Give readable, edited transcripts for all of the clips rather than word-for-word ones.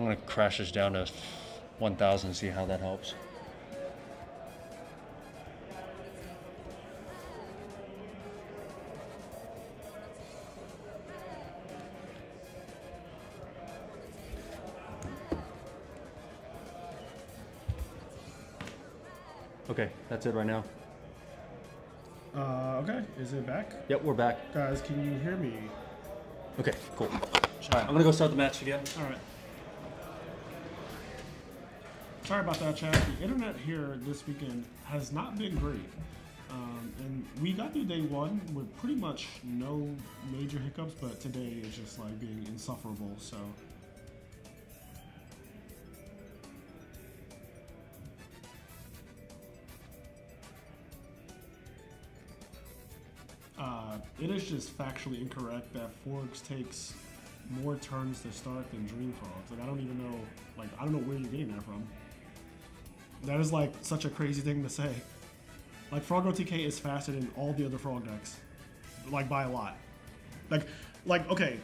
I'm gonna crash this down to 1,000 and see how that helps. Okay, that's it right now. Okay. Is it back? Yep, we're back. Guys, can you hear me? Okay, cool. All right, I'm gonna go start the match again. All right. Sorry about that, chat. The internet here this weekend has not been great. And we got through day one with pretty much no major hiccups, but today is just like being insufferable, so. It is just factually incorrect that Forks takes more turns to start than Dream Frogs. Like, I don't even know, like, I don't know where you're getting that from. That is, like, such a crazy thing to say. Like, Frog OTK is faster than all the other Frog decks. Like, by a lot. Like okay,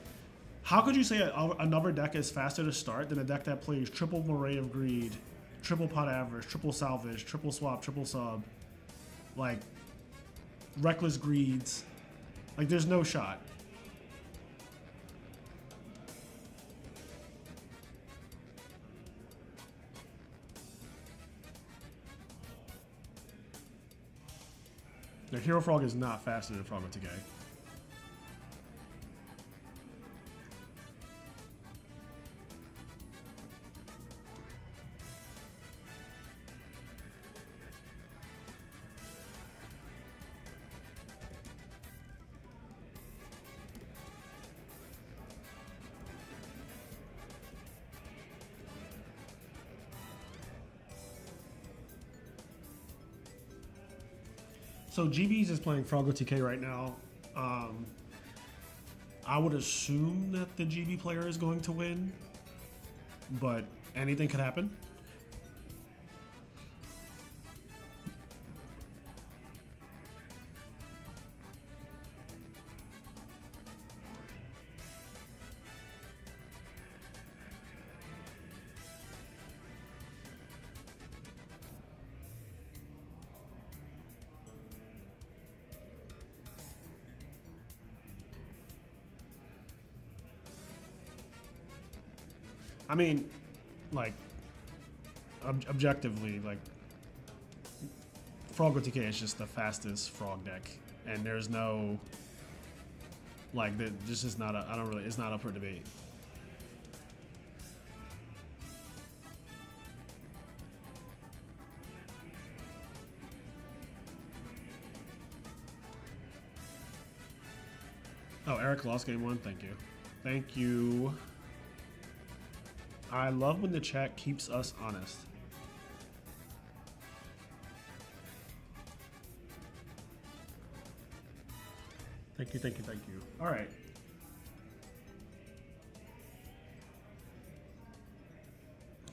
how could you say another deck is faster to start than a deck that plays triple Moray of Greed, triple Pot Average, triple Salvage, triple Swap, triple Sub, like, Reckless Greeds? Like, there's no shot. The Hero Frog is not faster than Frog OTK. So GB's is playing Frog OTK right now. I would assume that the GB player is going to win, but anything could happen. I mean, like, objectively, like, Frog OTK is just the fastest Frog deck, and there's no, like, this is not it's not up for debate. Oh, Eric lost game one. Thank you. Thank you. I love when the chat keeps us honest. Thank you, thank you, thank you. All right.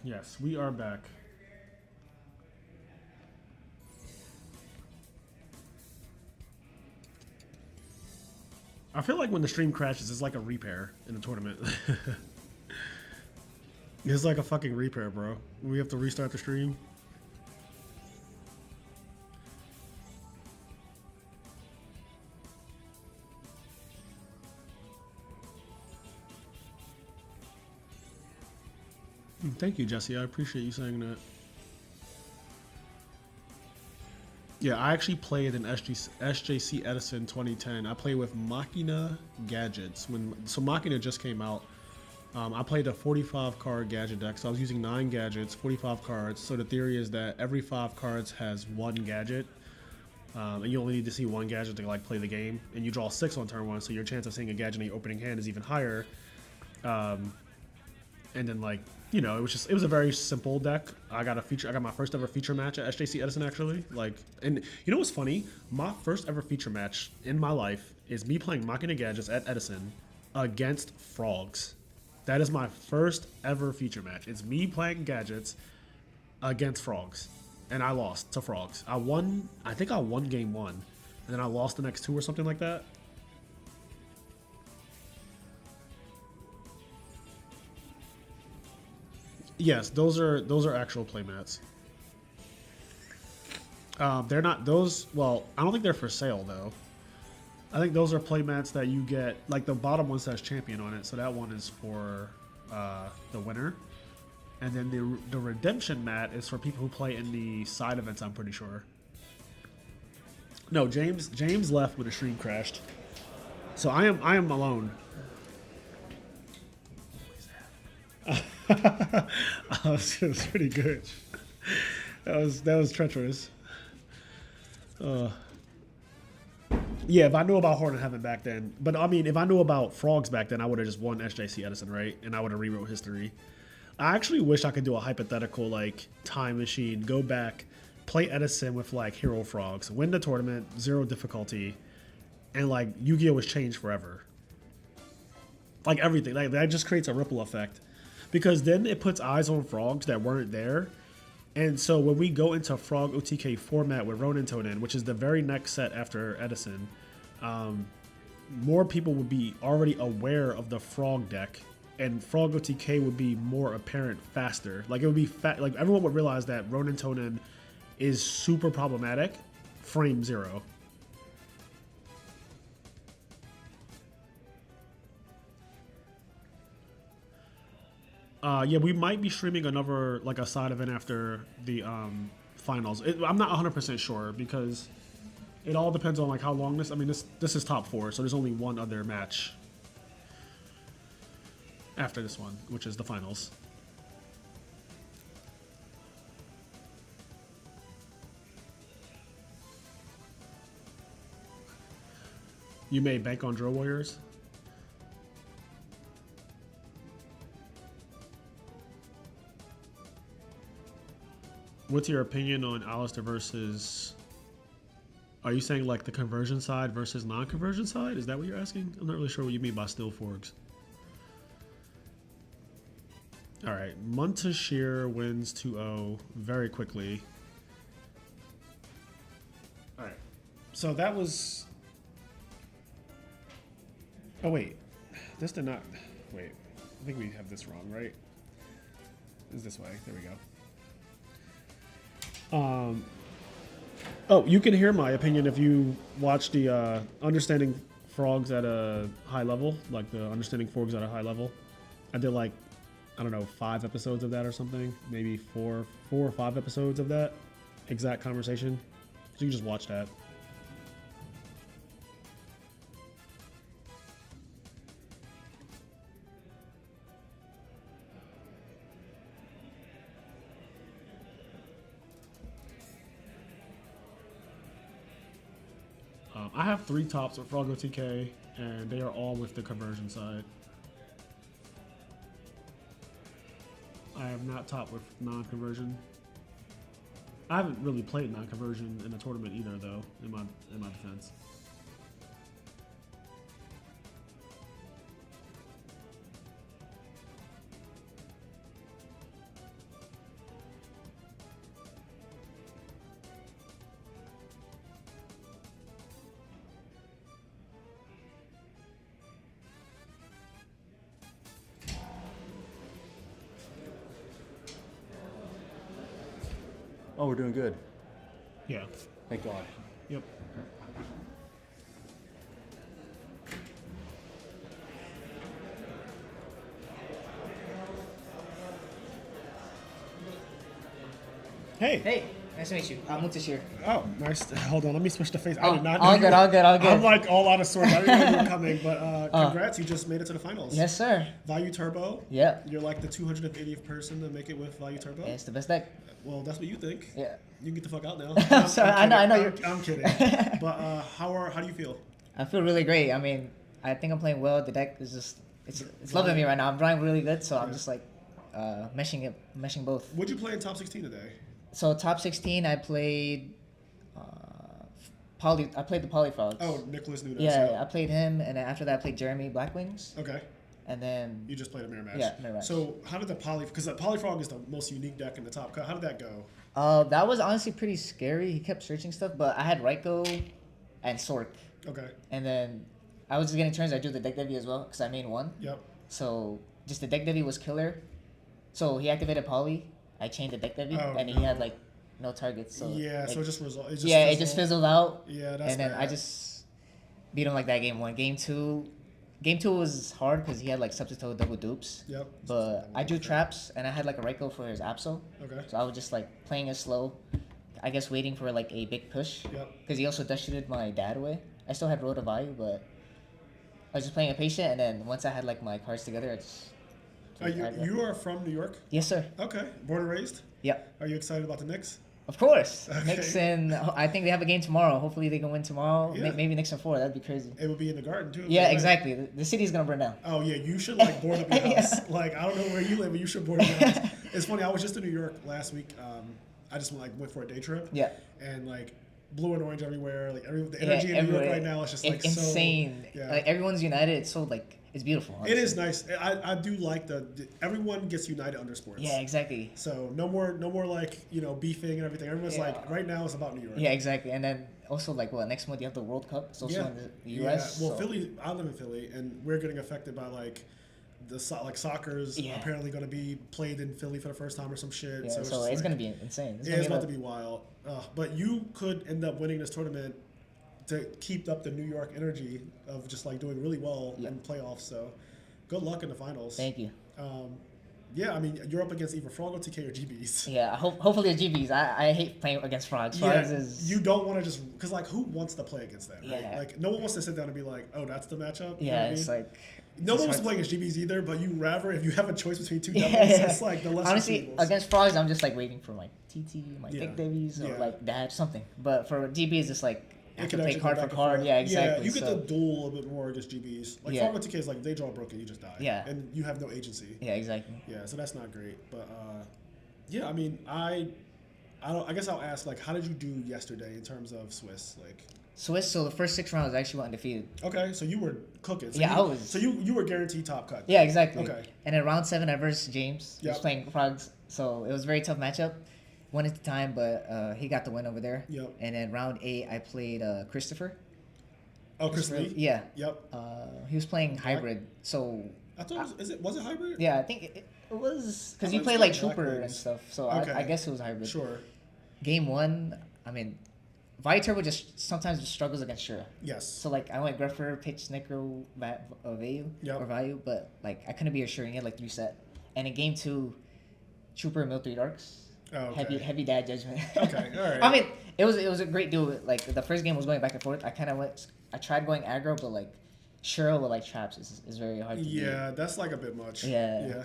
Yes, we are back. I feel like when the stream crashes, it's like a repair in the tournament. It's like a fucking repair, bro. We have to restart the stream. Thank you, Jesse. I appreciate you saying that. Yeah, I actually played in SJC Edison 2010. I played with Machina Gadgets. So Machina just came out. I played a 45 card gadget deck, so I was using 9 gadgets, 45 cards. So the theory is that every 5 cards has 1 gadget, and you only need to see 1 gadget to like play the game. And you draw 6 on turn 1, so your chance of seeing a gadget in your opening hand is even higher. And then, like, you know, it was a very simple deck. I got my first ever feature match at SJC Edison, actually. Like, and you know what's funny? My first ever feature match in my life is me playing Machina Gadgets at Edison against Frogs. That is my first ever feature match. It's me playing Gadgets against Frogs. And I lost to Frogs. I think I won game 1. And then I lost the next 2 or something like that. Yes, those are actual playmats. They're not those. Well, I don't think they're for sale though. I think those are playmats that you get. Like the bottom one says champion on it, so that one is for the winner. And then the redemption mat is for people who play in the side events. I'm pretty sure. No, James left when the stream crashed, so I am alone. That was pretty good. That was treacherous. Yeah, if I knew about Horn of Heaven back then, but I mean, if I knew about Frogs back then, I would have just won SJC Edison, right? And I would have rewrote history. I actually wish I could do a hypothetical like time machine, go back, play Edison with like Hero Frogs, win the tournament, 0 difficulty, and like Yu-Gi-Oh was changed forever. Like everything, like that just creates a ripple effect, because then it puts eyes on frogs that weren't there. And so when we go into Frog OTK format with Ronin Tonin, which is the very next set after Edison, more people would be already aware of the Frog deck, and Frog OTK would be more apparent faster. Like it would be like everyone would realize that Ronin Tonin is super problematic. Frame 0. Yeah, we might be streaming another, like a side event after the finals. I'm not 100% sure because it all depends on like how long this. I mean, this is top 4, so there's only one other match after this one, which is the finals. You made bank on Drill Warriors? What's your opinion on Alistair versus... Are you saying like the conversion side versus non-conversion side? Is that what you're asking? I'm not really sure what you mean by still forks. Alright, Muntashir wins 2-0 very quickly. Alright, so that was... Oh wait, this did not... Wait, I think we have this wrong, right? It's this way, there we go. Oh, you can hear my opinion if you watch the Understanding Frogs at a high level, like the Understanding Frogs at a high level. I did like, I don't know, 5 episodes of that or something, maybe 4 or 5 episodes of that exact conversation. So you can just watch that. I have 3 tops with Frog OTK, and they are all with the conversion side. I have not topped with non-conversion. I haven't really played non-conversion in a tournament either, though, in my defense. Oh, we're doing good. Yeah. Thank God. Yep. Hey. Hey, nice to meet you. I'm Mutashir. Oh, nice. Hold on, let me switch the face. I Oh, did not know all you good, were- all good, all good. I'm like all out of sorts. I didn't know you were coming, but congrats, you just made it to the finals. Yes, sir. Value Turbo. Yeah. You're like the 280th person to make it with Value Turbo. Yeah, it's the best deck. Well, that's what you think. Yeah. You can get the fuck out now. I'm sorry, I know kidding. I'm kidding. But how do you feel? I feel really great. I mean, I think I'm playing well. The deck is just it's loving me right now. I'm drawing really good, so I'm just like meshing both. What'd you play in top 16 today? So top 16, I played I played the Polyfrogs. Oh, Nicholas Nunes. Yeah, I played him, and then after that I played Jeremy Blackwings. Okay. And then You just played a mirror match. Yeah, mirror match. So how did the because the Polyfrog is the most unique deck in the top cut. How did that go? that was honestly pretty scary. He kept searching stuff, but I had Raiko and Sork. Okay. And then I was just getting turns. I drew the deck Devi as well because I main 1. Yep. So just the deck Devi was killer. So he activated Poly. I chained the deck Devi, Oh, and he no. had like no targets. So Yeah, so it just result. It just yeah, it just fizzled out. Yeah, that's and then I bad. just beat him like that game 1. Game two was hard because he had like substitute double dupes. Yep. But I drew traps and I had like a Reiko for his Apso. Okay. So I was just like playing it slow. I guess waiting for like a big push. Yep. Because he also dusted my dad away. I still had Road of Value, but I was just playing it patient. And then once I had like my cards together, I just. You are from New York? Yes, sir. Okay. Born and raised? Yep. Are you excited about the Knicks? Of course. Okay. Knicks and I think they have a game tomorrow. Hopefully they can win tomorrow. Yeah. Maybe Knicks in 4. That'd be crazy. It would be in the Garden too. Yeah, right? exactly. The city's gonna burn down. Oh yeah, you should like board up your Yeah. house. Like I don't know where you live, but you should board up your house. It's funny. I was just in New York last week. I just went for a day trip. Yeah. And like blue and orange everywhere. Like the energy in New York right now is just like it's insane. So, yeah. Like everyone's united. It's so like it's beautiful. Honestly. It is nice. I do like everyone gets united under sports. Yeah, exactly. So no more like beefing and everything. Everyone's like right now it's about New York. Yeah, exactly. And then also like next month you have the World Cup. It's also in the U.S. Yeah. Well, so. Philly. I live in Philly, and we're getting affected by like soccer's apparently going to be played in Philly for the first time or some shit. Yeah, so it's like, going to be insane. It's about to be wild. But you could end up winning this tournament to keep up the New York energy of just like doing really well in playoffs. So good luck in the finals. Thank you. Yeah, I mean, you're up against either Frog or TK or GBs. Yeah, hopefully the GBs. I hate playing against Frogs. Frogs is... You don't want to just... Because, like, who wants to play against that, right? Yeah. Like, no one wants to sit down and be like, oh, that's the matchup? You know Yeah, what it's I mean? like... No one wants to play against GBs either, but you rather, if you have a choice between two devils, it's like the less honestly, against Frogs, I'm just, like, waiting for, like, TT, my Dick Davies, or, like, Dad, something. But for GBs, it's, like... I have to play card for card. Yeah, exactly. Yeah, you get to duel a bit more against GBs. Like, Frog or TK is like, they draw broken, you just die. Yeah. And you have no agency. Yeah, exactly. Yeah, so that's not great. But, yeah, I mean, I guess I'll ask, like, how did you do yesterday in terms of Swiss? Like... Swiss, so the first 6 rounds I actually went undefeated. Okay, so you were cooking. So I was. So you were guaranteed top cut. Yeah, exactly. Okay. And in round 7, I versed James. He was playing Frogs, so it was a very tough matchup. One at the time, but he got the win over there. Yep. And then round 8, I played Christopher. Oh, Chris Lee? Yeah. Yep. He was playing hybrid, so... I thought was it hybrid? Yeah, I think it was... Because he it played was like Black Trooper Wings. and stuff, so Okay. I guess it was hybrid. Sure. Game 1, I mean... Viturbo just sometimes just struggles against Shura. Yes. So, like, I went Gruffer, pitch, Snicker, Value, or Value, but, like, I couldn't be a Shura. He had, like, 3 set. And in Game 2, Trooper, Mill 3 Darks. Oh, okay. Heavy dad judgment. Okay, all right. I mean, it was a great duel. Like, the first game was going back and forth. I tried going aggro, but, like, Shura with, like, traps is very hard to do. Yeah, that's, like, a bit much. Yeah. Yeah.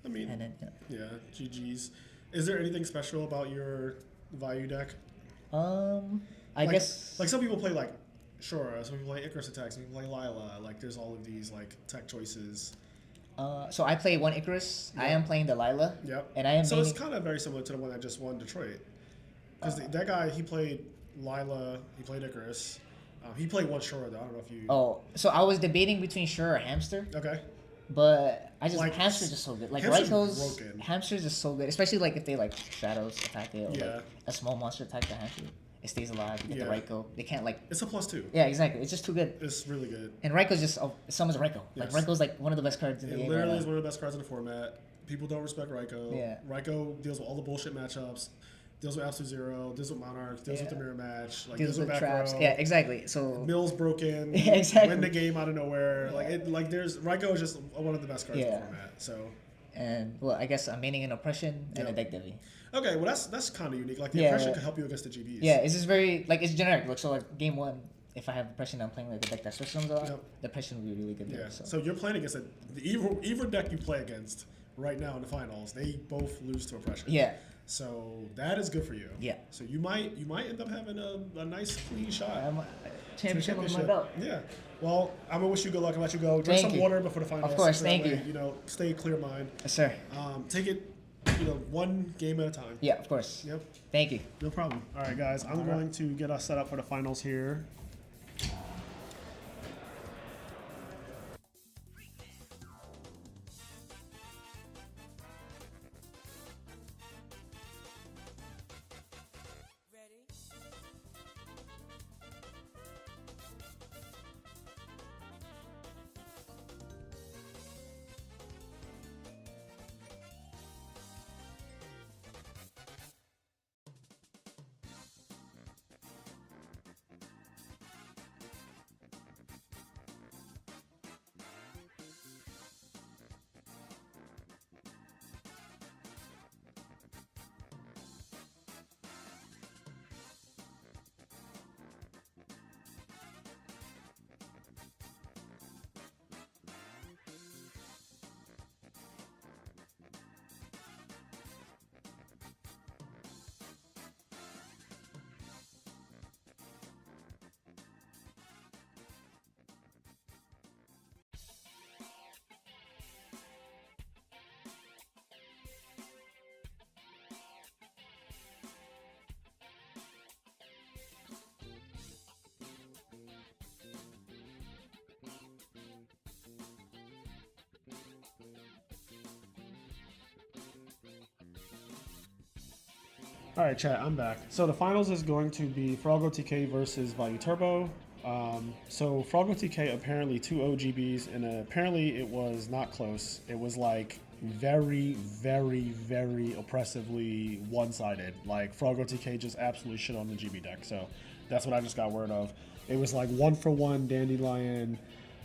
I mean, And then, yeah, GG's. Is there anything special about your Value deck? I guess... Like, some people play, like, Shura, some people play Icarus Attack, some people play Lila. Like, there's all of these, like, tech choices. So I play one Icarus. Yep. I am playing the Lila. Yep. And I am So it's kind of very similar to the one that just won Detroit. Because that guy, he played Lila, he played Icarus. He played one Shura, though. I don't know if you... Oh, so I was debating between Shura or Hamster. Okay. But I just... Like, Hamster's just so good. Like, Hamster's Raico's... broken. Hamster's just so good. Especially, like, if they, like, Shadows attack it. Or, Yeah. like, a small monster attack the Hamster. It stays alive. You get the Raikou. They can't, like... It's a +2. Yeah, exactly. It's just too good. It's really good. And Raikou just summons Raikou. Yes. Like, Raikou's, like, one of the best cards in the It game. literally right is now. one of the best cards in the format. People don't respect Raikou. Yeah. Raikou deals with all the bullshit matchups. Deals with Absolute Zero. Deals with Monarchs. Deals with the mirror match. Like, Deals with back traps. row. Yeah, exactly. So... Mill's broken. Yeah, exactly. Win the game out of nowhere. Like there's Raikou is just one of the best cards in the format. So. And well, I guess I'm maining an oppression and a deck Devi. Okay, well that's kind of unique. Like the oppression could help you against the GBs. Yeah, it's just very like it's generic. Like so, like game 1, if I have oppression, I'm playing like a deck that systems a lot. The oppression would be really good. Yeah. There, So you're playing against either deck you play against right now in the finals. They both lose to oppression. Yeah. So that is good for you. Yeah. So you might end up having a nice clean shot. Championship on my belt. Yeah. Well, I'm gonna wish you good luck and let you go. Drink some water before the finals. Of course, so thank that way, you. You know, stay clear mind. Yes, sir. Take it, one game at a time. Yeah, of course. Yep. Thank you. No problem. All right, guys. I'm going to get us set up for the finals here. All right, chat, I'm back. So the finals is going to be Froggo TK versus Value Turbo. So Froggo TK apparently 2 OGBs, and apparently it was not close. It was like very, very, very oppressively one-sided. Like Froggo TK just absolutely shit on the GB deck. So that's what I just got word of. It was like 1-for-1 Dandelion,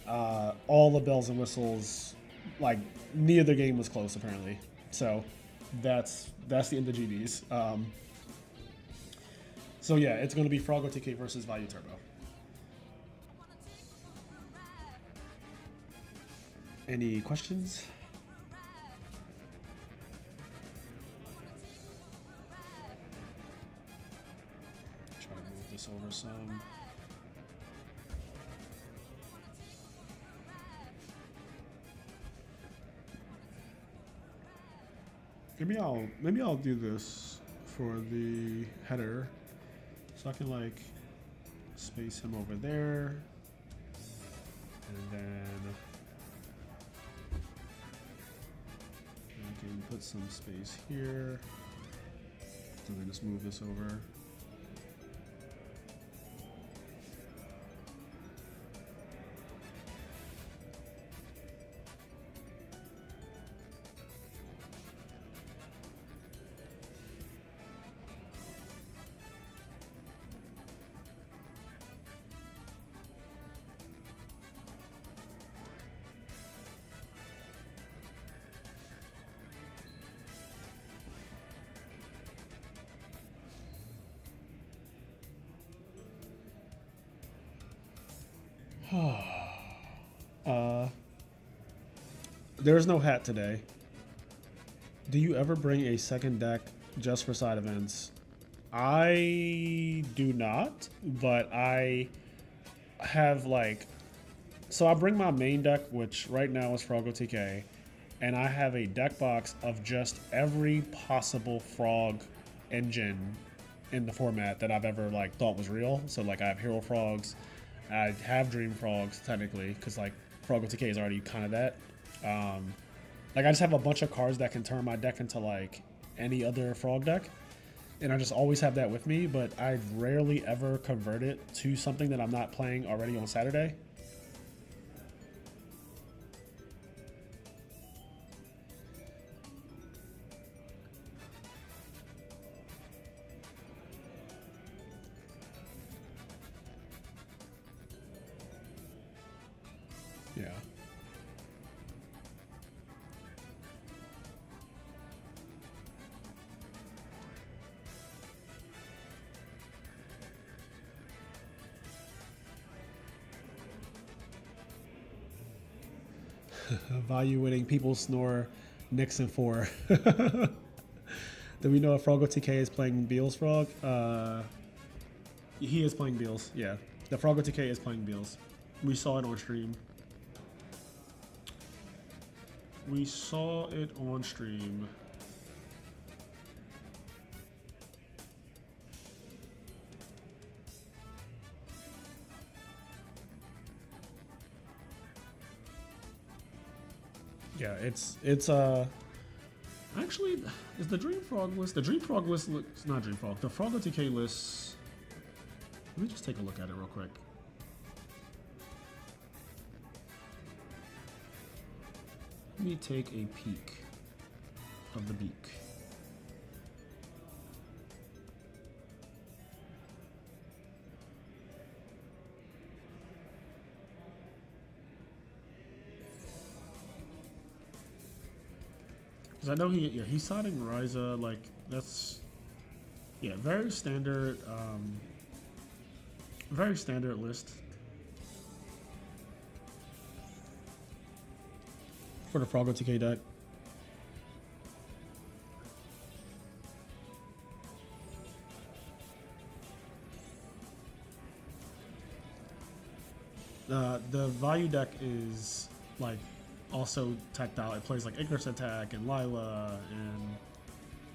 all the bells and whistles. Like neither game was close apparently. So that's the end of GBs. So yeah, it's going to be Froggo TK versus Value Turbo. Any questions? Try to move this over some. Maybe I'll do this for the header. So I can like space him over there, and then I can put some space here, and then just move this over. There's no hat today. Do you ever bring a second deck just for side events? I do not, but I have like... So I bring my main deck, which right now is Froggo TK, and I have a deck box of just every possible frog engine in the format that I've ever like thought was real. So like I have Hero Frogs, I have Dream Frogs technically, because like Froggo TK is already kind of that. Like I just have a bunch of cards that can turn my deck into like any other frog deck, and I just always have that with me, but I rarely ever convert it to something that I'm not playing already on Saturday. Yeah. Value winning, people snore, Nixon 4. Do we know if Froggo TK is playing Beals Frog? He is playing Beals, yeah. The Froggo TK is playing Beals. We saw it on stream. We saw it on stream. Yeah, it's actually, is the Dream Frog list, the Dream Frog list, it's not Dream Frog, the Froggo TK list, let me just take a look at it real quick. Let me take a peek of the beak. Because I know he's siding Ryza, like, that's, yeah, very standard list for the Froggo TK deck. The value deck is like also tactile. It plays like Icarus Attack and Lila, and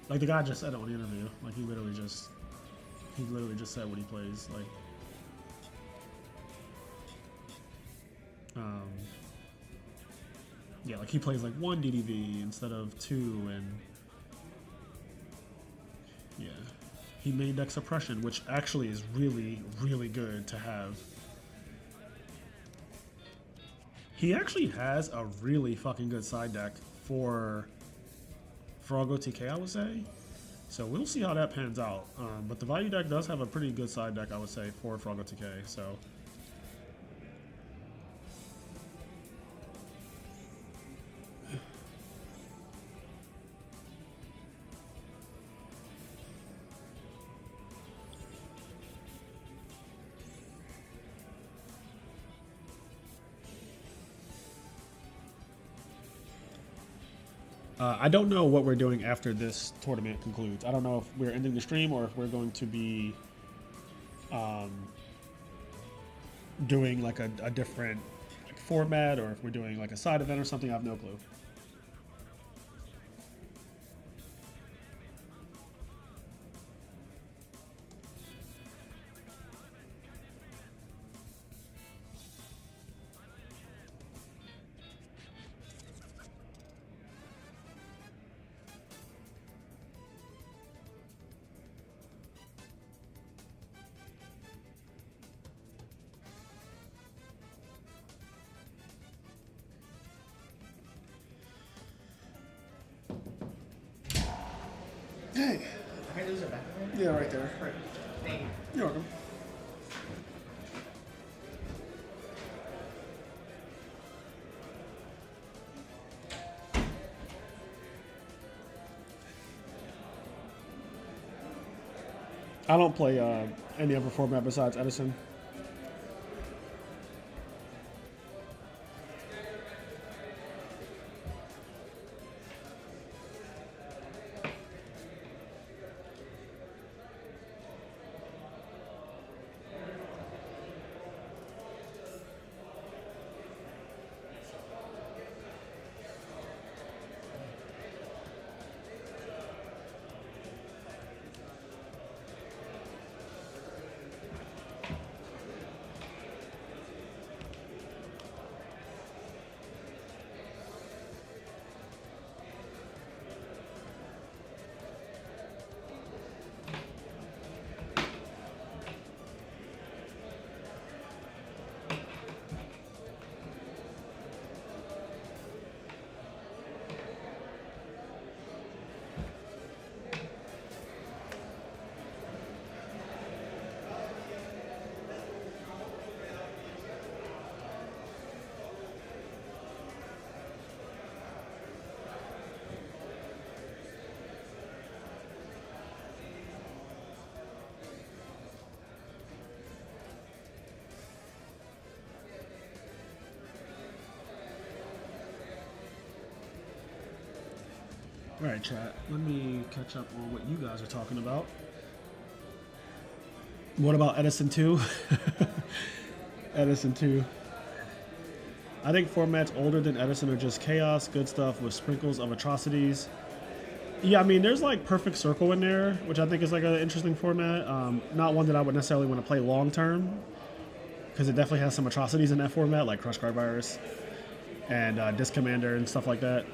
like the guy just said it on the interview. Like he literally just said what he plays. Like, yeah, like he plays like 1 DDV instead of 2, and yeah. he main deck suppression, which actually is really, really good to have. He actually has a really fucking good side deck for Froggo TK, I would say. So we'll see how that pans out. But the value deck does have a pretty good side deck, I would say, for Froggo TK. So. I don't know what we're doing after this tournament concludes. I don't know if we're ending the stream or if we're going to be doing like a different format, or if we're doing like a side event or something. I have no clue. Hey. Can I lose it back? Yeah, right there. Right. Thank you. You're welcome. I don't play any other format besides Edison. All right, chat. Let me catch up on what you guys are talking about. What about Edison 2? Edison 2. I think formats older than Edison are just chaos, good stuff with sprinkles of atrocities. Yeah, I mean, there's like Perfect Circle in there, which I think is like an interesting format. Not one that I would necessarily want to play long term, because it definitely has some atrocities in that format, like Crush Guard Virus and Disc Commander and stuff like that.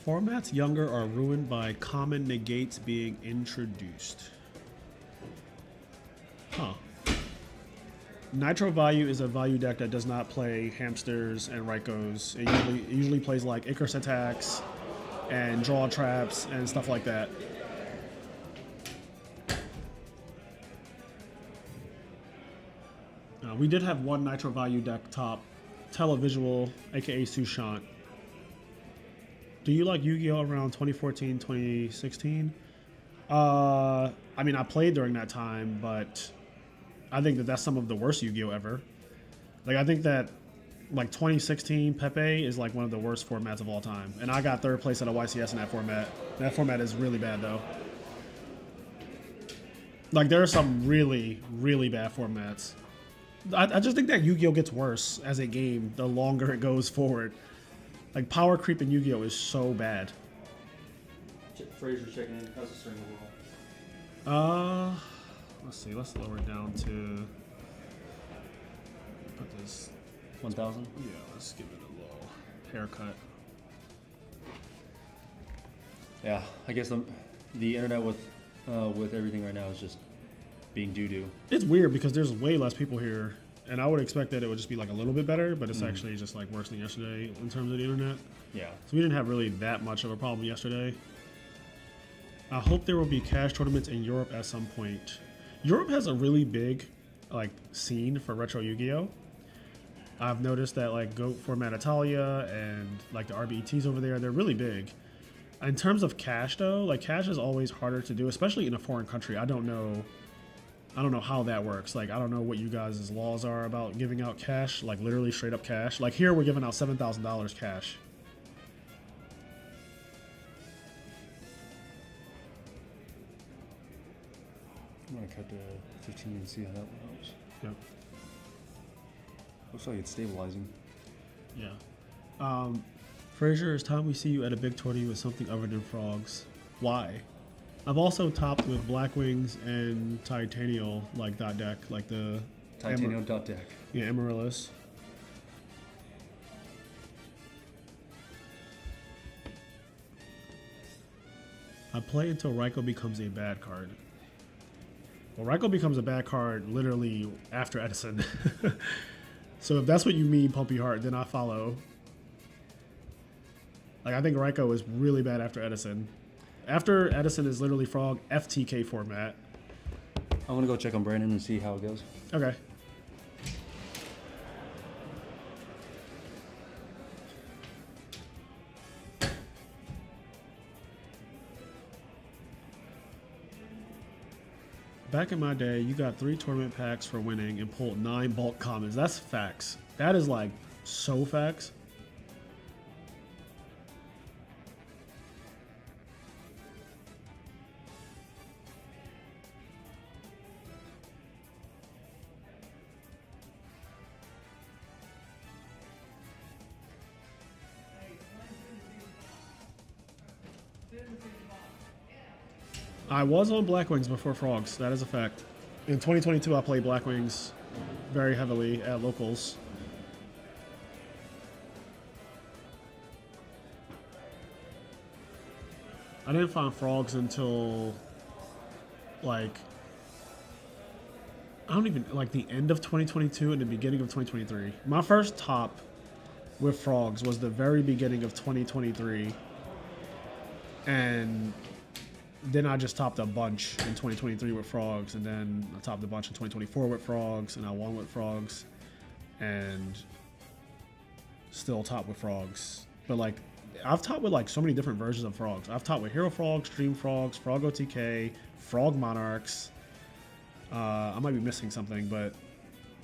Formats younger are ruined by common negates being introduced. Huh. Nitro Value is a value deck that does not play hamsters and Raikos. It usually plays like Icarus attacks and draw traps and stuff like that. We did have one Nitro Value deck top, Televisual, aka Sushant. Do you like Yu-Gi-Oh! Around 2014, 2016? I mean, I played during that time, but I think that that's some of the worst Yu-Gi-Oh! Ever. Like, I think that, like, 2016 Pepe is, like, one of the worst formats of all time. And I got third place at a YCS in that format. That format is really bad, though. Like, there are some really, really bad formats. I just think that Yu-Gi-Oh! Gets worse as a game the longer it goes forward. Like, power creep in Yu-Gi-Oh! Is so bad. Fraser checking in. How's the stream overall? Let's see. Let's lower it down to... Put this 1,000. Yeah, let's give it a little haircut. Yeah, I guess the internet with everything right now is just being doo-doo. It's weird because there's way less people here, and I would expect that it would just be like a little bit better, but it's actually just like worse than yesterday in terms of the internet. Yeah. So we didn't have really that much of a problem yesterday. I hope there will be cash tournaments in Europe at some point. Europe has a really big like scene for retro Yu-Gi-Oh! I've noticed that like GOAT Format Italia and like the RBETs over there, they're really big. In terms of cash though, like cash is always harder to do, especially in a foreign country. I don't know how that works. Like I don't know what you guys' laws are about giving out cash, like literally straight up cash. Like here we're giving out $7,000 cash. I'm gonna cut to 15 and see how that goes. Yep. Looks like it's stabilizing. Yeah. Fraser, it's time we see you at a big tourney with something other than frogs. Why? I've also topped with Black Wings and Titanial like dot deck, like the Titanium dot deck. Yeah, Amaryllis. I play until Raikou becomes a bad card. Well, Raikou becomes a bad card literally after Edison. So if that's what you mean, Pumpy Heart, then I follow. Like, I think Raikou is really bad after Edison. After Edison is literally Frog FTK format. I'm gonna go check on Brandon and see how it goes. Okay. Back in my day, you got 3 tournament packs for winning and pulled 9 bulk commons. That's facts. That is like so facts. I was on Black Wings before Frogs. That is a fact. In 2022, I played Black Wings very heavily at locals. I didn't find Frogs until like I don't even like the end of 2022 and the beginning of 2023. My first top with Frogs was the very beginning of 2023, and then I just topped a bunch in 2023 with Frogs, and then I topped a bunch in 2024 with Frogs, and I won with Frogs, and still top with Frogs. But like, I've topped with like so many different versions of Frogs. I've topped with Hero Frogs, Stream Frogs, Frog OTK, Frog Monarchs. I might be missing something, but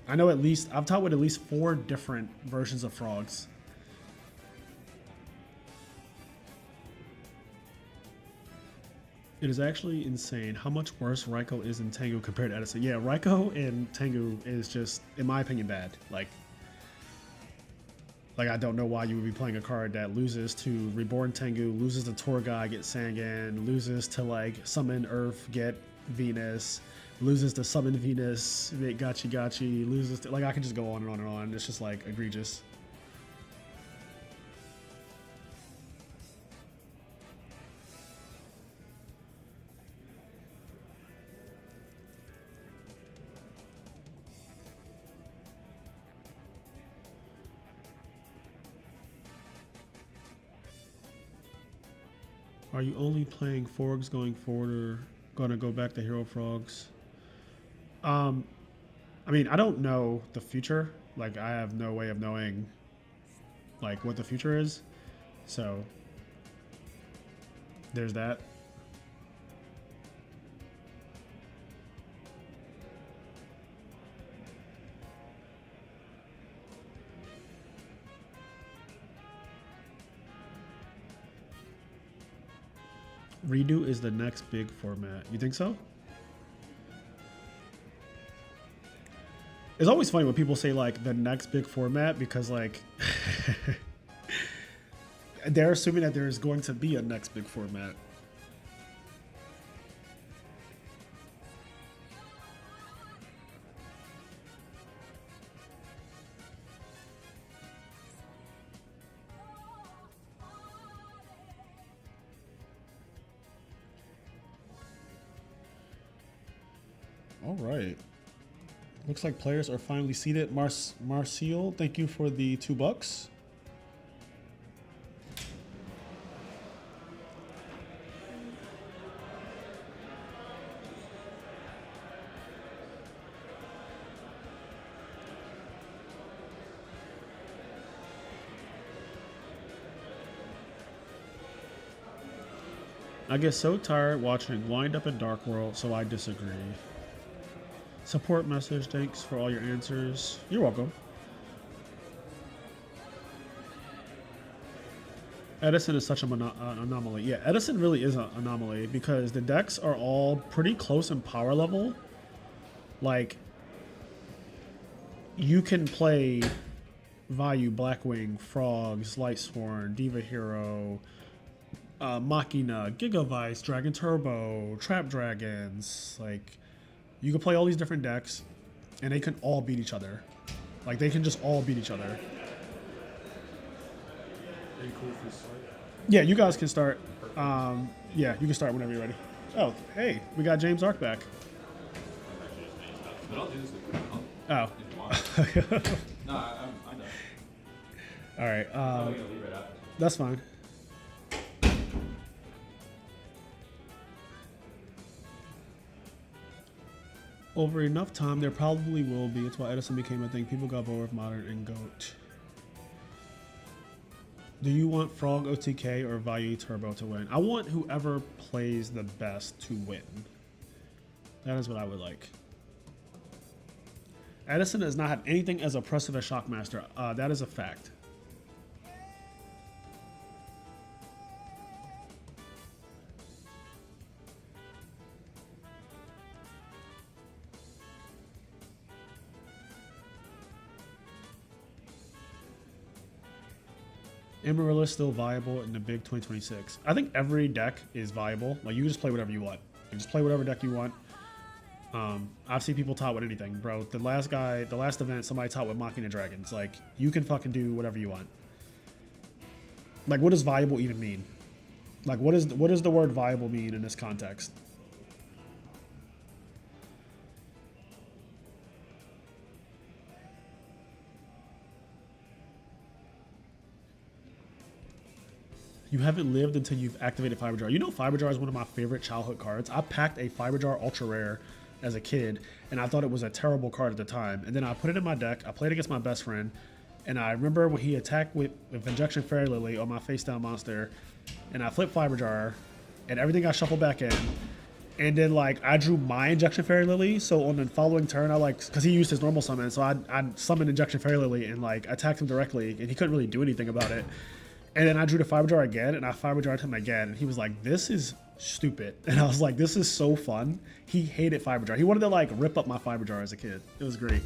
I know I've topped with at least 4 different versions of Frogs. It is actually insane how much worse Raikou is in Tengu compared to Edison. Yeah, Raikou and Tengu is just, in my opinion, bad. Like I don't know why you would be playing a card that loses to Reborn Tengu, loses to Tour Guy, get Sangan, loses to like Summon Earth, get Venus, loses to Summon Venus, get Gachi Gachi, loses to, like, I could just go on and on and on. It's just like egregious. Are you only playing Frogs going forward, or gonna go back to Hero Frogs? I mean, I don't know the future. Like, I have no way of knowing like what the future is. So there's that. Redo is the next big format. You think so? It's always funny when people say like the next big format, because like they're assuming that there is going to be a next big format. All right. Looks like players are finally seated. Marcial, thank you for the $2. I get so tired watching Wind Up in Dark World, so I disagree. Support message, thanks for all your answers. You're welcome. Edison is such an anomaly. Yeah, Edison really is an anomaly because the decks are all pretty close in power level. Like, you can play Vayu, Blackwing, Frogs, Lightsworn, Diva Hero, Machina, Gigavice, Dragon Turbo, Trap Dragons. Like, you can play all these different decks, and they can all beat each other. Like, they can just all beat each other. Are you cool if we start? Yeah, you guys can start. Yeah, you can start whenever you're ready. Oh, hey, we got James Ark back. But I'll do this with you. Oh. If you want. No, I'm done. All right. I'm going to leave right after. That's fine. Over enough time, there probably will be. It's why Edison became a thing. People got bored with Modern and Goat. Do you want Frog OTK or Vayu Turbo to win? I want whoever plays the best to win. That is what I would like. Edison does not have anything as oppressive as Shockmaster. That is a fact. Amarillo is still viable in the big 2026. I think every deck is viable. Like, you just play whatever you want. You just play whatever deck you want. I've seen people top with anything, bro. The last event, somebody top with Machina Dragons. Like, you can fucking do whatever you want. Like, what does viable even mean? Like, what does the word viable mean in this context? You haven't lived until you've activated Fiber Jar. You know, Fiber Jar is one of my favorite childhood cards. I packed a Fiber Jar Ultra Rare as a kid, and I thought it was a terrible card at the time. And then I put it in my deck. I played against my best friend, and I remember when he attacked with Injection Fairy Lily on my face down monster, and I flipped Fiber Jar, and everything got shuffled back in. And then, like, I drew my Injection Fairy Lily, so on the following turn, because he used his normal summon, so I summoned Injection Fairy Lily and, like, attacked him directly, and he couldn't really do anything about it. And then I drew the Fiber Jar again, and I Fiber Jarred him again, and he was like, this is stupid. And I was like, this is so fun. He hated Fiber Jar. He wanted to, like, rip up my Fiber Jar as a kid. It was great.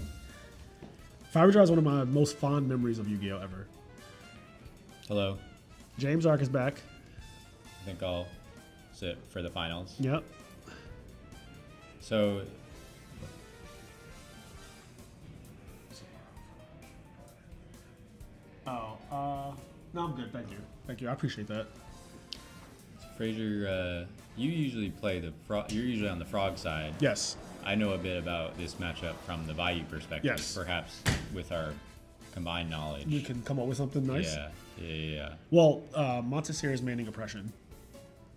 Fiber Jar is one of my most fond memories of Yu-Gi-Oh! Ever. Hello. James Ark is back. I think I'll sit for the finals. Yep. So, No, I'm good. Thank you. Thank you. I appreciate that. Fraser, you usually play you're usually on the frog side. Yes. I know a bit about this matchup from the Vayu perspective. Yes. Perhaps with our combined knowledge. We can come up with something nice. Yeah. Well, Montessori is manning oppression.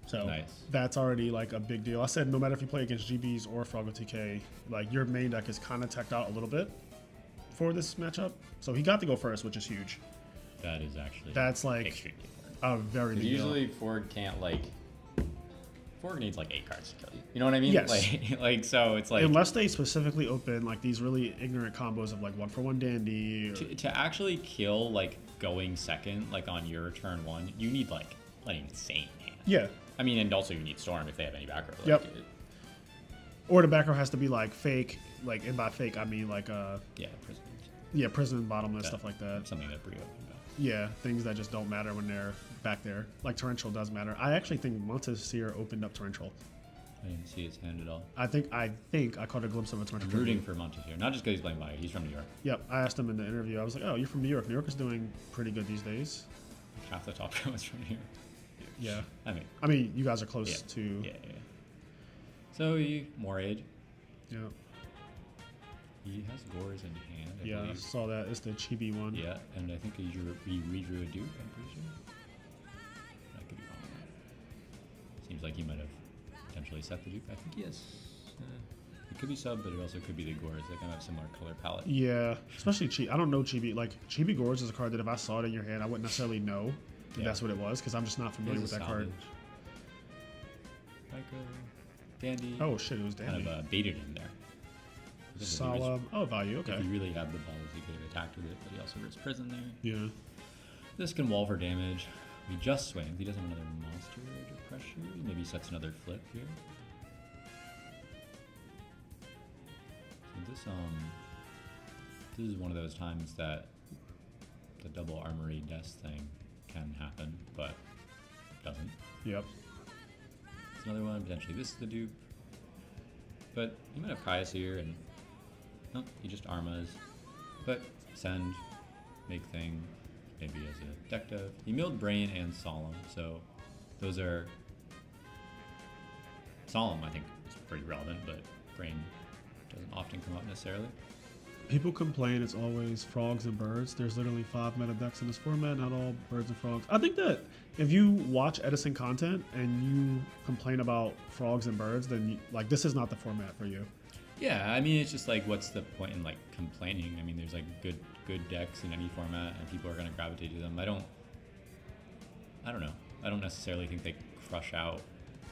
So Nice. that's already like a big deal. I said no matter if you play against GBs or Frog TK, like your main deck is kind of teched out a little bit for this matchup. So he got to go first, which is huge. That is actually Like extremely important. a very big Usually Ford can't Ford needs like 8 cards to kill you. You know what I mean? Yes. Like so it's like unless they specifically open like these really ignorant combos of like 1-for-1 dandy. Or, to actually kill like going second like on your turn 1, you need like an insane hand. yeah. I mean, and also you need Storm if they have any back row. Yep. Or the back row has to be like fake, like, and by fake I mean like Yeah, prisoners. yeah, prison bottomless stuff like that. Something that Brio can go. Yeah, things that just don't matter when they're back there. Like Torrential does matter. I actually think Montessori opened up Torrential. I didn't see his hand at all. I think I caught a glimpse of a Torrential. I'm rooting for Montessori, not just because he's playing Vayu. He's from New York. Yep, I asked him in the interview. I was like, "Oh, you're from New York. New York is doing pretty good these days." Half the top row is from New York. Yeah. I mean, you guys are close to. Yeah. So you more age. Yeah. He has Gores in hand, I Yeah, I believe. saw that. It's the chibi one. Yeah, and I think he redrew a Duke, I'm pretty sure. I could be wrong on that. Seems like he might have potentially set the Duke. I think he has. It could be sub, but it also could be the Gores. They kind of have similar color palette. Yeah, especially I don't know Chibi. Like Chibi Gores is a card that if I saw it in your hand, I wouldn't necessarily know that that's what it was because I'm just not familiar with that card. Dandy. Oh shit, it was Dandy. Kind of baited him there. Solemn. Oh, value. Okay. If he really had the balls, he could have attacked with it, but he also risked prison there. Yeah. This can wall for damage. We just swing. He doesn't have another monster to pressure. He maybe sets another flip here. So this is one of those times that the double armory death thing can happen, but doesn't. Yep. It's another one, potentially this is the dupe. But you might have Caius here, and no, he just armas. But send, make thing, maybe as a deck dev. He milled Brain and Solemn, so those are... Solemn, I think, is pretty relevant, but Brain doesn't often come up necessarily. People complain it's always frogs and birds. There's literally 5 meta decks in this format, not all birds and frogs. I think that if you watch Edison content and you complain about frogs and birds, then like this is not the format for you. Yeah, I mean, it's just like, what's the point in like complaining? I mean, there's like good decks in any format, and people are gonna gravitate to them. I don't know. I don't necessarily think they crush out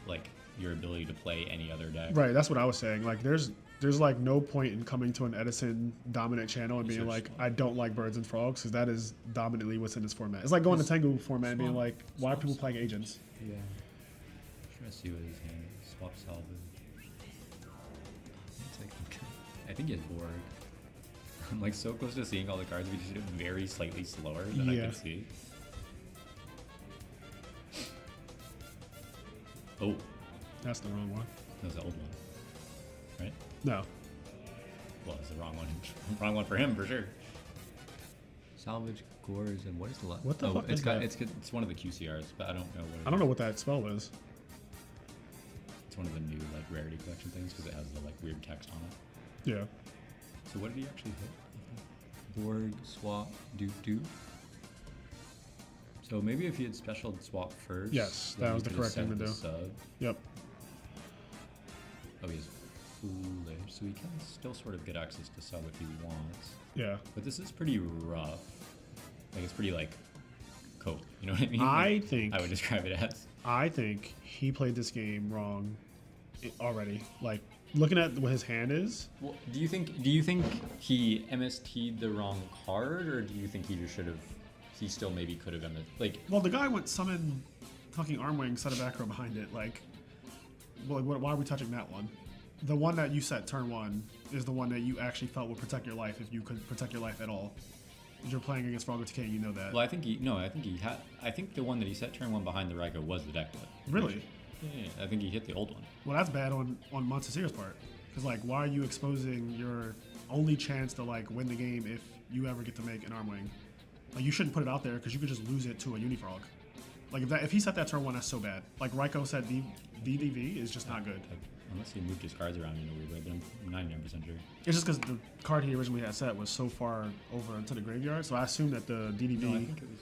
like your ability to play any other deck. Right, that's what I was saying. Like there's like no point in coming to an Edison dominant channel and being like, I don't like birds and frogs, because that is dominantly what's in this format. It's like going to Tengu format and being like, why are people playing agents? Yeah. I'm trying to see what his hand is. Swap salvage. I think he has Borg. I'm like so close to seeing all the cards, we just did it very slightly slower than I could see. Oh, That's the wrong one. that was the old one. Right? No. Well, it's the wrong one. Wrong one for him, for sure. Salvage, Gores, and what is the last? What the fuck it's is that? It's one of the QCRs, but I don't know what it is. I don't know what that spell is. It's one of the new like rarity collection things because it has the like weird text on it. Yeah. So what did he actually hit? Borg, swap, Duke. So maybe if he had special swap first. Yes, then that he was the could've correct thing sent to the do. Sub. Yep. Oh, he has Foolish, so he can still sort of get access to sub if he wants. Yeah. But this is pretty rough. Like it's pretty like cope. You know what I mean? I would describe it as. I think he played this game wrong already. Like looking at what his hand is. Well, do you think he MST'd the wrong card, or do you think he just should have? He still maybe could have like. Well, the guy went summon fucking Armwing, set a back row behind it. Like, well, why are we touching that one? The one that you set turn 1 is the one that you actually felt would protect your life if you could protect your life at all. If you're playing against Frogger TK, you know that. Well, I think the one that he set turn 1 behind the Raiko was the deck flip. Really? Yeah, I think he hit the old one. Well, that's bad on Montesir's part. Because, like, why are you exposing your only chance to, like, win the game if you ever get to make an Armwing? Like, you shouldn't put it out there because you could just lose it to a Unifrog. Like, if he set that turn 1, that's so bad. Like, Raiko said DDV is just not good. Unless he moved his cards around in a weird way, but I'm 99% sure. It's just because the card he originally had set was so far over into the graveyard, so I assume that the DDV... No, I think it was...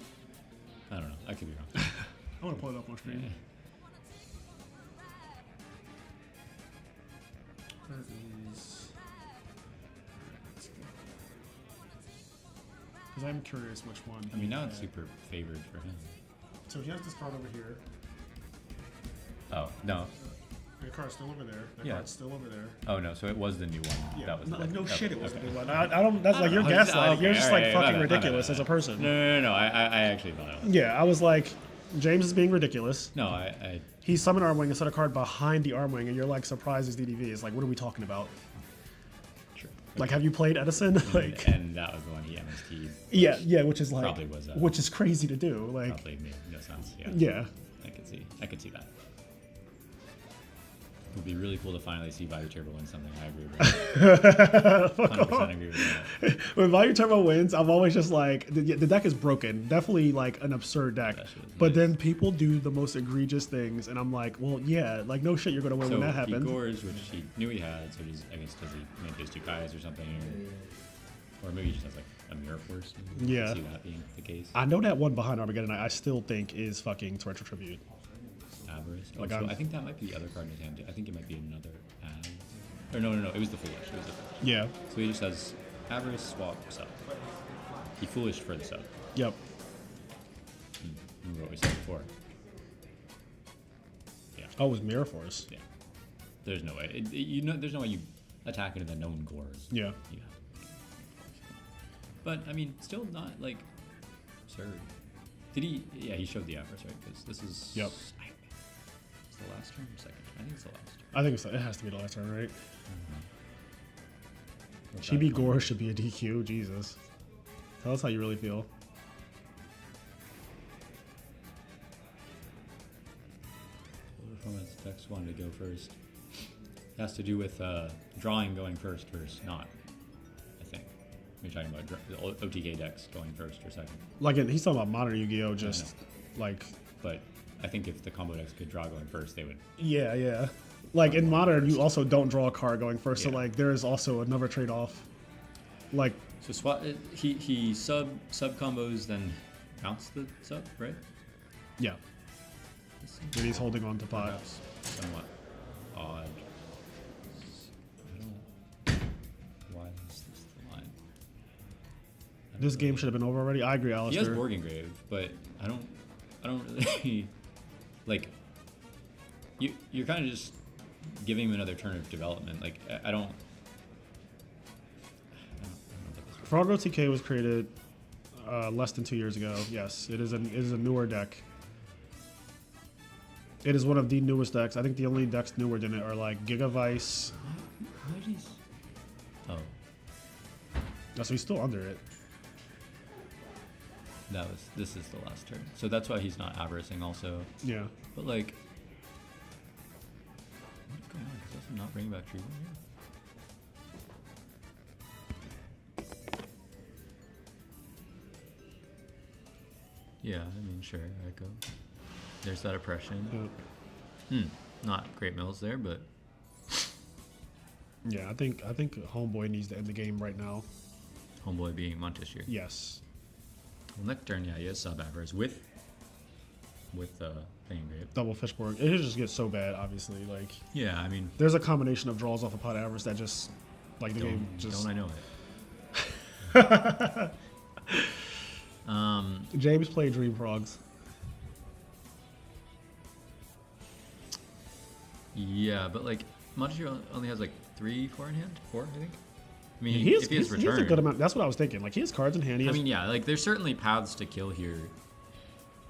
I don't know. I could be wrong. I want to pull it up on screen. Where is... Because I'm curious which one. I mean, now he it's had. super favored for him. So he has this card over here. Oh, no. The card's still over there. That Yeah. card's still over there. Oh, no. So it was the new one. Yeah, That was no, the like, no okay, shit, it wasn't okay. the new one. I don't. That's like you're Oh, gaslighting. okay, You're just alright, like my fucking bad, ridiculous my as a bad. person. No. I actually thought it was. Yeah, I was like, James is being ridiculous. No, I He summoned Armwing and set a card behind the Armwing, and you're like surprised as DDV. It's like, what are we talking about? sure. Like, have you played Edison? Like, And that was the one he MST'd. yeah, which is like, Probably was, which is crazy to do. Like, Probably made no sense. Yeah. yeah, I could see that. would be really cool to finally see Value Turbo win something. I agree with that. 100% agree with that. When Value Turbo wins, I'm always just like, the deck is broken. Definitely like an absurd deck. That shit is But nice. then people do the most egregious things, and I'm like, well, yeah, like no shit, you're gonna win So when that he happens. gores, which he knew he had, so he's, I guess, does he maybe his 2 Kais or something? Or maybe he just has like a Mirror Force. I can Yeah. see that being the case. I know that one behind Armageddon I still think is fucking Torrential Tribute. Avarice. Like, So I'm- I think that might be the other card in his hand. I think it might be another Av. Or no, it was the Foolish. It was the Foolish. Yeah. So he just has Avarice, swap, sub. He Foolish for the sub. Yep. Remember what we said before. Yeah. Oh, it was Mirror Force. Yeah. There's no way. You know, there's no way you attack into the known gores. Yeah. Yeah. But I mean, still not like absurd. Did he? Yeah, he showed the Avarice, right? Because this is. Yep. It's the last turn or second? I think it's the last turn. I think it has to be the last turn, right? What's Chibi that? Gore should be a DQ. Jesus. Tell us how you really feel. Performance Dex wanted to go first. It has to do with drawing going first versus not, I think. You're talking about the OTK decks going first or second. Like, he's talking about modern Yu-Gi-Oh! Just like, But I think if the combo decks could draw going first, they would. yeah. Like in modern, you also don't draw a card going first. So Yeah. like, there is also another trade-off. Like, So swap. He sub combos, then bounce the sub, right? yeah. And he's holding on to pot. Perhaps somewhat odd. I don't. Why is this the line? I don't This game really- should have been over already. I agree, He has Alistair. Borg Engrave, but I don't really like. You're kind of just giving him another turn of development. Like I don't. Get this right. Frogro TK was created less than 2 years ago. Yes, it is a newer deck. It is one of the newest decks. I think the only decks newer than it are like Gigavice. Why did he? Oh, No, so he's still under it. this is the last turn. So that's why he's not avaricing also. Yeah. But like, what's going on? Does that not bring back Tree here? Yeah, I mean, sure, Echo. There's that oppression. Yep. Not great mills there, but Yeah, I think Homeboy needs to end the game right now. Homeboy being Montishir. Yes. Well, next turn, yeah, he has sub avarice with Thing Engrave. Double Fishborg. It just gets so bad, obviously. Like, Yeah, I mean, there's a combination of draws off of pot average that just, like, the game just. don't I know it? James played Dream Frogs. Yeah, but like Montishir only has like 3-4 in hand, 4 I think. I mean, He has, if he has he has a return, good amount. That's what I was thinking. Like, he has cards in hand. He I has, mean, yeah, like there's certainly paths to kill here.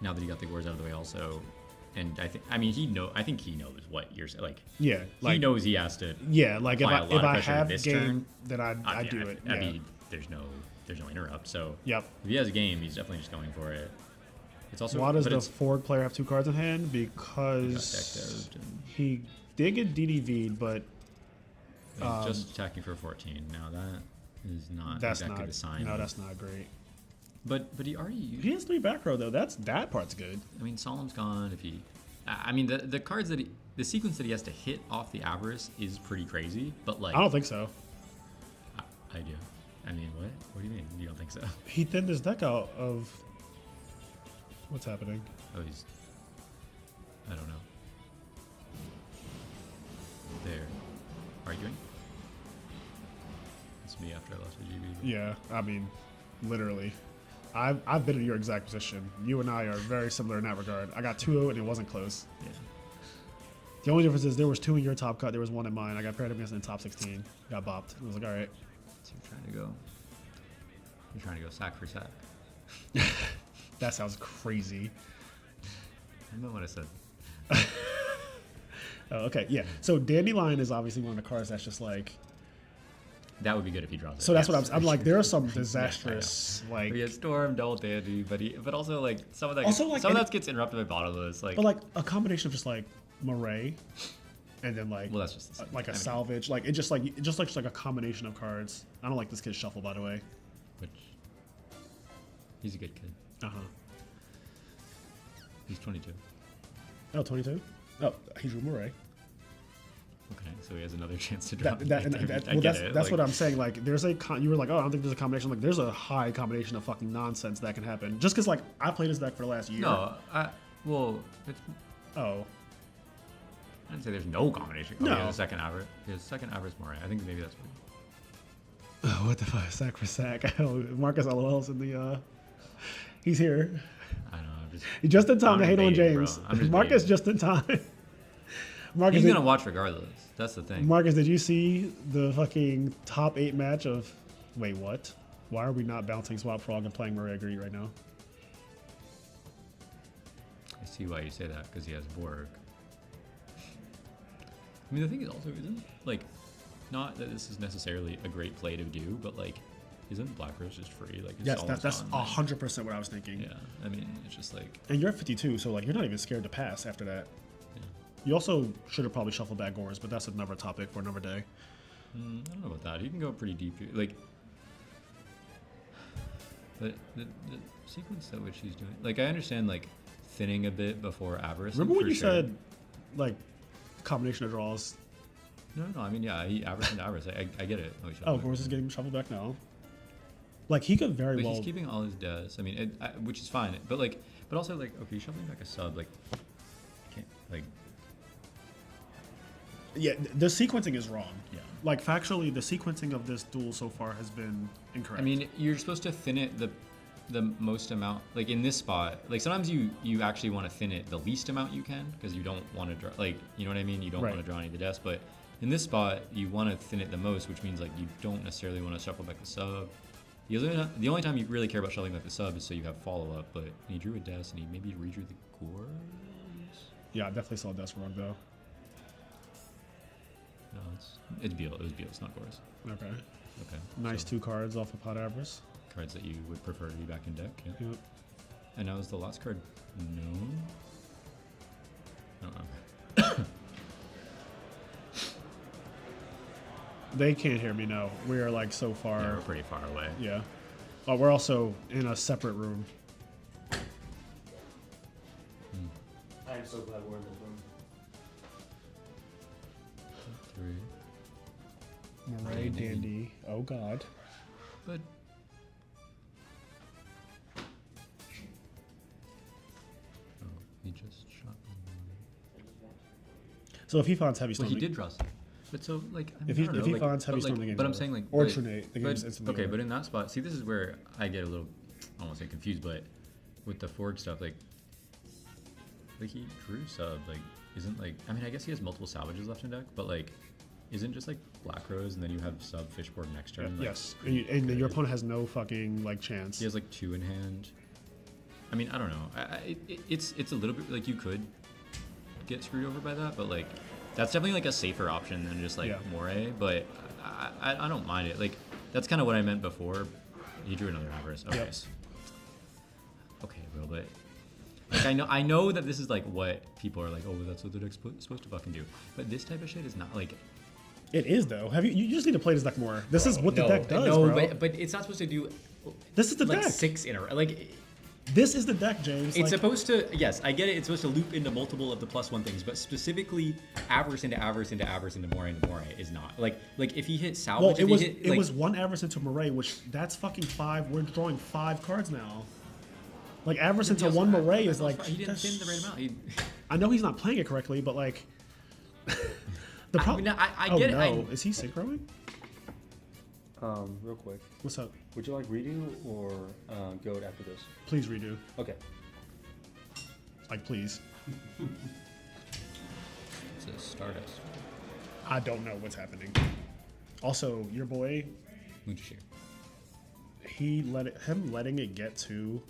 Now that he got the Gores out of the way, also, and I think he knows what you're like. yeah, like, He knows he has to. yeah, like if apply I a lot of pressure have this game, turn, then I yeah, do it. I Yeah. mean, there's no interrupt. So Yep. if he has a game, he's definitely just going for it. It's also Why does but the it's forward player have 2 cards in hand? he got Because decked out and he did get DDV'd, but he's just attacking for 14. Now that is not that's exactly not. the sign. No, of- that's not great. But he already. He has 3 back row though. That part's good. I mean, Solemn's gone. If he, I mean, the cards that the sequence that he has to hit off the avarice is pretty crazy. But like, I don't think so. I do. I mean, what? What do you mean? You don't think so? He thinned his deck out of. What's happening? Oh, he's. I don't know. They're arguing. It's me after I lost a GB. Yeah, I mean, literally. I've been in your exact position. You and I are very similar in that regard. I got 2-0 and it wasn't close. Yeah. The only difference is there was 2 in your top cut, there was 1 in mine. I got paired up against in the top 16. Got bopped. I was like, all right. So you're trying to go. You're trying to go sack for sack. That sounds crazy. I know what I said. Oh, okay, yeah. So Dandelion is obviously one of the cards that's just like. That would be good if he draws it. So that's yes. what I'm like. There are some disastrous like. He has Storm, Double Dandy, but also like some of that Also, like, some of and- that gets interrupted by Bottomless. Like, But like a combination of just like Murray, and then like Well, that's just the same. like a I mean, salvage. Like it just looks like a combination of cards. I don't like this kid's shuffle, by the way. Which he's a good kid. Uh huh. He's 22. Oh, 22. Oh, he drew Murray. Okay, so he has another chance to drop. That's what I'm saying. Like, there's you were like, oh, I don't think there's a combination. Like, there's a high combination of fucking nonsense that can happen. Just because, like, I played this deck for the last year. No, it's. Oh. I didn't say there's no combination. No. He has a second average. He has a second average Moray. I think maybe that's what. Oh, what the fuck? Sack for sack. Oh, Marcus LOL's in the. He's here. I don't know. I'm just. He's just in time I'm to hate on baiting, bro. James. I'm just Marcus baiting. just in time. Marcus, He's gonna watch regardless. That's the thing. Marcus, did you see the fucking top 8 match of? Wait, what? Why are we not bouncing Swap Frog and playing Murray Agree right now? I see why you say that because he has Borg. I mean, the thing is also isn't like, not that this is necessarily a great play to do, but like, isn't Black Rose just free? Like, it's Yes, almost that's done, like- 100% what I was thinking. Yeah, I mean, it's just like, And you're at 52, so like you're not even scared to pass after that. yeah. You also should have probably shuffled back Gores, but that's another topic for another day. I don't know about that. He can go pretty deep here. Like, but the sequence at which he's doing, like, I understand like thinning a bit before Avarice. Remember when for you sure. said like combination of draws? No. I mean, yeah, he Avarice and Avarice. I get it. Oh, he Oh, shuffled Gores back. is getting shuffled back now. Like he could very But well. he's keeping all his des. I mean, which is fine. But like, but also like, okay, shuffling back a sub, like, can't like. Yeah, the sequencing is wrong. Yeah. Like factually, the sequencing of this duel so far has been incorrect. I mean, you're supposed to thin it the most amount. Like in this spot, like sometimes you actually want to thin it the least amount you can because you don't want to draw. Like, you know what I mean? You don't Right. want to draw any of the des. But in this spot, you want to thin it the most, which means like you don't necessarily want to shuffle back the sub. The only time you really care about shuffling back the sub is so you have follow up. But he drew a des and he maybe redrew the Gores. yeah, I definitely saw Death wrong though. No, it's Beal. It was Beal. It's not Gores. Okay. Okay. Nice so 2 cards off of Pot Avarice. cards that you would prefer to be back in deck. Yeah. Yep. And now is the last card known? I don't know. They can't hear me now. We are like so Yeah, far. we're pretty far away. Yeah. But we're also in a separate room. I am so glad we're in this room. 3. Murray, Dandy. Dandy. Oh God. But oh, he just shot me. So if he finds heavy Well, storm, he did draw some. But so like, I mean, If he- I don't if know, he like, finds heavy but, storm, like, the game's but I'm over. saying like, Or but- Trinate, the game's instantly okay, over. but in that spot, see, this is where I get a little, I don't want to say confused, but with the Forge stuff, like he drew sub, like isn't like, I mean, I guess he has multiple salvages left in deck, but like, isn't just like Black Rose and then you have sub Fishboard next turn? Like, yes, and your opponent has no fucking like chance. he has like 2 in hand. I mean, I don't know. It's a little bit like you could get screwed over by that, but like that's definitely like a safer option than just like Yeah. Moray. But I don't mind it. Like that's kind of what I meant before. He drew another Avarice. Okay. Yep. Okay, bro, but like I know that this is like what people are like. Oh, that's what the deck's supposed to fucking do. But this type of shit is not like. It is though. Have you just need to play this deck more. This is what the deck does, no, bro. but it's not supposed to do. This is the like deck. 6 in a row. Like. This is the deck, James. It's Like, supposed to, yes, I get it. It's supposed to loop into multiple of the +1 things, but specifically Avarice into Avarice into Avarice into Moray is not. Like if he hit salvage, well, if it he was hit, it like, was 1 Avarice into Murray, which that's fucking 5. We're drawing 5 cards now. Like Avarice into 1 Murray is like. he didn't that's- thin the right amount. He, I know he's not playing it correctly, but like. the I problem. mean, I Oh get it. no! Is he synchroing? Real quick, What's up? would you like redo or goat after this? Please redo. Okay. Like, please. It's a Stardust. I don't know what's happening. Also, your boy, Mujashir. him letting it get to.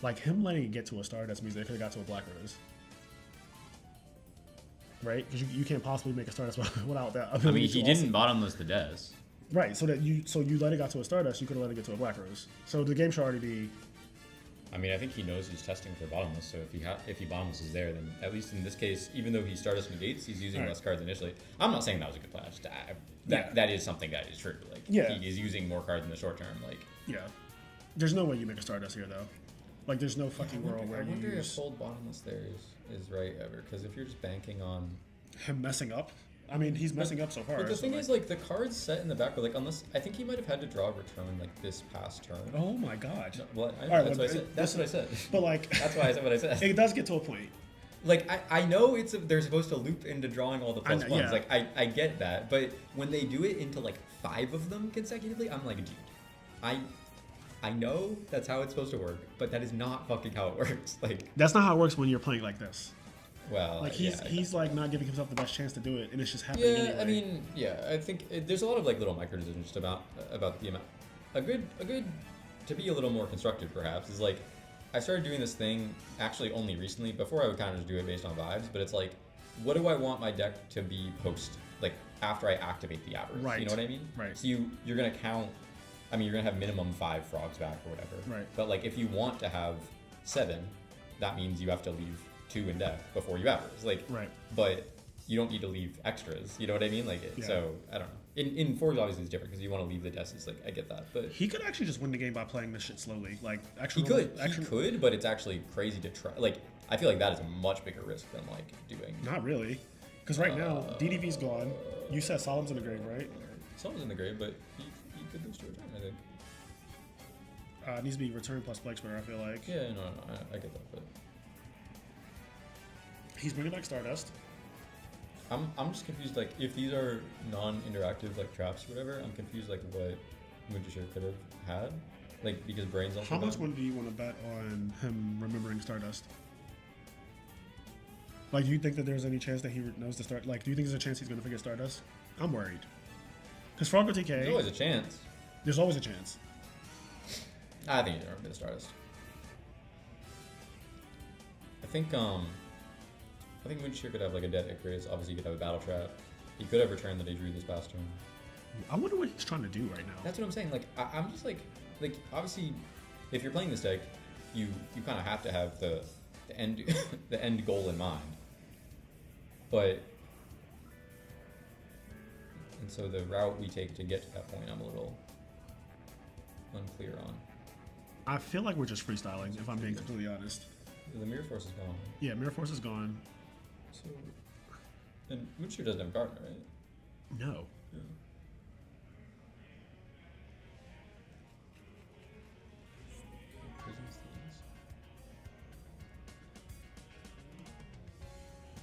Like him letting it get to a Stardust means they could have got to a Black Rose. Right? Because you can't possibly make a Stardust without that. I mean, he didn't bottomless the des. Right, so you let it got to a Stardust, you could have let it get to a Black Rose. So the game should already be I mean, I think he knows he's testing for bottomless. So if he bottomless is there, then at least in this case, even though he Stardust negates, he's using less cards initially. I'm not saying that was a good plan. That is something that is true. Like he is using more cards in the short term. Like there's no way you make a Stardust here though. Like there's no fucking world where I wonder you if use hold bottomless there is right ever. Because if you're just banking on him messing up. I mean, he's messing up so far. But the thing is, like, the cards set in the back, like, unless I think he might have had to draw a return like this past turn. Oh my god. No, well, Alright, that's what I said. That's what I said. But like, that's why I said what I said. It does get to a point. Like, I know they're supposed to loop into drawing all the plus ones. Yeah. Like, I get that, but when they do it into like 5 of them consecutively, I'm like, dude, I know that's how it's supposed to work, but that is not fucking how it works. Like, That's not how it works when you're playing like this. well, Like he's like not giving himself the best chance to do it, and it's just happening yeah, anyway. I mean, I think there's a lot of like little micro decisions about the amount. A good to be a little more constructive perhaps is like I started doing this thing actually only recently. Before I would kind of just do it based on vibes, but it's like, what do I want my deck to be post like after I activate the avarice? Right. You know what I mean? Right. So you're gonna count. I mean, you're gonna have minimum 5 frogs back or whatever. Right. But like if you want to have 7, that means you have to leave 2 in deck before you avarice. Like. Right. But you don't need to leave extras. You know what I mean? Like, so I don't know. In Forge obviously it's different because you want to leave the desks. Like I get that, but He could actually just win the game by playing this shit slowly. Like he actually, could, but it's actually crazy to try. Like I feel like that is a much bigger risk than like doing. Not really, because right now DDV's gone. You said Solemn's in the grave, right? Someone's in the grave, but he could lose to return. I think. It needs to be return plus Plague Spinner, I feel like. Yeah, no, I get that, but He's bringing back Stardust. I'm just confused. Like if these are non-interactive like traps or whatever, I'm confused like what Mujishir could have had. Like because brains also. How much gone. money do you want to bet on him remembering Stardust? Like, do you think that there's any chance that he knows the start? Like, do you think there's a chance he's going to forget Stardust? I'm worried. Because Frogger TK, There's always a chance. there's always a chance. I think he's never been a Stardust. I think Moonshire could have like a dead Icarus. Obviously, he could have a battle trap. He could have returned that he drew this past turn. I wonder what he's trying to do right now. That's what I'm saying. Like I'm just like obviously, if you're playing this deck, you kind of have to have the end the end goal in mind. But and so the route we take to get to that point, I'm a little unclear on. I feel like we're just freestyling, if I'm being completely honest. The Mirror Force is gone. Yeah, Mirror Force is gone. So, and Moonshire doesn't have Gardener, right? No. Yeah. Prison's Thieves.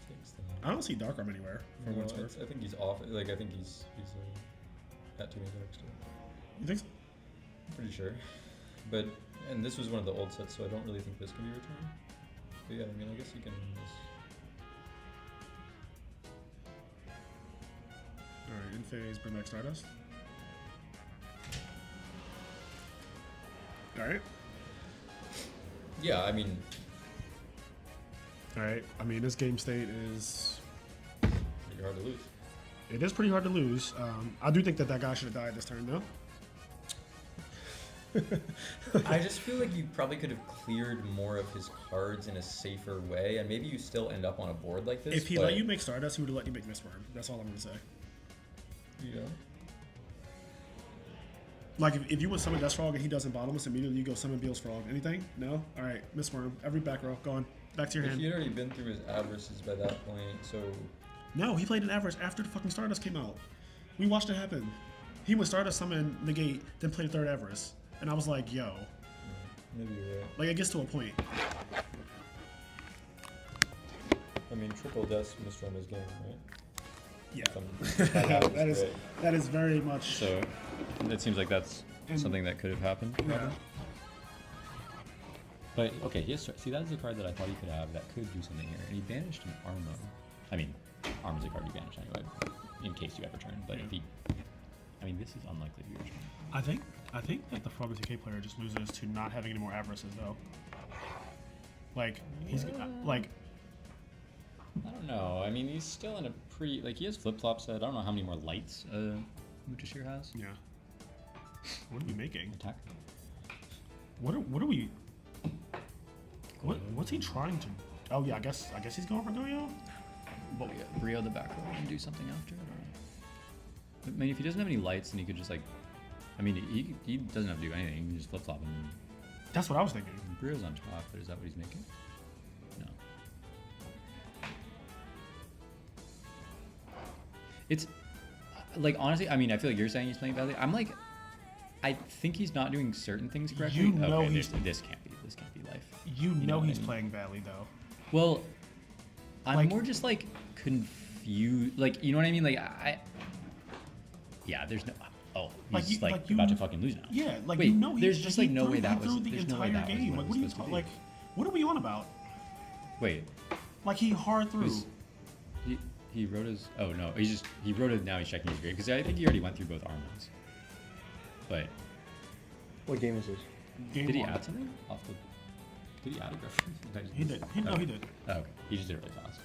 Takes them. I don't see Dark Arm anywhere for No, what it's worth. I think he's off. Like I think he's at too many decks too. You think so? I'm pretty sure. But and this was one of the old sets, so I don't really think this can be returned. But yeah, I mean, I guess you can just. Alright, in phase, bring back Stardust. Alright. Yeah, I mean, Alright, I mean, this game state is... pretty hard to lose. It is pretty hard to lose. I do think that guy should have died this turn, though. I just feel like you probably could have cleared more of his cards in a safer way, and maybe you still end up on a board like this. If he but, let you make Stardust, he would have let you make Mistworm. That's all I'm going to say. you know, Like, if you would summon Death Frog and he doesn't bottomless, immediately you go summon Beel's Frog. Anything? No? Alright, Mistworm. Every back row. Gone. Back to your if hand. he had already been through his averages by that point, so No, he played an average after the fucking Stardust came out. We watched it happen. He would Stardust summon, negate, then play the third Avarice. And I was like, yo. maybe you're right. Like, it gets to a point. I mean, triple deaths Mistrum is game, right? Yeah. That is that is very much... So, it seems like that's And- something that could have happened. Yeah. But, okay, yes, see, that is a card that I thought he could have that could do something here. And he banished an Armo. I mean, Armo's a card you banish anyway, in case you ever turn. But if he... I mean, this is unlikely to be returned. I think that the Frog TK player just loses to not having any more Avarices, though. Like, he's... Like... I don't know. I mean, he's still in a pretty... Like, he has flip-flop set. I don't know how many more lights Mujishir has. Yeah. What are we making? Attack. What are we... What's he trying to? Oh yeah, I guess he's going for Goyo. But we got Brio the back row and do something after. I don't know. I mean, if he doesn't have any lights, then he could just like. I mean, he doesn't have to do anything. He can just flip flop and That's what I was thinking. Brio's on top, but is that what he's making? No. It's like honestly, I mean, I feel like you're saying he's playing badly. I'm like, I think he's not doing certain things correctly. You know okay, he's- this can't be life. You know what I he's mean? playing badly though. Well, I'm Like- more just like confused. Like, you know what I mean? Like yeah, there's no. Oh, Like he's you- like, like you- about to fucking lose now. Yeah, like Wait, you know there's just like no way that was. threw the There's no way entire that was game. what Like it what are you was supposed to talking? be. Like what are we on about? Wait, Like he hard through. who's- he wrote his. Oh no, he wrote it now. He's checking his grade because I think he already went through both armors. But What game is this? Game did he one. add something? Off the, did he add aggression? He did. No, he did. Oh, okay, he just did it really fast.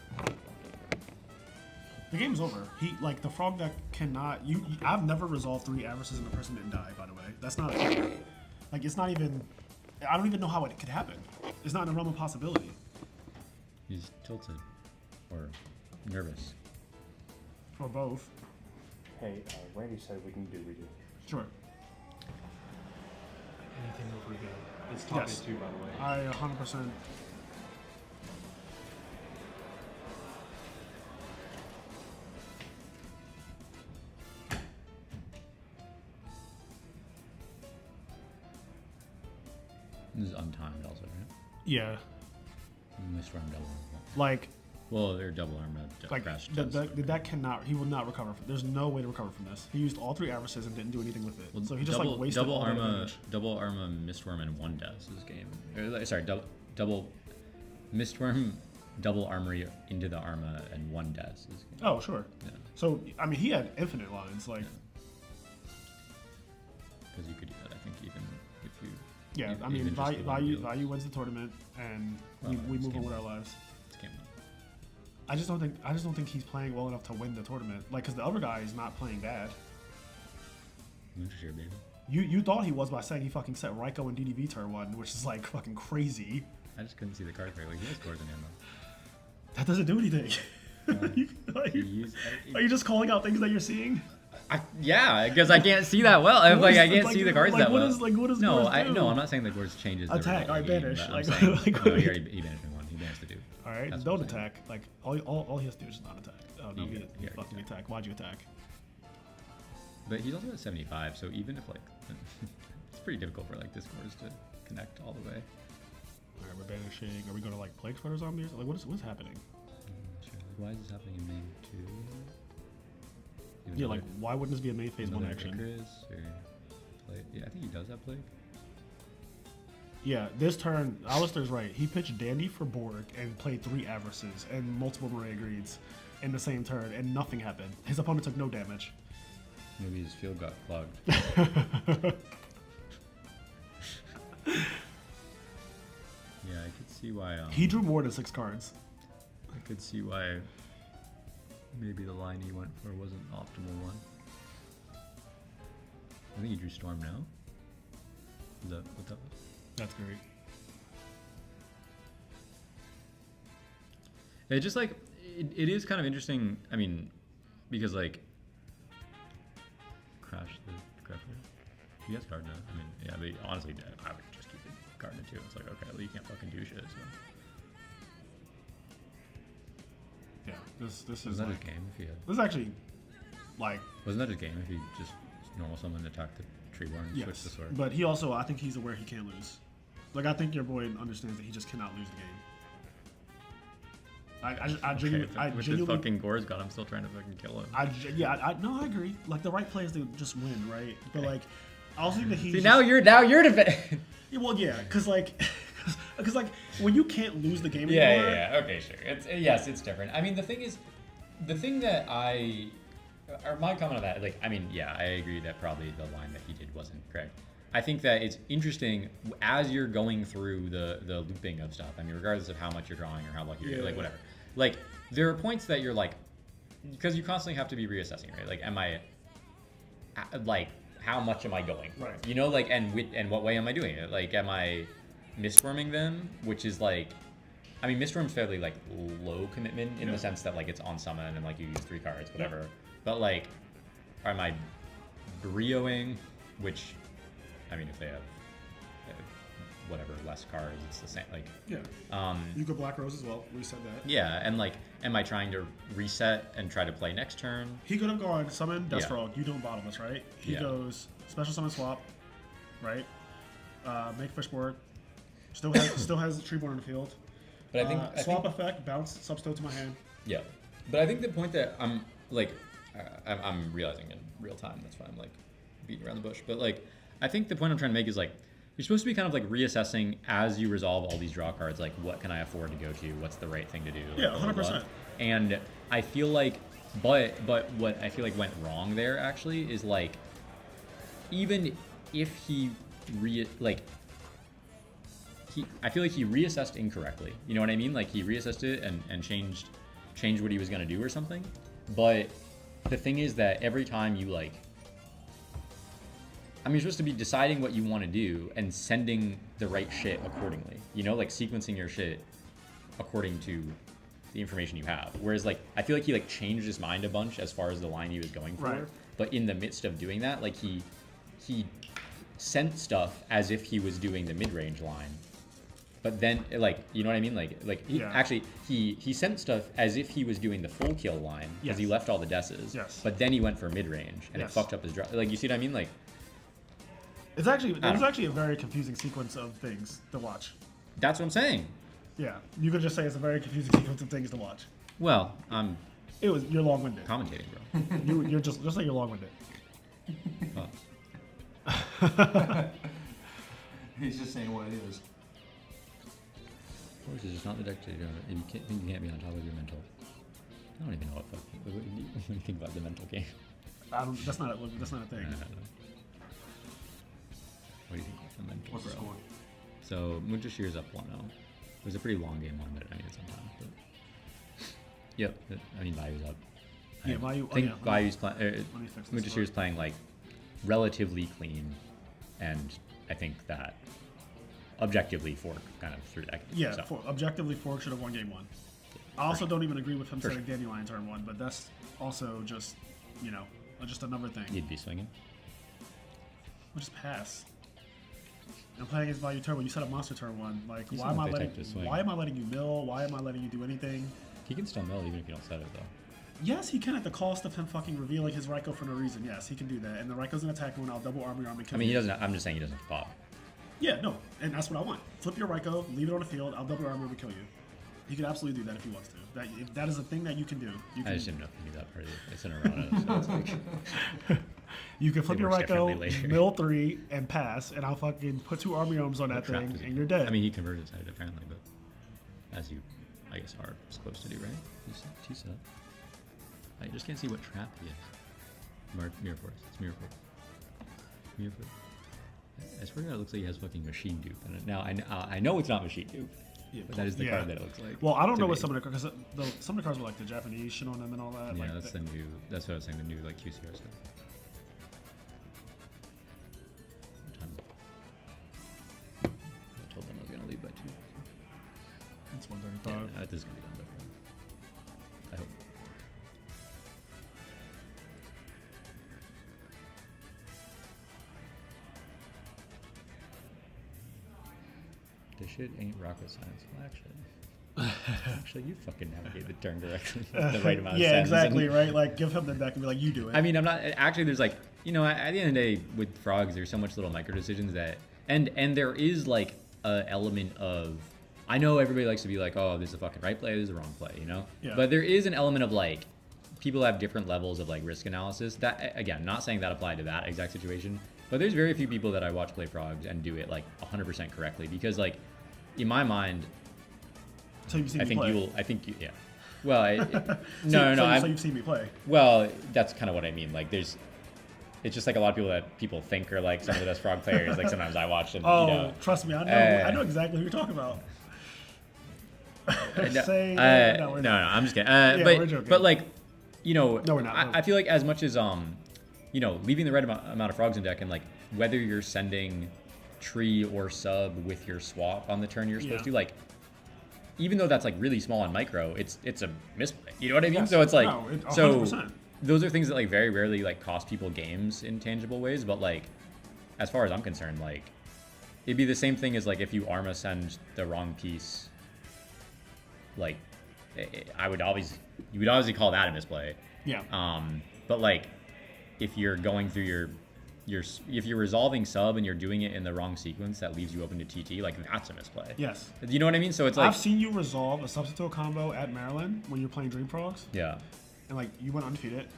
The game's over. He like the frog that cannot. I've never resolved 3 averages and the person didn't die. By the way, that's not a thing. Like it's not even. I don't even know how it could happen. It's not in the realm of possibility. He's tilted or nervous. For both. Hey, Randy said we can do redo. Sure. Anything over again. It's top Yes. 2, by the way. I 100%. This is untimed also, right? Yeah. Missed arm double. Like Well, they're double arm crash. the deck cannot. He will not recover. There's no way to recover from this. He used all 3 averages and didn't do anything with it. Well, So he just like wasted double all that arma, damage. double arma, mistworm, and 1 death this game. Sorry, double mistworm, double armory into the arma, and 1 death this game. Oh sure. Yeah, So I mean, he had infinite lines. Like because you could do that. I think even if you. yeah. even I mean, just the one value deals. wins the tournament, and Well, we it's move on game with our one. lives. It's game one. I just don't think he's playing well enough to win the tournament. Like, cause the other guy is not playing bad. Sure, baby. You thought he was by saying he fucking set Raiko and DDV turn 1, which is like fucking crazy. I just couldn't see the card correctly. He has scores in ammo. That doesn't do anything. Are you just calling out things that you're seeing? Yeah, because I can't see that well. I'm What like, is- I can't like, see the cards like, that what well. is- like, what does no, Gores do? no, I'm not saying the Gores changes the Attack, result of the alright, game, banish, but I'm like, saying, like, no, he banished me 1. He banished the dude. All right, That's don't what I'm saying. attack. Like all he has to do is not attack. Oh no, He he already fucking attacked. attack. Why'd you attack? But he's also at 75, so even if like, it's pretty difficult for like this Gores to connect all the way. All right, we're banishing. Are we going to like plague spreader zombies? Like what's happening? Sure. Why is this happening in main 2? Even Yeah, though like why wouldn't this be a main phase even though 1 they're action? Icarus or plague? Yeah, I think he does have plague. Yeah, this turn, Alistair's right. He pitched Dandy for Borg and played 3 Averaces and multiple Maria Greeds in the same turn, and nothing happened. His opponent took no damage. Maybe his field got clogged. Yeah, I could see why. He drew more than 6 cards. I could see why maybe the line he went for wasn't optimal one. I think he drew Storm now. Is that what that was? That's great. It just like it is kind of interesting. I mean, because like crash the graphic. He has Gardner. I mean, yeah, but honestly, I would just keep it Gardner too. It's like okay, well, you can't fucking do shit. So Yeah, this is wasn't that like his game if he had? this is actually like Wasn't that his game if he just normal summon attack the Treeborn and switch the yes, sword? but he also I think he's aware he can't lose. Like I think your boy understands that he just cannot lose the game. I genuinely, Okay, with this fucking Gores gun, I'm still trying to fucking kill him. I agree. Like the right players to just win, right? But like, I also think that he. See, now you're defending. Yeah, well, yeah, because like when you can't lose the game Yeah, anymore. okay, sure. It's different. I mean, the thing that or my comment on that, like, I mean, yeah, I agree that probably the line that he did wasn't correct. I think that it's interesting as you're going through the looping of stuff. I mean, regardless of how much you're drawing or how lucky you're, like, whatever. Like, there are points that you're like, because you constantly have to be reassessing, right? Like, like, how much am I going for? Right. You know, like, and what way am I doing it? Like, am I mistworming them, which is like, I mean, mistworm's fairly like low commitment in the sense that like it's on summon and like you use 3 cards, whatever. But like, am I brioing? Which, I mean, if they have whatever less cards, it's the same. Like, you go Black Rose as well. We said that. yeah, and like, am I trying to reset and try to play next turn? He could have gone summon Death Yeah. Frog. You don't bottomless, right? He Yeah. goes special summon swap, right? Make Fishboard. Still has Treeborn in the field. But I swap think, effect, bounce, substone to my hand. yeah. But I think the point that I'm like, I'm realizing in real time. That's why I'm like beating around the bush. But like, I think the point I'm trying to make is like, you're supposed to be kind of like reassessing as you resolve all these draw cards. Like, what can I afford to go to? What's the right thing to do? Yeah, Blah, blah, blah. 100%. And I feel like, but what I feel like went wrong there actually is like, even if he I feel like he reassessed incorrectly. You know what I mean? Like he reassessed it and changed what he was gonna do or something. But the thing is that every time you like, I mean, you're supposed to be deciding what you want to do and sending the right shit accordingly. You know, like sequencing your shit according to the information you have. Whereas like, I feel like he like changed his mind a bunch as far as the line he was going for. Right. But in the midst of doing that, like he sent stuff as if he was doing the mid-range line. But then, like, you know what I mean? Like he, Yeah. actually, he sent stuff as if he was doing the full kill line because he Yes. left all the deses. Yes. But then he went for mid-range and it Yes. fucked up his draw. Like, you see what I mean? Like, It was actually a very confusing sequence of things to watch. that's what I'm saying. Yeah, you could just say it's a very confusing sequence of things to watch. Well, I'm You're long-winded. commentating, bro. You're just like you're long-winded. Well, He's just saying what it is. Force is just not the deck to you can't be on top of your mental. I don't even know what do you think about the mental game. That's not a thing. What do you think about the mental? What's the bro? score? So Mujashir's up 1-0. It was a pretty long game, 1 minute. I needed some time, but yep. I mean, Bayou's up. Yeah, I Bayu- oh, think yeah, let me- Bayou's playing. let me fix this Mujashir's playing like relatively clean, and I think that objectively Fork kind of threw that. Yeah, so. objectively, Fork should have won game 1. I also don't even agree with him For setting Dandelion turn 1, but that's also just, just another thing. You'd be swinging. We'll just pass. I'm playing against Value Turbo. You set up Monster turn 1. Like, He's why am not I the letting? type to swing. Why am I letting you mill? Why am I letting you do anything? He can still mill even if you don't set it though. Yes, he can at the cost of him fucking revealing his Raikou for no reason. Yes, he can do that. And the Raikou's an attack when I'll double arm and kill I mean, he you. doesn't. I'm just saying he doesn't pop. Yeah, no, and that's what I want. Flip your Raikou, leave it on the field. I'll double arm and kill you. He can absolutely do that if he wants to. If that is a thing that you can do. You I can, just didn't know if he knew that part of it. It's in Arana, so it's like, you can flip It your works differently Raikou, later. mill 3, and pass, and I'll fucking put 2 army arms on that trap thing, doesn't and you're count. dead. I mean, he converted his head apparently, but as you, I guess, are supposed to do, right? Two set. I just can't see what trap he is. Mirror Force. It's Mirror Force. Mirror Force. I swear to God, it looks like he has fucking Machine Dupe in it. Now, I know it's not Machine Dupe, but that is the card that it looks like. Well, I don't to know what me. some of the because some of the cards were like the Japanese shit on them and all that. Yeah, like that's the new. That's what I was saying. The new like QCR stuff. What time is it? I told them I was gonna leave by 2. It's Yeah, 135. this is gonna be done by 4. I hope. This shit ain't rocket science. Well, actually, you fucking navigate the turn correctly. The right amount of Yeah, sends exactly, and- right? Like, give him the deck and be like, you do it. I mean, I'm not actually. There's like, at the end of the day, with frogs, there's so much little micro decisions that, and there is like a element of, I know everybody likes to be like, oh, this is a fucking right play, this is a wrong play, Yeah. But there is an element of like, people have different levels of like risk analysis. That again, not saying that applied to that exact situation, but there's very few people that I watch play frogs and do it like 100% correctly because like, in my mind, so you've seen I me think play. you will. I think you. Yeah. Well, So I'm- you've seen me play. well, that's kind of what I mean. Like, it's just like a lot of people that people think are like some of the best frog players. Like sometimes I watch them. Oh, trust me, I know exactly who you're talking about. Say no, we're no, not. I'm just kidding. we're joking. But like, No, we're not. I feel like as much as leaving the right amount of frogs in deck and like whether you're sending tree or sub with your swap on the turn you're supposed Yeah. to, like, even though that's like really small and micro, it's a misplay. You know what I mean? Yes. So it's like, No, 100%. those are things that like very rarely like cost people games in tangible ways. But like, as far as I'm concerned, like, it'd be the same thing as like if you Arma send the wrong piece. Like, you would obviously call that a misplay. Yeah. But like, if you're going through if you're resolving sub and you're doing it in the wrong sequence that leaves you open to TT, like that's a misplay. Yes. You know what I mean? So it's like, I've seen you resolve a substitute combo at Maryland when you're playing Dream Frogs, yeah, and like you went undefeated,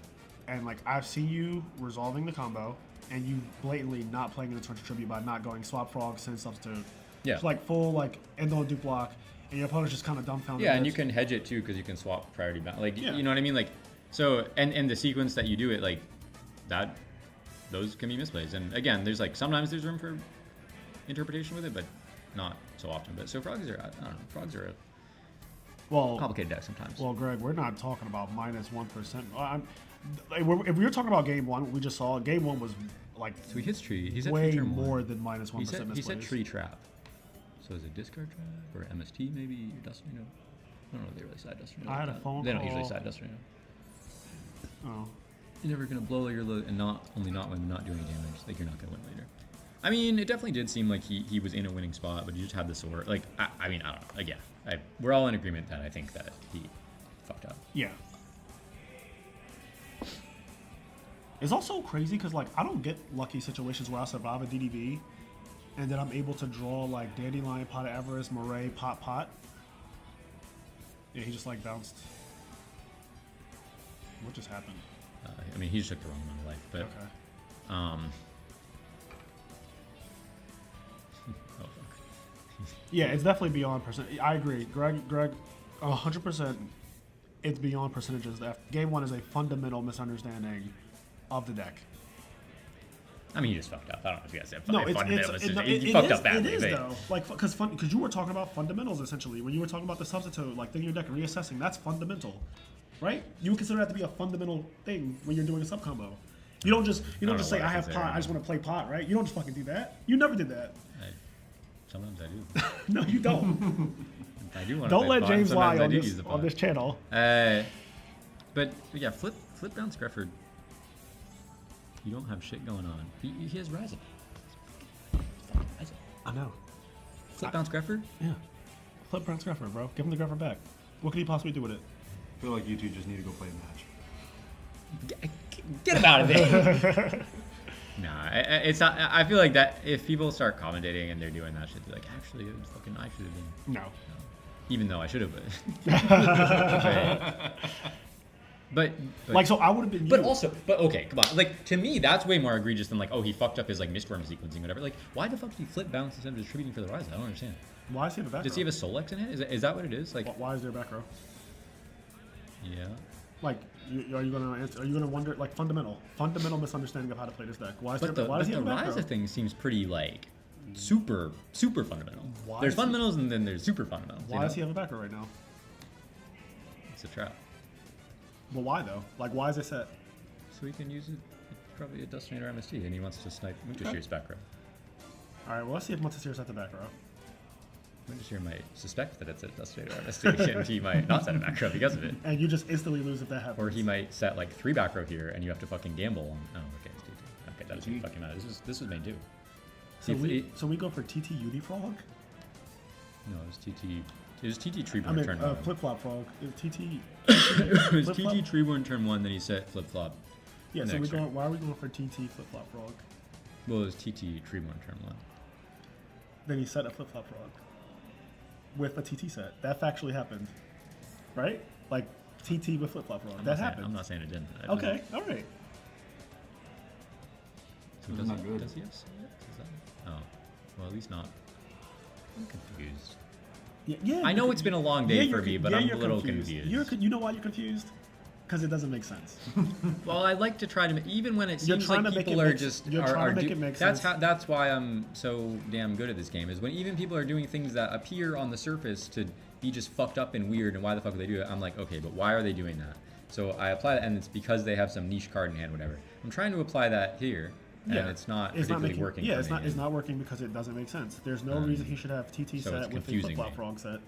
and like I've seen you resolving the combo, and you blatantly not playing the Torture Tribute by not going swap frog, send substitute. yeah. It's like full like end on dupe block, and your opponent's just kind of dumbfounded. Yeah, and you can hedge it too because you can swap priority bound. Like, Yeah. you know what I mean? Like, so and the sequence that you do it, like that, those can be misplays. And again, there's like sometimes there's room for interpretation with it, but not so often. But so frogs are, I don't know, frogs are a well, complicated deck sometimes. Well, Greg, we're not talking about -1%. If we were talking about game one, what we just saw, game one was like So he hits tree. He's at way tree turn more one. than -1% misplays. He said tree trap. So is it discard trap or MST maybe? Dust Reno? I don't know if they really side Dust Reno. I had like a that. phone They don't usually call. side Dust Reno. Oh. You're never gonna blow your load and not win, not do any damage. Like you're not gonna win later. I mean, it definitely did seem like he was in a winning spot, but he just had the sword. Like I mean, I don't know. Like yeah, we're all in agreement that I think that he fucked up. Yeah. It's also crazy because like I don't get lucky situations where I survive a DDV, and then I'm able to draw like Dandelion, Pot of Avarice, Moray, Pot. Yeah, he just like bounced. What just happened? I mean, he just took the wrong amount of life, but Okay. oh fuck. Yeah, it's definitely beyond percent. I agree, Greg. 100%. It's beyond percentages. That game one is a fundamental misunderstanding of the deck. I mean, he just fucked up. I don't know if you guys have No, fundamental. it He fucked is- up badly. It is but- though, like because you were talking about fundamentals essentially when you were talking about the substitute, like thinking your deck and reassessing. That's fundamental, right? You would consider that to be a fundamental thing when you're doing a sub combo. You don't just know say what I I have consider pot. it. I just want to play pot, right? You don't just fucking do that. You never did that. Sometimes I do. No, you don't. I do want to Don't play let pot, James sometimes lie I on do this use the on pot. this channel. But yeah, flip bounce Grefford. You don't have shit going on. He has Rising. Rising. I know. Flip bounce Grefford? Yeah. Flip Brown Scruffer, bro. Give him the Gruffer back. What could he possibly do with it? I feel like you two just need to go play a match. Get him out of there. Nah, it's not. I feel like that if people start commentating and they're doing that shit, they're like, actually, it was fucking, I should have been. No. Even though I should have been. But Like, so I would have been you. but okay, come on. Like, to me, that's way more egregious than like, oh, he fucked up his like Mistworm sequencing, whatever. Like, why the fuck did he flip bounce instead of distributing for the rise? I don't understand. Why does he have a back Does row? he have a Solex in it? Is that what it is? Like, Why is there a back row? yeah. Like, are you gonna wonder like fundamental misunderstanding of how to play this deck? Why is But there, the, why does but he the have a back row? Ryza thing seems pretty like super fundamental. Why There's is he- fundamentals and then there's super fundamentals. Why does he have a back row right now? It's a trap. But why though? Like, why is it set? So he can use it. It's probably a Dustinator MST, and he wants to snipe Muntashir's back row. All right, well, let's see if Montesier's at the back row. Muntashir might suspect that it's a Dustinator MST, and he might not set a back row because of it. And you just instantly lose if that happens. Or he might set like 3 back row here, and you have to fucking gamble on. Oh, okay, it's TT. Okay, that doesn't even fucking matter. This was main too. So If we it- go for TT Unifrog? No, it was TT. It was TT Treeborn I mean, turn 1. flip flop frog. TT. It was flip-flop? TT Treeborn turn 1, then he set flip flop. Yeah. So Next why are we going for TT flip flop frog? Well, it was TT Treeborn turn 1. Then he set a flip flop frog with a TT set. That factually happened, right? Like TT with flip flop frog. That happened. I'm not saying it didn't. Okay. All right. So Isn't does, that he, good? does he have Solex? Is that? Oh, well, at least not. I'm confused. Yeah. I know it's been a long day for you're me, but yeah, I'm a you're little confused. You know why you're confused? Because it doesn't make sense. Well, I like to try to, even when it You're seems trying like to make people it are make- just you're are, trying to are make do- it make that's sense. how that's why I'm so damn good at this game is when even people are doing things that appear on the surface to be just fucked up and weird and why the fuck would they do it? I'm like, okay, but why are they doing that? So I apply that, and it's because they have some niche card in hand, whatever. I'm trying to apply that here, and Yeah, it's not it's not particularly making, working. yeah, for it's me, not. It's and- not working because it doesn't make sense. There's no reason he should have TT so set it's with the confusing flip flop me. frog set.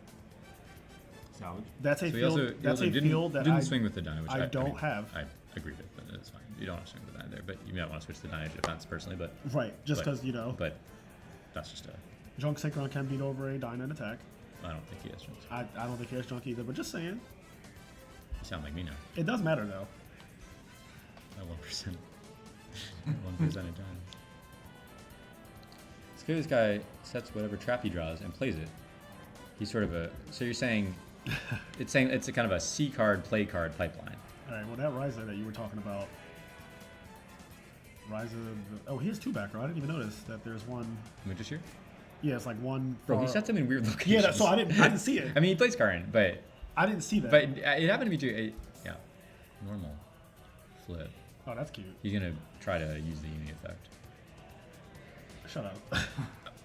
Salvage. That's a So he field. also, he That's also a didn't, field that didn't I swing with the Dyna, which I don't mean, have. I agree with, but it's fine. You don't have to swing with the Dyna there, but you might want to switch the Dyna to defense personally, but right just but- because you know but that's just a. junk synchron can beat over a Dyna in attack. I don't think he has chance. I don't think he has junk either, but just saying, You sound like me now. it does matter though. At 1%. 1% of time. It's good this guy sets whatever trap he draws and plays it. He's sort of a. So you're saying. It's a kind of a C card, play card pipeline. All right, well that Ryza that you were talking about, Ryza. Oh, he has two back row. I didn't even notice that there's one. Muchus here? Yeah, it's like one. Bro, he far- sets them in weird locations. Yeah, so I didn't see it. I mean, he plays Karin, but I didn't see that. it happened to be too. Yeah, normal flip. Oh, that's cute. He's gonna try to use the Uni effect. Shut up.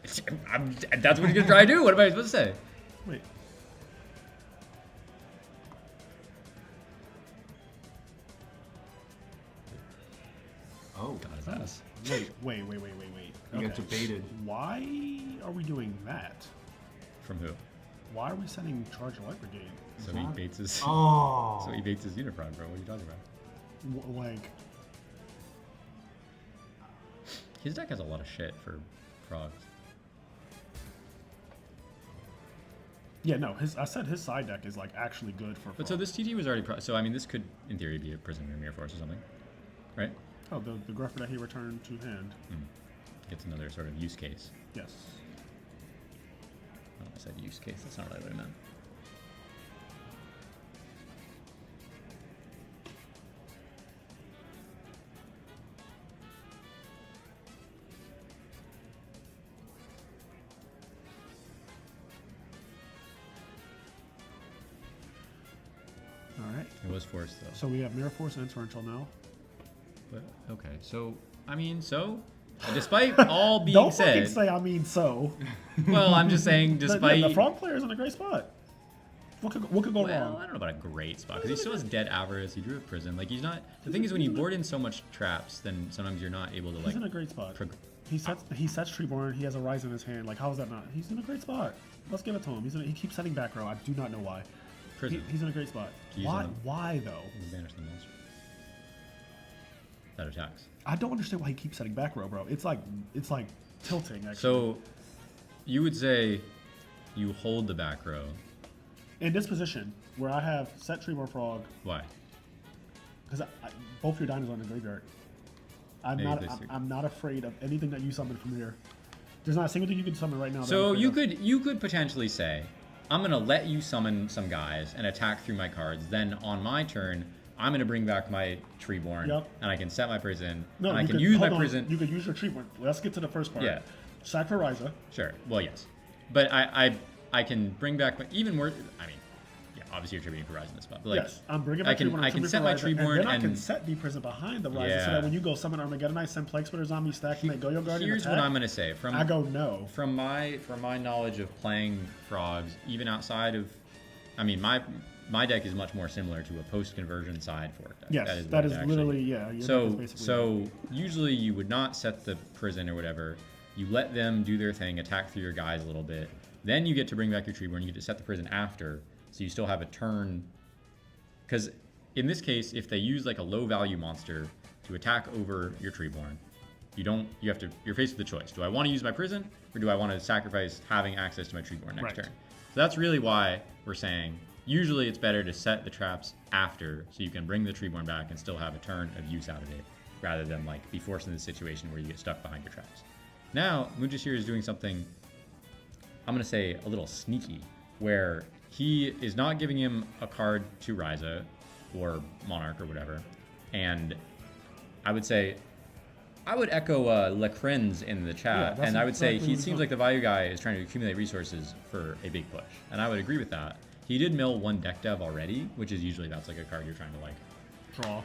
That's what he's gonna try to do. What am I supposed to say? Wait. Oh, Got his ass. Wait. you got debated. Why are we doing that? From who? Why are we sending Charge Light Brigade? So he baits his. Oh. So he baits his Uniprod, bro. What are you talking about? Like, His deck has a lot of shit for frogs. yeah, no. I said his side deck is like actually good for. But so Frog. this TT was already. So I mean, this could, in theory, be a Prison Mirror Force or something, right? Oh, the Gruffer that he returned to hand. Gets another sort of use case. Yes. Oh, I said use case. That's not really what I meant. All right. It was forced though. So we have Mirror Force and Torrential now. But, okay, so I mean, despite all being Don't said, fucking say I mean so. well, I'm just saying, despite the Frog player is in a great spot. What could go well, I wrong? don't know about a great spot because he still has dead avarice. He drew a prison. Like he's not. The thing is, when you board in so much traps, then sometimes you're not able to He's like. in a great spot. prog- He sets Treeborn. He has a Rise in his hand. Like, how is that not? He's in a great spot. Let's give it to him. He keeps setting back row. I do not know why. prison. He's in a great spot. He's Why? in- Why though? Banish the monster. That attacks. I don't understand why he keeps setting back row, bro. It's like tilting. Actually. So, you would say, you hold the back row. in this position where I have set Treeborn Frog, Why? because both your diners are in the graveyard. I'm Yeah, not. basically. I'm not afraid of anything that you summon from here. There's not a single thing you can summon right now. that I'm So afraid of. you could potentially say, I'm gonna let you summon some guys and attack through my cards. Then on my turn, I'm gonna bring back my Treeborn, Yep. and I can set my prison, No, and I you can could- use my hold on. prison. You could use your Treeborn. Let's get to the first part. Yeah. Sack for Ryza. Sure. Well, yes, but I can bring back my even more. I mean, yeah, obviously you're tributing for Rise in this spot, but like, Yes, I'm bringing my I can Treeborn. I I'm can tributing set for my Ryza, Treeborn and then I can and set the prison behind the Ryza, so Yeah. that when you go summon Armageddon Knight, send Plague Spitters on me, stack, and they go your guardian here's attack. what I'm gonna say from I go no. from my knowledge of playing frogs, even outside of, I mean, my deck is much more similar to a post-conversion side fork deck. Yes, what that it is actually- literally yeah. Your deck So is basically so usually you would not set the prison or whatever. You let them do their thing, attack through your guys a little bit. Then you get to bring back your Treeborn. You get to set the prison after, so you still have a turn. Because in this case, if they use like a low value monster to attack over your Treeborn, you're faced with the choice. Do I want to use my prison, or do I want to sacrifice having access to my Treeborn next Right. turn? So that's really why we're saying usually it's better to set the traps after, so you can bring the Treeborn back and still have a turn of use out of it, rather than like be forced into the situation where you get stuck behind your traps. Now, Mujashir is doing something, I'm going to say a little sneaky, where he is not giving him a card to Ryza or Monarch or whatever. And I would say, I would echo Lacren's in the Yeah, chat, that's and I would say exactly he what seems he's like the value guy is trying to accumulate resources for a big push. And I would agree with that. He did mill one deck dev already, which is usually that's like a card you're trying to like, draw.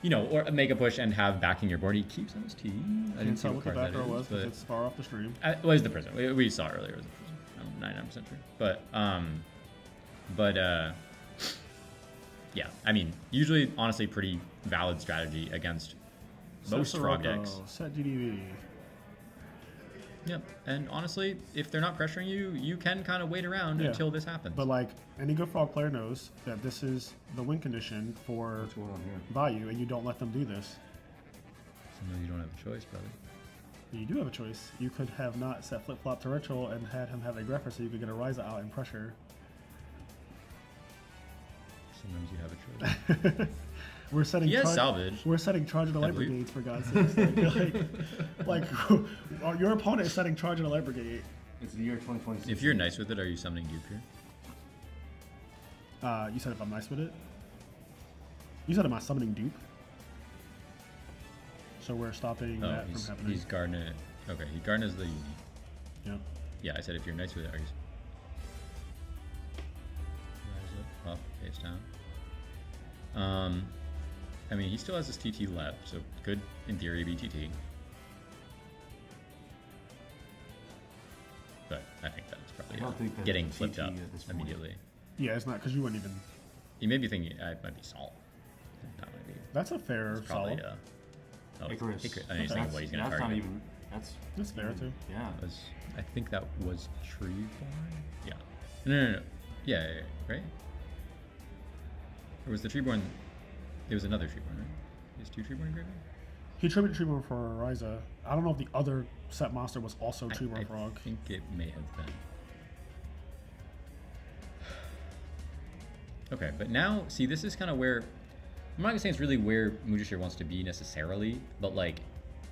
you know, or make a push and have backing your board. He keeps MST. I didn't Can't see tell what what the card back that row is, was because but it's far off the stream. it was the prison. We saw it earlier. It was the prison. I'm 99% sure. But yeah, I mean, usually, honestly, pretty valid strategy against most frog decks. Set GDV. Yep. And honestly, if they're not pressuring you, you can kind of wait around Yeah. until this happens. But like any good frog player knows that this is the win condition for What's going on here? value, and you don't let them do this. Sometimes you don't have a choice, brother. You do have a choice. You could have not set flip flop to ritual and had him have a grepher so you could get a Ryza out and pressure. Sometimes you have a choice. We're setting He has salvage. We're setting charge of the I light believe. brigades for God's sake. Like your opponent is setting charge of the light brigade. It's the year 2026. If you're nice with it, are you summoning Duke here? You said if I'm nice with it. You said am I summoning dupe? So we're stopping Oh, that from he's happening. Garnet. Okay, he Garnet's the uni. Yep. Yeah, I said if you're nice with it, are you? Rise up, face down. I mean, he still has his TT left, so could, in theory, be TT. But I think that's I probably don't think that's getting TT flipped up at this point. immediately. Yeah, it's not because you wouldn't even. You may be thinking it might be Salt. Not maybe. That's a fair It's probably solid. Icarus. I mean, thinking what he's gonna That's target. not even. That's fair too. Yeah. I think that was Treeborn. Yeah. No. Yeah, right. Or was the Treeborn? It was another Treeborn, right? Is two Treeborn graveyard? He tributed Treeborn for Ryza. I don't know if the other set monster was also I Treeborn Frog. think it may have been. Okay, but now, see, this is kind of where, I'm not gonna say it's really where Mujashir wants to be necessarily, but like,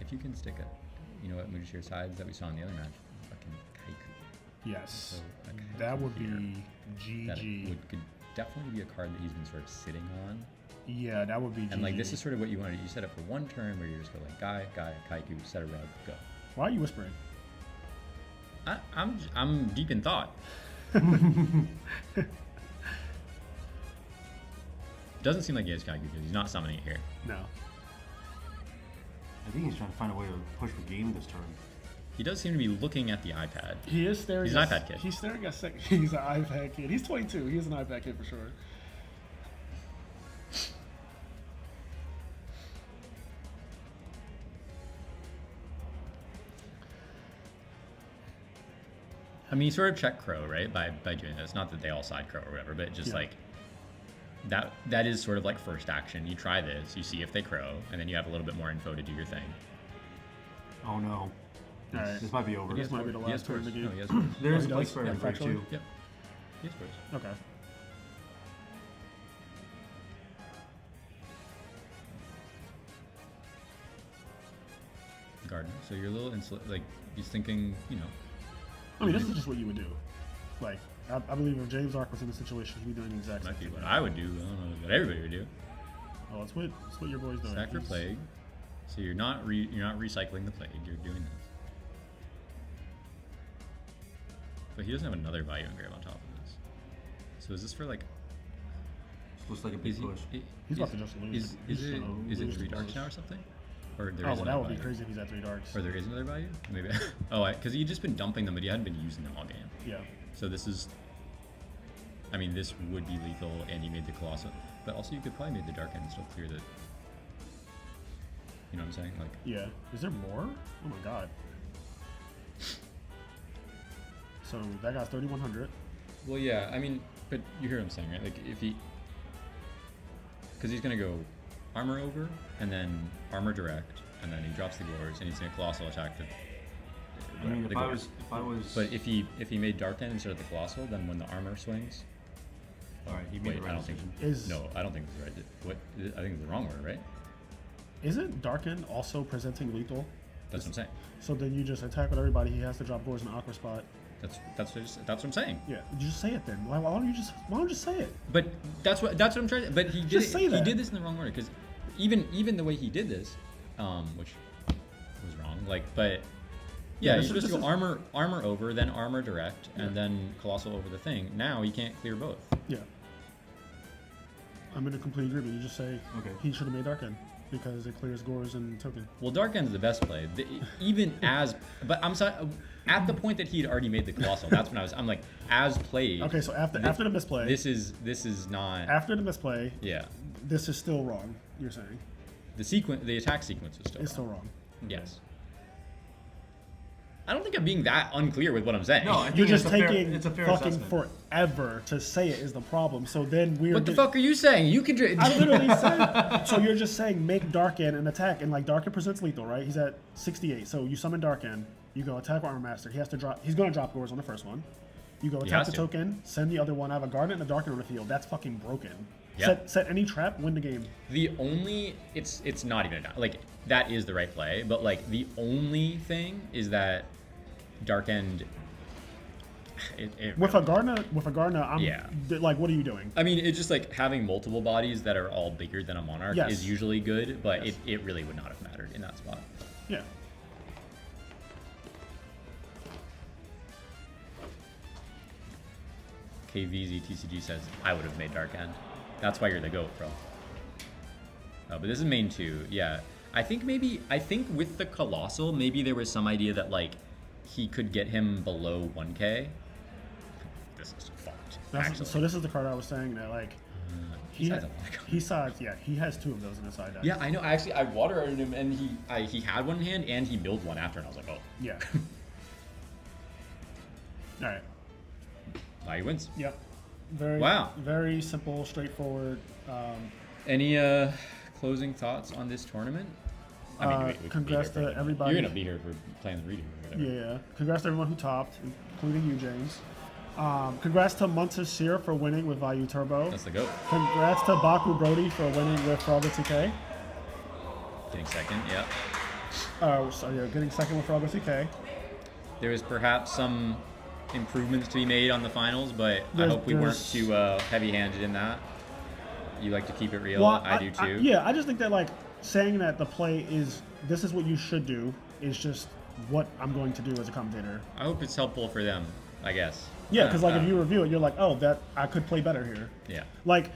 if you can stick a, you know what Mujashir's sides that we saw in the other match, fucking Kaiku. Yes. So, a Kaiku That would here, be that GG. could definitely be a card that he's been sort of sitting on. Yeah, that would be GG. And like, this is sort of what you want to do. You set up for one turn where you just go like, Guy, Kaiku, set a rug, go. Why are you whispering? I'm deep in thought. Doesn't seem like he has Kaiku because he's not summoning it here. No. I think he's trying to find a way to push the game this turn. He does seem to be looking at the iPad. He is staring. He's an at, iPad kid. He's staring at. He's an iPad kid. He's 22. He's an iPad kid for sure. I mean, you sort of check Crow, right? By doing this. Not that they all side Crow or whatever, but just Yeah. like that is sort of like first action. You try this, you see if they Crow, and then you have a little bit more info to do your thing. Oh no. All right. This might be over. This might be the He has last turn of the Taurus. game. No, he has Taurus. There is he a place does? for Yeah, him to break factually. too. Yep. He has Taurus. Okay. Gardener. So you're a little like he's thinking, you know. I mean, this is just what you would do. Like, I believe if James Ark was in the situation, he'd be doing the exact same Might be thing. what I would do. I don't know what everybody would do. Oh, it's what your boys doing. Sack for He's- plague. So you're not recycling the plague. You're doing this. But he doesn't have another value engrave on top of this. So is this for like? Looks like a big Is he? push. He's about to just lose. Is it? gonna Is it lose 3 the darks push. now or something? Or there Oh, is well, that another would be value? crazy if he's at 3 darks. Or there is another value? Maybe. Oh, because he just been dumping them, but he hadn't been using them all game. Yeah. So this is. I mean, this would be lethal, and he made the colossal. But also, you could probably make the dark end and still clear the. You know what I'm saying? Like. Yeah. Is there more? Oh my god. So that guy's 3100. Well, yeah. I mean, but you hear what I'm saying, right? Like if he. Because he's gonna go armor over, and then armor direct, and then he drops the gores, and he's gonna colossal attack the. I mean, the if I gores. was. But if he made dark end instead of the colossal, then when the armor swings. All right, he made Wait, the I right don't think. decision. No, I don't think it's right. What? I think it's the wrong word, right? Isn't Darken also presenting lethal? That's what I'm saying. So then you just attack with everybody. He has to drop gores in the awkward spot. That's what I'm saying. Yeah. You just say it then. Why don't you just say it? But that's what I'm trying. But he did Just say he that. did this in the wrong order because even the way he did this, which was wrong. Like, but yeah, this you're is- supposed to this go armor over, then armor direct, and then colossal over the thing. Now he can't clear both. Yeah. I'm in a complete agreement. You just say Okay. he should have made Darken because it clears gores and token. Well, Dark End's the best play. Even as, but I'm sorry, at the point that he'd already made the colossal. That's when I'm like, as played. Okay, so after the misplay, This is not. after the misplay, Yeah. this is still wrong. You're saying? the attack sequence is still It's still wrong. wrong. Yes. I don't think I'm being that unclear with what I'm saying. No, I think You're just it's a fair, taking it's a fair fucking assessment. forever to say it is the problem. So then we're. What the fuck are you saying? You can. I literally said. So you're just saying make Darken an attack, and like Darken presents lethal, right? He's at 68. So you summon Darken. You go attack Armor Master. He has to drop. He's going to drop Gores on the first one. You go attack has the to. token. Send the other one. I have a Garnet and a Darken on the field. That's fucking broken. Yeah. Set any trap. Win the game. The only it's not even like that is the right play, but like the only thing is that Dark End. With a Garnet, I'm Yeah. like, what are you doing? I mean, it's just like having multiple bodies that are all bigger than a Monarch Yes. is usually good, but Yes. it really would not have mattered in that spot. Yeah. KVZTCG says I would have made Dark End. That's why you're the GOAT, bro. Oh, but this is main 2. Yeah. I think with the Colossal, maybe there was some idea that like he could get him below 1k. This is fucked. Actually. So this is the card I was saying that like he has a lot of cards. he sides, yeah, he has 2 of those in his side deck. Yeah, I know. Actually, I water arted him, and he had one in hand, and he milled one after, and I was like, oh. Yeah. All right. Now he wins. Yep. Very. Wow. Very simple, straightforward. Any closing thoughts on this tournament? I mean, we could be congrats here for- to everybody. You're gonna be here for playing the reading or whatever. Yeah. Congrats to everyone who topped, including you, James. Congrats to Monteseer for winning with Value Turbo. That's the GOAT. Congrats to Baku Brody for winning with Frogger TK. Getting second, yeah. Getting second with Frogger TK. There is perhaps some improvements to be made on the finals, but I hope we weren't too heavy-handed in that. You like to keep it real. Well, I do too. I just think that like saying that the play is this is what you should do is just what I'm going to do as a commentator. I hope it's helpful for them, I guess. Yeah, because like if you review it, you're like, oh, that I could play better here. Yeah. Like,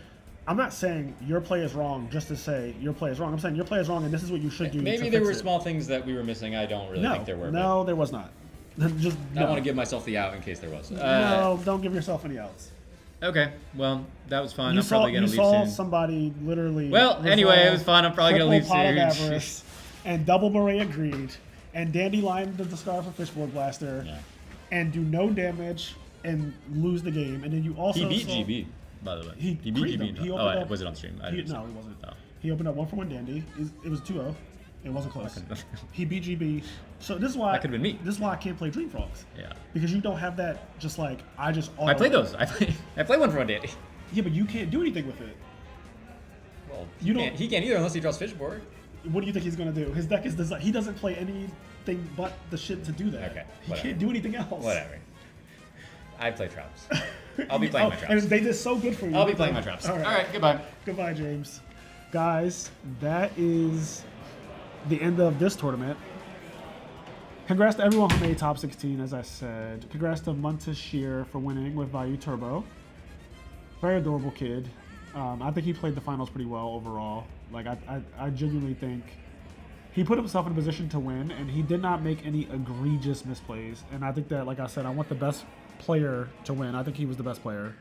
I'm not saying your play is wrong just to say your play is wrong. I'm saying your play is wrong and this is what you should do. Maybe to there fix were it. small things that we were missing. I don't really think there were. No, there was not. Just I want to give myself the out in case there was. no, don't give yourself any outs. Okay, well, that was fun. You I'm probably going to leave saw soon. somebody literally. Well, anyway, it was fun. I'm probably going to leave triple pot of soon. avarice, and Double Beret agreed, and Dandelion did the scar for Fishboard Blaster, Yeah. and do no damage and lose the game. And then you also He beat saw- GB, by the way. He beat creamed GB. him. He Oh, opened up- was it on stream? I He, didn't see no, it. it wasn't. Oh. He opened up 1-for-1 Dandy. It was 2-0. It wasn't close. He beat GB. So this is why That could've been me. This is why I can't play Dream Frogs. Yeah. Because you don't have that. Just like I just. I played those. I play one for one day. Yeah, but you can't do anything with it. Well, You don't- he can't either unless he draws Fishboard. What do you think he's gonna do? His deck is designed. He doesn't play anything but the shit to do that. Okay, He whatever. can't do anything else. Whatever. I play traps. I'll be playing my And traps. they did so good for you. I'll be playing my traps. All All right. right, goodbye. Goodbye, James. Guys, that is the end of this tournament. Congrats to everyone who made top 16, as I said. Congrats to Monteseer for winning with Value Turbo. Very adorable kid. I think he played the finals pretty well overall. Like, I genuinely think he put himself in a position to win, and he did not make any egregious misplays. And I think that, like I said, I want the best player to win. I think he was the best player.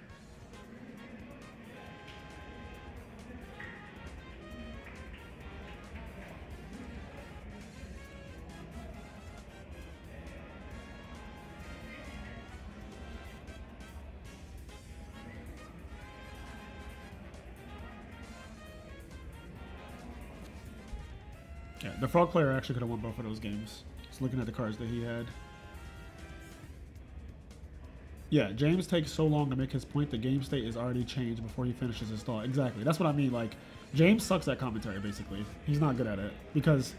Yeah, the frog player actually could have won both of those games. Just looking at the cards that he had. Yeah, James takes so long to make his point, the game state is already changed before he finishes his thought. Exactly. That's what I mean. Like, James sucks at commentary, basically. He's not good at it. Because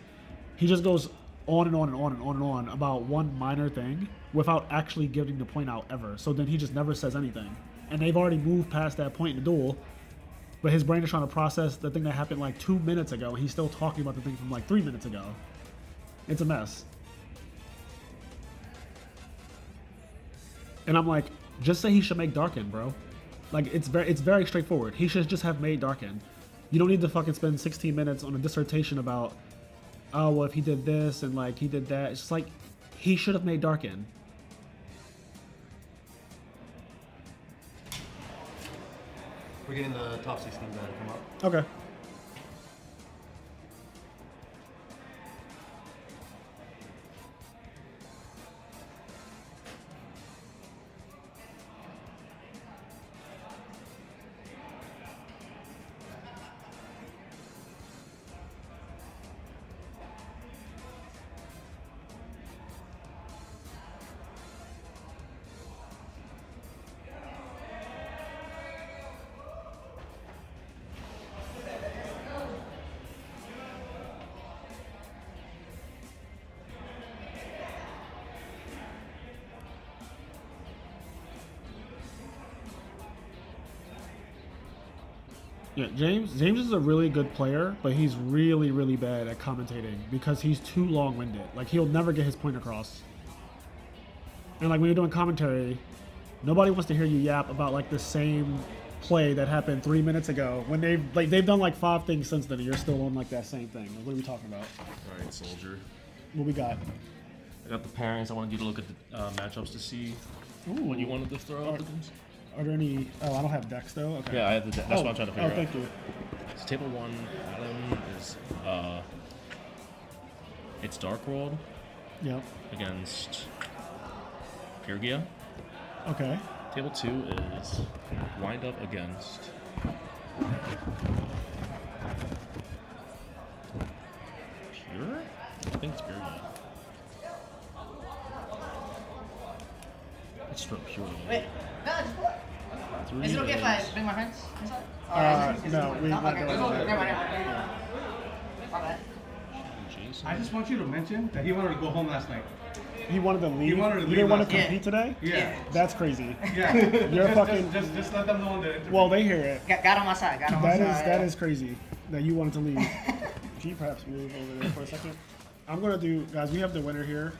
he just goes on and on and on and on and on about one minor thing without actually giving the point out ever. So then he just never says anything. And they've already moved past that point in the duel. But his brain is trying to process the thing that happened like 2 minutes ago, and he's still talking about the thing from like 3 minutes ago. It's a mess. And I'm like, just say he should make Darken, bro. Like, it's very straightforward. He should just have made Darken. You don't need to fucking spend 16 minutes on a dissertation about, oh, well, if he did this and like he did that. It's just like, he should have made Darken. We're getting the top 16 guy to come up. Okay. Yeah, James is a really good player, but he's really, really bad at commentating because he's too long-winded. Like, he'll never get his point across. And, like, when you're doing commentary, nobody wants to hear you yap about, like, the same play that happened 3 minutes ago when they've done, like, 5 things since then, and you're still on, like, that same thing. Like, what are we talking about? All right, soldier. What we got? I got the pairings. I wanted you to look at the matchups to see what you wanted to throw out. Are there any... Oh, I don't have decks, though? Okay. Yeah, I have the. That's what I'm trying to figure out. Oh, thank you. So table 1, Adam is it's Dark World Yep. against Pyrgia. Okay. Table 2 is Wind Up against Pure? I think it's Pyrgia. Let's throw Pure. Wait, no, just pull it. Three Is it okay if I is- bring my friends inside? No, we're not okay. doing that. Never mind. My bad. Jason. I just want you to mention that he wanted to go home last night. He wanted to leave? He wanted to You leave didn't want last to night. compete today? Yeah. That's crazy. Yeah. You're just, fucking... Just let them know in the interview. Well, they hear it. Got on my side. Got on my side. That is crazy that you wanted to leave. Can you perhaps move over there for a second? I'm gonna do, guys. We have the winner here.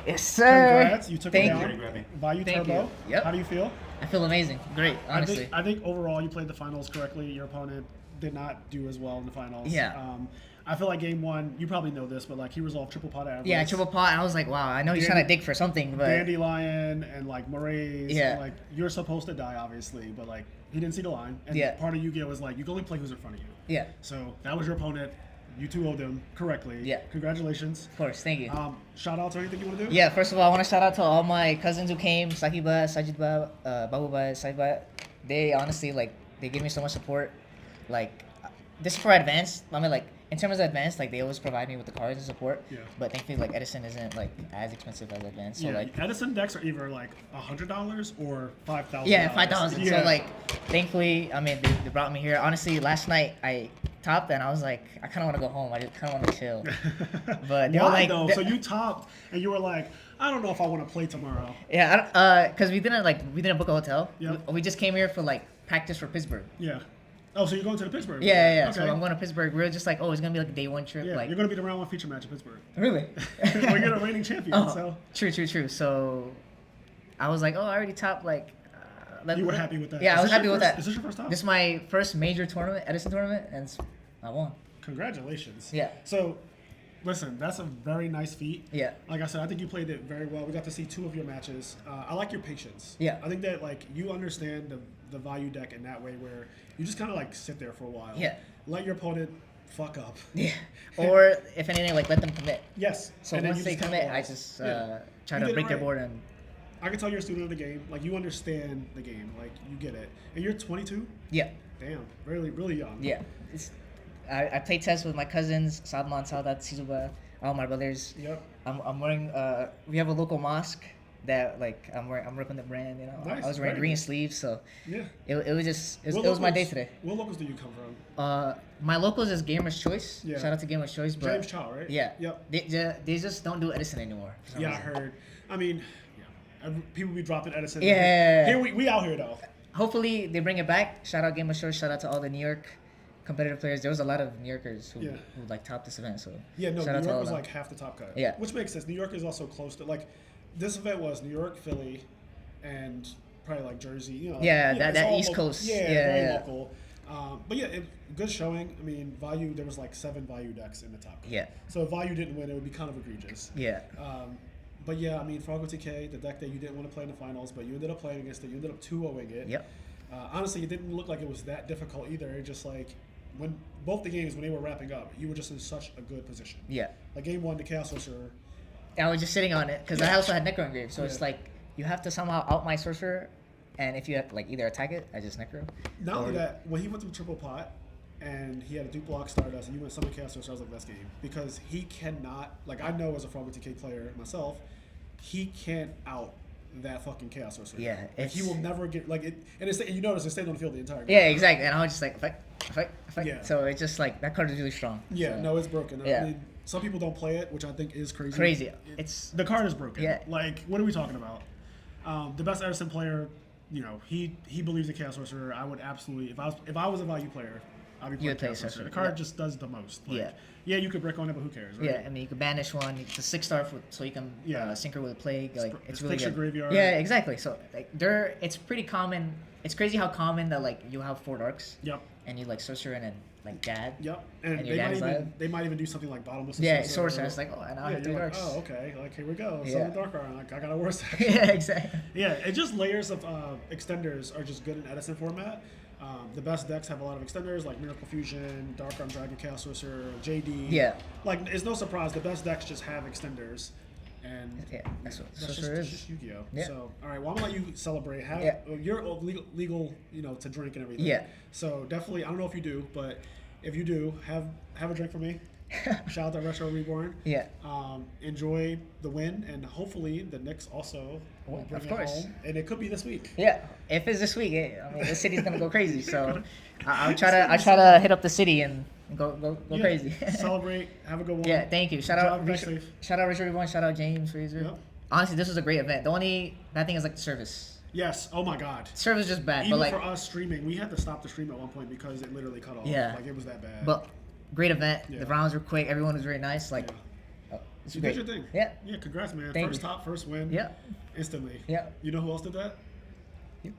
Yes, sir. Congrats, you took Thank it you. down. Grab me. Value Thank Turbo. you. Yep. How do you feel? I feel amazing. Great, honestly. I think overall you played the finals correctly. Your opponent did not do as well in the finals. Yeah. I feel like game 1, you probably know this, but like he resolved triple pot average. Yeah, triple pot. And I was like, wow. I know he's trying to dig for something, but Dandelion and like Moraes. Yeah. Like you're supposed to die, obviously, but like he didn't see the line. And Yeah. part of Yu-Gi-Oh was like you can only play who's in front of you. yeah, So that was your opponent. You 2-0'd him correctly. Yeah. Congratulations. of course. Thank you. Shout out to anything you want to do? Yeah, first of all, I want to shout out to all my cousins who came, Sahiba, Sajidba, Babuba, Sahiba. They honestly, like, they gave me so much support. Like, this is for advanced. I mean, like, in terms of advanced, like, they always provide me with the cards and support. Yeah. But thankfully, like, Edison isn't, like, as expensive as advanced. So, Yeah, like, Edison decks are either like $100 or $5,000. yeah, 5,000. Yeah. So, like, thankfully, I mean, they brought me here. Honestly, last night, I topped and I was like, I kind of want to go home. I just kind of want to chill. But they were Why like, though? So you topped and you were like, I don't know if I want to play tomorrow. yeah, because we didn't book a hotel. Yep. We just came here for like practice for Pittsburgh. Yeah. Oh, so you're going to the Pittsburgh? Yeah. Okay. So I'm going to Pittsburgh. We were just like, oh, it's gonna be like a day 1 trip. Yeah, Like, you're going to be the round 1 feature match in Pittsburgh. really? Well, you're the reigning champion, Oh, so true. So I was like, oh, I already topped like. you were happy with that. Yeah, Is I was this your happy with first- that. Is this your first time? This is my first major tournament, Edison tournament, and I won. Congratulations. Yeah. So, listen, that's a very nice feat. Yeah. Like I said, I think you played it very well. We got to see 2 of your matches. I like your patience. Yeah. I think that like you understand the value deck in that way where you just kind of like sit there for a while. Yeah. Let your opponent fuck up. Yeah. Or if anything, like let them commit. Yes. So And then once you they just commit, I capitalize. just Yeah. try You to did it break their right. board and. I can tell you're a student of the game. Like you understand the game. Like you get it. And you're 22. Yeah. Damn. Really, really young. Yeah. I play tests with my cousins, Sadman, Sadat, Sizuba, all my brothers. Yep. I'm wearing. We have a local mosque that like I'm repping the brand. You know, Nice, I was wearing very green nice. sleeves, so Yeah. it was just it What was my day locals- today. What locals do you come from? My locals is Gamer's Choice. Yeah. Shout out to Gamer's Choice, but James Chow, right? yeah, Yep. they just don't do Edison anymore. for some Yeah, I reason. heard. I mean, yeah. People be dropping Edison. Yeah. Here we out here though. Hopefully they bring it back. Shout out Gamer's Choice. Shout out to all the New York competitive players. There was a lot of New Yorkers who Yeah. like topped this event. So Yeah, no, shout New out to York all was of them. like half the top cut. Yeah. Which makes sense. New York is also close to like this event was New York, Philly, and probably like Jersey. You know. Yeah, it's that all East Coast. Yeah, Yeah, very yeah. local. But yeah, good showing. I mean, Value. There was like 7 Value decks in the top cut. Yeah. So if Value didn't win, it would be kind of egregious. Yeah. But yeah, I mean, Froggo TK, the deck that you didn't want to play in the finals, but you ended up playing against it. You ended up 2-0ing it. Yep. Honestly, it didn't look like it was that difficult either. It just like when both the games when they were wrapping up, you were just in such a good position. Yeah. Like game 1, the Chaos Sorcerer. I was just sitting on it because I also had Necro engraved. So it's Yeah. like you have to somehow out my sorcerer, and if you have to like either attack it, I just Necro. Not only Or- that, when he went through triple pot and he had a dupe block Stardust and you went summon Chaos Sorcerer, I was like, best game. Because he cannot, like I know as a Froggo TK player myself, he can't out that fucking Chaos Sorcerer. Yeah, Like, he it's- will never get, like it, and you notice it stayed on the field the entire game. Yeah, exactly. And I was just like, fight. Yeah. So it's just like that card is really strong. Yeah, so. no, it's broken. Yeah. I mean, some people don't play it, which I think is crazy. Crazy. It's The card is broken. Yeah. Like, what are we talking about? The best Edison player he believes in Chaos Sorcerer. I would absolutely, if I was a value player, I'd be You playing would play Chaos Sorcerer. Sorcerer, The card yeah. just does the most. Like, Yeah. Yeah, you could brick on it, but who cares, right? Yeah, I mean, you could banish one. It's a 6-star, so you can Yeah. sync her with a plague. Like, it's It's really fix your good. graveyard. Yeah, exactly. So like, it's pretty common. It's crazy how common that like you have 4 darks Yep. and you like sorcerer and then like dad. Yep. And And your they might dad's even live. they might even do something like bottomless. Yeah, sorcerer. It's like, oh, and I yeah, have 3 you're like, darks. oh, okay. Like, here we go. Yeah. Summon Dark Iron. Like, I got a worse. Yeah, exactly. Yeah, it just layers of extenders are just good in Edison format. The best decks have a lot of extenders like Miracle Fusion, Dark Arm Dragon, Chaos Sorcerer, JD. Yeah. Like, it's no surprise. The best decks just have extenders. And Yeah, that's what that's sorcerer just, is. just Yu-Gi-Oh. Yeah. So, all right, well, I'm going to let you celebrate. Yeah. You're legal, to drink and everything. Yeah. So, definitely, I don't know if you do, but if you do, have a drink for me. Shout out to Retro Reborn. Yeah. Enjoy the win, and hopefully the Knicks also will bring Of it course. home. And it could be this week. Yeah, if it's this week, I mean, the city's gonna go crazy. So I'll try to hit up the city and go Yeah. crazy. Celebrate. Have a good one. Yeah, thank you. Shout Good out, job, Richard, safe. shout out Richard Reborn. Shout out James Fraser. Yep. Honestly, this was a great event. The only bad thing is like the service. Yes. Oh my God. Service is just bad, Even but like, for us streaming, we had to stop the stream at one point because it literally cut off. Yeah. Like, it was that bad. but great event. Yeah. The rounds were quick. Everyone was very nice. Like, Yeah. it's You great. did your thing. Yeah. Yeah. Congrats, man. Thank First you. top, first win. Yeah. Instantly. Yeah. You know who else did that? You.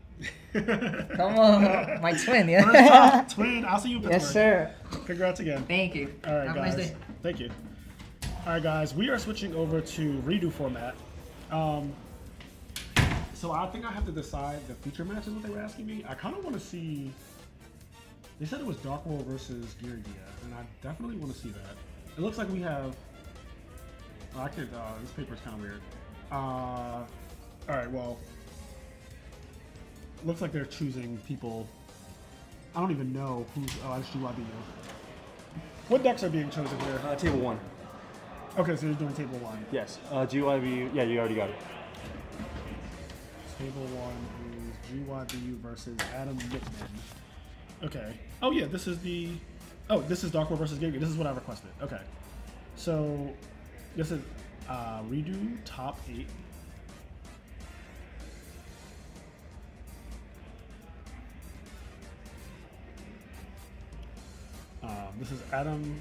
Come on, my twin. Yeah. First top, twin. I'll see you in Pittsburgh. Yes, sir. Congrats again. Thank you. All right, Have a guys. nice day. Thank you. All right, guys. We are switching over to redo format. So I think I have to decide the feature matches. What they were asking me. I kind of want to see. They said it was Dark World versus Gear and I definitely want to see that. It looks like we have. I can't. This paper is kind of weird. All right. Well. Looks like they're choosing people. I don't even know who's. Oh, it's GYBU. What decks are being chosen here? Table 1. Okay, so you're doing table 1. Yes. GYB. Yeah, you already got it. Table 1 is GYBU versus Adam Whitman. Okay. Oh yeah, this is the. Oh, this is Dark World versus Giga. This is what I requested. Okay. So, this is redo top 8. This is Adam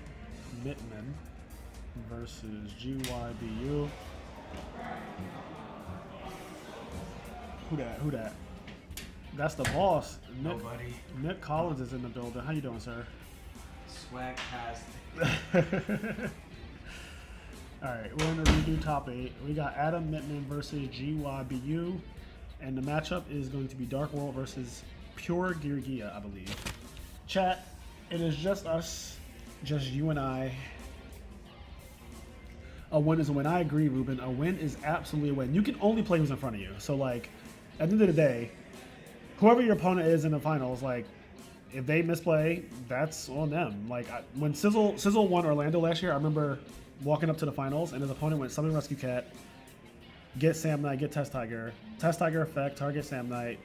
Mittman versus GYBU. Who that? That's the boss. Nobody. Nick Collins is in the building. How you doing, sir? Swag cast. Alright, we're in the redo top 8. We got Adam Mittman versus GYBU. And the matchup is going to be Dark World versus Pure Girgia, I believe. Chat, it is just us, just you and I. A win is a win. I agree, Ruben. A win is absolutely a win. You can only play who's in front of you. So, like, at the end of the day, whoever your opponent is in the finals, like, if they misplay, that's on them. Like, when Sizzle won Orlando last year, I remember walking up to the finals, and his opponent went Summon Rescue Cat, get Sam Knight, get Test Tiger effect, target Sam Knight,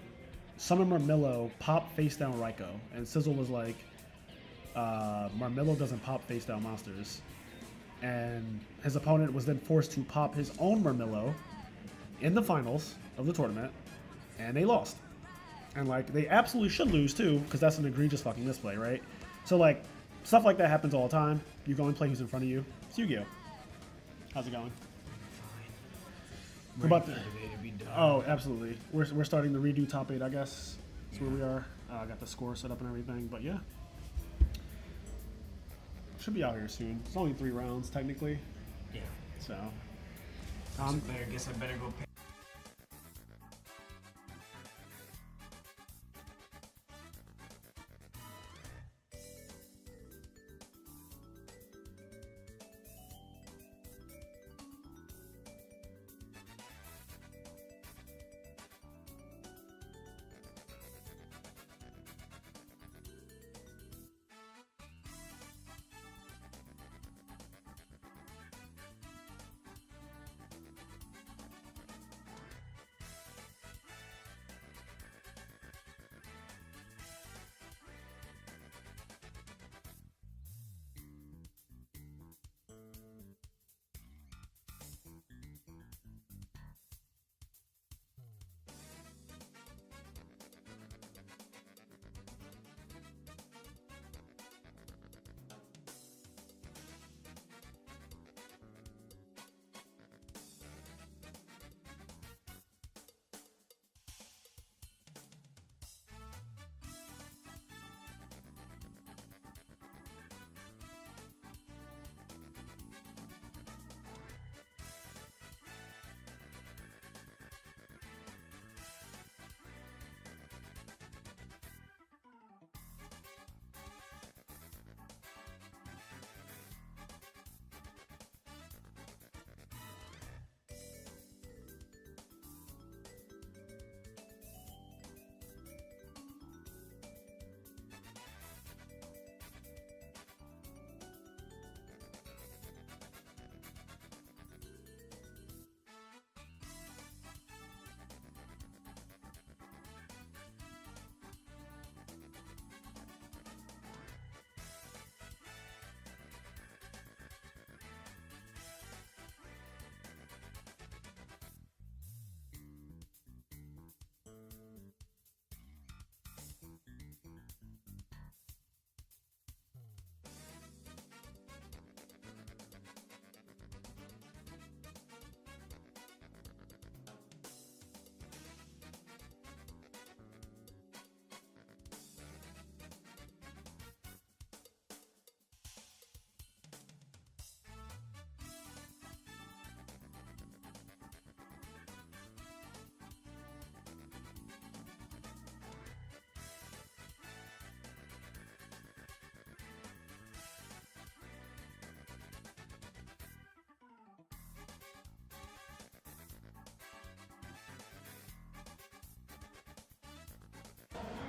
summon Marmillo, pop face down Raiko. And Sizzle was like, Marmillo doesn't pop face down monsters. And his opponent was then forced to pop his own Marmillo in the finals of the tournament, and they lost. And like, they absolutely should lose too, because that's an egregious fucking misplay, right? So like, stuff like that happens all the time. You go and play who's in front of you. It's Yu-Gi-Oh. How's it going? We're about to, oh, absolutely. We're starting the redo top 8, I guess. That's where we are. I got the score set up and everything, but yeah. Should be out here soon. It's only 3 rounds, technically. Yeah. So, Guess I better go pay.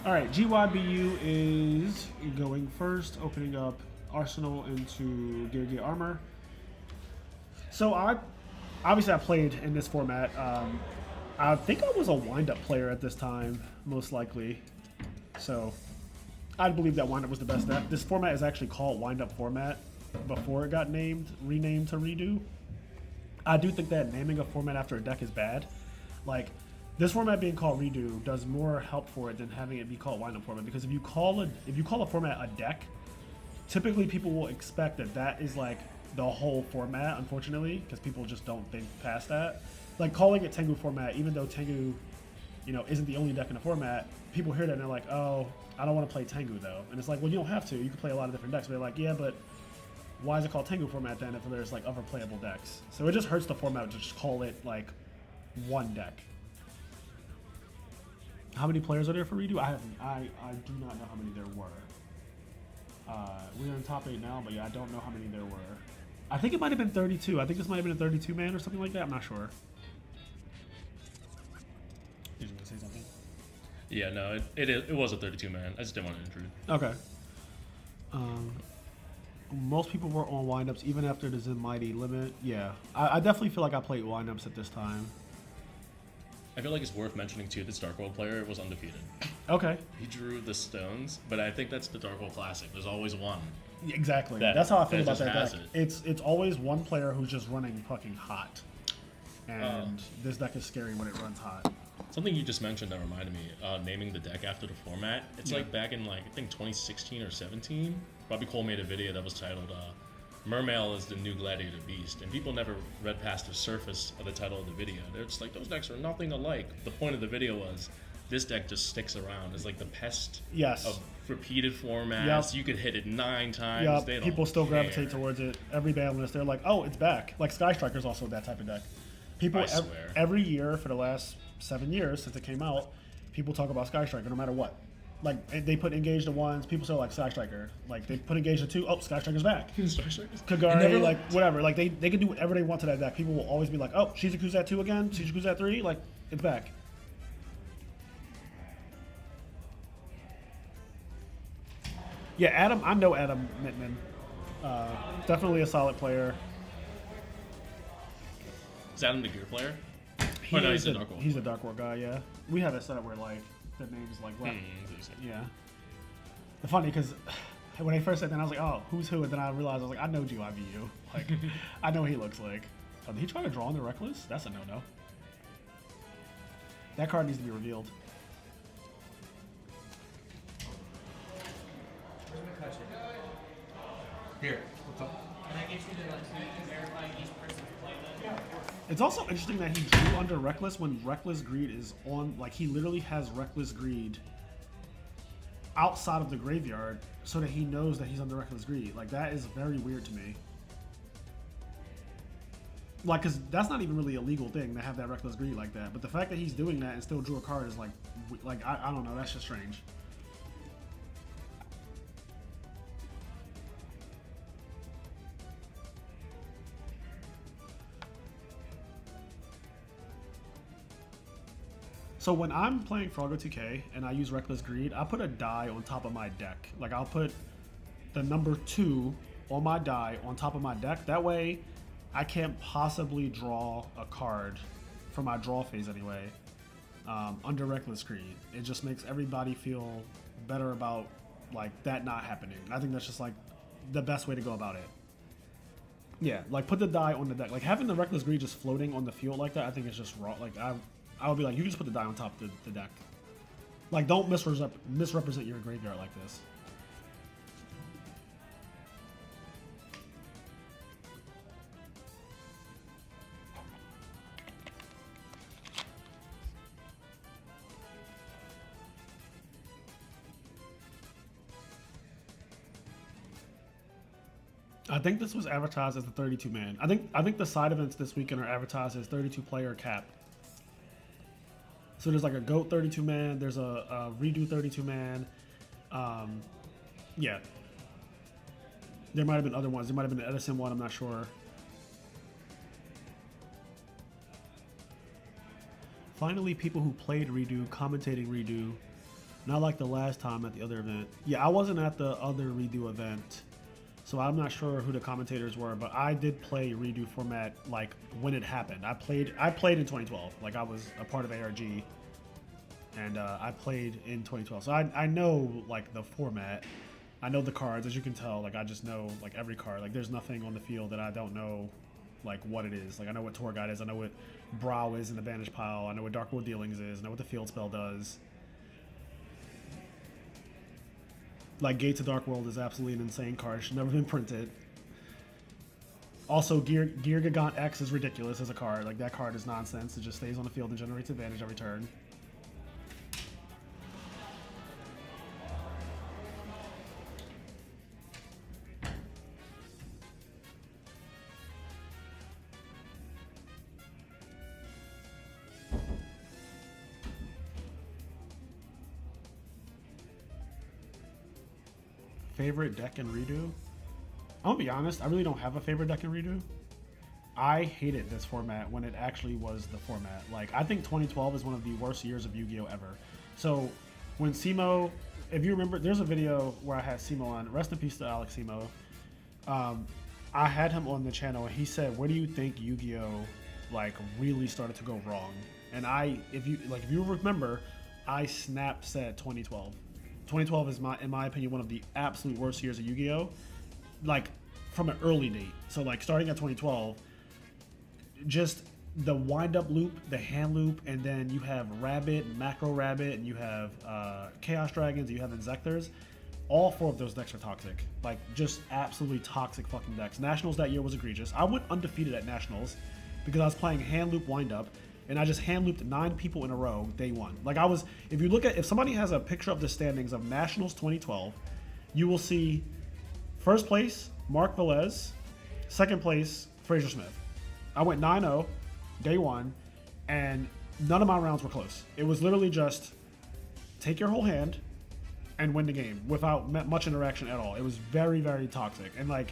All right, GYBU is going first, opening up Arsenal into Gear Armor. So obviously I played in this format. I think I was a wind-up player at this time, most likely. So I believe that wind-up was the best deck. This format is actually called wind-up format before it got renamed to Redo. I do think that naming a format after a deck is bad. Like, this format being called Redo does more help for it than having it be called wind-up format, because if you call a format a deck, typically people will expect that is like the whole format, unfortunately, because people just don't think past that. Like, calling it Tengu format, even though Tengu, isn't the only deck in the format, people hear that and they're like, oh, I don't want to play Tengu though. And it's like, well, you don't have to. You can play a lot of different decks. But they're like, yeah, but why is it called Tengu format then if there's like other playable decks? So it just hurts the format to just call it like one deck. How many players are there for Redo? I do not know how many there were. We're in top 8 now, but yeah, I don't know how many there were. I think it might have been 32. I think this might have been a 32 man or something like that. I'm not sure. Did you want to say something? Yeah, no, it was a 32 man. I just didn't want to intrude. Okay. Most people were on windups even after the Zen Mighty limit. Yeah, I definitely feel like I played windups at this time. I feel like it's worth mentioning too, this Dark World player was undefeated. Okay. He drew the stones, but I think that's the Dark World Classic. There's always one. Exactly. That's how I feel about that has deck. it. It's always one player who's just running fucking hot. And this deck is scary when it runs hot. Something you just mentioned that reminded me, naming the deck after the format. It's like back in I think 2016 or 17, Robbie Cole made a video that was titled Mermail is the new gladiator beast, and people never read past the surface of the title of the video. They're just like, those decks are nothing alike. The point of the video was, this deck just sticks around. It's like the pest of repeated formats. You could hit it 9 times. They don't people still care. gravitate towards it. Every ban list, they're like, oh, it's back. Like Sky Striker's also that type of deck. People every year for the last 7 years since it came out, people talk about Sky Striker no matter what. Like, they put Engage to 1s, people say like Sky Striker. Like, they put Engage to 2, oh, Sky Striker's back. Kagari, like, whatever. Like, they can do whatever they want to that deck. People will always be like, oh, Shizuku's at 2 again, Shizuku's at 3, like, it's back. Yeah, Adam, I know Adam Mittman. Definitely a solid player. Is Adam the gear player? He's a Dark World. He's a Dark World guy, yeah. We have it set up where, like, the name's like, what? Yeah. It's funny because when I first said that, I was like, oh, who's who? And then I realized, I was like, I know GYBU. Like, I know what he looks like. Oh, did he try to draw on the Reckless? That's a no-no. That card needs to be revealed. Here. What's up? Can I get you to verify each person's play then? It's also interesting that he drew under Reckless when Reckless Greed is on, like, he literally has Reckless Greed outside of the graveyard so that he knows that he's under Reckless Greed. Like, that is very weird to me. Like, because that's not even really a legal thing to have that Reckless Greed like that. But the fact that he's doing that and still drew a card is like I don't know, that's just strange. So when I'm playing Froggo 2K and I use Reckless Greed, I put a die on top of my deck. Like, I'll put the number 2 on my die on top of my deck. That way, I can't possibly draw a card for my draw phase anyway under Reckless Greed. It just makes everybody feel better about, like, that not happening. I think that's just, like, the best way to go about it. Yeah, like, put the die on the deck. Like, having the Reckless Greed just floating on the field like that, I think it's just raw. Like, I would be like, you can just put the die on top of the deck. Like, don't misrepresent your graveyard like this. I think this was advertised as the 32 man. I think the side events this weekend are advertised as 32 player cap. So there's like a GOAT 32 man, there's a Redo 32 man. Yeah. There might have been other ones. There might have been an Edison one, I'm not sure. Finally, people who played Redo, commentating Redo. Not like the last time at the other event. Yeah, I wasn't at the other redo event, so I'm not sure who the commentators were, but I did play redo format like when it happened. I played in 2012. Like I was a part of ARG, and I played in 2012. So I know like the format. I know the cards, as you can tell. Like I just know like every card. Like there's nothing on the field that I don't know like what it is. Like I know what Tour Guide is. I know what Brow is in the Banish Pile. I know what Dark World Dealings is. I know what the Field Spell does. Like Gates of Dark World is absolutely an insane card. It should never been printed. Also, Gear Gigant X is ridiculous as a card. Like that card is nonsense. It just stays on the field and generates advantage every turn. Favorite deck in redo? I'm gonna be honest, I really don't have a favorite deck in redo. I hated this format when it actually was the format. Like, I think 2012 is one of the worst years of Yu-Gi-Oh! Ever. So, when Simo, if you remember, there's a video where I had Simo on. Rest in peace to Alex Simo. I had him on the channel, and he said, "Where do you think Yu-Gi-Oh! Like really started to go wrong?" And if you remember, I snap said 2012. 2012 is in my opinion, one of the absolute worst years of Yu-Gi-Oh! Like from an early date. So like starting at 2012, just the wind-up loop, the hand loop, and then you have Rabbit, Macro Rabbit, and you have Chaos Dragons, you have Insectors. All four of those decks are toxic. Like just absolutely toxic fucking decks. Nationals that year was egregious. I went undefeated at Nationals because I was playing hand loop wind-up. And I just hand looped 9 people in a row day one. Like if somebody has a picture of the standings of Nationals 2012, you will see first place, Mark Velez, second place, Fraser Smith. I went 9-0 day one, and none of my rounds were close. It was literally just take your whole hand and win the game without much interaction at all. It was very, very toxic. And like,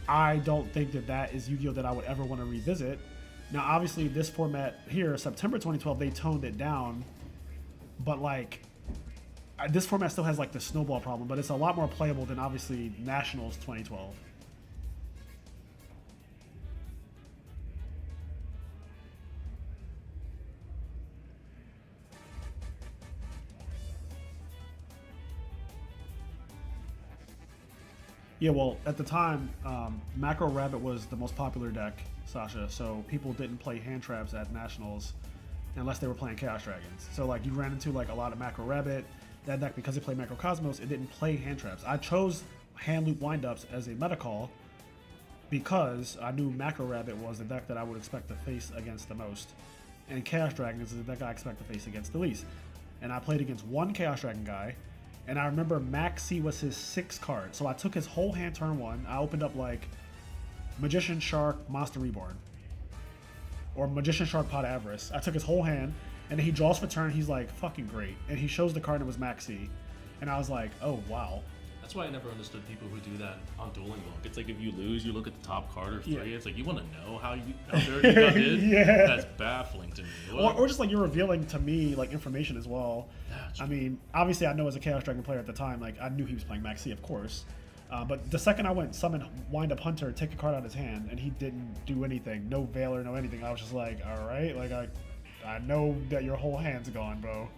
I don't think that is Yu-Gi-Oh! That I would ever want to revisit. Now, obviously, this format here, September 2012, they toned it down, but like, this format still has like the snowball problem, but it's a lot more playable than obviously Nationals 2012. Yeah, well, at the time, Macro Rabbit was the most popular deck, Sasha, so people didn't play hand traps at Nationals unless they were playing Chaos Dragons. So like you ran into like a lot of Macro Rabbit. That deck, because it played Macro Cosmos, it didn't play hand traps. I chose hand loop windups as a meta call because I knew Macro Rabbit was the deck that I would expect to face against the most, and Chaos Dragons is the deck I expect to face against the least. And I played against one Chaos Dragon guy, and I remember Maxi was his 6th card. So I took his whole hand turn 1. I opened up like Magician, Shark, Monster Reborn. Or Magician, Shark, Pot of Avarice. I took his whole hand, and then he draws for turn. He's like, fucking great. And he shows the card, and it was Maxi. And I was like, oh, wow. That's why I never understood people who do that on Dueling Book. It's like if you lose, you look at the top card or 3. Yeah. It's like you want to know how dirty you got did. Yeah. That's baffling to me. Or just like you're revealing to me like information as well. That's I mean, obviously I know as a Chaos Dragon player at the time, like I knew he was playing Maxi, of course. But the second I went summon Wind Up Hunter, take a card out of his hand, and he didn't do anything, no Veiler, no anything. I was just like, all right, like I know that your whole hand's gone, bro.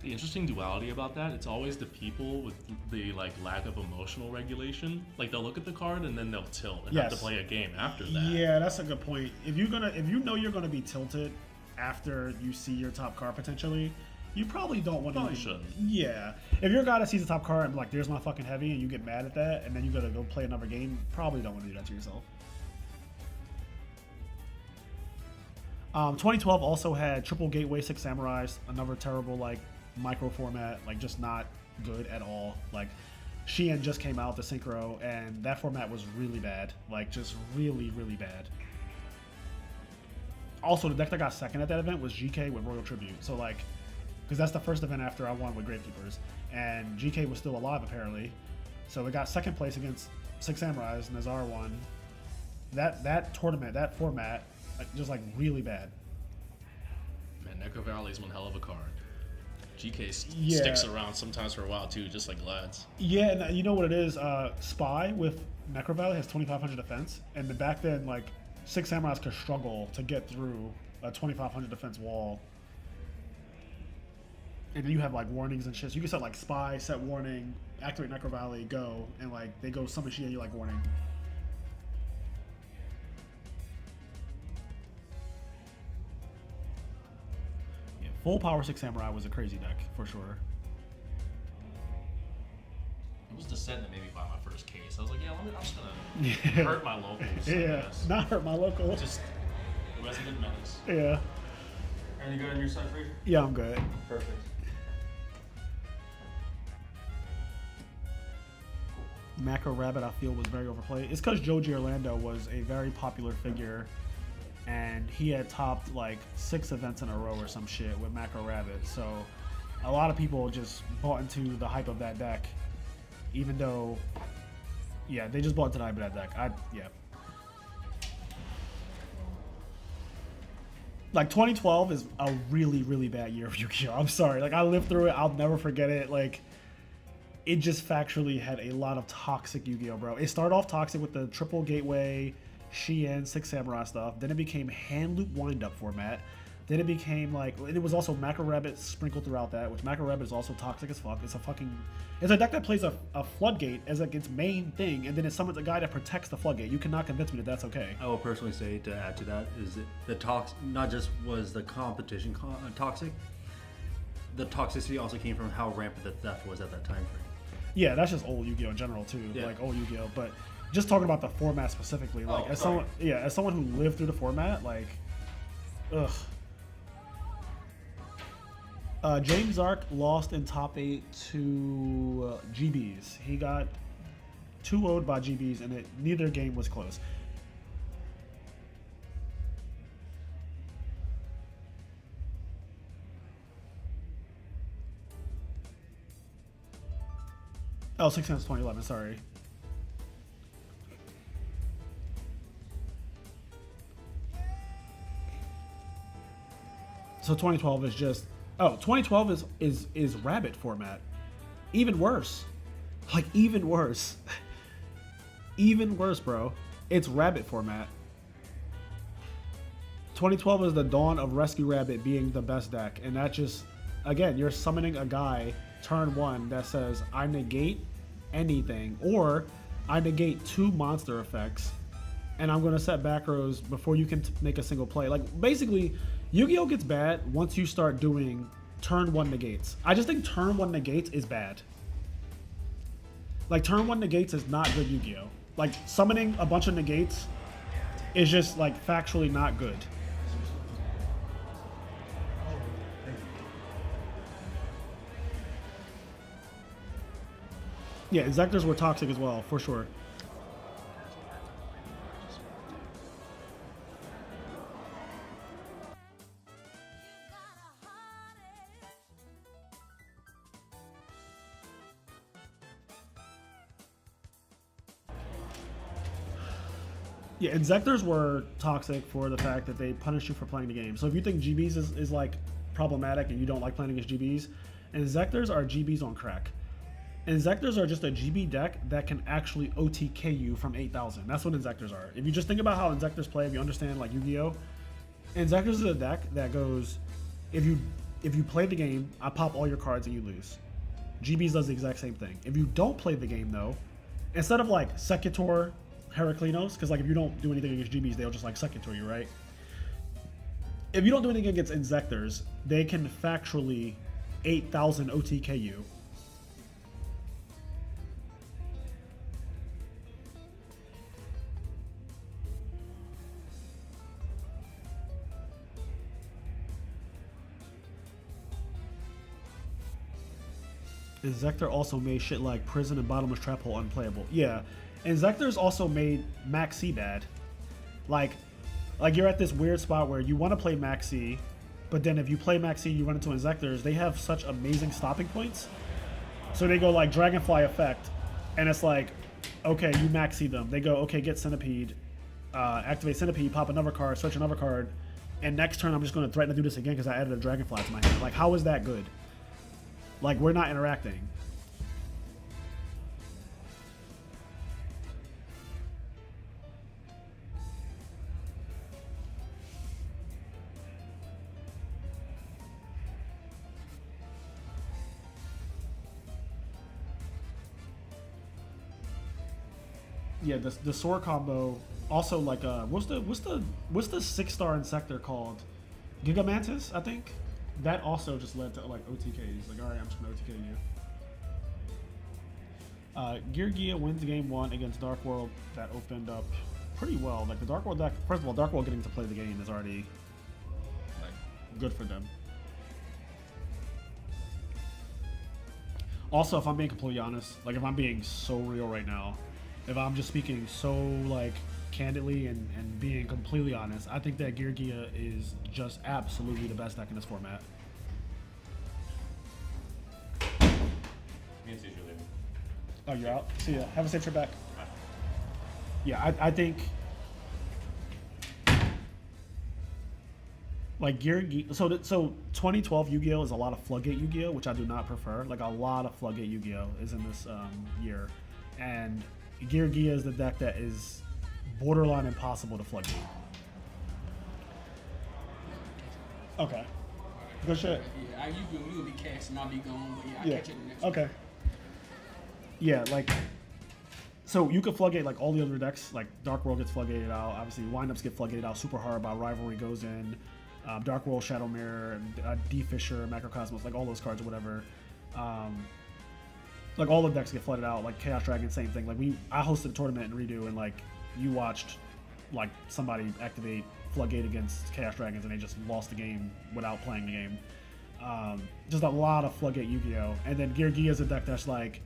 The interesting duality about that, it's always the people with the like lack of emotional regulation. Like they'll look at the card and then they'll tilt and have to play a game after that. Yeah, that's a good point. If you know you're gonna be tilted after you see your top card potentially, you probably don't want to. Probably shouldn't. Yeah. If you're a guy that sees the top card and be like, there's my fucking heavy, and you get mad at that, and then you gotta go play another game, probably don't want to do that to yourself. 2012 also had Triple Gateway 6 Samurais, another terrible like micro format, like just not good at all. Like Shein just came out, the Synchro, and that format was really bad, like just really, really bad. Also, the deck that got second at that event was GK with Royal Tribute. So like, because that's the first event after I won with Gravekeepers, and GK was still alive apparently. So it got second place against 6 Samurais, Nazar won. That tournament, that format, like, just like really bad. Man, Necro Valley is one hell of a card. GK Yeah. sticks around sometimes for a while too, just like Glad's. Yeah, and you know what it is? Spy with Necro Valley has 2,500 defense, and back then, like, 6 Samurais could struggle to get through a 2,500 defense wall. And then you have, like, warnings and shit. So you can set, like, Spy, set warning, activate Necro Valley, go, and, like, they go summon shit and you, like, warning. Yeah, full power 6 Samurai was a crazy deck, for sure. It was the set that made me buy my first case. I was like, I'm just gonna hurt my locals. I Yeah, guess. not hurt my local. Just resident menace. Yeah. Anything good on your side, Fraser? Yeah, I'm good. Perfect. Macro Rabbit, I feel, was very overplayed. It's because Joji Orlando was a very popular figure, and he had topped like 6 events in a row or some shit with Macro Rabbit. So a lot of people just bought into the hype of that deck, even though, yeah, they just bought into the hype of that deck. Yeah. Like 2012 is a really, really bad year of Yu-Gi-Oh! I'm sorry. Like I lived through it. I'll never forget it. Like it just factually had a lot of toxic Yu-Gi-Oh, bro. It started off toxic with the triple gateway, Shien, 6 Samurai stuff. Then it became hand loop wind-up format. Then it became like, it was also Macro Rabbit sprinkled throughout that, which Macro Rabbit is also toxic as fuck. It's a deck that plays a floodgate as like its main thing, and then it summons a guy that protects the floodgate. You cannot convince me that that's okay. I will personally say, to add to that, is that not just was the competition toxic, the toxicity also came from how rampant the theft was at that time frame. Yeah, that's just old Yu-Gi-Oh in general too, Yeah. like old Yu-Gi-Oh. But just talking about the format specifically, like as someone who lived through the format, like, ugh. James Zark lost in top 8 to GBs. He got 2-0'd by GBs, and neither game was close. Oh, 6 times 2011, sorry. So 2012 is just... Oh, 2012 is Rabbit format. Even worse. Like, even worse. Even worse, bro. It's Rabbit format. 2012 is the dawn of Rescue Rabbit being the best deck. And that just... Again, you're summoning a guy turn 1 that says, I negate anything. Or, I negate 2 monster effects. And I'm going to set back rows before you can make a single play. Like, basically... Yu-Gi-Oh gets bad once you start doing turn 1 negates. I just think turn 1 negates is bad. Like, turn 1 negates is not good Yu-Gi-Oh. Like, summoning a bunch of negates is just, like, factually not good. Yeah, Exectors were toxic as well, for sure. Yeah, Exectors were toxic for the fact that they punish you for playing the game. So if you think GBs is like problematic and you don't like playing against GBs, Exectors are GBs on crack. Exectors are just a GB deck that can actually OTK you from 8,000. That's what Exectors are. If you just think about how Exectors play, if you understand like Yu-Gi-Oh, Exectors is a deck that goes, if you play the game, I pop all your cards and you lose. GBs does the exact same thing. If you don't play the game though, instead of like Secutor, Heraclinos, because like if you don't do anything against GBs, they'll just like Secutor you, right? If you don't do anything against Exectors, they can factually 8,000 OTK you. Exector also made shit like Prison and Bottomless Trap Hole unplayable. Yeah, Exectors also made Maxi bad. Like you're at this weird spot where you want to play Maxi, but then if you play Maxi, you run into Exectors. They have such amazing stopping points. So they go like Dragonfly Effect, and it's like, okay, you Maxi them. They go, okay, get Centipede, activate Centipede, pop another card, search another card, and next turn I'm just going to threaten to do this again because I added a Dragonfly to my hand. Like, how is that good? Like, we're not interacting. Yeah, the sword combo also like what's the 6-star insector called? Gigamantis, I think. That also just led to like OTKs. Like, all right, I'm just gonna OTK you. Gear Gia wins game 1 against Dark World. That opened up pretty well. Like the Dark World deck. First of all, Dark World getting to play the game is already like good for them. Also, if I'm being completely honest, like if I'm being so real right now, if I'm just speaking so like candidly and being completely honest, I think that Gear Gia is just absolutely the best deck in this format. Oh, you're out? See ya. Have a safe trip back. Yeah, I think like so 2012 Yu-Gi-Oh is a lot of Floodgate Yu-Gi-Oh, which I do not prefer. Like a lot of Floodgate Yu-Gi-Oh is in this year, and Gear Gia is the deck that is borderline impossible to Floodgate. Okay. Good shit. Yeah, you will be casting, I'll be gone, but yeah, I'll catch it in the next Okay. Yeah, like, so you could floodgate like all the other decks. Like Dark World gets floodgated out. Obviously, windups get floodgated out super hard by Rivalry goes in. Dark World, Shadow Mirror, D Fisher, Macrocosmos, like all those cards or whatever. Like all the decks get flooded out. Like Chaos Dragon, same thing. Like I hosted a tournament in Redo, and like you watched like somebody activate Floodgate against Chaos Dragons, and they just lost the game without playing the game. Just a lot of Floodgate Yu-Gi-Oh, and then Gear Gia is a deck that's like,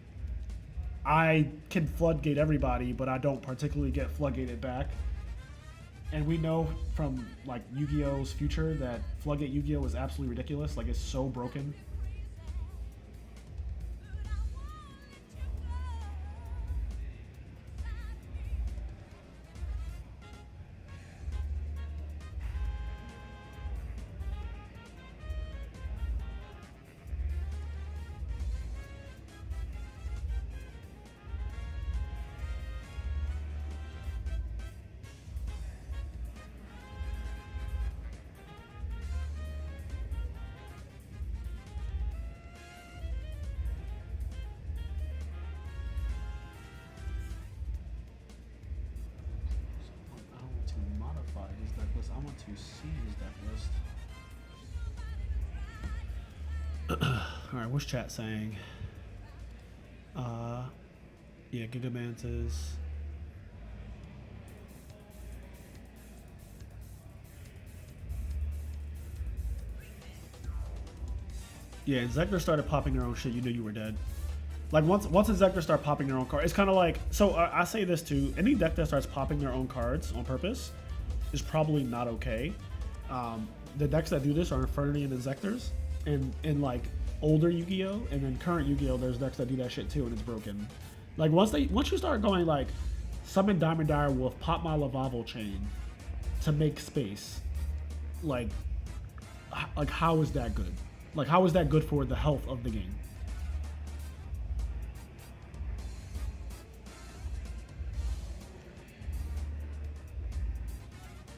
I can floodgate everybody, but I don't particularly get floodgated back. And we know from like Yu-Gi-Oh's future that floodgate Yu-Gi-Oh is absolutely ridiculous. Like, it's so broken. I want to see his deck list. Alright, what's chat saying? Yeah, Gigamantis. Yeah, Zektor started popping their own shit, you knew you were dead. Like, once a Zektor start popping their own card, it's kind of like, so I say this too, any deck that starts popping their own cards on purpose is probably not okay. The decks that do this are Infernity and Inzectors, and in like older Yu-Gi-Oh! And then current Yu-Gi-Oh! There's decks that do that shit too, and it's broken. Like once you start going like summon Diamond Dire Wolf, pop my Lavavo Chain to make space, like how is that good? Like how is that good for the health of the game?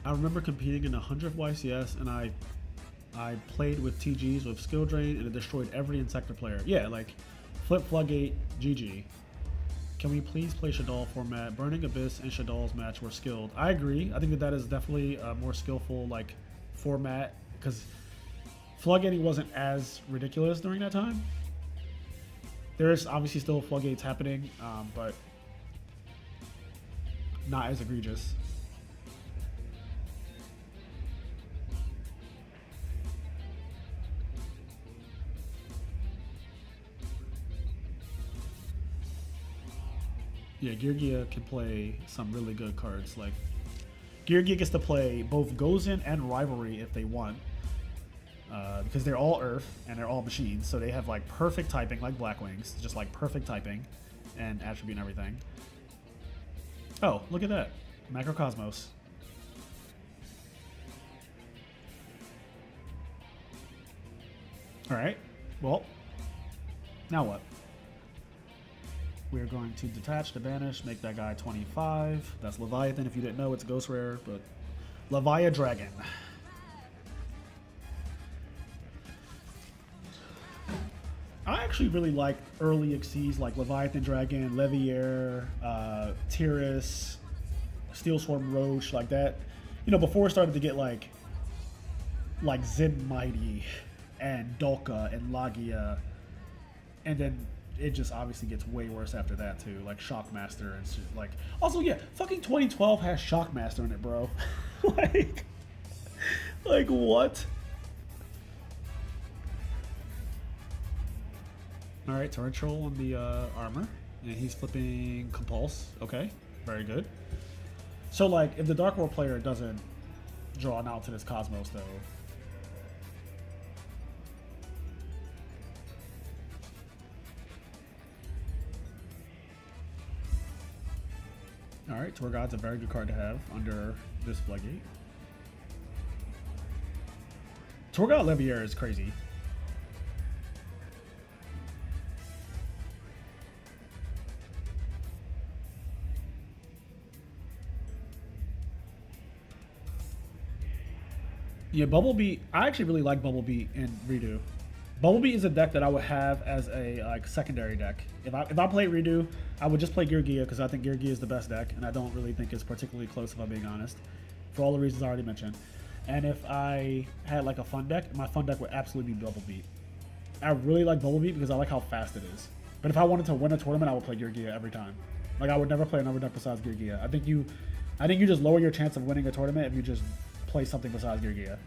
I remember competing in the 100th YCS, and I played with TGs with Skill Drain, and it destroyed every Insector player. Yeah, like Flip Floodgate, GG. Can we please play Shaddoll format? Burning Abyss and Shaddoll's match were skilled. I agree. I think that is definitely a more skillful like format, because Floodgating wasn't as ridiculous during that time. There is obviously still Floodgates happening, but not as egregious. Yeah, Gear Gia can play some really good cards. Like, Gear Gia gets to play both Gozen and Rivalry if they want, because they're all Earth and they're all machines, so they have like perfect typing, like Black Wings, just like perfect typing and attribute and everything. Oh, look at that, Macrocosmos. All right, well, Now what? We're going to detach to banish, make that guy 25. That's Leviathan. If you didn't know, it's Ghost Rare, but Leviathan Dragon. I actually really like early Xyzs like Leviathan Dragon, Leviair, Tyrus, Steel Swarm Roach, like that. You know, before it started to get like Zen Mighty and Dolka and Lagia, and then it just obviously gets way worse after that too, like Shockmaster and shit. Like, also yeah, fucking 2012 has Shockmaster in it, bro. like what? All right, Torrential on the armor, and he's flipping Compulse. Okay, very good. So like, if the Dark World player doesn't draw an out to this Cosmos though. All right, Tour God's a very good card to have under this Floodgate. Tour God Leviair is crazy. Yeah, Bumblebee. I actually really like Bumblebee in Redo. Bumblebee is a deck that I would have as a like secondary deck. If I play Redo, I would just play Gear Gia because I think Gear Gia is the best deck, and I don't really think it's particularly close if I'm being honest, for all the reasons I already mentioned. And if I had like a fun deck, my fun deck would absolutely be Bumblebee. I really like Bumblebee because I like how fast it is. But if I wanted to win a tournament, I would play Gear Gia every time. Like I would never play another deck besides Gear Gia. I think you just lower your chance of winning a tournament if you just play something besides Gear Gia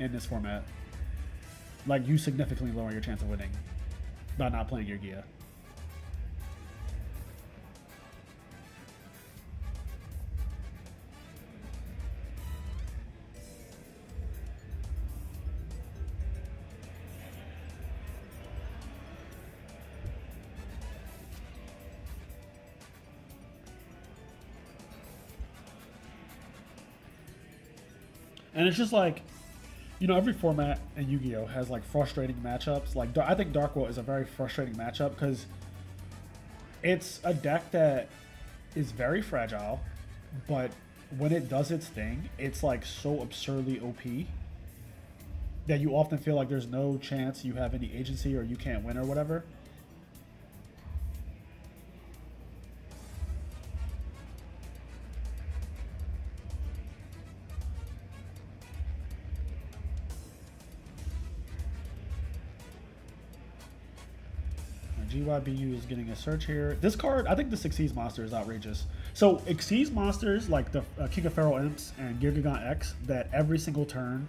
in this format. Like, you significantly lower your chance of winning by not playing Gear Gia. And it's just like, you know, every format in Yu-Gi-Oh! Has like frustrating matchups. Like, I think Dark World is a very frustrating matchup because it's a deck that is very fragile, but when it does its thing, it's like so absurdly OP that you often feel like there's no chance you have any agency or you can't win or whatever. GYBU is getting a search here. This card, I think the Xyz monster is outrageous. So Xyz monsters like the King of Feral Imps and Girgagon X, that every single turn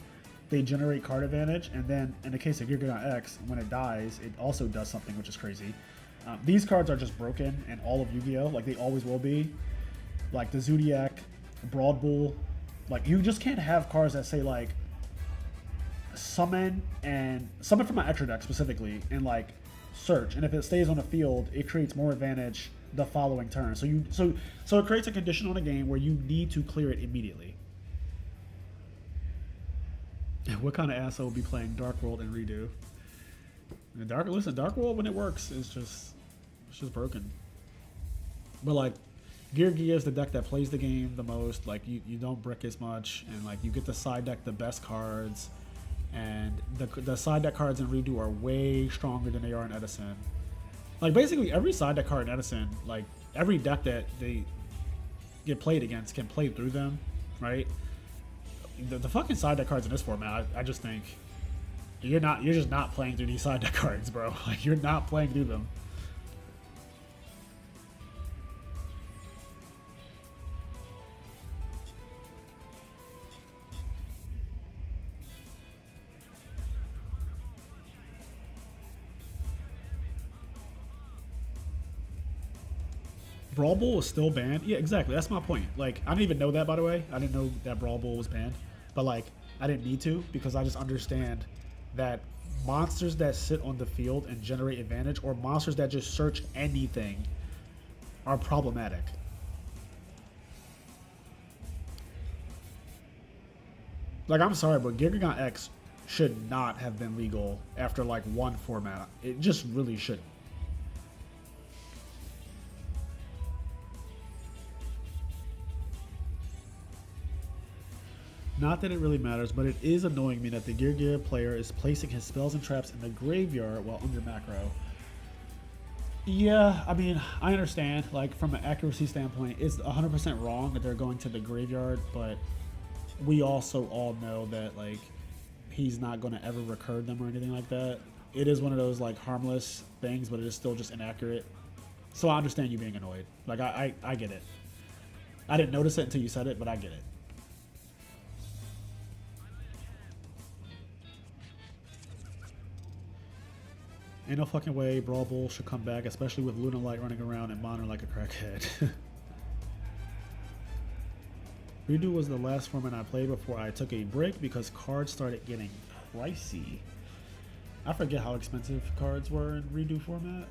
they generate card advantage, and then in the case of Girgagon X, when it dies, it also does something which is crazy. These cards are just broken in all of Yu-Gi-Oh! Like they always will be. Like the Zodiac, Broad Bull. Like you just can't have cards that say like summon from my extra deck specifically, and like search, and if it stays on the field, it creates more advantage the following turn. So it creates a condition on a game where you need to clear it immediately. What kind of asshole would be playing Dark World and Redo? And Dark World when it works is just broken. But like Gear Gia is the deck that plays the game the most. Like you don't brick as much, and like you get to side deck the best cards. And the side deck cards in Redo are way stronger than they are in Edison. Like basically every side deck card in Edison, like every deck that they get played against can play through them, right? The fucking side deck cards in this format, I just think you're just not playing through these side deck cards, bro. Like you're not playing through them. Brawl Bull is still banned? Yeah, exactly. That's my point. Like, I didn't even know that, by the way. I didn't know that Brawl Bull was banned. But, like, I didn't need to because I just understand that monsters that sit on the field and generate advantage, or monsters that just search anything, are problematic. Like, I'm sorry, but Girgagon X should not have been legal after like one format. It just really shouldn't. Not that it really matters, but it is annoying me that the Gear player is placing his spells and traps in the graveyard while under macro. Yeah, I mean, I understand, like, from an accuracy standpoint, it's 100% wrong that they're going to the graveyard, but we also all know that, like, he's not going to ever recur them or anything like that. It is one of those, like, harmless things, but it is still just inaccurate. So I understand you being annoyed. Like, I get it. I didn't notice it until you said it, but I get it. Ain't no fucking way Brawl Bull should come back, especially with Luna Light running around and Modern like a crackhead. Redo was the last format I played before I took a break because cards started getting pricey. I forget how expensive cards were in Redo format.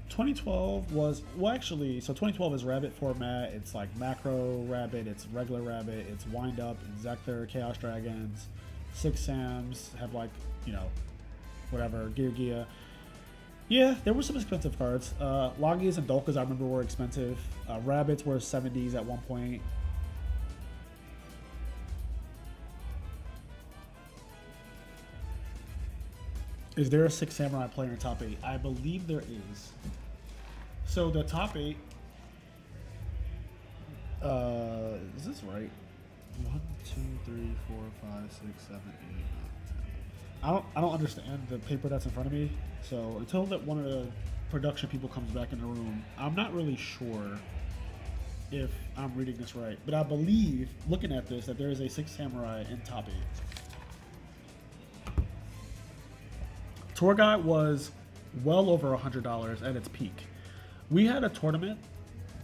2012 was, well actually, so 2012 is Rabbit format. It's like Macro Rabbit, it's regular Rabbit, it's Wind Up, Zector, Chaos Dragons, 6 Sams, have like, you know, whatever, Gear. Yeah, there were some expensive cards. Logies and Dolkas I remember were expensive. Rabbits were 70s at one point. Is there a 6 Samurai player in top 8? I believe there is. So the top 8, is this right? 1, 2, 3, 4, 5, 6, 7, 8, 9, 10. I don't understand the paper that's in front of me. So until that one of the production people comes back in the room, I'm not really sure if I'm reading this right. But I believe, looking at this, that there is a 6 Samurai in top 8. Tour Guide was well over $100 at its peak. We had a tournament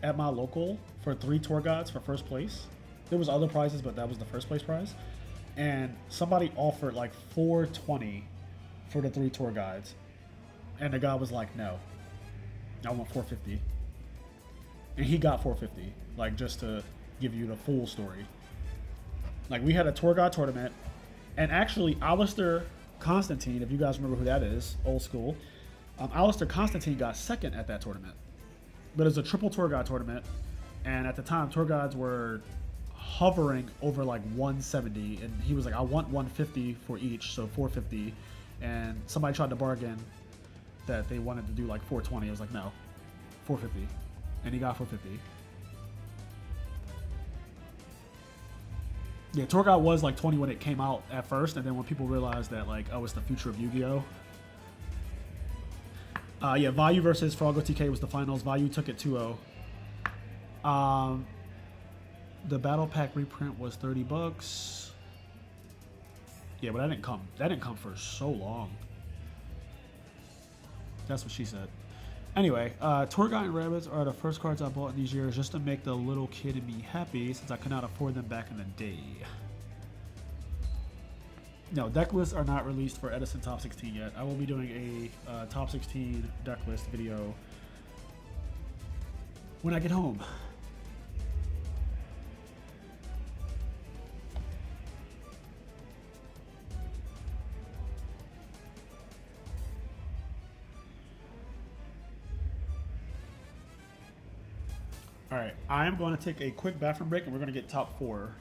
at my local for 3 tour guides for first place. There was other prizes, but that was the first place prize. And somebody offered like $420 for the 3 tour guides. And the guy was like, no, I want $450. And he got $450, like just to give you the full story. Like we had a tour guide tournament, and actually Alistair Constantine, if you guys remember who that is, old school, Alistair Constantine got second at that tournament. But it was a triple tour guide tournament, and at the time tour guides were hovering over like 170, and he was like, I want 150 for each, so 450. And somebody tried to bargain that they wanted to do like 420. I was like, no, 450, and he got 450. Yeah, tour guide was like 20 when it came out at first, and then when people realized that like, oh, it's the future of Yu-Gi-Oh. Yeah, Vayu versus Froggo TK was the finals. Vayu took it 2-0. The battle pack reprint was $30. Yeah, but that didn't come. That didn't come for so long. That's what she said. Anyway, Tour Guide and Rabbits are the first cards I bought in these years just to make the little kid in me happy, since I could not afford them back in the day. No, deck lists are not released for Edison Top 16 yet. I will be doing a Top 16 deck list video when I get home. All right, I am going to take a quick bathroom break, and we're going to get top 4.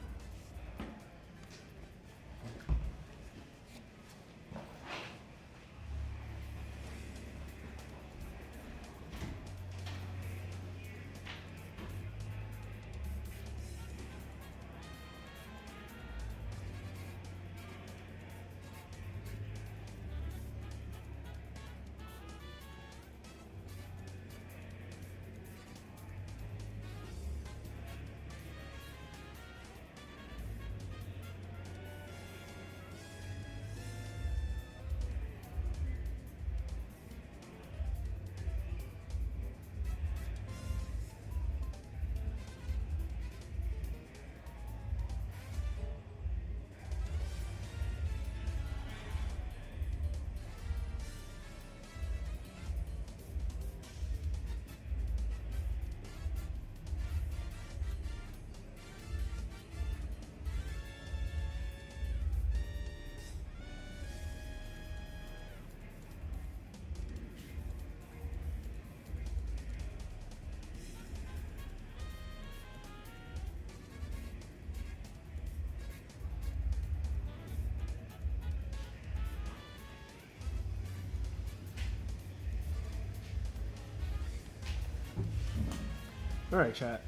All right, chat.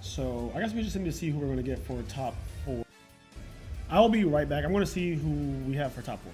So I guess we just need to see who we're going to get for top 4. I'll be right back. I'm going to see who we have for top 4.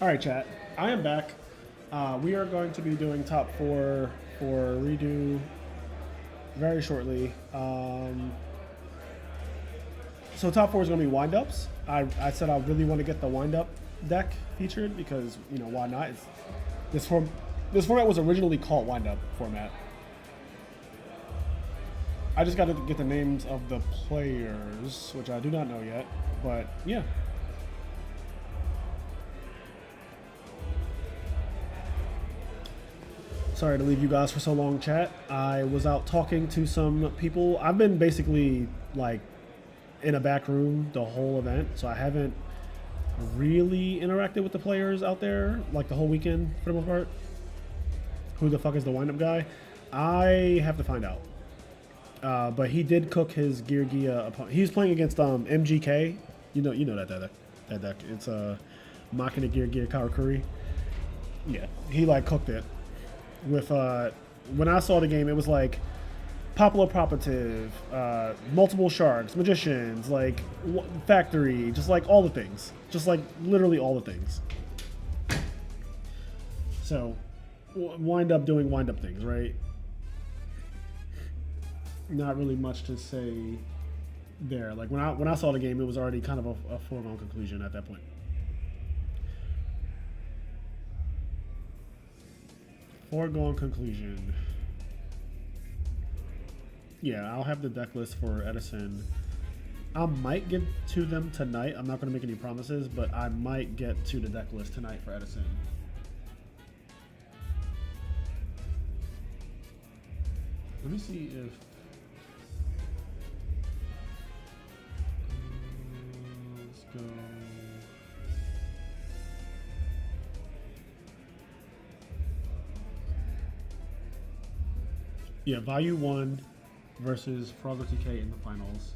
All right, chat. I am back. We are going to be doing top 4 for redo very shortly. So top 4 is going to be wind-ups. I said I really want to get the wind-up deck featured because, you know, why not? This format was originally called wind-up format. I just got to get the names of the players, which I do not know yet, but yeah. Sorry to leave you guys for so long, chat. I was out talking to some people. I've been basically like in a back room the whole event, so I haven't really interacted with the players out there like the whole weekend for the most part. Who the fuck is the wind-up guy? I have to find out. But he did cook his Gear Gia opponent. He was playing against MGK. You know that deck. It's Machina Gear Karakuri. Yeah, he like cooked it. With when I saw the game, it was like Popular Properative, multiple sharks, magicians, like factory, just like all the things, just like literally all the things. So wind up doing wind up things, right? Not really much to say there. Like when I saw the game, it was already kind of a foregone conclusion at that point. Foregone conclusion. Yeah, I'll have the deck list for Edison. I might get to them tonight. I'm not going to make any promises, but I might get to the deck list tonight for Edison. Let me see if... let's go... Yeah, Value 1 versus Frogger TK in the finals.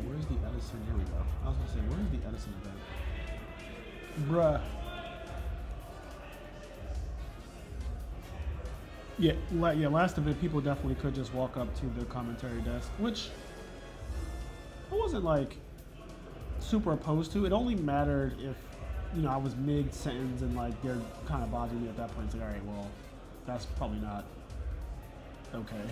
Where's the Edison? Here we go. I was gonna say, where's the Edison event? Bruh. Yeah, last event, people definitely could just walk up to the commentary desk, which I wasn't like super opposed to. It only mattered if, you know, I was mid-sentence and like they're kind of bothering me at that point. It's like, all right, well, that's probably not okay.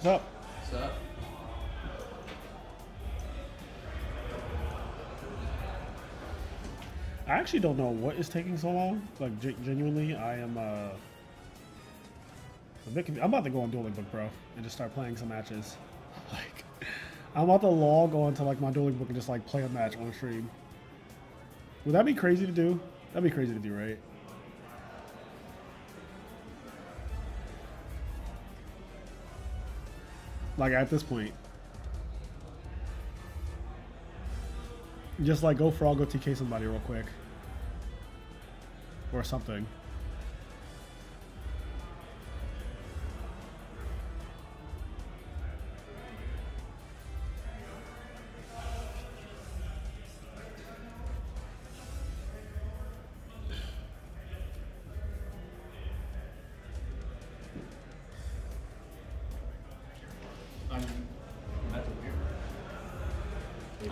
What's up? What's up? I actually don't know what is taking so long. Like, genuinely, I am a bit I'm about to go on Dueling Book, bro, and just start playing some matches. Like, I'm about to log on to like my Dueling Book and just like play a match on stream. Would that be crazy to do? That'd be crazy to do, right? Like at this point, just like go frog, go TK somebody real quick, or something.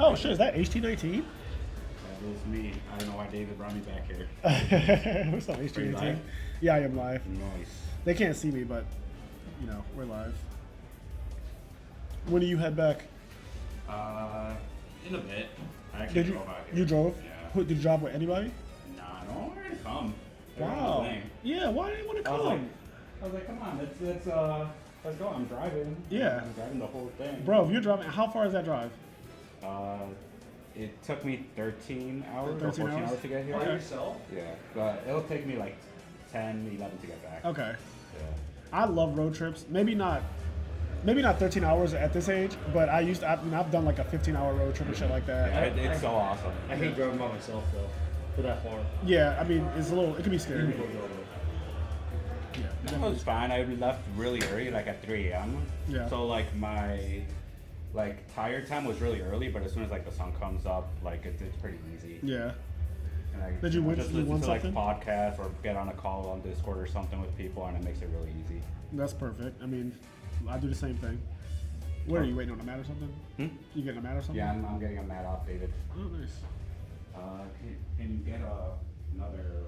Oh shit, is that HT19? It was me. I don't know why David brought me back here. What's up, Are you H318? live? Yeah, I am live. Nice. They can't see me, but you know, we're live. When do you head back? In a bit. I actually Did you? drove out here. You drove? Yeah. Who, did you drive with anybody? Nah, no one wanted to come. Everyone was Wow. lame. Yeah. Why didn't you want to I was come? like, come on, let's go. I'm driving. Yeah. I'm driving the whole thing. Bro, if you're driving, how far is that drive? It took me 13 hours or 13 14 hours? hours to get here. Okay. yourself? Yeah, but it'll take me like 10, 11 to get back. Okay. Yeah. I love road trips. Maybe not 13 hours at this age, but I've done like a 15-hour road trip and shit like that. Yeah, it's so awesome. I hate driving by myself though, for that far. Yeah, I mean, it can be scary. That was fine. I left really early, like at 3 a.m. Yeah. So like my tire time was really early, but as soon as like the sun comes up, like it's pretty easy. Yeah. And I Did you win- just you listen won to like something? podcasts or get on a call on Discord or something with people, and it makes it really easy. That's perfect. I mean, I do the same thing. Where are you waiting on a mat or something? You getting a mat or something? Yeah, I'm getting a mat off, David. Oh, nice. Can you get another?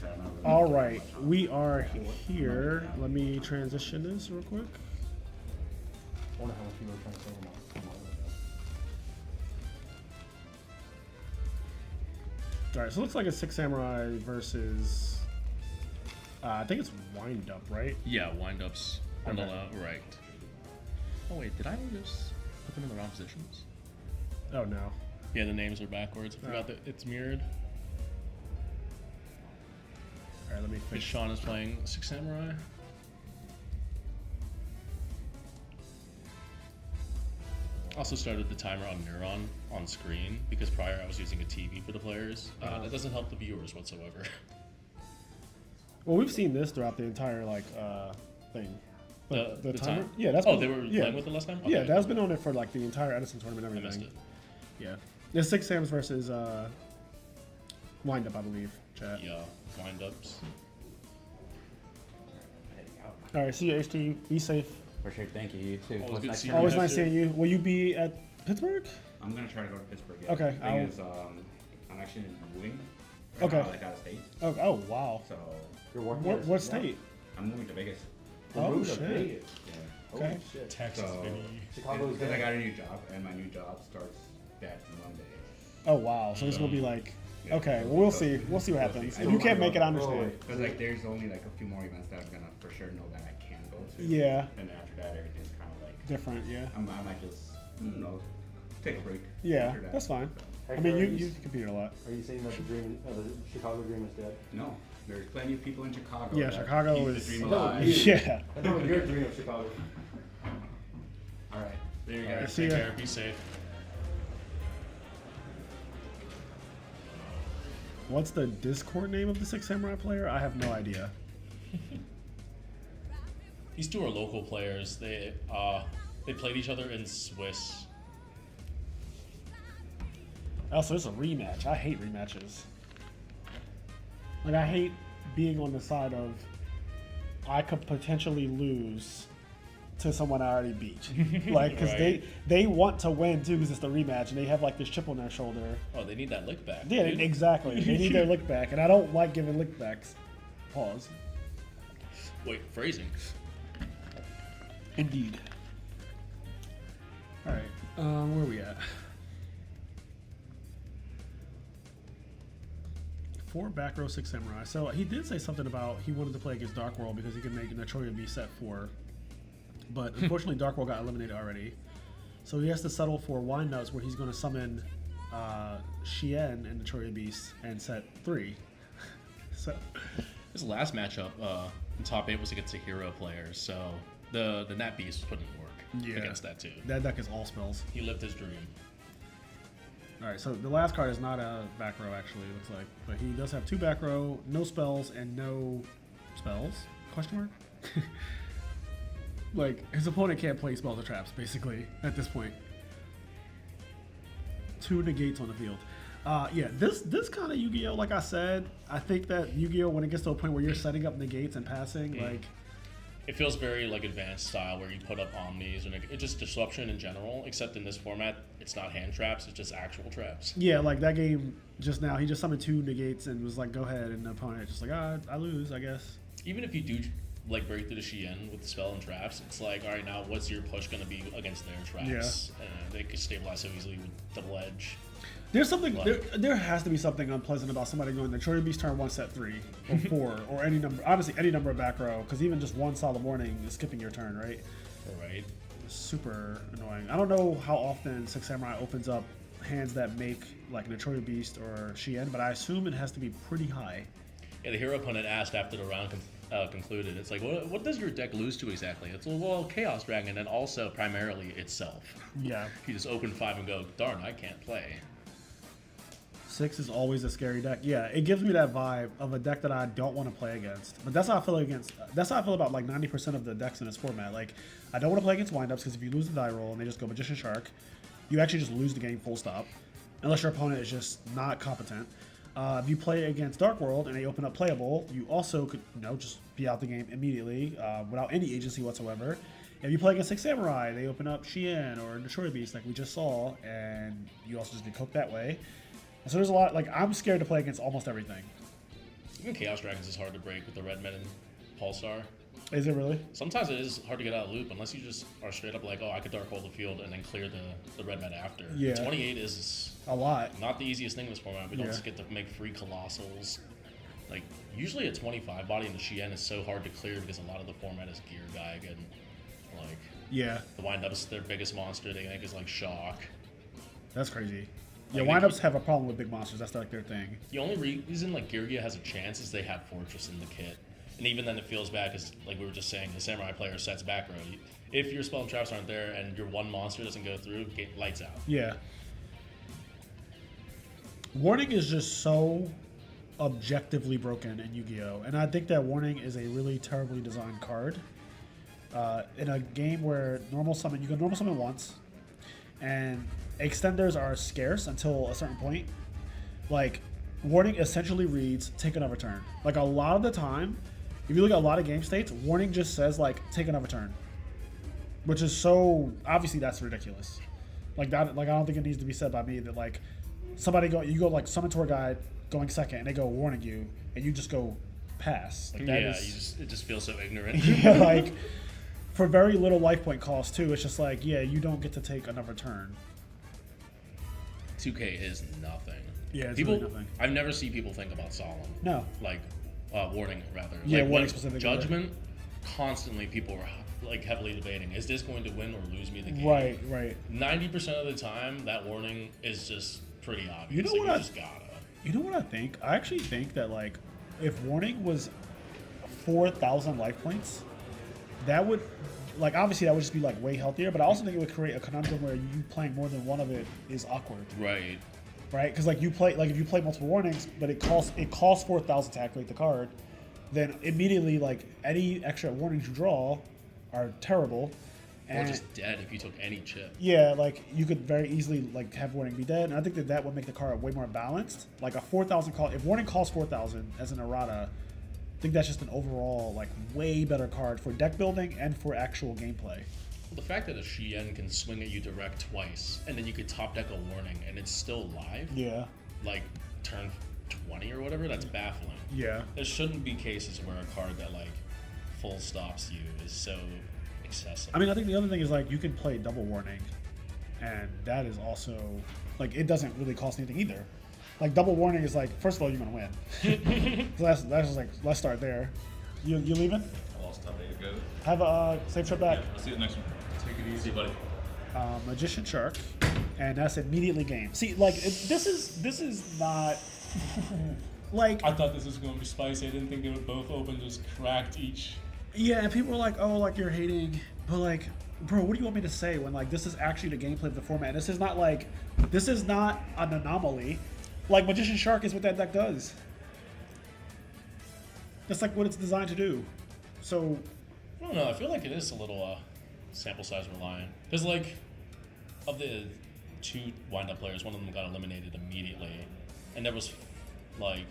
so I'm not really All doing right, much on we are here. Let me transition this real quick. I wonder how much people are trying to sell them on. All right, so it looks like a Six Samurai versus. I think it's Wind Up, right? Yeah, windups on the Okay. left, right. Oh wait, did I just put them in the wrong positions? Oh no. Yeah, the names are backwards. I forgot that it's mirrored. All right, let me But fix. Sean is playing Six Samurai. Also started the timer on Neuron on screen because prior I was using a TV for the players. That doesn't help the viewers whatsoever. Well, we've seen this throughout the entire thing. The timer? time? Yeah, that's Oh, been- they were yeah. playing with it last time? Yeah, Okay. that's been on it for like the entire Edison tournament and I missed everything. it. Yeah. It's Six Sams versus Wind Up, I believe. Chat. Yeah, windups. All right, see you, HT. Be safe. For sure, thank you. You too. Always What's good next seeing for you. Always you? nice seeing you. Will you be at Pittsburgh? I'm gonna try to go to Pittsburgh. Yeah. Okay, Thing is, I'm actually moving. Right Okay. Now, like out of state. Oh wow. So You're working What state? I'm moving to Vegas. Oh Moved to shit. Vegas. Yeah. Okay. Holy shit. Texas, So, baby. Chicago's because I there. got a new job, and my new job starts that Monday. Oh wow. So it's gonna be like. Yeah. Okay, well we'll see. We'll see what happens. If you can't make it, I understand. Because like there's only like a few more events that I'm gonna for sure know that I can go to. Yeah. And after that, everything's kind of like Different, yeah. I might just take a break. Yeah, after that. that's fine. Hey, I mean, you Curtis. you competed a lot. Are you saying that the Chicago dream is dead? No, there's plenty of people in Chicago. Yeah, that Chicago keep is- the dream No, alive. you. Yeah. I know your dream of Chicago. All right. There you Alright, go. see Take ya. care. Be safe. What's the Discord name of the Six Samurai player? I have no idea. These two are local players. They played each other in Swiss. Also, it's a rematch. I hate rematches. Like, I hate being on the side of I could potentially lose to someone I already beat. Like, because Right. they want to win too, because it's the rematch, and they have like this chip on their shoulder. Oh, they need that lick back. Yeah, dude. exactly. They need their lick back, and I don't like giving lick backs. Pause. Wait, phrasing. Indeed. All right, where are we at? 4 back row, 6 samurai. So he did say something about he wanted to play against Dark World because he could make Notoria be set 4. But unfortunately, Dark World got eliminated already. So he has to settle for Wind Ups, where he's going to summon Shien and Notoria Beast and set 3. So His last matchup in top 8 was against a hero player, so the Nat Beast was putting in work against that too. that deck is all spells. He lived his dream. All right, so the last card is not a back row, actually, it looks like. But he does have 2 back row, no spells, and no spells? Question mark? Like, his opponent can't play spells or traps, basically, at this point. 2 negates on the field. Yeah, this kind of Yu-Gi-Oh, like I said, I think that Yu-Gi-Oh, when it gets to a point where you're setting up negates and passing, like... It feels very like advanced style where you put up omnis and it's just disruption in general, except in this format, it's not hand traps, it's just actual traps. Yeah, like that game just now, he just summoned 2 negates and was like, go ahead, and the opponent just like, I lose, I guess. Even if you do like break through the Shien with the spell and traps, it's like, all right, now what's your push going to be against their traps? They could stabilize so easily with double edge. There's something, there has to be something unpleasant about somebody going the Notoria Beast turn 1 set 3 or 4 or any number, obviously any number of back row, because even just 1 solid warning is skipping your turn, right? Right. It's super annoying. I don't know how often Six Samurai opens up hands that make like Notoria Beast or Shien, but I assume it has to be pretty high. Yeah, the hero opponent asked after the round concluded, it's like, what does your deck lose to exactly? It's, well, Chaos Dragon and also primarily itself. Yeah. You just open 5 and go, darn, I can't play. 6 is always a scary deck. Yeah, it gives me that vibe of a deck that I don't want to play against. But that's how I feel against. That's how I feel about like 90% of the decks in this format. Like, I don't want to play against windups because if you lose the die roll and they just go Magician Shark, you actually just lose the game full stop, unless your opponent is just not competent. If you play against Dark World and they open up playable, you also could just be out the game immediately without any agency whatsoever. If you play against Six Samurai, they open up Shien or Notoria Beast like we just saw, and you also just get cooked that way. So there's a lot, like, I'm scared to play against almost everything. Even Chaos Dragons is hard to break with the Red Men and Pulsar. Is it really? Sometimes it is hard to get out of loop unless you just are straight up like, oh, I could Dark Hole the field and then clear the Red Men after. Yeah. 28 is A lot. not the easiest thing in this format. We don't Yeah. just get to make free Colossals. Like, usually a 25 body in the Shien is so hard to clear because a lot of the format is Gear Geigen. Like, Yeah, the Wind-Up's their biggest monster they think is like Shock. that's crazy. Yeah, Like, windups have a problem with big monsters. That's like their thing. The only reason like Geargia has a chance is they have Fortress in the kit. And even then it feels bad because, like we were just saying, the Samurai player sets back row. If your spell and traps aren't there and your one monster doesn't go through, lights out. Yeah. Warning is just so objectively broken in Yu-Gi-Oh! And I think that Warning is a really terribly designed card. In a game where normal summon, you can normal summon once, and extenders are scarce until a certain point. Like, Warning essentially reads, take another turn. Like, a lot of the time, if you look at a lot of game states, Warning just says, like, take another turn. Which is so, obviously that's ridiculous. Like, that, like, I don't think it needs to be said by me that, like, you go, like, Summon Tour Guide going second, and they go warning you, and you just go pass. Like, that it just feels so ignorant. yeah, like, for very little life point cost, too, it's just like, yeah, you don't get to take another turn. 2K is nothing. Yeah, it's people, really nothing. I've never seen people think about Solemn. No. Like, Warning, rather. Yeah, like, Warning when specifically. Judgment, constantly people were like heavily debating, is this going to win or lose me the game? Right, right. 90% of the time, that Warning is just pretty obvious. You know like, what you I- just gotta. You know what I think? I actually think that, like, if Warning was 4,000 life points, that would, like, obviously that would just be, like, way healthier, but I also think it would create a conundrum where you playing more than one of it is awkward. Right. Right? Because, like, if you play multiple Warnings, but it costs 4,000 to activate the card, then immediately, like, any extra warnings you draw are terrible. Or And just dead if you took any chip. yeah, like, you could very easily, like, have Warning be dead, and I think that would make the card way more balanced. Like, a 4,000 call, if Warning costs 4,000 as an errata, I think that's just an overall, like, way better card for deck building and for actual gameplay. The fact that a Shien can swing at you direct twice, and then you could top deck a Warning, and it's still live, Yeah. like turn 20 or whatever, that's baffling. Yeah. There shouldn't be cases where a card that, like, full stops you is so excessive. I mean, I think the other thing is, like, you can play double Warning, and that is also, like, it doesn't really cost anything either. Like, double Warning is like, first of all, you're gonna win. So that's just like, let's start there. You leaving? I lost time to go. Have a safe trip back. I'll see you the next one. Take it easy, buddy. Magician Shark, and that's immediately game. See, like, this is not like, I thought this was going to be spicy. I didn't think they would both open just cracked each. yeah, and people are like, oh, like, you're hating, but, like, bro, what do you want me to say when, like, this is actually the gameplay of the format? This is not an anomaly. Like, Magician Shark is what that deck does. That's like what it's designed to do. So, I don't know. I feel like it is a little sample size reliant. Because, like, of the 2 wind-up players, one of them got eliminated immediately. And there was, like,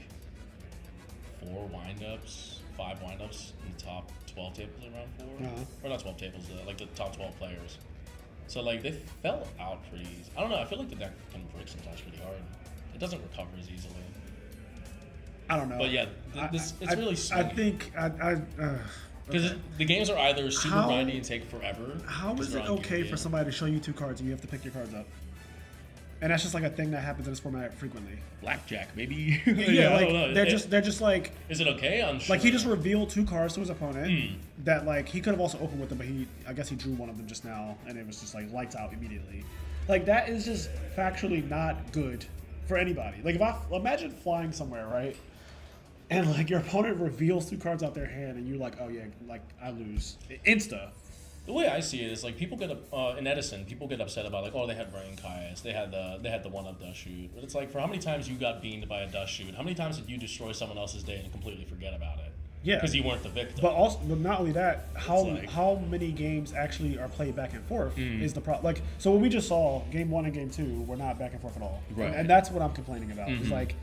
4 wind-ups, 5 wind-ups in the top 12 tables in round 4. Uh-huh. Or not 12 tables, like the top 12 players. So, like, they fell out pretty easy. I don't know. I feel like the deck can break sometimes pretty hard. It doesn't recover as easily. I don't know. But, yeah, it's really I swingy. think, Because okay. the games are either super How- grindy and take forever. How 'cause is they're it on okay Gear for somebody to show you 2 cards and you have to pick your cards up? And that's just like a thing that happens in this format frequently. Blackjack, maybe. Yeah, I like don't know. they're just like, Is it okay? I'm sure. like, he just revealed 2 cards to his opponent Hmm. that, like, he could have also opened with them, but I guess he drew one of them just now, and it was just like lights out immediately. Like, that is just factually not good for anybody. Like, imagine flying somewhere, right? And, like, your opponent reveals 2 cards out their hand, and you're like, oh yeah, like, I lose. Insta. The way I see it is like people get in Edison, people get upset about like, oh, they had Rain Kaias, they had the one up dust shoot. But it's like, for how many times you got beamed by a dust shoot? How many times did you destroy someone else's day and completely forget about it? Yeah. Because you weren't the victim. But not only that, like- how many games actually are played back and forth is the problem. Like, so what we just saw, game 1 and game 2 were not back and forth at all. Right. And that's what I'm complaining about. It's like,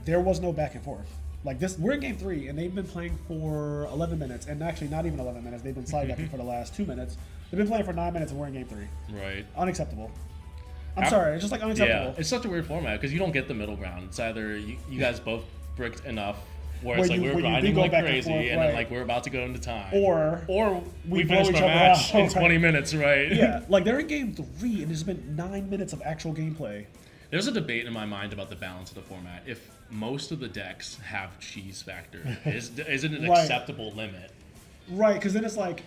there was no back and forth. Like, we're in game 3, and they've been playing for 11 minutes, and actually not even 11 minutes. They've been side decking for the last 2 minutes. They've been playing for 9 minutes, and we're in game 3. Right. Unacceptable. I'm sorry, it's just like unacceptable. Yeah, it's such a weird format because you don't get the middle ground. It's either you guys both bricked enough Where it's like we're when you grinding do go like back and crazy, forth, and right. then like we're about to go into time, Or we blow finish each our other match out, in 20 minutes, right? Yeah, like they're in game 3, and there's been 9 minutes of actual gameplay. There's a debate in my mind about the balance of the format. If most of the decks have cheese factor, is it an Right. acceptable limit? Right, because then it's like,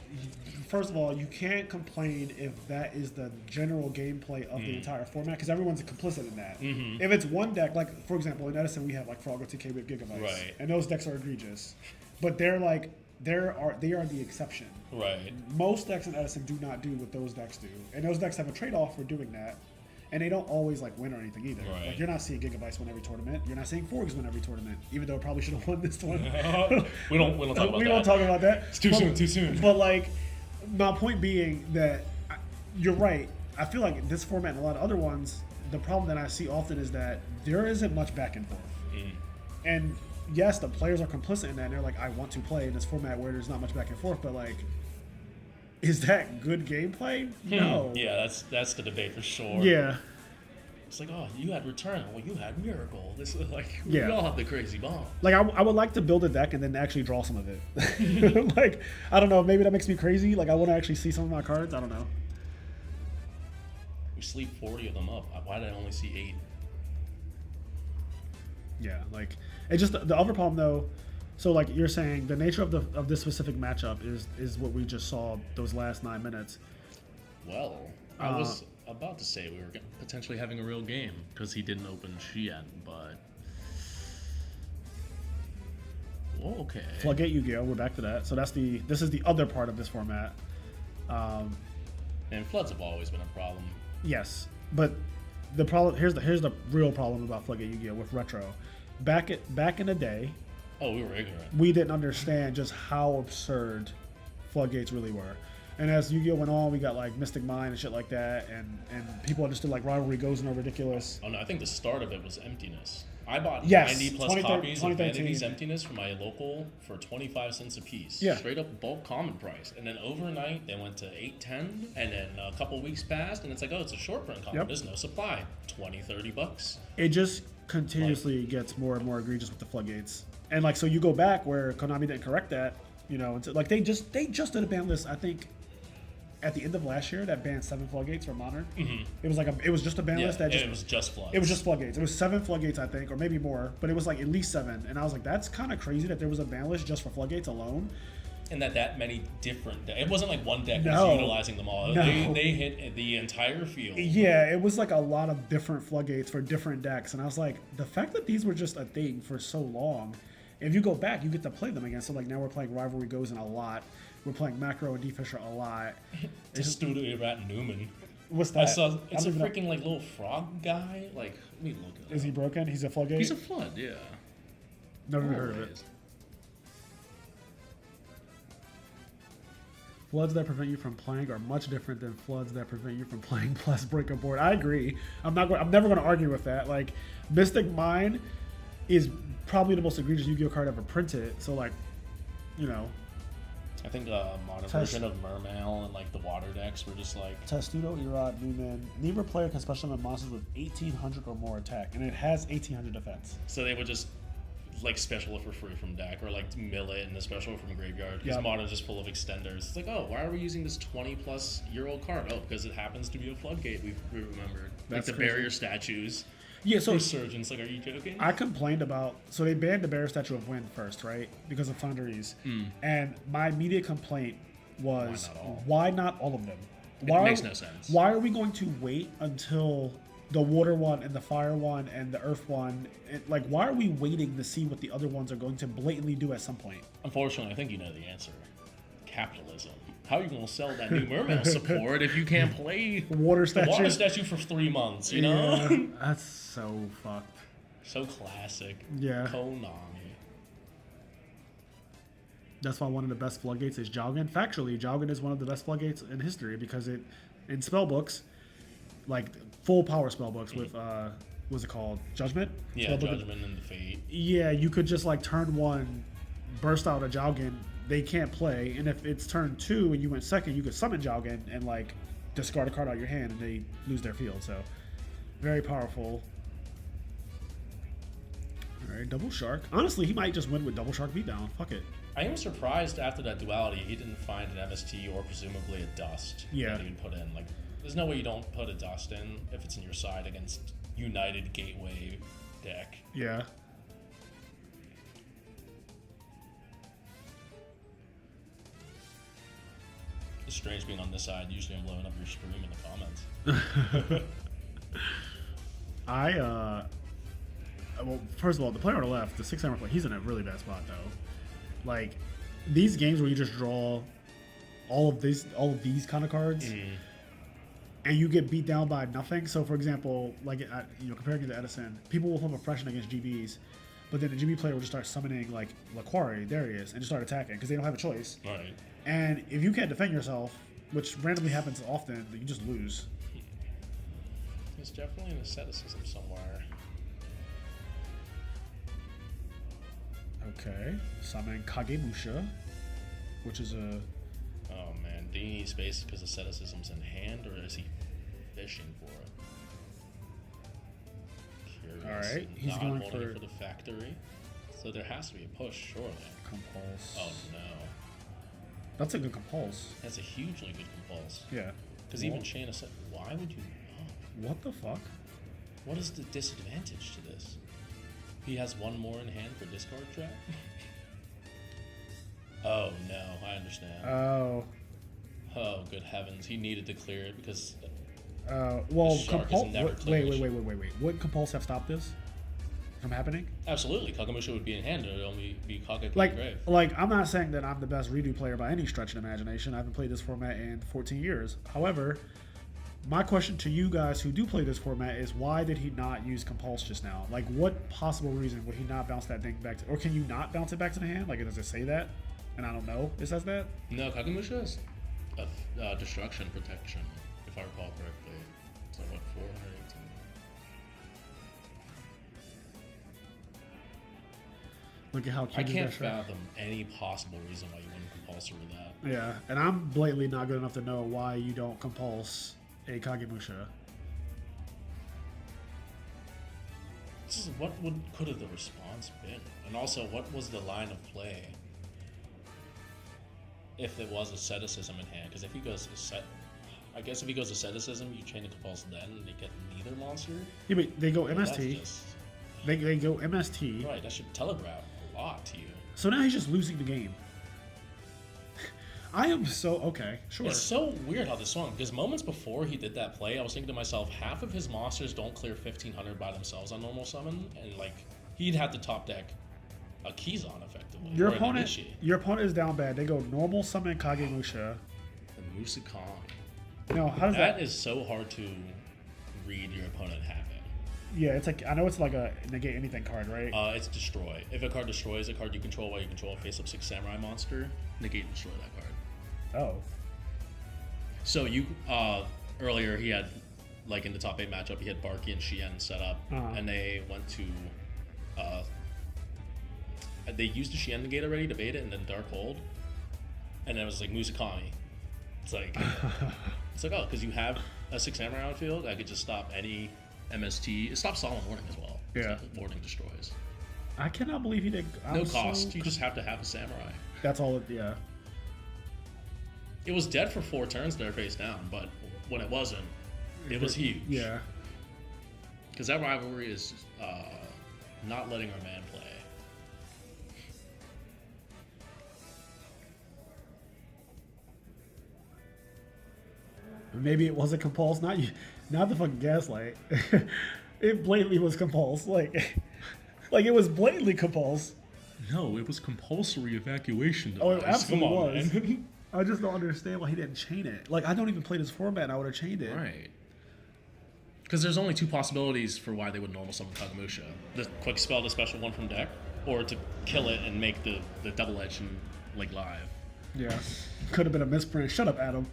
first of all, you can't complain if that is the general gameplay of the entire format, because everyone's complicit in that. If it's one deck, like for example in Edison we have like Frogger TK with Gigabytes, Right. and those decks are egregious, but they're like they are the exception. Right. Most decks in Edison do not do what those decks do, and those decks have a trade-off for doing that. And they don't always like win or anything either. Right. Like you're not seeing Gigabytes win every tournament. You're not seeing Forgs win every tournament, even though it probably should have won this one. we don't talk about We that. don't talk about that. It's too soon. But like, my point being that you're right. I feel like this format and a lot of other ones, the problem that I see often is that there isn't much back and forth. And yes, the players are complicit in that. And they're like, I want to play in this format where there's not much back and forth. But like, is that good gameplay? No. Yeah, that's the debate for sure. Yeah. It's like, oh, you had Return. Well, you had Miracle. This is like, Yeah. we all have the crazy bomb. Like I would like to build a deck and then actually draw some of it. Like I don't know, maybe that makes me crazy. Like I want to actually see some of my cards. I don't know. We sleep 40 of them up. Why did I only see 8? Yeah, like it just the other problem though. So like you're saying, the nature of this specific matchup is what we just saw those last 9 minutes. Well, I was about to say we were potentially having a real game because he didn't open Shien, but okay. Floodgate Yu-Gi-Oh! We're back to that. So this is the other part of this format. And floods have always been a problem. Yes, but the problem here's the real problem about Floodgate Yu-Gi-Oh! With retro. Back in the day, Oh, we were ignorant. we didn't understand just how absurd floodgates really were. And as Yu-Gi-Oh! Went on, we got like Mystic Mind and shit like that, and people understood like rivalry goes and are ridiculous. Oh no, I think the start of it was emptiness. I bought Yes, 90 plus 2013 copies of 2013. Vanity's Emptiness from my local for 25 cents a piece. Yeah. Straight up bulk common price. And then overnight they went to $8.10, and then a couple weeks passed and it's like, oh, it's a short print common. Yep. There's no supply. $20-$30. It just continuously gets more and more egregious with the floodgates. And like so you go back where Konami didn't correct that, you know, it's like they just did a ban list, I think at the end of last year that banned 7 floodgates from Modern. It was just a ban Yeah, list that and just it was just floods. It was just floodgates. It was 7 floodgates, I think, or maybe more, but it was like at least 7. And I was like, that's kind of crazy that there was a ban list just for floodgates alone. And that many different it wasn't like one deck No. was utilizing them all. No. They hit the entire field. Yeah, it was like a lot of different floodgates for different decks, and I was like, the fact that these were just a thing for so long, if you go back, you get to play them again. So like now we're playing Rivalry Goes in a lot. We're playing Macro and D Fisher a lot. To Studio Rat Newman. What's that? I saw it's I a don't even know. freaking like little frog guy. Like let me look at Is he broken? He's a floodgate? He's a flood, yeah. Never even heard of it. Always. Floods that prevent you from playing are much different than floods that prevent you from playing plus break a board. I agree. I'm never going to argue with that. Like Mystic Mind is probably the most egregious Yu-Gi-Oh card ever printed. So like, you know, I think a modern version of Mermail and like the water decks were just like Testudo, Erod, Newman. Neither player can special summon monsters with 1800 or more attack, and it has 1800 defense. so they would just like special it for free from deck or like mill it in the special from graveyard because Yep. modern's just full of extenders. It's like, oh, why are we using this 20-plus-year-old card? Oh, because it happens to be a floodgate. We remembered That's like the crazy. barrier statues. Yeah, so Resurgence. Like, are you joking? I complained about, so they banned the Bear Statue of Wind first, right? Because of Foundries. And my immediate complaint was, why not all of them? Why makes no sense. Why are we going to wait until the water one and the fire one and the earth one? Like, why are we waiting to see what the other ones are going to blatantly do at some point? Unfortunately, I think you know the answer. Capitalism. How are you going to sell that new Mermail support if you can't play Water the water statue. statue for 3 months, you know? Yeah, that's so fucked. So classic. Yeah. Konami. That's why one of the best floodgates is Jowgen. Factually, Jowgen is one of the best floodgates in history because it, in spellbooks, like full power spellbooks with, what's it called? Judgment? Yeah, Spellbook- Judgment and the Fate. Yeah, you could just like turn 1, burst out a Jowgen, they can't play, and if it's turn 2 and you went second, you could summon Jowgen and like discard a card out of your hand and they lose their field. So very powerful. All right, double shark. Honestly, he might just win with double shark beatdown. Fuck it. I am surprised after that duality he didn't find an MST or presumably a dust Yeah. that he'd put in. Like, there's no way you don't put a dust in if it's in your side against United Gateway deck. Yeah. It's strange being on this side. Usually I'm blowing up your stream in the comments. Well, first of all, the player on the left, the 6-hammer player, he's in a really bad spot though. Like, these games where you just draw all of these kind of cards, and you get beat down by nothing. So, for example, like comparing it to Edison, people will flip oppression against GBs, but then the GB player will just start summoning like Laquari, there he is, and just start attacking because they don't have a choice. Right. And if you can't defend yourself, which randomly happens often, you just lose. There's definitely an asceticism somewhere. Okay, summon Kagemusha, which is a... Oh man, do you need space because asceticism's in hand, or is he fishing for it? Curious. Alright, he's Not going holding for the factory. So there has to be a push, surely. Compulse. Oh no. That's a good compulse. That's a hugely good compulse. Yeah. Because even chain ascent, why would you... Oh. What the fuck? What is the disadvantage to this? He has one more in hand for discard trap? Oh no, I understand. Oh. Oh, good heavens. He needed to clear it because well, shark compulse... is never Wait. clear. Would compulse have stopped this from happening? Absolutely. Kagemusha would be in hand. It would only be Kage grave. Like, I'm not saying that I'm the best redo player by any stretch of imagination. I haven't played this format in 14 years. However, my question to you guys who do play this format is why did he not use Compulse just now? Like, what possible reason would he not bounce that thing back to... Or can you not bounce it back to the hand? Like, does it say that? And I don't know. It says that? No, Kagemusha is a destruction protection, if I recall correctly. It's like, what, 418? Look at how I cute can't is that. fathom any possible reason why you wouldn't compulsory that. Yeah, and I'm blatantly not good enough to know why you don't Compulse a Kagemusha. This is what could have the response been, and also what was the line of play if it was asceticism in hand? Because if he goes I guess if he goes asceticism, you chain the compulse then, and they get neither monster. Yeah, but they go Well, MST. that's They go MST. right, that should telegraph a lot to you. So now he's just losing the game. I am so... Okay, sure. It's so weird how this swung, because moments before he did that play, I was thinking to myself, half of his monsters don't clear 1500 by themselves on normal summon, and like he'd have to top deck a Keyzon effectively. Your or an opponent Initiate. your opponent is down bad. They go normal summon Kagemusha. The Musakami. No, how does that... That is so hard to read your opponent having. Yeah, it's like... I know it's like a negate anything card, right? It's destroy. If a card destroys a card you control while you control a face-up 6 samurai monster, negate and destroy that card. Oh. So you earlier he had, like in the top 8 matchup, he had Barky and Shien set up, and they went to they used the Shien negate already to bait it, and then Dark Hold, and then it was like Musakami. It's like oh, because you have a 6 samurai on field, I could just stop any MST. It stops Solemn Warning as well. Yeah. So Warning destroys. I cannot believe he did... No cost. You just have to have a samurai. That's all it... Yeah. It was dead for 4 turns there face down, but when it wasn't, it was huge. Yeah. Because that rivalry is not letting our man play. Maybe it wasn't Compulse. Not the fucking Gaslight. It blatantly was Compulse. Like it was blatantly Compulse. No, it was compulsory evacuation device. Oh, it absolutely Come on, was. man. I just don't understand why he didn't chain it. Like, I don't even play this format and I would have chained it. Right. Because there's only 2 possibilities for why they would normal summon Kagemusha. The quick spell, the special one from deck, or to kill it and make the double edge and like live. Yeah. Could have been a misprint. Shut up, Adam.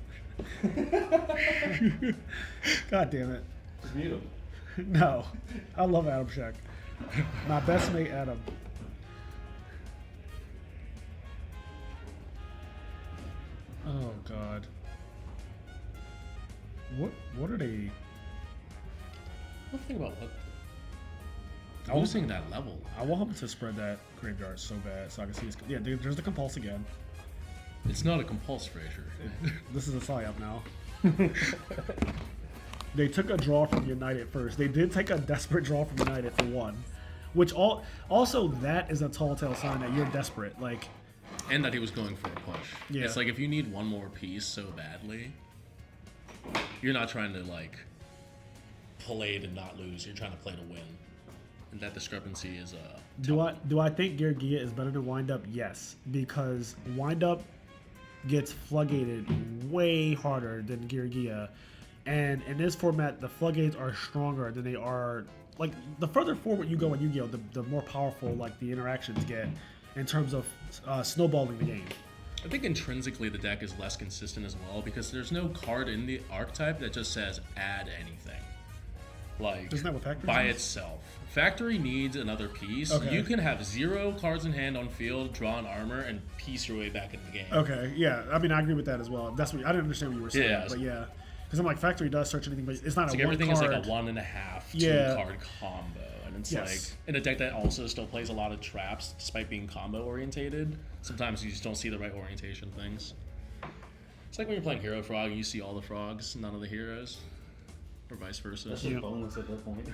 God damn it. Beat him. No. I love Adam Shack. My best mate, Adam. Oh God. What are they? One thing about what losing that level. I want him to spread that graveyard so bad so I can see his. Yeah, there's the compulse again. It's not a compulse, Frazier. This is a psyop now. They took a draw from United first. They did take a desperate draw from United for 1. Which also that is a tall tale sign that you're desperate. Like, and that he was going for a push. Yeah. It's like if you need one more piece so badly, you're not trying to like play to not lose. You're trying to play to win. And that discrepancy is Do I think Geargia is better than Wind Up? Yes, because Wind Up gets floodgated way harder than Geargia, and in this format, the floodgates are stronger than they are. Like, the further forward you go in Yu-Gi-Oh, the more powerful like the interactions get in terms of snowballing the game. I think intrinsically the deck is less consistent as well because there's no card in the archetype that just says add anything. Like, isn't that what Factory by is? itself. Factory needs another piece. Okay. You can have 0 cards in hand on field, draw an armor, and piece your way back into the game. Okay, yeah, I mean I agree with that as well. That's what I didn't understand what you were saying, Yeah. but yeah, because I'm like Factory does search anything, but it's not It's a like one everything card. is like a 1.5 Yeah. 2 card combo, and it's Yes. like in a deck that also still plays a lot of traps despite being combo orientated. Sometimes you just don't see the right orientation things. It's like when you're playing Hero Frog, you see all the frogs, none of the heroes, or vice versa. That's just bonus at that point.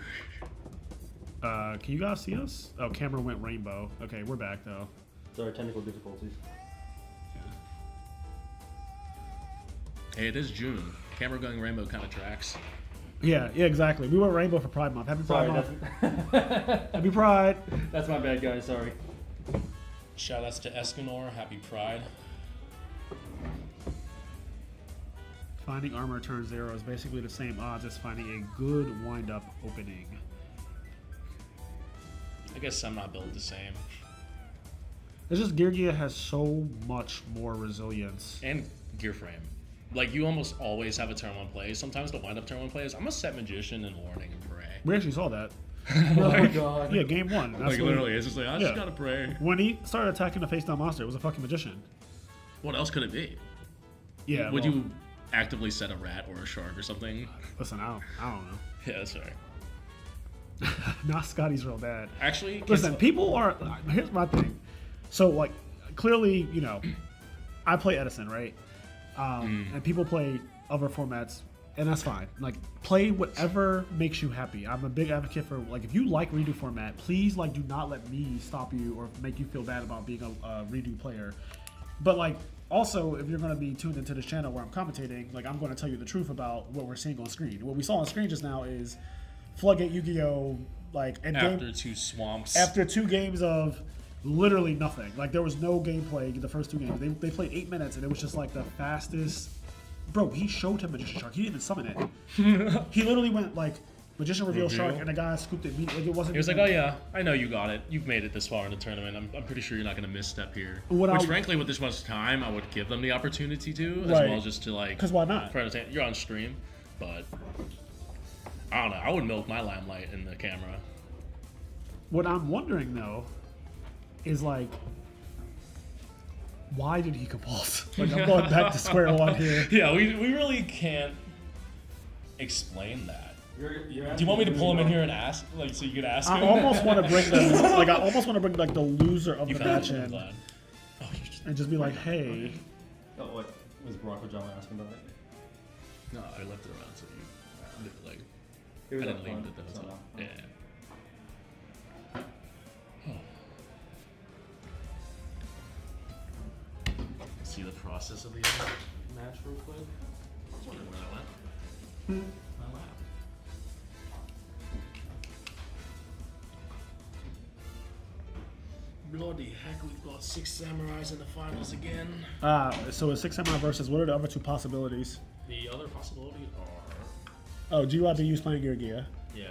Can you guys see us? Oh, camera went rainbow. Okay, we're back though. Sorry, technical difficulties. Hey, it is June. Camera going rainbow kind of tracks. Yeah, exactly. We went rainbow for Pride Month. Happy Pride Sorry, Month. that's, Happy Pride. that's my bad, guys. Sorry. Shout outs to Escanor, happy Pride. Finding armor turn 0 is basically the same odds as finding a good wind-up opening. I guess I'm not built the same. It's just Geargia has so much more resilience. And gear frame. Like, you almost always have a turn 1 play. Sometimes the wind up turn 1 plays, I'm gonna set Magician and Warning and Pray. We actually saw that. Oh my god. Yeah, game 1. That's Like, when- literally, it's just like, I just Yeah. gotta pray. When he started attacking the face-down monster, it was a fucking magician. What else could it be? Yeah. Would well, you actively set a rat or a shark or something? Listen, I don't know. Yeah, that's fair. Nah, Scotty's real bad. Actually, Listen, people are. Here's my thing. So, like, clearly, you know, I play Edison, right? And people play other formats, and that's fine. Like, play whatever makes you happy. I'm a big advocate for, like, if you like redo format, please, like, do not let me stop you or make you feel bad about being a redo player. But, like, also, if you're going to be tuned into this channel where I'm commentating, like, I'm going to tell you the truth about what we're seeing on screen. What we saw on screen just now is Floodgate Yu-Gi-Oh! Like, after 2 swamps. after 2 games of literally nothing. Like, there was no gameplay in the first 2 games. They played 8 minutes, and it was just like the fastest. Bro, he showed him Magician Shark. He didn't even summon it. He literally went like Magician Reveal Shark, and the guy scooped it. Like, it wasn't. He was like, even- oh yeah, I know you got it. You've made it this far in the tournament. I'm pretty sure you're not going to misstep here. What Which, I- frankly, with this much time, I would give them the opportunity to, as Right. well just to, like... 'Cause why not? For understand, you're on stream, but... I don't know. I would milk my limelight in the camera. What I'm wondering though is like, why did he compulse? Like, I'm going back to square one here. Yeah, we really can't explain that. Do you want me to pull him in here and ask, like, so you could ask him? I almost want to bring the like. I almost want to bring like the loser of You the found match him, I'm in glad. Oh, you just... and just be like, hey. Oh, what was Barack Obama asking about it? No, I left it around so you... Like, It was I up didn't leave front, it at the so top. not- Yeah. See the process of the other match real quick? I was wondering where that went. My lap. Bloody heck, we've got 6 samurais in the finals again. So it's 6 Samurai versus. What are the other 2 possibilities? The other possibilities are, Oh, GYBU's playing Geargia. yeah,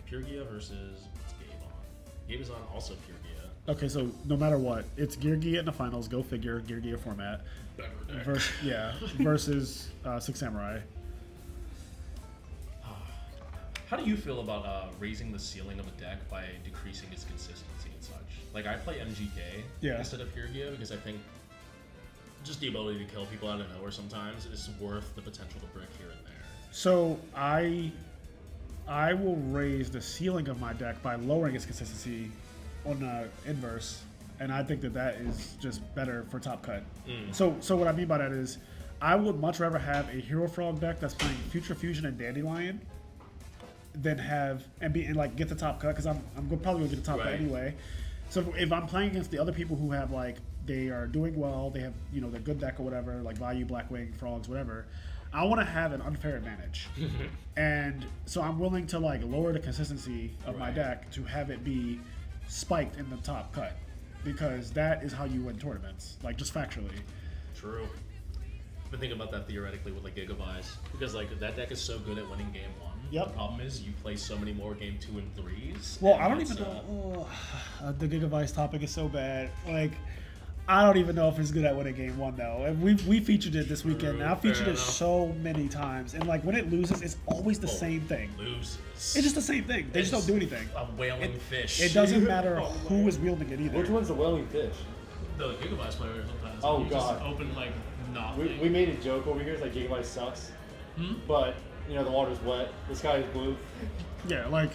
Pure Gia versus Gabon. Gabon also Pure Gia. Okay, so no matter what, it's Geargia in the finals. Go figure, Geargia format. Better deck. Versus 6 Samurai. How do you feel about raising the ceiling of a deck by decreasing its consistency and such? Like, I play MGK Yeah. instead of Pure Gia because I think just the ability to kill people out of nowhere sometimes is worth the potential to brick here and there. So I I will raise the ceiling of my deck by lowering its consistency on the inverse, and I think that that is just better for top cut. So what I mean by that is, I would much rather have a Hero Frog deck that's playing Future Fusion and Dandelion than have and like get the top cut, because I'm probably gonna get the top cut anyway. So if I'm playing against the other people who have like they are doing well, they have their good deck or whatever, like Value, Blackwing, Frogs, whatever. I want to have an unfair advantage, and so I'm willing to like lower the consistency of my deck to have it be spiked in the top cut, because that is how you win tournaments, like just factually. True. But think about that theoretically with like Gigabytes, because like that deck is so good at winning game 1. Yep. The problem is you play so many more game 2 and 3s. Well, and I don't it's, even know. The Gigabytes topic is so bad. Like, I don't even know if it's good at winning game 1 though. And we featured it this weekend. And I featured it so many times. And like when it loses, it's always the same thing. Loses. It's just the same thing. They just don't do anything. A whaling fish. It doesn't matter who is wielding it either. Which one's the whaling fish? The Gigabytes player sometimes. Oh, you God. Just open like nothing. We made a joke over here. It's like Gigabyte sucks. But, the water's wet. The sky is blue. Yeah, like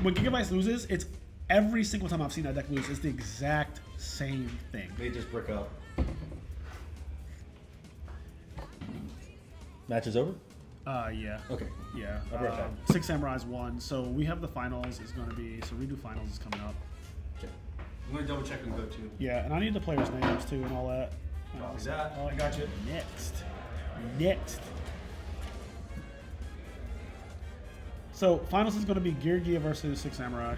when Gigabytes loses, it's every single time I've seen that deck lose, it's the exact same thing. They just brick up. Match is over? Yeah. Okay. Yeah. I'll be right back. 6 Samurais won, so we have the finals is going to be, so redo finals is coming up. Okay. I'm going to double check and go too. Yeah, and I need the players' names too and all that. Copy that. Oh, I got you. Next. So finals is going to be Gear Gear versus 6 Samurai.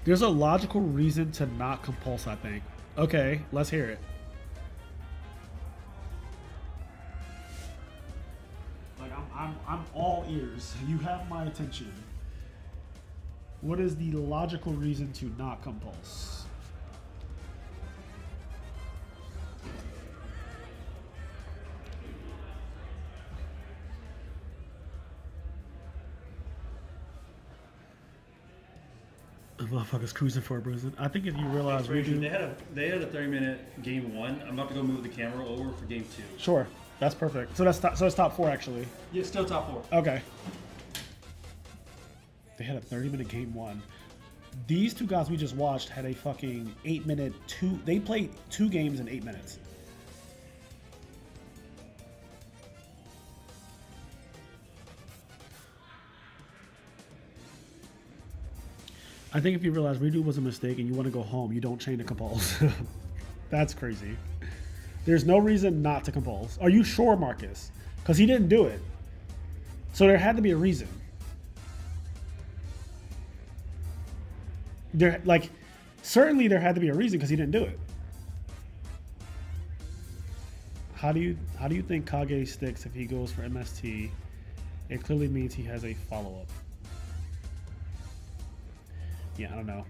There's a logical reason to not compulse, I think. Okay, let's hear it. Like I'm all ears. You have my attention. What is the logical reason to not compulse? The motherfucker's cruising for a bruising. I think if you realize we do. They had a 30-minute game 1. I'm about to go move the camera over for game 2. Sure, that's perfect. So it's top 4 actually. Yeah, still top 4. Okay. They had a 30-minute game 1. These two guys we just watched had a fucking 8-minute 2. They played 2 games in 8 minutes. I think if you realize redo was a mistake and you want to go home, you don't chain to compulse. That's crazy. There's no reason not to compulse. Are you sure, Marcus? Because he didn't do it. So there had to be a reason. Certainly there had to be a reason because he didn't do it. How do you think Kage sticks if he goes for MST? It clearly means he has a follow-up. Yeah, I don't know.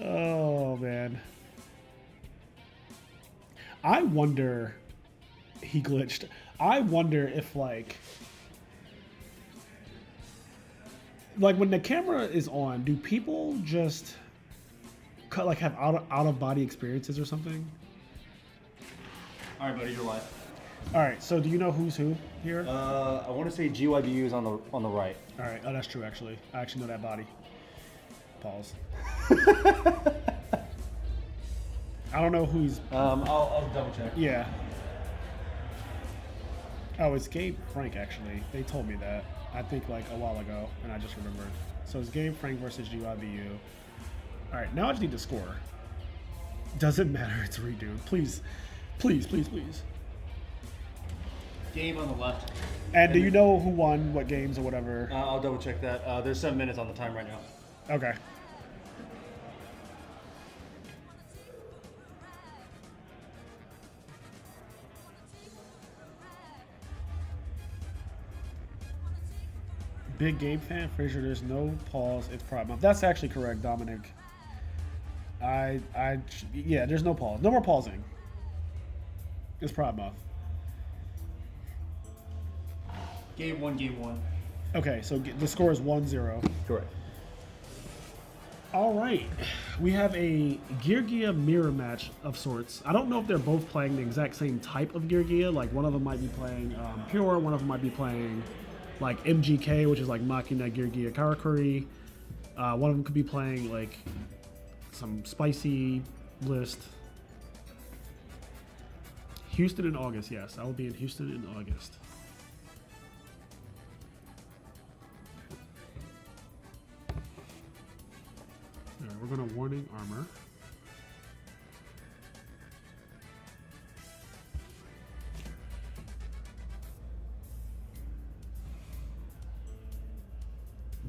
Oh man. I wonder he glitched. I wonder if like when the camera is on, do people just have out of body experiences or something? All right, buddy, you're live. All right, so do you know who's who here? I want to say GYBU is on the right. All right, oh that's true actually. I actually know that body. Pause. I don't know who's. I'll double check. Yeah. Oh, it's Gabe Frank actually. They told me that. I think like a while ago, and I just remembered. So it's Gabe Frank versus GYBU. All right, now I just need to score. Doesn't matter. It's redo. Please, please, please, please. Game on the left. And do you know who won, what games or whatever? I'll double check that. There's 7 minutes on the time right now. Okay. Big game fan, Fraser. There's no pause. It's Pride Month. That's actually correct, Dominic. Yeah. There's no pause. No more pausing. It's Pride Month. Game 1. Okay, so the score is 1-0. Correct. All right, we have a Gear Gear mirror match of sorts. I don't know if they're both playing the exact same type of Gear Gear. Like one of them might be playing Pure, one of them might be playing like MGK, which is like Machina Gear Gear Karakuri. One of them could be playing like some spicy list. Houston in August, yes. I will be in Houston in August. All right, we're going to warning armor.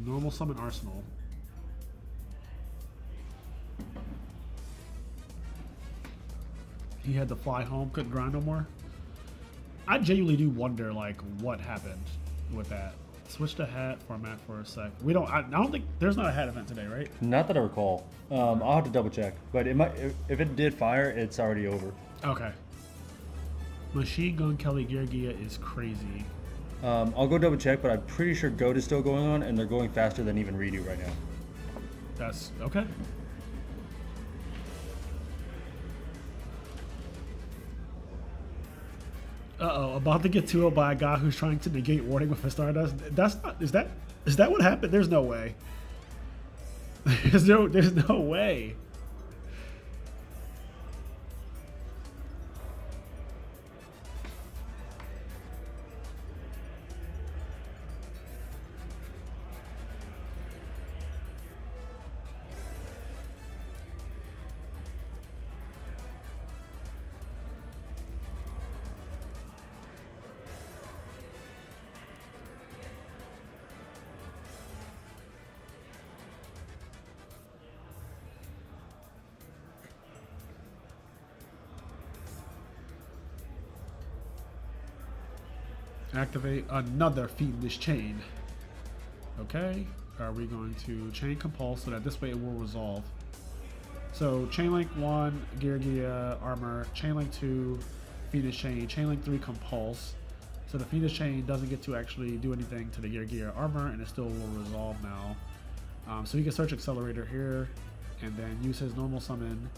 Normal summon arsenal. He had to fly home, couldn't grind no more. I genuinely do wonder, like, what happened with that. Switch the hat format for a sec. We don't. I don't think there's not a hat event today, right? Not that I recall. I'll have to double check. But it might. If it did fire, it's already over. Okay. Machine Gun Kelly Gear Gear is crazy. I'll go double check, but I'm pretty sure Goat is still going on, and they're going faster than even Redo right now. That's okay. Uh-oh, about to get 2-0 by a guy who's trying to negate warning with a Stardust. That's not, is that what happened? There's no way. There's no way. Activate another Fiendish Chain. Okay. Are we going to chain compulse so that this way it will resolve? So chain link 1, Gear Gear armor, chain link 2, Fiendish Chain, chain link 3, compulse. So the Fiendish Chain doesn't get to actually do anything to the Gear Gear armor, and it still will resolve now. So he can search Accelerator here, and then use his normal summon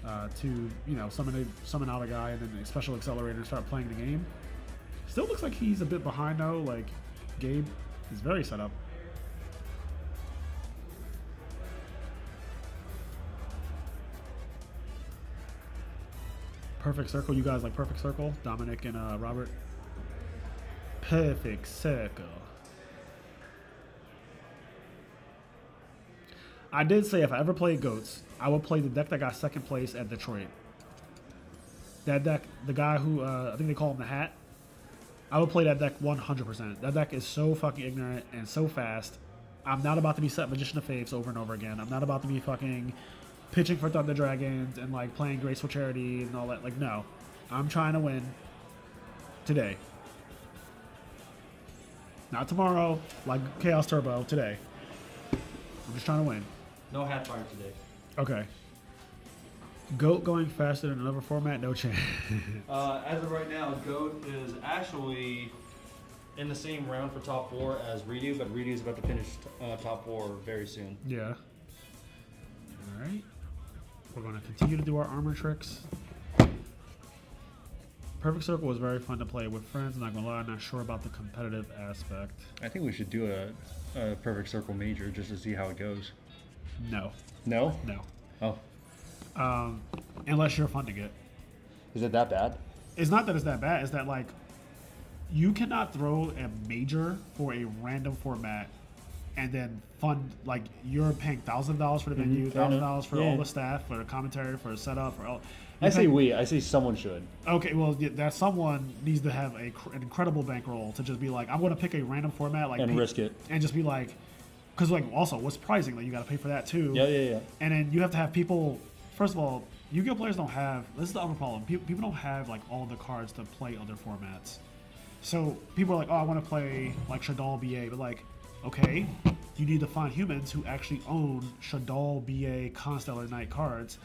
to summon out a guy, and then a special Accelerator and start playing the game. Still looks like he's a bit behind though. Like Gabe is very set up. Perfect Circle. You guys like Perfect Circle? Dominic and Robert. Perfect Circle. I did say if I ever played Goats, I would play the deck that got second place at Detroit. That deck, the guy who I think they call him the Hat. I would play that deck 100%. That deck is so fucking ignorant and so fast. I'm not about to be set Magician of Faiths over and over again. I'm not about to be fucking pitching for Thunder Dragons and like playing Graceful Charity and all that. Like, no. I'm trying to win today. Not tomorrow, like Chaos Turbo, today. I'm just trying to win. No hat fire today. Okay. Goat going faster than another format? No chance. As of right now, Goat is actually in the same round for top 4 as Redo, but Redo is about to finish top 4 very soon. Yeah. All right. We're going to continue to do our armor tricks. Perfect Circle was very fun to play with friends. Not going to lie, I'm not sure about the competitive aspect. I think we should do a Perfect Circle Major just to see how it goes. No. No? No. Oh. Unless you're funding it. Is it that bad? It's not that it's that bad. It's that, like, you cannot throw a major for a random format and then fund, like, you're paying $1,000 for the venue, $1,000 for all the staff, for the commentary, for the setup, for all. I say someone should. Okay, well, that someone needs to have an incredible bankroll to just be like, I'm going to pick a random format, like, and risk it, and just be like, because, like, also what's pricing, like, you got to pay for that too. Yeah. And then you have to have people. First of all, Yu-Gi-Oh players don't have. This is the other problem. People don't have like all the cards to play other formats. So people are like, oh, I want to play like Shadal BA, but like, okay, you need to find humans who actually own Shadal BA Constellar Knight cards,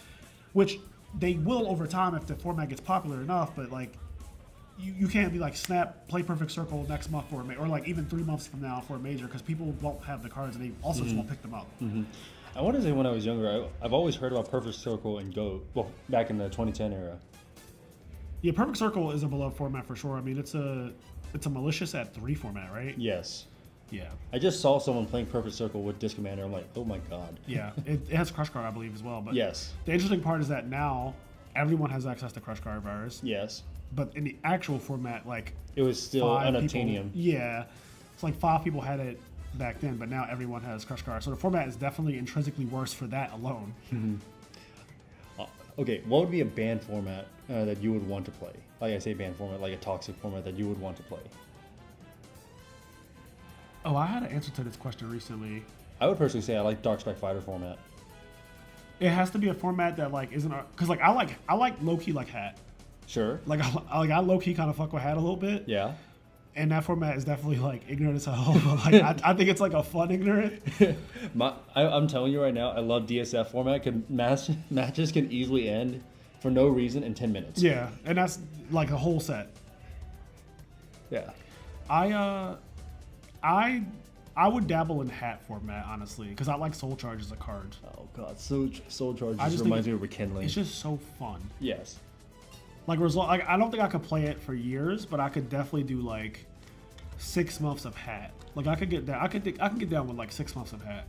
which they will over time if the format gets popular enough. But like, you can't be like, snap, play Perfect Circle next month for a major, or like even 3 months from now for a major, because people won't have the cards and they also just won't pick them up. I want to say when I was younger, I've always heard about Perfect Circle and Go. Well, back in the 2010 era. Yeah, Perfect Circle is a beloved format for sure. I mean, it's a malicious at 3 format, right? Yes. Yeah. I just saw someone playing Perfect Circle with Disc Commander. I'm like, oh my god. Yeah, it has Crush Card, I believe, as well. But yes. The interesting part is that now everyone has access to Crush Card virus. Yes. But in the actual format, like it was still unobtainium. Yeah, it's like 5 people had it back then, but now everyone has Crush Card. So the format is definitely intrinsically worse for that alone. Okay, what would be a banned format that you would want to play? Like I say, banned format, like a toxic format that you would want to play. Oh, I had an answer to this question recently. I would personally say I like Dark Strike Fighter format. It has to be a format that like isn't because like I like low key like Hat. Sure. Like I low key kind of fuck with Hat a little bit. Yeah. And that format is definitely like ignorant as hell. But like I think it's like a fun ignorant. I'm telling you right now, I love DSF format. Matches can easily end for no reason in 10 minutes. Yeah, and that's like a whole set. Yeah. I would dabble in Hat format honestly because I like Soul Charge as a card. Oh god, Soul Charge just reminds me of Rekindling. It's just so fun. Yes. Like I don't think I could play it for years, but I could definitely do like 6 months of Hat. Like I could get that. I can get down with like 6 months of Hat.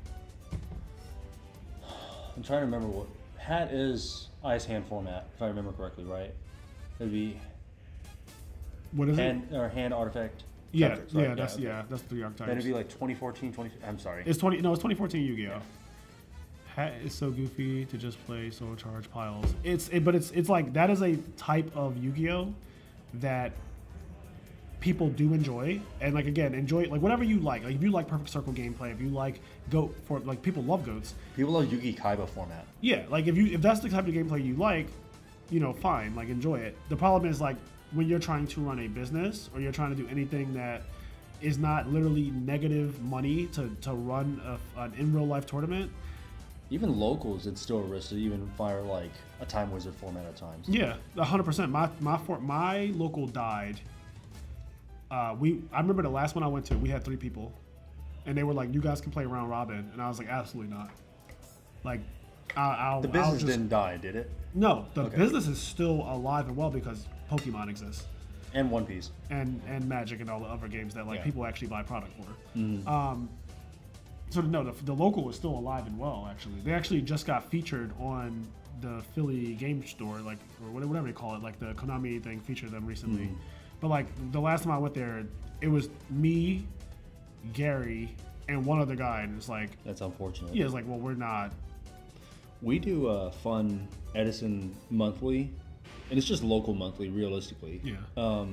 I'm trying to remember what Hat is. Ice Hand format, if I remember correctly, right? It'd be. What is hand, it? Or hand artifact. Yeah, Artifacts, right? that's the 3 archetypes. Then it'd be like 2014, I'm sorry. It's 2014 Yu-Gi-Oh. Yeah. Hat is so goofy to just play Soul Charge piles. But it's like that is a type of Yu-Gi-Oh that people do enjoy, and like again enjoy like whatever you like. Like if you like Perfect Circle gameplay, if you like Goat for like people love goats. People love Yugi Kaiba format. Yeah, like if that's the type of gameplay you like, fine, like enjoy it. The problem is like when you're trying to run a business or you're trying to do anything that is not literally negative money to run an in real life tournament. Even locals, it's still a risk to even fire like a Time Wizard format at times. Yeah, 100%. My local died. I remember the last one I went to, we had 3 people, and they were like, "You guys can play round robin," and I was like, "Absolutely not." Like, the business didn't die, did it? No, the business is still alive and well because Pokemon exists. And One Piece. And Magic and all the other games that like people actually buy product for. Mm-hmm. So no, the local is still alive and well. Actually, they actually just got featured on the Philly game store, like or whatever they call it, like the Konami thing featured them recently. Mm-hmm. But like the last time I went there, it was me, Gary, and one other guy, and it's like that's unfortunate. Yeah, it's like well we're not. We do a fun Edison monthly, and it's just local monthly, realistically. Yeah.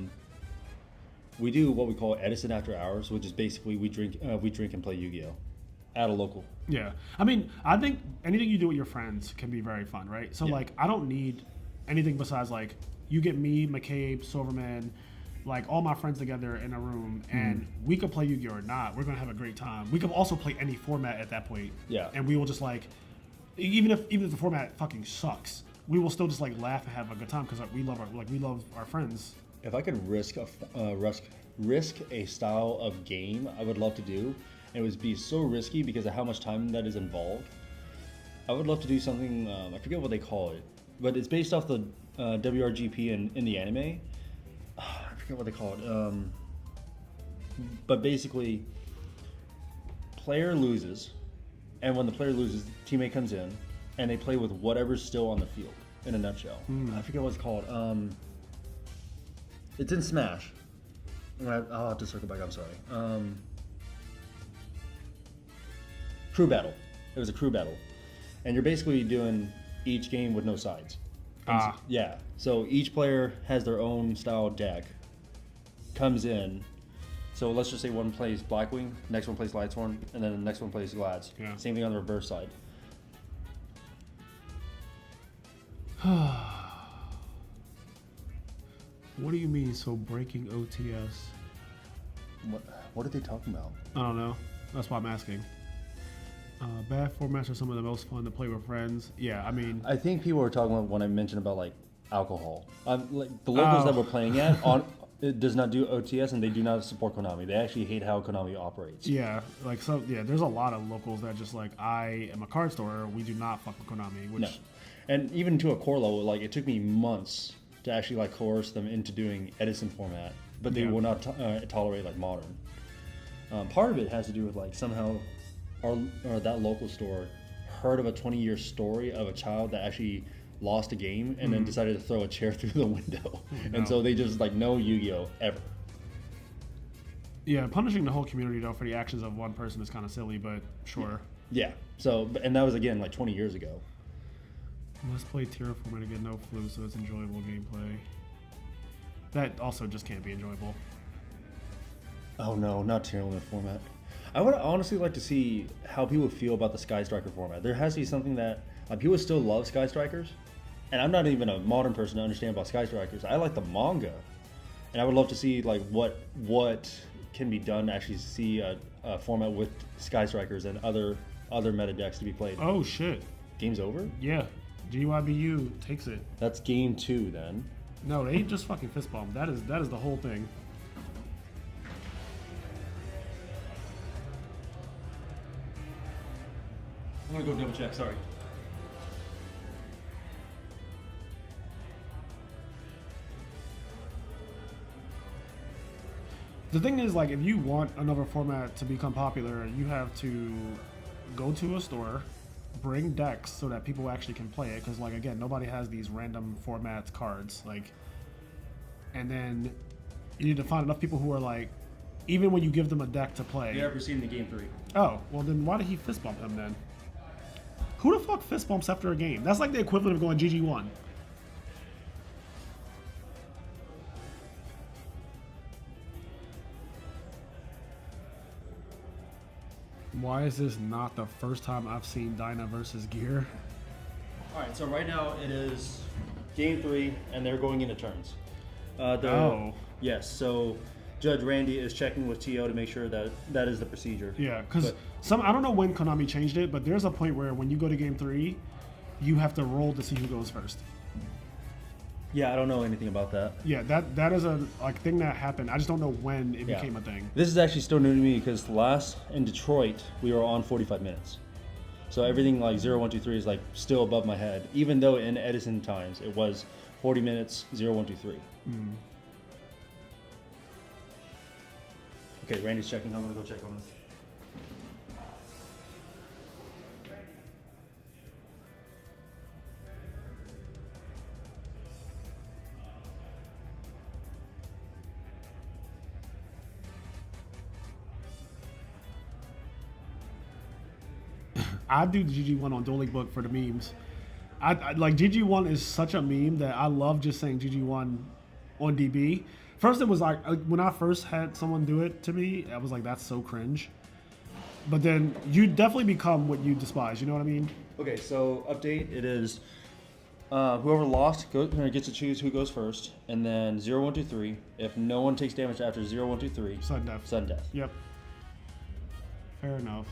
We do what we call Edison After Hours, which is basically we drink and play Yu-Gi-Oh! At a local. Yeah. I mean, I think anything you do with your friends can be very fun, right? So like I don't need anything besides like you get me, McCabe, Silverman, like all my friends together in a room and we could play Yu-Gi-Oh! Or not. We're gonna have a great time. We could also play any format at that point. Yeah. And we will just like even if the format fucking sucks, we will still just like laugh and have a good time because we love our friends. If I could risk a style of game, I would love to do. And it would be so risky because of how much time that is involved. I would love to do something. I forget what they call it, but it's based off the WRGP in the anime. I forget what they call it. But basically, player loses, and when the player loses, the teammate comes in, and they play with whatever's still on the field. In a nutshell, I forget what it's called. It's in Smash. I'll have to circle back. I'm sorry. Crew battle. It was a crew battle, and you're basically doing each game with no sides. Yeah. So each player has their own style deck. Comes in. So let's just say one plays Blackwing, next one plays Lightsworn, and then the next one plays Glads. Yeah. Same thing on the reverse side. What do you mean? So breaking OTS? What are they talking about? I don't know. That's why I'm asking. Bad formats are some of the most fun to play with friends. Yeah, I mean, I think people were talking about when I mentioned about like alcohol. Like the locals that we're playing at it does not do OTS, and they do not support Konami. They actually hate how Konami operates. Yeah, like so. Yeah, there's a lot of locals that just like, I am a card store. We do not fuck with Konami. Which No. And even to a core level, like it took me months to actually like coerce them into doing Edison format, but they will not tolerate like modern. Part of it has to do with like somehow our that local store heard of a 20-year story of a child that actually lost a game and then decided to throw a chair through the window. And so they just like no Yu-Gi-Oh ever. Yeah, punishing the whole community though for the actions of one person is kind of silly, but sure. Yeah. So and that was again like 20 years ago. Must play tier format to get no flu, so it's enjoyable gameplay. That also just can't be enjoyable. Oh no, not tier limit format. I would honestly like to see how people feel about the Sky Striker format. There has to be something that people still love Sky Strikers, and I'm not even a modern person to understand about Sky Strikers. I like the manga, and I would love to see like what can be done to actually see a format with Sky Strikers and other meta decks to be played. Oh shit! Game's over? Yeah, GYBU takes it. That's game 2 then. No, they just fucking fist bump. That is the whole thing. I'm gonna go double check. Sorry. The thing is, like, if you want another format to become popular, you have to go to a store, bring decks so that people actually can play it. Because, like, again, nobody has these random format cards. Like, and then you need to find enough people who are like, even when you give them a deck to play. They are proceeding to game 3. Oh, well then why did he fist bump him then? Who the fuck fist bumps after a game? That's like the equivalent of going GG1. Why is this not the first time I've seen Dyna versus Gear? All right, so right now it is game 3, and they're going into turns. Yes, so Judge Randy is checking with TO to make sure that that is the procedure. Yeah, because I don't know when Konami changed it, but there's a point where when you go to game 3, you have to roll to see who goes first. Yeah, I don't know anything about that. Yeah, that is a thing that happened. I just don't know when it became a thing. This is actually still new to me because last in Detroit we were on 45 minutes. So everything like 0, 1, 2, 3 is like still above my head, even though in Edison times it was 40 minutes 0, 1, 2, 3. Okay, Randy's checking. I'm gonna go check on this. I do GG1 on Dueling Book for the memes. I like GG1 is such a meme that I love just saying GG1 on DB. First, it was like when I first had someone do it to me, I was like, that's so cringe. But then you definitely become what you despise. You know what I mean? Okay, so update. It is whoever lost gets to choose who goes first, and then 0, 1, 2, 3. If no one takes damage after 0, 1, 2, 3, Sudden death. Sudden death. Yep. Fair enough.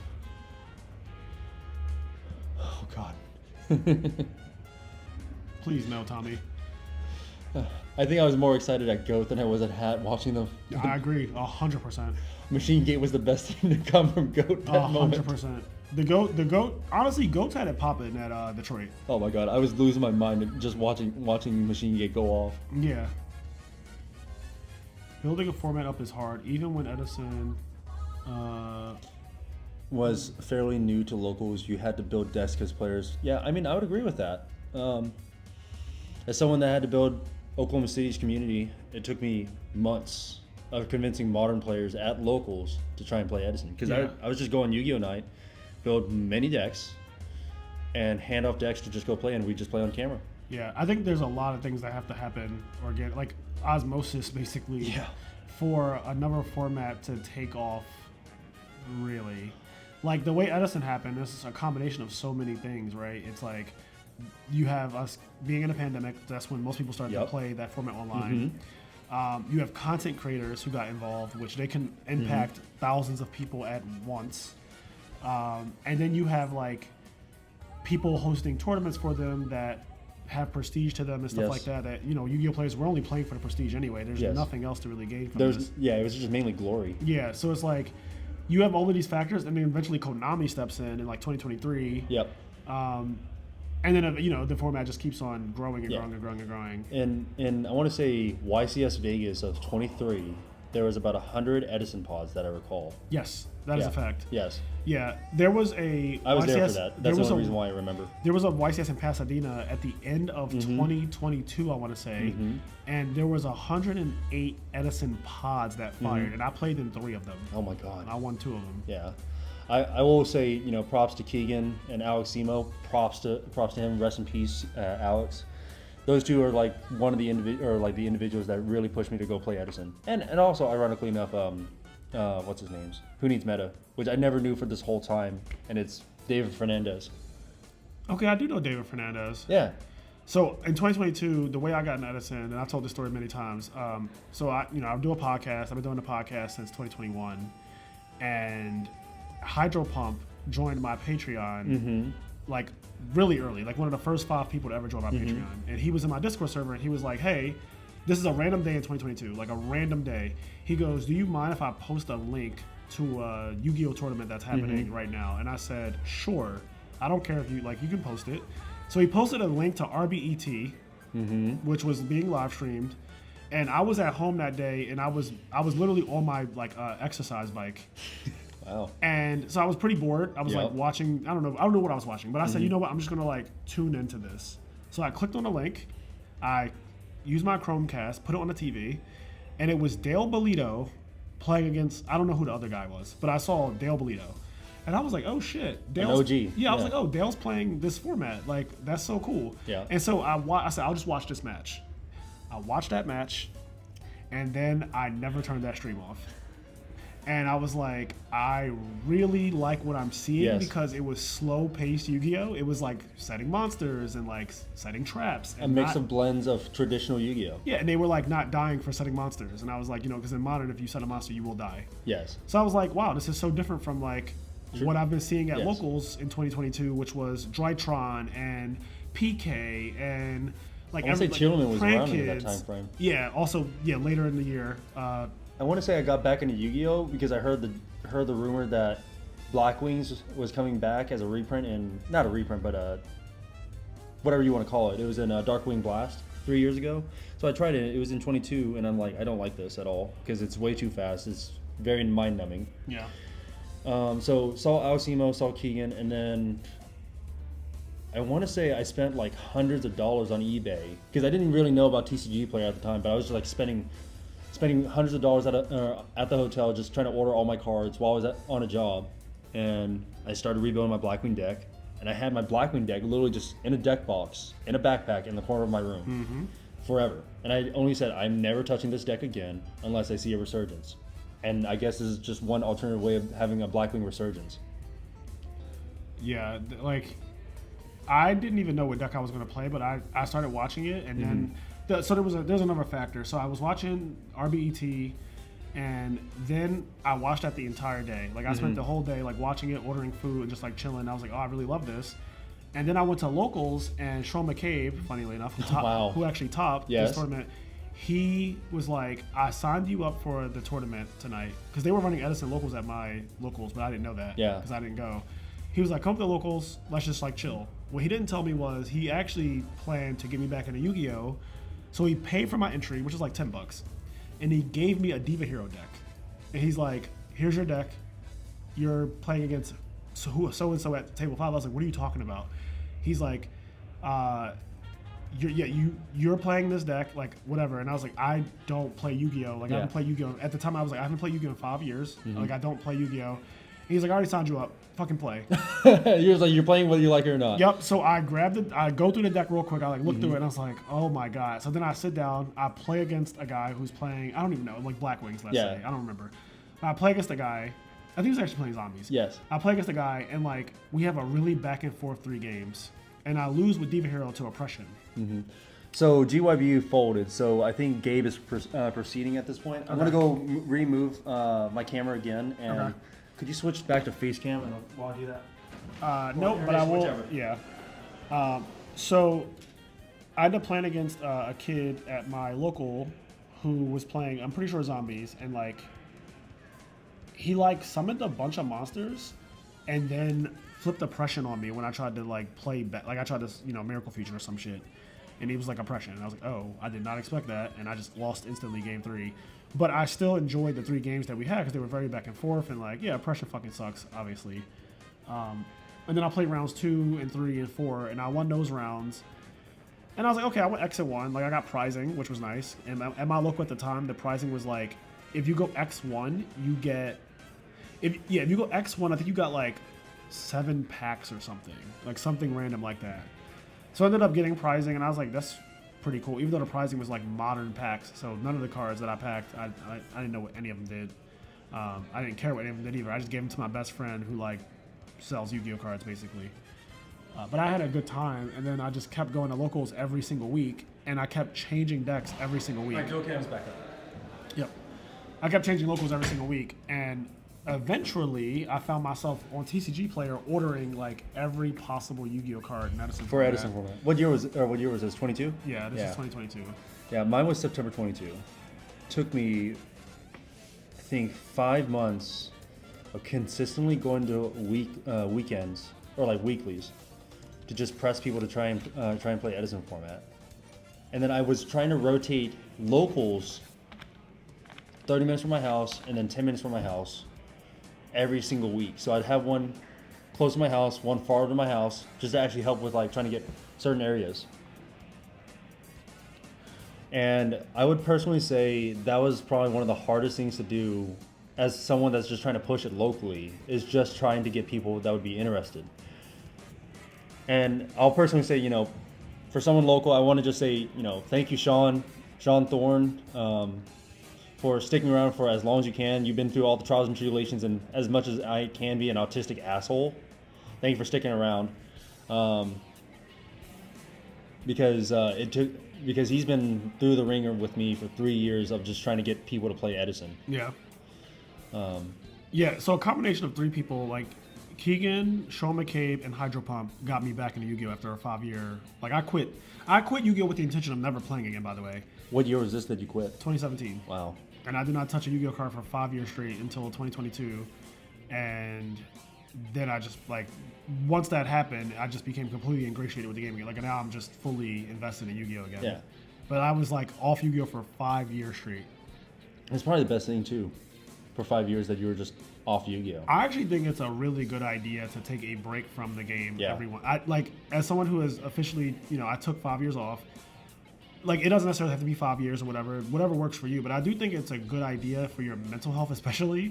Oh God. Please no, Tommy. I think I was more excited at GOAT than I was at Hat watching them. I agree, 100%. Machine Gate was the best thing to come from GOAT that moment. 100%. The goat. Honestly, GOAT had it popping at Detroit. Oh my God, I was losing my mind just watching Machine Gate go off. Yeah. Building a format up is hard, even when Edison was fairly new to locals. You had to build decks because players. Yeah, I mean, I would agree with that. As someone that had to build Oklahoma City's community, it took me months of convincing modern players at locals to try and play Edison. Because I was just going Yu-Gi-Oh! Night, build many decks, and hand off decks to just go play, and we just play on camera. Yeah, I think there's a lot of things that have to happen organic, like osmosis, basically, for another format to take off, really. Like, the way Edison happened, this is a combination of so many things, right? It's like, you have us being in a pandemic, that's when most people started to play that format online. You have content creators who got involved, which they can impact thousands of people at once. And then you have like people hosting tournaments for them that have prestige to them and stuff Yes. like that. That Yu-Gi-Oh players were only playing for the prestige anyway. There's Yes. nothing else to really gain from There's this. it was just mainly glory. Yeah, so it's like you have all of these factors, and then eventually Konami steps in like 2023. Yep. And then the format just keeps on growing and Yeah. growing and growing and growing. And I want to say YCS Vegas of 23, there was about 100 Edison pods that I recall. Yes, that is Yeah. a fact. Yes. Yeah, there was a I was YCS, there for that. there That's the was only a- reason why I remember. There was a YCS in Pasadena at the end of Mm-hmm. 2022, I want to say, and there was 108 Edison pods that fired, and I played in 3 of them. Oh my god. And I won 2 of them. Yeah. I will say, props to Keegan and Alex Simo. Props to him. Rest in peace, Alex. Those two are like one of the individuals that really pushed me to go play Edison. And also, ironically enough, what's his name's? Who Needs Meta, which I never knew for this whole time, and it's David Fernandez. Okay, I do know David Fernandez. Yeah. So in 2022, the way I got in Edison, and I've told this story many times. So I do a podcast. I've been doing a podcast since 2021, and Hydro Pump joined my Patreon like really early, like one of the first 5 people to ever join my Patreon. And he was in my Discord server, and he was like, "Hey, this is a random day in 2022, like a random day." He goes, "Do you mind if I post a link to a Yu-Gi-Oh tournament that's happening right now?" And I said, "Sure. I don't care if you can post it." So he posted a link to RBET, which was being live streamed. And I was at home that day, and I was literally on my exercise bike. Wow. And so I was pretty bored. I was Yep. like watching, I don't know what I was watching, but I said, you know what, I'm just gonna like tune into this. So I clicked on the link, I used my Chromecast, put it on the TV, and it was Dale Bolito playing against, I don't know who the other guy was, but I saw Dale Bolito. And I was like, oh shit, Dale's, OG. Yeah, I was Yeah. like, oh, Dale's playing this format. Like, that's so cool. Yeah. And so I said, I'll just watch this match. I watched that match, and then I never turned that stream off. And I was like, I really like what I'm seeing Yes. because it was slow-paced Yu-Gi-Oh! It was like setting monsters and like setting traps. A mix not- of blends of traditional Yu-Gi-Oh. Yeah, and they were like not dying for setting monsters. And I was like, because in Modern, if you set a monster, you will die. Yes. So I was like, wow, this is so different from like what I've been seeing at Yes. locals in 2022, which was Drytron and PK and like I wanna say like, Chillman was Prank around in that Kids. time frame. Yeah, also later in the year. I want to say I got back into Yu-Gi-Oh because I heard the rumor that Black Wings was coming back as a reprint, and not a reprint, but whatever you want to call it. It was in Darkwing Blast 3 years ago. So I tried it. It was in 22, and I'm like, I don't like this at all because it's way too fast. It's very mind-numbing. Yeah. So saw Alcimo, saw Keegan, and then I want to say I spent like hundreds of dollars on eBay because I didn't really know about TCG Player at the time, but I was just like spending hundreds of dollars at the hotel just trying to order all my cards while I was on a job. And I started rebuilding my Blackwing deck, and I had my Blackwing deck literally just in a deck box in a backpack in the corner of my room forever. And I only said, I'm never touching this deck again unless I see a resurgence. And I guess this is just one alternative way of having a Blackwing resurgence. Yeah, like I didn't even know what deck I was going to play, but I started watching it, and then so there's another factor. So I was watching RBET, and then I watched that the entire day. Like I spent the whole day like watching it, ordering food, and just like chilling. I was like, oh, I really love this. And then I went to locals, and Sean McCabe, funnily enough, who actually topped Yes. this tournament. He was like, I signed you up for the tournament tonight because they were running Edison locals at my locals, but I didn't know that Yeah. because I didn't go. He was like, come to the locals, let's just like chill. What he didn't tell me was he actually planned to get me back into Yu-Gi-Oh! So he paid for my entry, which is like $10, and he gave me a Diva Hero deck. And he's like, here's your deck. You're playing against so-and-so at table 5. I was like, what are you talking about? He's like, you're playing this deck, like whatever. And I was like, I don't play Yu-Gi-Oh! Like I haven't played Yu-Gi-Oh! At the time I was like, I haven't played Yu-Gi-Oh! in 5 years. Like I don't play Yu-Gi-Oh! He's like, I already signed you up. Fucking play. You're like, you're playing whether you like it or not. Yep. So I grabbed it. I go through the deck real quick. I like look through it, and I was like, oh my god. So then I sit down. I play against a guy who's playing. I don't even know, like Black Wings. Let's say. I don't remember. I play against a guy. I think he's actually playing zombies. Yes. I play against a guy, and like we have a really back and forth 3 games, and I lose with Diva Hero to Oppression. So GYBU folded. So I think Gabe is proceeding at this point. I'm gonna go remove my camera again, and could you switch back to face cam and while I do that? Nope, but I will. whichever. Yeah. So I ended up playing against a kid at my local who was playing, I'm pretty sure zombies, and like he like summoned a bunch of monsters and then flipped oppression on me when I tried to like play like I tried this, miracle fusion or some shit. And he was like oppression. And I was like, oh, I did not expect that. And I just lost instantly game 3. But I still enjoyed the 3 games that we had because they were very back and forth. And like, yeah, oppression fucking sucks, obviously. And then I played rounds 2 and 3 and 4. And I won those rounds. And I was like, okay, I went X and 1. Like I got prizing, which was nice. And at my local at the time, the prizing was like, if you go X1, you get... If you go X1, I think you got like 7 packs or something. Like something random like that. So I ended up getting prizing, and I was like, that's pretty cool. Even though the prizing was like modern packs, so none of the cards that I packed, I didn't know what any of them did. I didn't care what any of them did either. I just gave them to my best friend who like sells Yu-Gi-Oh cards basically. But I had a good time, and then I just kept going to locals every single week, and I kept changing decks every single week. Alright, Go-Cam's back up. Yep. I kept changing locals every single week, and eventually I found myself on TCG Player ordering like every possible Yu-Gi-Oh card in Edison For Edison format. What year was this? 22? Yeah, this is 2022. Yeah, mine was September 22. Took me, I think, 5 months of consistently going to weekends or like weeklies to just press people to try and play Edison format. And then I was trying to rotate locals 30 minutes from my house and then 10 minutes from my house every single week. So I'd have one close to my house, one far to my house, just to actually help with like trying to get certain areas. And I would personally say that was probably one of the hardest things to do as someone that's just trying to push it locally, is just trying to get people that would be interested. And I'll personally say, for someone local, I want to just say, thank you, Sean Thorne, for sticking around for as long as you can. You've been through all the trials and tribulations, and as much as I can be an autistic asshole, thank you for sticking around. Because he's been through the ringer with me for 3 years of just trying to get people to play Edison. Yeah. So a combination of 3 people, like Keegan, Sean McCabe, and Hydro Pump got me back into Yu-Gi-Oh! After a 5-year. Like I quit Yu-Gi-Oh! With the intention of never playing again, by the way. What year was this that you quit? 2017. Wow. And I did not touch a Yu-Gi-Oh! Card for 5 years straight until 2022. And then I just, like, once that happened, I just became completely ingratiated with the game again. Like, now I'm just fully invested in Yu-Gi-Oh! Again. Yeah. But I was, like, off Yu-Gi-Oh! For 5 years straight. It's probably the best thing, too, for 5 years that you were just off Yu-Gi-Oh! I actually think it's a really good idea to take a break from the game. Yeah. Everyone. As someone who has officially, I took 5 years off. Like, it doesn't necessarily have to be 5 years or whatever works for you. But I do think it's a good idea for your mental health, especially,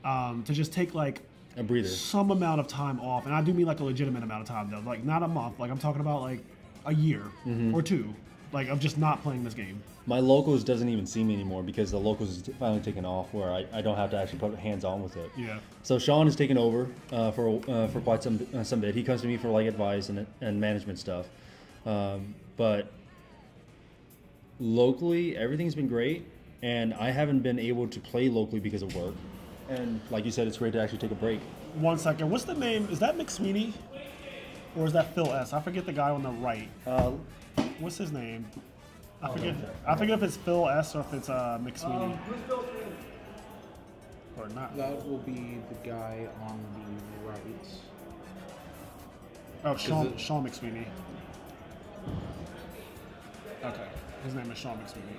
to just take, like, a breather, some amount of time off. And I do mean, like, a legitimate amount of time, though. Like, not a month. Like, I'm talking about, like, a year or 2. Like, of just not playing this game. My locals doesn't even see me anymore because the locals is finally taken off where I don't have to actually put hands on with it. Yeah. So Sean has taken over for quite some bit. He comes to me for like advice and management stuff. But locally, everything's been great, and I haven't been able to play locally because of work. And like you said, it's great to actually take a break. 1 second. What's the name? Is that McSweeney? Or is that Phil S? I forget the guy on the right. What's his name? I forget if it's Phil S or if it's McSweeney. Or not. That will be the guy on the right. Oh, Sean McSweeney. Okay. His name is Sean McSweeney.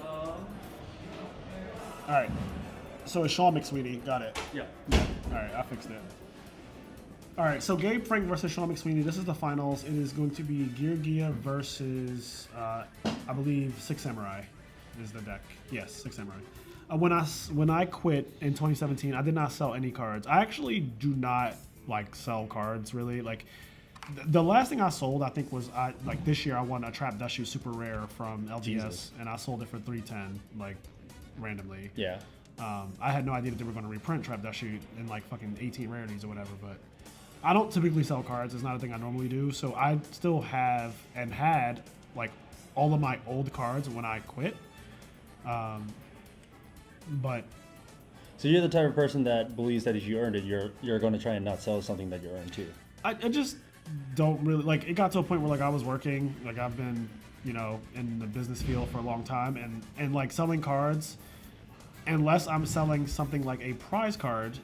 Alright. So it's Sean McSweeney. Got it. Yeah. Alright, I fixed it. Alright, so Gabe Frank versus Sean McSweeney. This is the finals. It is going to be Gear Gia versus, I believe, Six Samurai is the deck. Yes, Six Samurai. When I quit in 2017, I did not sell any cards. I actually do not, like, sell cards, really. Like, the last thing I sold, I think, was, this year I won a Trap Dushu Super Rare from LGS, Jesus. and I sold it for $310, like, randomly. Yeah. I had no idea that they were going to reprint Trap Dushu in, like, fucking 18 rarities or whatever, but I don't typically sell cards. It's not a thing I normally do. So I still have and had, like, all of my old cards when I quit. But So you're the type of person that believes that if you earned it, you're going to try and not sell something that you earned too. I just don't really, like, it got to a point where, like, I was working. Like, I've been in the business field for a long time, and like selling cards, unless I'm selling something like a prize card,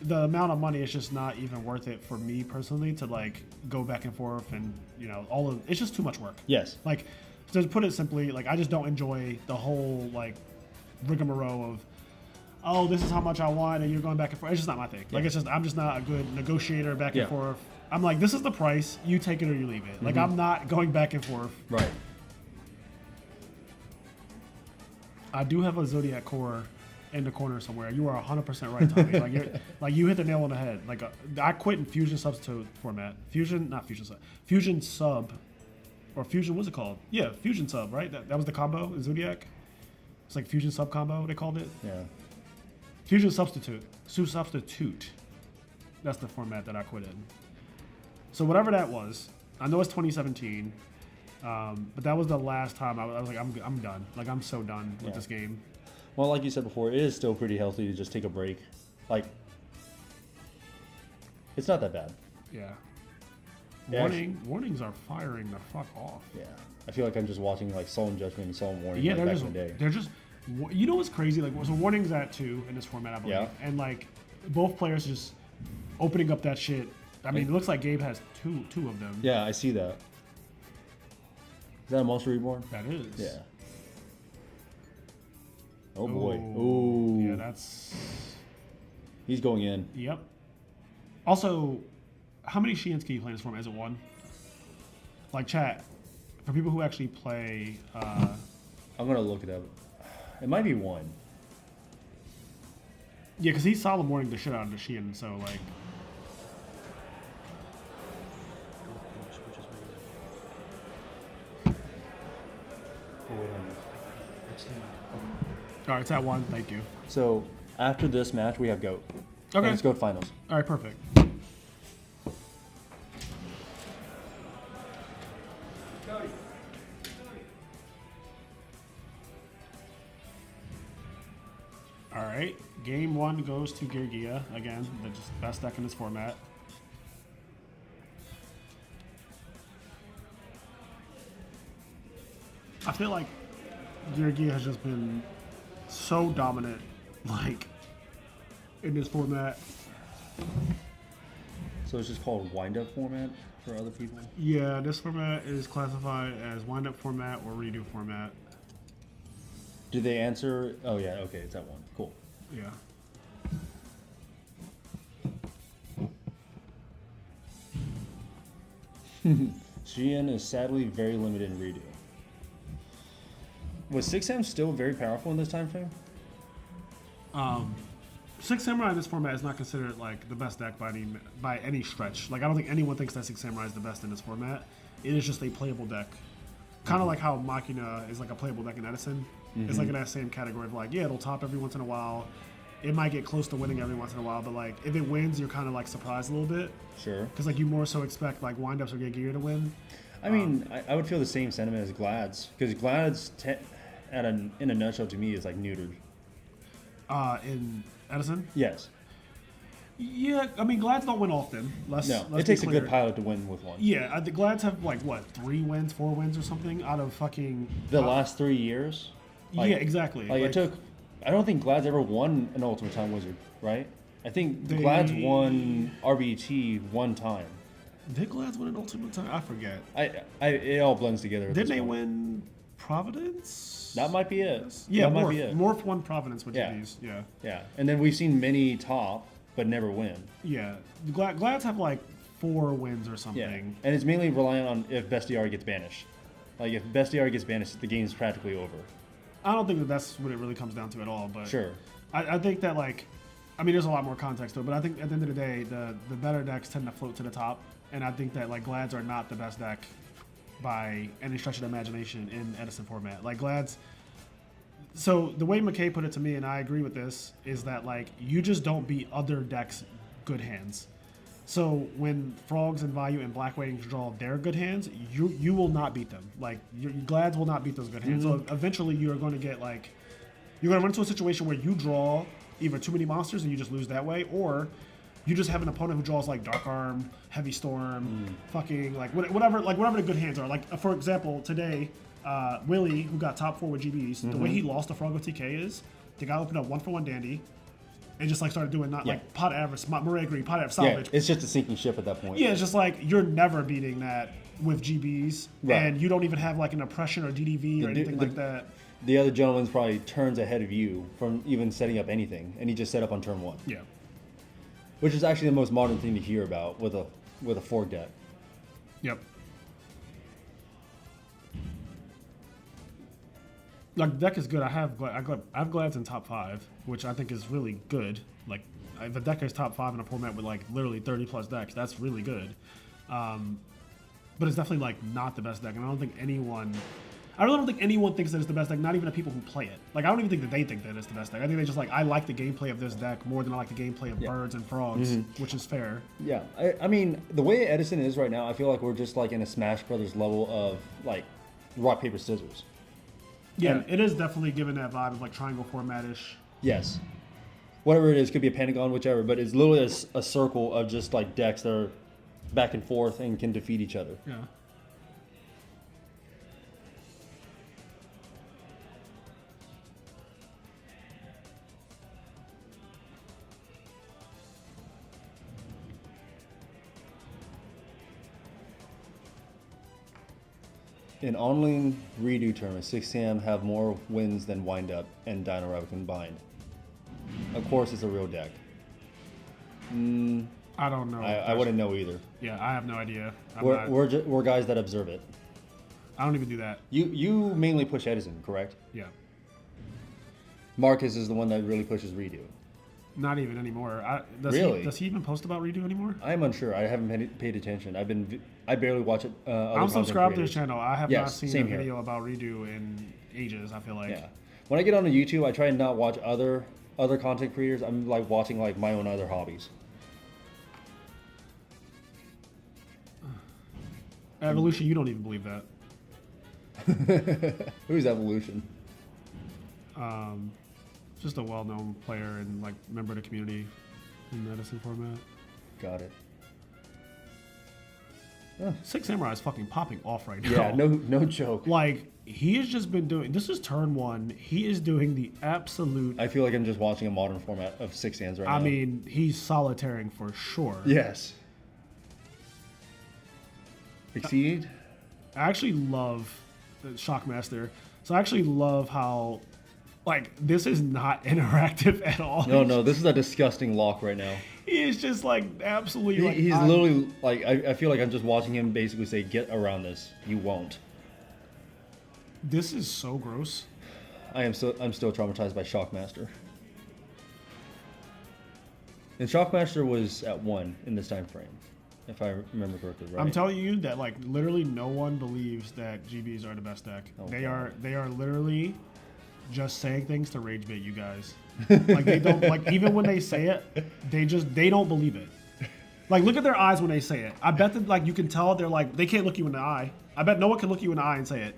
the amount of money is just not even worth it for me personally to like go back and forth and it's just too much work. Yes. Like, to put it simply, like I just don't enjoy the whole like rigmarole of, oh, this is how much I want and you're going back and forth. It's just not my thing. Like I'm just not a good negotiator back and forth. I'm like, this is the price, you take it or you leave it. Like I'm not going back and forth. Right. I do have a Zodiac core in the corner somewhere. You are 100% right, Tommy. You hit the nail on the head. Like I quit in Fusion Substitute format. Fusion Sub, or Fusion. What's it called? Yeah, Fusion Sub. Right. That was the combo in Zodiac. It's like Fusion Sub combo. They called it. Yeah. Fusion Substitute. Substitute. That's the format that I quit in. So whatever that was, I know it's 2017, but that was the last time I was like, I'm done. Like I'm so done with this game. Well, like you said before, it is still pretty healthy to just take a break. Like, it's not that bad. Yeah. Warnings are firing the fuck off. Yeah. I feel like I'm just watching like Solemn Judgment and Solemn Warning back in the day. They're just, what's crazy? Like, so Warning's at 2 in this format, I believe. Yeah. And like, both players just opening up that shit. I mean, it looks like Gabe has two of them. Yeah, I see that. Is that a Monster Reborn? That is. Yeah. Oh boy. Ooh. Yeah, that's... He's going in. Yep. Also, how many Sheins can you play in this format? Is it 1? Like, chat, for people who actually play... I'm going to look it up. It might be 1. Yeah, because he's Solemn Warning the shit out of the Shein, so, like... All right, it's at 1. Thank you. So after this match, we have GOAT. Okay. Let's go finals. All right, perfect. All right, game 1 goes to Gergia again. The just best deck in this format. I feel like Gergia has just been so dominant, like, in this format. So it's just called wind-up format for other people? Yeah, this format is classified as wind-up format or redo format. Do they answer? Oh yeah, okay, it's that one. Cool. Yeah. Shein is sadly very limited in redo. Was 6M still very powerful in this time frame? 6 Samurai in this format is not considered like the best deck by any stretch. Like I don't think anyone thinks that 6 Samurai is the best in this format. It is just a playable deck. Kind of like how Machina is like a playable deck in Edison. It's like in that same category of like, yeah, it'll top every once in a while. It might get close to winning every once in a while, but like if it wins, you're kind of like surprised a little bit. Sure. Because like you more so expect like windups or get gear to win. I mean, I would feel the same sentiment as Glad's because Glad's in a nutshell to me is like neutered. In Edison? Yes. Yeah, I mean, Glads don't win often. Let's it takes a good pilot to win with one. Yeah, the Glads have like what, 3 wins, 4 wins or something out of fucking the last 3 years. Like, yeah, exactly. Like it took. I don't think Glad's ever won an Ultimate Time Wizard, right? I think Glad's won RBT 1 time. Did Glads win an Ultimate Time? I forget. It all blends together. Did they win Providence? That might be it. Yeah, that Morph, might be it. Morph won Providence with these. Yeah. Yeah, and then we've seen many top, but never win. Yeah, Glads have like 4 wins or something. Yeah. And it's mainly reliant on if Bestiary gets banished. Like if Bestiary gets banished, the game's practically over. I don't think that that's what it really comes down to at all. But sure, I think that like, I mean, there's a lot more context to it. But I think at the end of the day, the better decks tend to float to the top, and I think that like Glads are not the best deck by any stretch of the imagination in Edison format. Like Glads. So the way McKay put it to me, and I agree with this, is that like you just don't beat other decks' good hands. So when Frogs and Vayu and Black Wings draw their good hands, you will not beat them. Like your Glads will not beat those good hands. So eventually you are going to get like you're going to run into a situation where you draw either too many monsters and you just lose that way, or You just have an opponent who draws like Dark Arm, Heavy Storm, fucking like whatever the good hands are. Like for example, today, Willie, who got top 4 with GBs, the way he lost the Froggo TK is the guy opened up 1-for-1 Dandy, and just like started doing like pot average, Murray Green, pot average salvage. Yeah, it's just a sinking ship at that point. Yeah, it's just like you're never beating that with GBs, Right. and you don't even have like an oppression or DDV or anything like that. The other gentleman's probably turns ahead of you from even setting up anything, and he just set up on turn 1. Yeah. Which is actually the most modern thing to hear about with a fork deck. Yep. Like the deck is good. I have Glads in top 5, which I think is really good. Like if a deck is top 5 in a format with like literally 30 plus decks, that's really good. But it's definitely like not the best deck, and I really don't think anyone thinks that it's the best deck. Not even the people who play it. Like I don't even think that they think that it's the best deck. I think they just like I like the gameplay of this deck more than I like the gameplay of birds and frogs, which is fair. Yeah, I mean the way Edison is right now, I feel like we're just like in a Smash Brothers level of like rock paper scissors. Yeah, And- it is definitely giving that vibe of like triangle format-ish. Yes. Whatever it is, could be a Pentagon, whichever, but it's literally a circle of just like decks that are back and forth and can defeat each other. Yeah. In online redo tournament, 6am have more wins than Wind Up and Dino Rabbit combined. Of course, it's a real deck. I don't know. I wouldn't know either. Yeah, I have no idea. We're guys that observe it. I don't even do that. You mainly push Edison, correct? Yeah. Marcus is the one that really pushes redo. Not even anymore. Really? Does he even post about redo anymore? I'm unsure. I haven't paid attention. I barely watch it. I'm subscribed to his channel. I have not seen a same video about redo in ages. I feel like. Yeah. When I get onto YouTube, I try and not watch other content creators. I'm like watching like my own other hobbies. Evolution, you don't even believe that. Who's Evolution? Just a well-known player and like member of the community in Edison format. Got it. 6 Samurai is fucking popping off right now. Yeah, no joke. Like he has just been doing. This is turn 1. He is doing the absolute. I feel like I'm just watching a modern format of 6 hands right now. I mean, he's solitaring for sure. Yes. Exceed? I actually love Shockmaster. So I actually love how, like, this is not interactive at all. No, this is a disgusting lock right now. He is just like absolutely. Like, He's literally like I feel like I'm just watching him basically say, "Get around this. You won't." This is so gross. I'm still traumatized by Shockmaster. And Shockmaster was at 1 in this time frame, if I remember correctly, right? I'm telling you that like literally no one believes that GBs are the best deck. Oh, they God. are literally just saying things to rage bait you guys. Like they don't like even when they say it, they don't believe it. Like look at their eyes when they say it. I bet that like you can tell they're like they can't look you in the eye. I bet no one can look you in the eye and say it.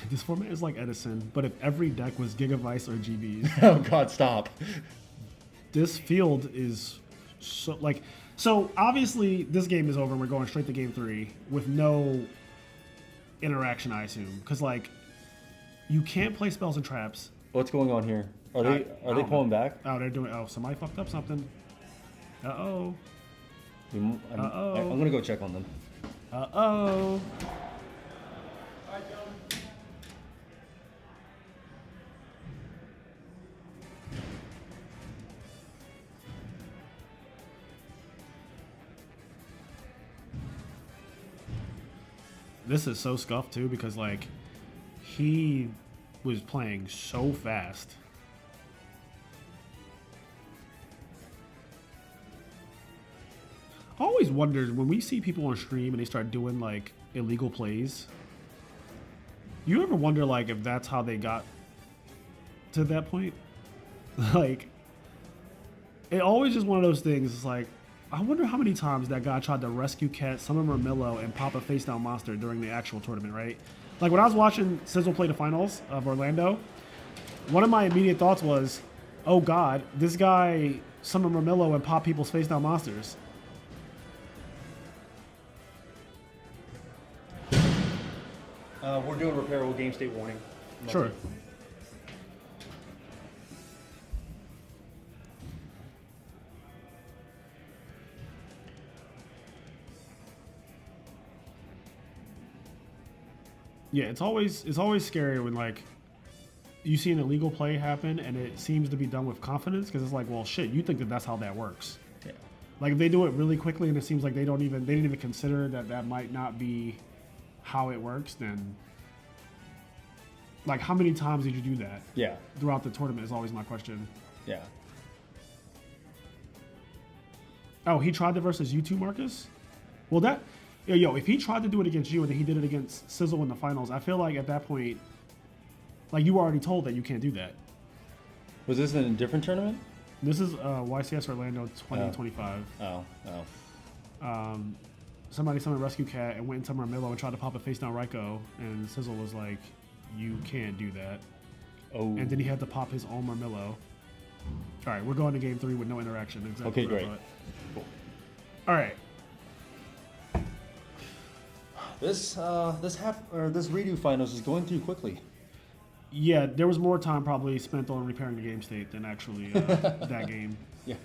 This format is like Edison, but if every deck was Gigavice or GBs. Oh God, stop. This field is so like so obviously this game is over and we're going straight to game 3 with no interaction, I assume, because like you can't play spells and traps. What's going on here? Are they pulling back? Oh, they're doing. Oh, somebody fucked up something. Uh-oh. I'm gonna go check on them. Uh-oh. This is so scuffed too because like he was playing so fast. I always wondered when we see people on stream and they start doing like illegal plays. You ever wonder like if that's how they got to that point? Like it always is one of those things. It's like I wonder how many times that guy tried to rescue Cat, summon Mermillo, and pop a face down monster during the actual tournament, right? Like when I was watching Sizzle play the finals of Orlando, one of my immediate thoughts was, oh God, this guy summoned Romillo and popped people's face down monsters. We're doing repairable game state warning. Sure. Yeah, it's always scary when like you see an illegal play happen and it seems to be done with confidence because it's like, well, shit, you think that that's how that works. Yeah. Like if they do it really quickly and it seems like they didn't even consider that might not be how it works, then like how many times did you do that? Yeah. Throughout the tournament is always my question. Yeah. Oh, he tried to versus you two, Marcus? Well, that... Yo, if he tried to do it against you and then he did it against Sizzle in the finals, I feel like at that point, like you were already told that you can't do that. Was this in a different tournament? This is YCS Orlando 2025. Somebody summoned Rescue Cat and went into Marmillo and tried to pop a face down Raiko, and Sizzle was like, you can't do that. Oh. And then he had to pop his own Marmillo. All right, we're going to game 3 with no interaction. Exactly. Okay, great. Cool. All right. This redo finals is going through quickly. Yeah, there was more time probably spent on repairing the game state than actually that game. Yeah.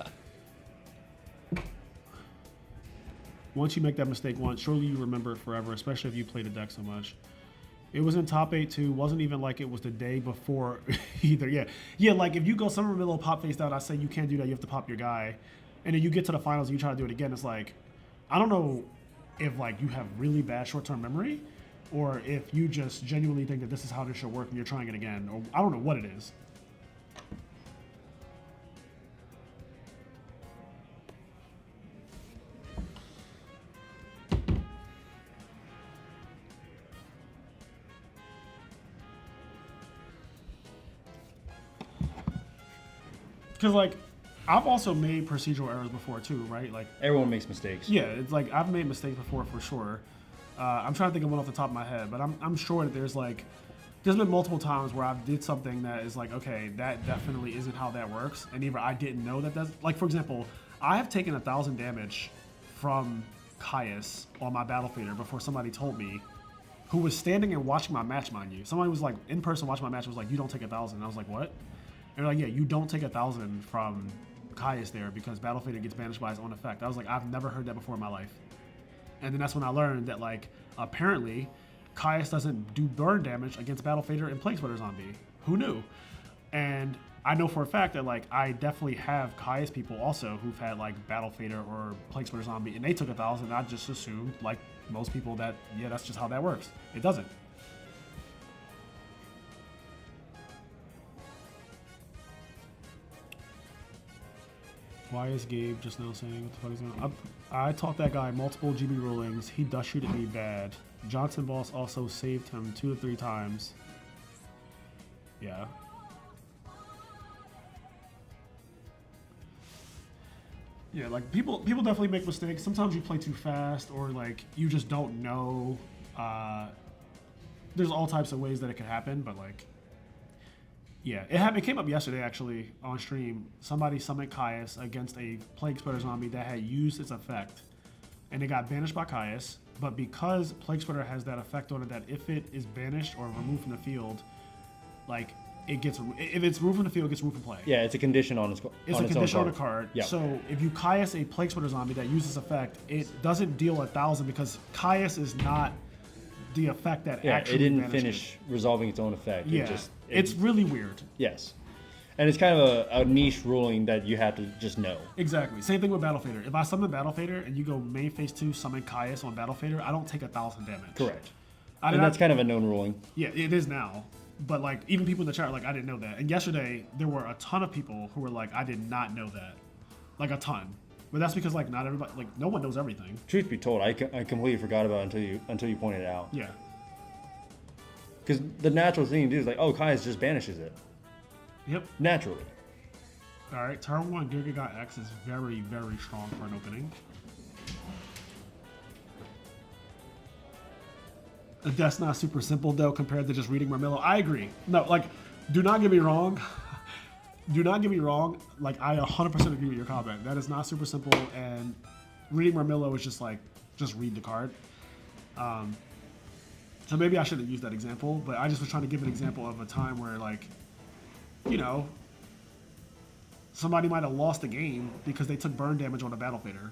Once you make that mistake once, surely you remember it forever, especially if you play the deck so much. It was in top 8 too. Wasn't even like it was the day before either. Yeah. Like if you go somewhere in the middle, pop face down, I say you can't do that. You have to pop your guy, and then you get to the finals and you try to do it again. It's like, I don't know if like you have really bad short-term memory, or if you just genuinely think that this is how this should work and you're trying it again, or I don't know what it is. Because like I've also made procedural errors before too, right? Like everyone makes mistakes. Yeah, it's like I've made mistakes before for sure. I'm trying to think of one off the top of my head, but I'm sure that there's been multiple times where I did something that is like, okay, that definitely isn't how that works, and either I didn't know that that's like, for example, I have taken 1,000 damage from Caius on my battle fader before somebody told me, who was standing and watching my match, mind you. Somebody was like in person watching my match was like, you don't take 1,000. And I was like, what? And they're like, yeah, you don't take 1,000 from Caius there because battle fader gets banished by his own effect. I was like, I've never heard that before in my life. And then that's when I learned that like apparently Caius doesn't do burn damage against battle fader and plague splitter zombie. Who knew? And I know for a fact that like I definitely have Caius people also who've had like battle fader or plague splitter zombie and they took 1,000. I just assumed like most people that yeah, that's just how that works. It doesn't. Why is Gabe just now saying what the fuck is going on? I taught that guy multiple GB rulings. He dust shooted me bad. Johnson Boss also saved him 2 to 3 times. Yeah. Yeah, like people definitely make mistakes. Sometimes you play too fast or like you just don't know. There's all types of ways that it could happen, but like yeah, it came up yesterday actually on stream. Somebody summoned Caius against a Plague Spreader zombie that had used its effect, and it got banished by Caius. But because Plague Spreader has that effect on it, that if it is banished or removed from the field, like it gets if it's removed from the field, it gets removed from play. Yeah, it's a condition on its. It's a condition on a card. Yeah. So if you Caius a Plague Spreader zombie that uses effect, it doesn't deal 1,000 because Caius is not the effect that actually it didn't banished finish resolving its own effect. Yeah, it's really weird. Yes, and it's kind of a niche ruling that you have to just know. Exactly. Same thing with Battle Fader. If I summon Battle Fader and you go main phase 2, summon Caius on Battle Fader, I don't take 1,000 damage. Correct. And that's kind of a known ruling. Yeah, it is now. But like even people in the chat are like, I didn't know that. And yesterday there were a ton of people who were like, I did not know that. Like a ton. But that's because like not everybody, like no one knows everything. Truth be told, I completely forgot about it until you pointed it out. Yeah. Because the natural thing to do is like, oh, Caius just banishes it. Yep. Naturally. All right, turn 1 Giga got X is very, very strong for an opening. That's not super simple though compared to just reading Marmillo. I agree. No, like, do not get me wrong. Do not get me wrong. Like, I 100% agree with your comment. That is not super simple, and reading Marmillo is just like, just read the card. So maybe I shouldn't use that example, but I just was trying to give an example of a time where, like, you know, somebody might have lost a game because they took burn damage on a battle fader.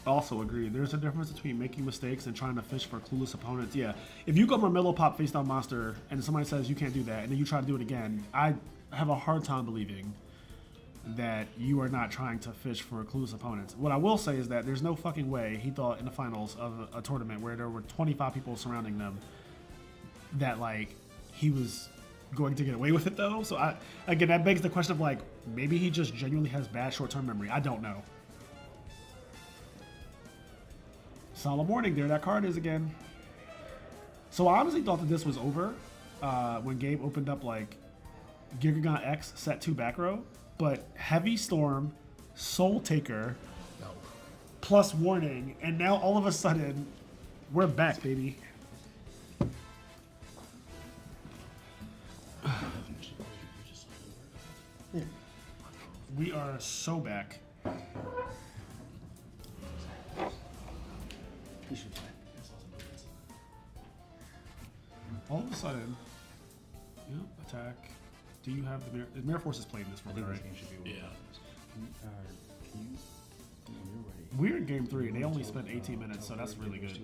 Also agree. There's a difference between making mistakes and trying to fish for clueless opponents. Yeah, if you go Marmillo pop face down monster and somebody says you can't do that, and then you try to do it again, I have a hard time believing that you are not trying to fish for clueless opponents. What I will say is that there's no fucking way he thought in the finals of a tournament where there were 25 people surrounding them that, like, he was going to get away with it though. So again, that begs the question of, like, maybe he just genuinely has bad short-term memory. I don't know. Solemn warning, there that card is again. So I honestly thought that this was over when Gabe opened up, like, Gigagon X set 2 back row, but Heavy Storm, Soul Taker, plus warning, and now all of a sudden we're back, baby. We are so back. All of a sudden, attack. Do you have the Mirror? The Mirror Force is playing this one, right? Yeah. We're in game 3, and they only spent 18 minutes, so that's really good.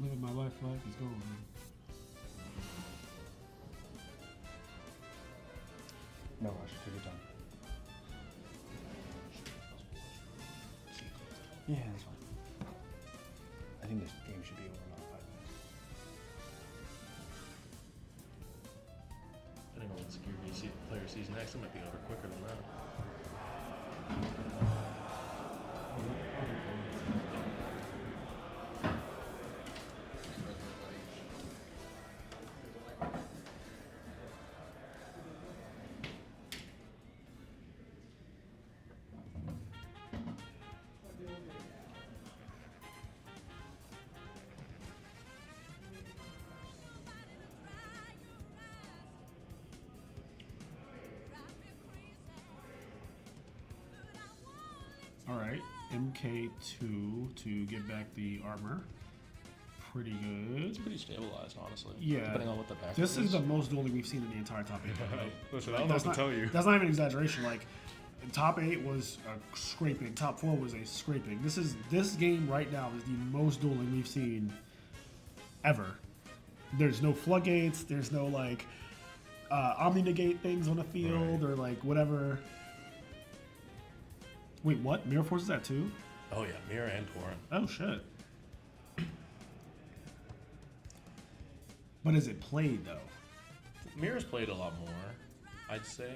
Living my life is going. No rush, take your time. Yeah, that's fine. I think this game should be over in about 5 minutes. I don't know what Gear V player sees next. It might be over quicker than that. Alright, MK2 to get back the armor. Pretty good. It's pretty stabilized, honestly. Yeah. Depending on what the back This is the most dueling we've seen in the entire top 8. Listen, I don't know what to tell you. That's not even an exaggeration. Like, top 8 was a scraping. Top 4 was a scraping. This game right now is the most dueling we've seen ever. There's no floodgates. There's no, like, omni-negate things on the field, or, like, whatever. Wait, what? Mirror Force is that too? Oh yeah, Mirror and Torrent. Oh shit. But is it played though? Mirror's played a lot more, I'd say,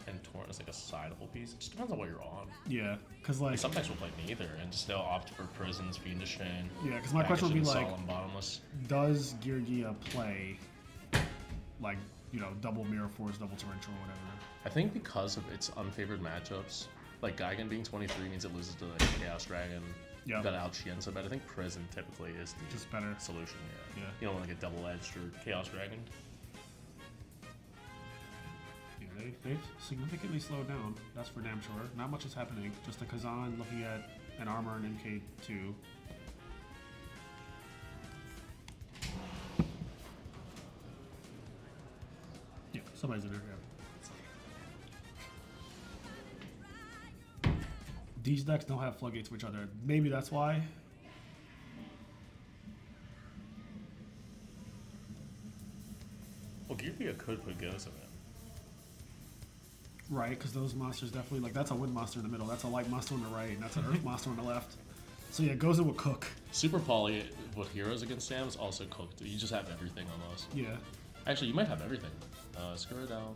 and Torrent is like a sideable piece. It just depends on what you're on. Yeah, because like some decks will play neither and still opt for Prisons, Fiendish Chain. Yeah, because my question would be like, Solemn Bottomless. Does Geargia play like, you know, double Mirror Force, double Torrential, or whatever? I think because of its unfavored matchups, like Gigan being 23 means it loses to like Chaos Dragon. Yeah. That out Shienza, but I think Prison typically is the just better solution. Yeah. You don't want to get double edged or Chaos Dragon. Yeah, they've significantly slowed down. That's for damn sure. Not much is happening. Just a Kazan looking at an armor and MK2. Yeah, somebody's in there. Yeah. These decks don't have floodgates with each other. Maybe that's why. Well, Geargia could put Ghost in it. Right, because those monsters definitely, like, that's a wind monster in the middle, that's a light monster on the right, and that's an earth monster on the left. So yeah, Goza would cook. Super Poly with heroes against Sam is also cooked. You just have everything almost. Yeah. Actually, you might have everything. Screw it down.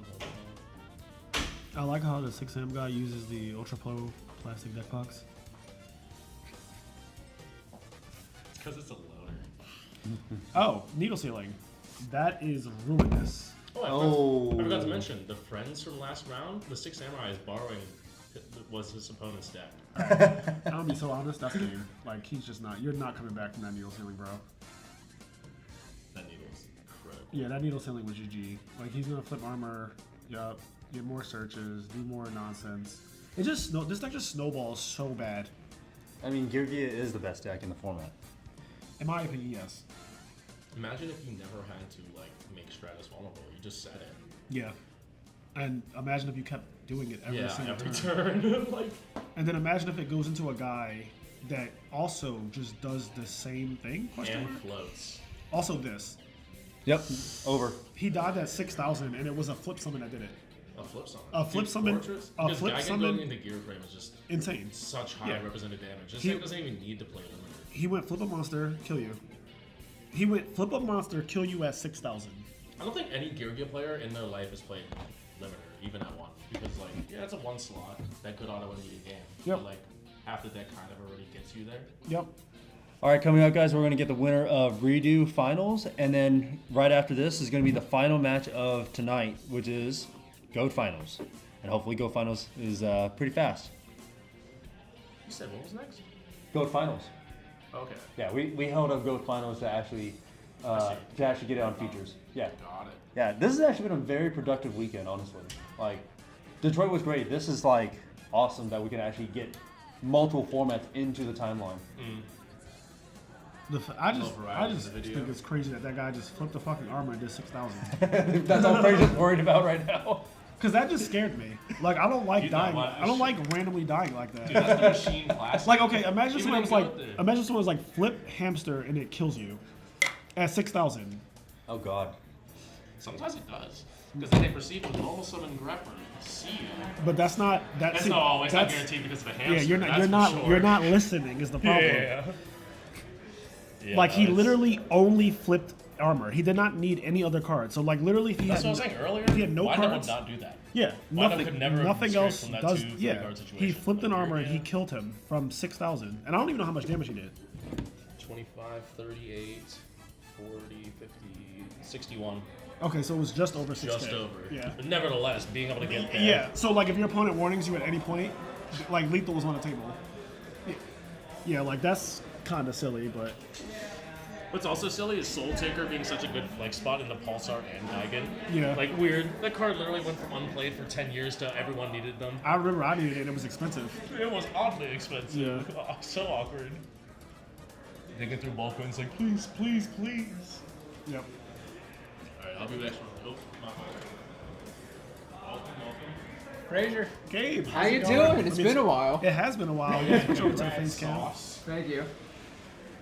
I like how the 6M guy uses the Ultra Pro plastic deck box. It's because it's a loader. Oh, needle sealing. That is ruinous. I forgot to mention the friends from last round. The 6 Samurai is borrowing was his opponent's deck. I'll be so honest, that's game. Like he's just not. You're not coming back from that needle sealing, bro. That needle's critical. Yeah, that needle sealing was GG. Like he's gonna flip armor. Yup. Get more searches. Do more nonsense. It just this deck just snowballs so bad. I mean, Gear Gear is the best deck in the format. In my opinion, yes. Imagine if you never had to like make Stratus vulnerable. You just set it. Yeah. And imagine if you kept doing it every single every turn. like, And then imagine if it goes into a guy that also just does the same thing. and floats. Also this. Yep. Over. He died at 6,000 and it was a flip summon that did it. A flip summon. A flip Dude, summon. Fortress? A Because flip Geigen summon. going into gear frame is just Insane. such high Yeah. represented damage. This He- deck doesn't even need to play limiter. He went flip a monster, kill you. He went flip a monster, kill you at 6,000. I don't think any Gear Gear player in their life has played limiter, even at one. Because like, yeah, it's a one slot that could auto win you a game. Yep. But like, half the deck kind of already gets you there. Yep. All right, coming up, guys, we're going to get the winner of Redo Finals. And then right after this is going to be the final match of tonight, which is GOAT Finals. And hopefully GOAT Finals is pretty fast. You said what was next? GOAT Finals. Okay. Yeah, we held up GOAT Finals to actually get it on features. Yeah. Got it. Yeah, this has actually been a very productive weekend, honestly. Like, Detroit was great. This is like awesome that we can actually get multiple formats into the timeline. I just think it's crazy that guy just flipped the fucking armor and did 6,000. That's all Fraser's worried about right now. Because that just scared me. Like, I don't like You dying. know what? I don't like randomly dying like that. Dude, that's the machine classic. Like, okay, imagine You someone might was go like, there. imagine someone was like, flip hamster and it kills you at 6,000. Oh, God. Sometimes it does. Because then they proceed with normal summon Grepper. See you. But that's not That's not always not guaranteed because of the hamster. Yeah, you're that's not for sure. you're not listening is the problem. Yeah, Like he it's- literally only flipped armor. He did not need any other cards. So like literally, if he That's had, what I was saying earlier. if he had no Wind Up cards, would not do that. yeah, Wind Up nothing, could never nothing straight else from that does. 2 3 Yeah, card he situation. flipped an Like, armor and he yeah. killed him from 6,000. And I don't even know how much damage he did. 25, 38, 40, 50, 61. Okay, so it was just over 6K. Just over. Yeah. But nevertheless, being able to get there. Yeah. So like, if your opponent warnings you at any point, like lethal was on the table. Yeah, like that's kind of silly, but What's also silly is Soul Taker being such a good flex spot in the Pulsar and Geigen. Yeah. Like weird. That card literally went from unplayed for 10 years to everyone needed them. I remember I needed it. And it was expensive. It was oddly expensive. Yeah. Oh, so awkward. Digging through bulk wins like, please, please, please. Yep. Alright, I'll be back from Welcome. Fraser. Gabe, How how's you it going? doing? It's I mean, been a while. It has been a while. Yeah, switch over to the face cam. All Thank you.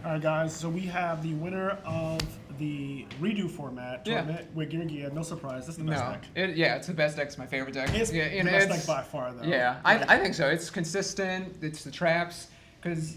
right, guys. So we have the winner of the redo format Yeah. tournament with Gear Gear. No surprise. This is the best No, deck. it's the best deck. It's my favorite deck. It's yeah, the you know, best it's- deck by far, though. Yeah, I think so. It's consistent. It's the traps because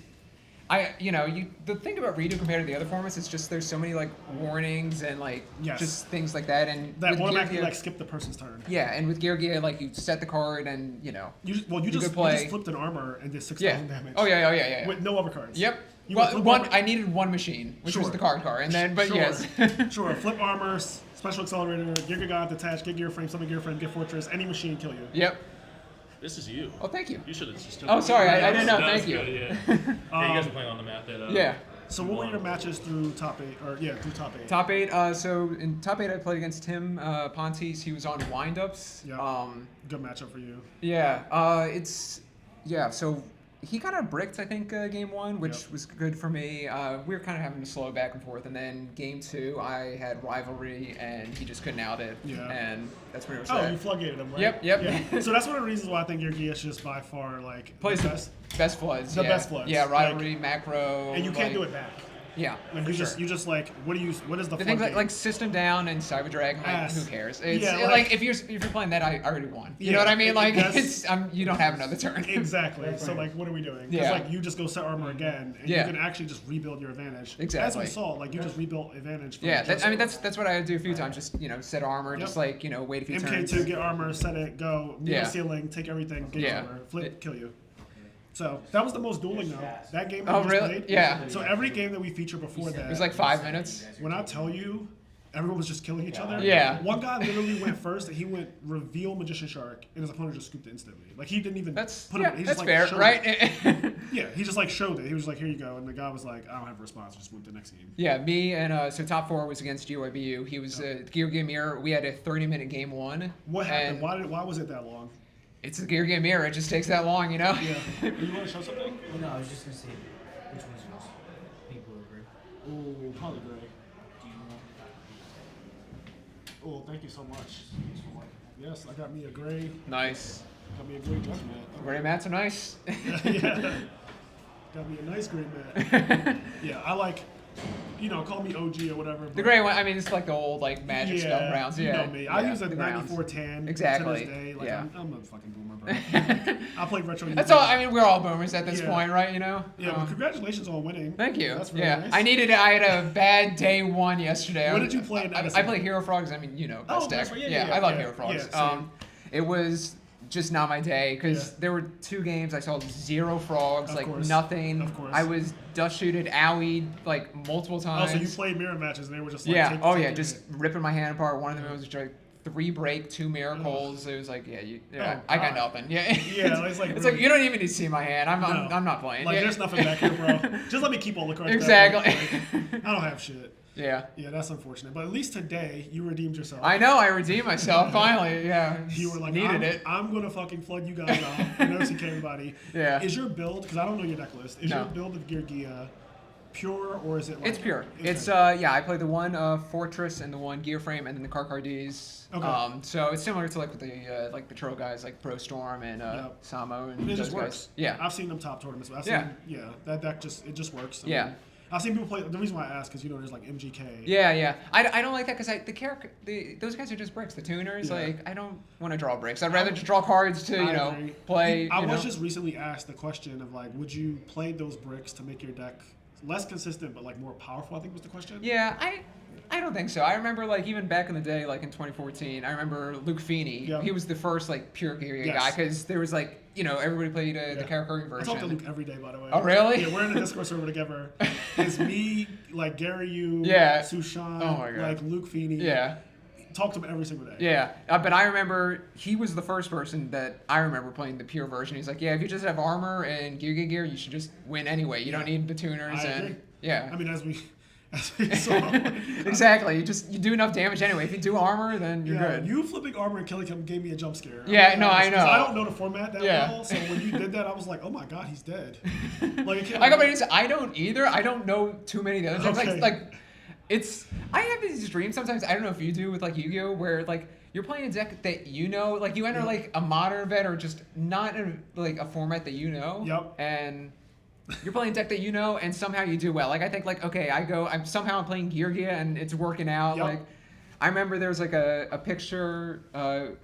the thing about redo compared to the other formats is just there's so many like warnings and like Yes. just things like that. And That with Gear automatically Gear- like skip the person's turn. yeah, and with Gear Gear like you set the card and You You just could you play- just flipped an armor and did 6,000 yeah. damage. Oh yeah. With no other cards. Yep. You Well, would flip one armor- I needed one machine, which was Sure. the card and then but Sure. yes. Sure. Flip armor, special accelerator, Gear Gear God, detach, Gear Gear frame, summon Gear frame, get fortress. Any machine kill you. Yep. This is you. Oh, thank you. You should have just took Oh, it. sorry, I didn't know. That was Thank you. good, yeah. Yeah, you guys are playing on the map that Yeah. So what were your matches through top 8? Or yeah, through top 8. Top 8. So in top 8, I played against Tim Pontes. He was on windups. Yeah. Good matchup for you. So he kind of bricked, I think, game 1, which Yep. was good for me. We were kind of having to slow back and forth, and then game 2, I had rivalry, and he just couldn't out it. Yeah. And that's where it was Oh, at. you floodgated him, right? Yep. Yeah. So that's one of the reasons why I think your Gear is just by far like Plays the the best. best floods. The yeah. best floods. Yeah, Like- rivalry, macro. And you can't like- do it back. Yeah, Like for you just like what is the The fun things game? like System Down and Cyber Dragon, like Ass. who cares? It's Yeah, like if you're playing that, I already won. You know Yeah, what I mean? Like that's- you don't have another turn. Exactly. So like, what are we doing? Because Yeah. like you just go set armor again, and Yeah. you can actually just rebuild your advantage. As Exactly. we saw, like you just rebuilt advantage. From Yeah, just I mean that's what I do a few times. Just set armor, just Yep. like wait a few MK2, turns. get armor, set it, go, meet Yeah. the ceiling, take everything, game Yeah. over, flip, kill you. So that was the most dueling though. That game that Oh, we just really? played. Yeah. So every game that we featured before that, It was like 5 minutes. when I tell you, everyone was just killing each other. Yeah. One guy literally went first, and he went reveal Magician Shark, and his opponent just scooped it instantly. Like he didn't even put him. He that's just, like, fair, showed right? It. Yeah, he just like showed it. He was like, "Here you go," and the guy was like, "I don't have a response." Just went to the next game. Yeah, me and so top 4 was against GYBU. He was Gear Game Mirror. We had a 30-minute game 1. What happened? and Why was it that long? It's the Gear Game Mirror. It just takes that long, you know? Yeah. You want to show something? Well, no, I was just gonna say which one's yours? Pink, blue, or green? Ooh, probably gray. Do you want? Oh, thank you so much. Yes, I got me a gray. Nice. Got me a gray judgment. Gray mats are nice. Yeah. Got me a nice gray mat. Yeah, I like, call me OG or whatever. The gray one, I mean, it's like the old Magic stuff rounds. You Yeah, know me. I yeah, use a the rounds. 9410 Exactly. to this day. Like, Yeah. I'm a fucking boomer, bro. I played retro. That's all. I mean, we're all boomers at this Yeah. point, right? Yeah, but congratulations on winning. Thank you. That's really yeah, nice. I had a bad day 1 yesterday. What did you play in I Edison? played Hero Frogs. I mean, best Oh, deck. that's right. Yeah, I love yeah. Hero Frogs. Yeah, same. It was just not my day because Yeah. there were 2 games. I saw 0 frogs, Of like course. nothing. Of course. I was dust shooted, owied like multiple Oh, times. so you played mirror matches and they were just like, Yeah. Oh yeah, taking just it. ripping my hand apart. One of them was like 3 break, 2 miracles. It was like, Oh, I got God. nothing. Yeah. Yeah, it's like it's really- like you don't even need to see my hand. I'm No. not playing. Like, Yeah. there's nothing back here, bro. Just let me keep all the cards. back. Exactly. Like, I don't have shit. Yeah. Yeah, that's unfortunate. But at least today, you redeemed yourself. I know. I redeemed myself finally. Yeah. You were like, needed I'm going to fucking flood you guys off. No CK everybody. Yeah. Is your build, because I don't know your deck list, is No. your build of Gear Gia pure or is it like. It's pure. Okay. It's I play the one Fortress and the one Gear Frame and then the Karkards. Okay. So it's similar to like with the Tro guys like Pro Storm and Yep. Samo and It those just guys. works. Yeah. I've seen them top tournaments. I've seen, Yeah. yeah, that deck just works. I Yeah. mean, I've seen people play. The reason why I ask is there's like MGK. Yeah. I don't like that because those guys are just bricks. The tuners, Yeah. like I don't want to draw bricks. I'd rather just draw cards to I agree. play. I you was know? just recently asked the question of like, would you play those bricks to make your deck less consistent but like more powerful? I think was the question. Yeah, I don't think so. I remember like even back in the day, like in 2014, I remember Luke Feeney. Yeah. He was the first like pure Gear Yes. guy because there was like everybody played the Yeah. Karakuri I version. talk to Luke every day, by the way. Oh, really? Yeah, we're in a Discord server together. It's me, like Gary Yu, Yeah. Sushan, Oh my God. like Luke Feeney. Yeah. Talk to him every single day. Yeah, but I remember he was the first person that I remember playing the pure version. He's like, yeah, if you just have armor and gear, you should just win anyway. You don't need the tuners I and agree. yeah. I mean, as we saw. Exactly. You do enough damage anyway. If you do armor, then you're Yeah, good. you flipping armor and killing him gave me a jump scare. Yeah, I'm no, honest, I 'cause know. I don't know the format that Yeah. well, so when you did that, I was like, oh my god, he's dead. Like, it can't I got be- I don't either. I don't know too many of the other things. Okay. Like it's I have these dreams sometimes. I don't know if you do with like Yu-Gi-Oh, where like you're playing a deck that like you enter like a modern vet or just not in like a format that you know. Yep. And you're playing a deck that you know, and somehow you do well. Like I think like okay, I'm playing Gear and it's working out. Yep. Like I remember there was like a picture.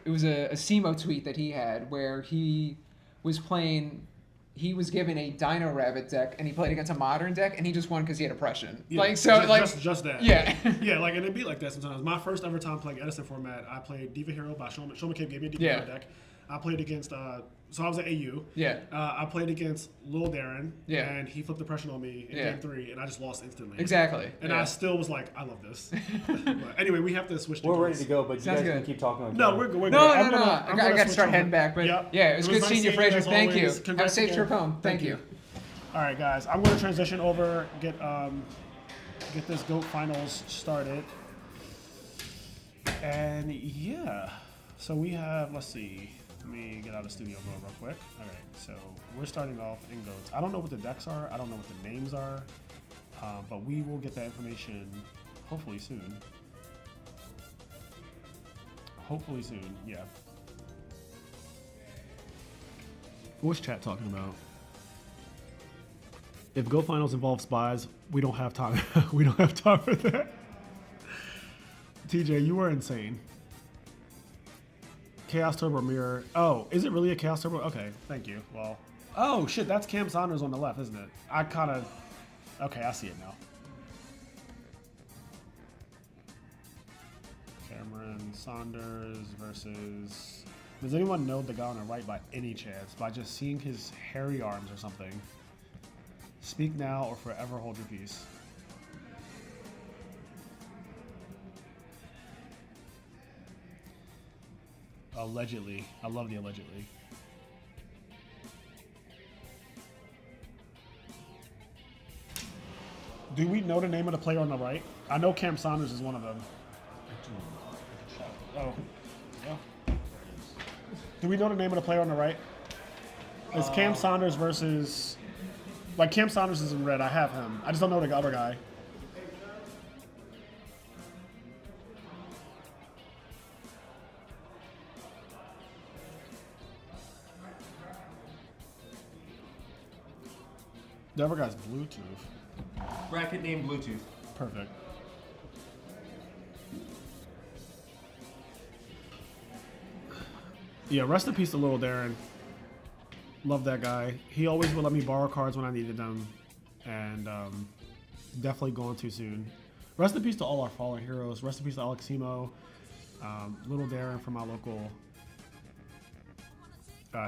It was a Simo tweet that he had where he was playing. He was given a Dino Rabbit deck, and he played against a modern deck, and he just won because he had oppression. Yeah, Like so, just that. Yeah. Yeah, like and it'd be like that sometimes. My first ever time playing Edison format, I played Diva Hero by Showman. Showman gave me a Diva Yeah. Hero deck. I played against so I was at AU. Yeah. I played against Lil Darren. Yeah. And he flipped depression on me in Yeah. game 3, and I just lost instantly. Exactly. And yeah. I still was like, I love this. But anyway, we have to switch. We're ready games. to go, but you Sounds guys good. can keep talking. On No, camera. we're good. We're No, good. no, I'm no. gonna- I I'm got gonna to switch start over. heading back, but Yep. yeah, it was good nice seeing you, seeing Fraser. as Thank you. always. Have a Congrats safe again. trip home. Thank you. All right, guys. I'm going to transition over, get this GOAT finals started. And yeah, so we have, let's see. Let me get out of studio mode real quick. All right, so we're starting off in GOATs. I don't know what the decks are. I don't know what the names are. But we will get that information hopefully soon. Hopefully soon, yeah. What's chat talking about? If Go Finals involve spies, we don't have time. We don't have time for that. TJ, you were insane. Chaos Turbo Mirror. Oh, is it really a Chaos Turbo? Okay, thank you. Well, oh shit, that's Cam Saunders on the left, isn't it? I kind of. Okay, I see it now. Cameron Saunders versus. Does anyone know the guy on the right by any chance? By just seeing his hairy arms or something? Speak now or forever hold your peace. Allegedly. I love the allegedly. Do we know the name of the player on the right? I know Cam Saunders is one of them. Oh. Yeah. Do we know the name of the player on the right? It's Cam Saunders versus... Like, Cam Saunders is in red. I have him. I just don't know the other guy. The other guy's Bluetooth. Bracket name Bluetooth. Perfect. Yeah, rest in peace to Little Darren. Love that guy. He always would let me borrow cards when I needed them. And definitely gone too soon. Rest in peace to all our fallen heroes. Rest in peace to Aleximo. Little Darren from my local.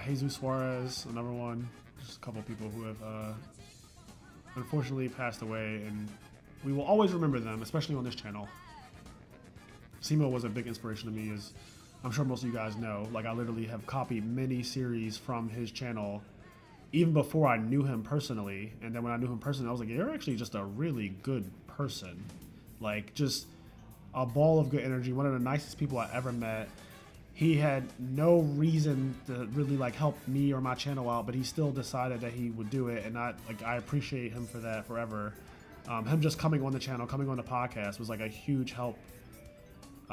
Jesus Suarez, another one. Just a couple of people who have unfortunately passed away. And we will always remember them, especially on this channel. Simo was a big inspiration to me, as I'm sure most of you guys know. Like, I literally have copied many series from his channel even before I knew him personally. And then when I knew him personally, I was like, you're actually just a really good person. Like, just a ball of good energy. One of the nicest people I ever met. He had no reason to really like help me or my channel out, but he still decided that he would do it. And I appreciate him for that forever. Him just coming on the channel, coming on the podcast was like a huge help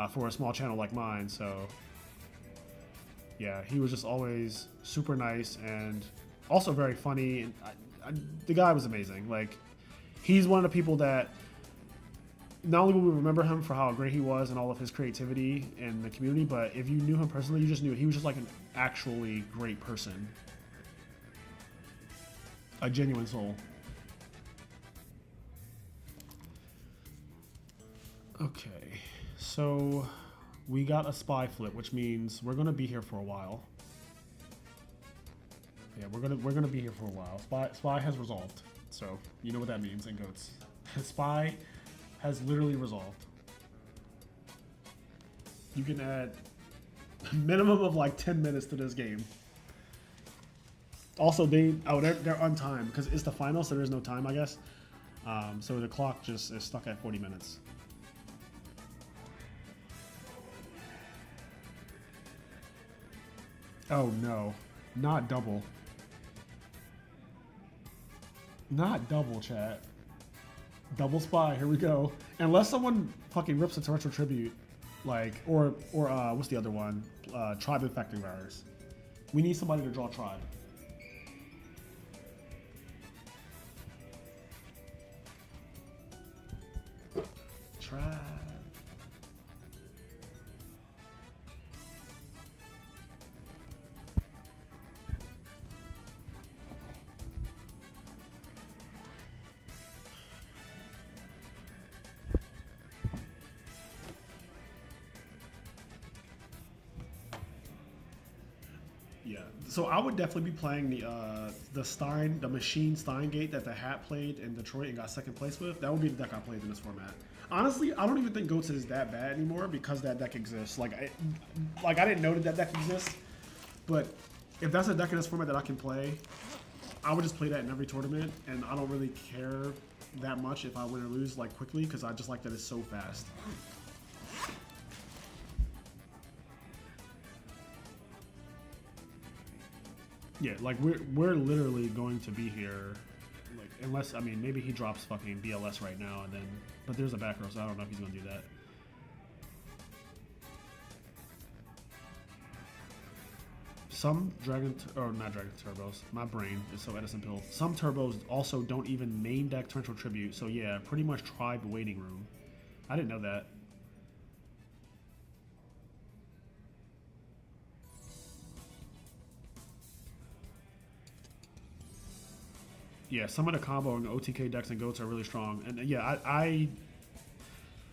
for a small channel like mine. So yeah, he was just always super nice and also very funny. And the guy was amazing. Like, he's one of the people that not only will we remember him for how great he was and all of his creativity in the community, but if you knew him personally, you just knew he was just like an actually great person. A genuine soul. Okay, so we got a spy flip, which means we're gonna be here for a while. Yeah, we're gonna be here for a while. Spy has resolved, so you know what that means in goats. Spy has literally resolved. You can add a minimum of like 10 minutes to this game. Also, they're untimed because it's the final, so there's no time, I guess. So the clock just is stuck at 40 minutes. Oh no, not double. Not double, chat. Double spy, here we go. Unless someone fucking rips a Torrential Tribute, like, or what's the other one? Tribe Infecting Virus. We need somebody to draw Tribe. Tribe. So I would definitely be playing the Machine Steingate that the Hat played in Detroit and got second place with. That would be the deck I played in this format. Honestly, I don't even think Goats is that bad anymore because that deck exists. Like I didn't know that deck exists, but if that's a deck in this format that I can play, I would just play that in every tournament, and I don't really care that much if I win or lose like quickly because I just like that it's so fast. Yeah, like we're literally going to be here, like unless maybe he drops fucking BLS right now and then, but there's a back row, so I don't know if he's gonna do that. some not Dragon Turbos. My brain is so Edison pill. Some turbos also don't even main deck Torrential Tribute. So yeah, pretty much tribe waiting room. I didn't know that. Yeah, some of the combo and OTK decks and goats are really strong. And yeah, I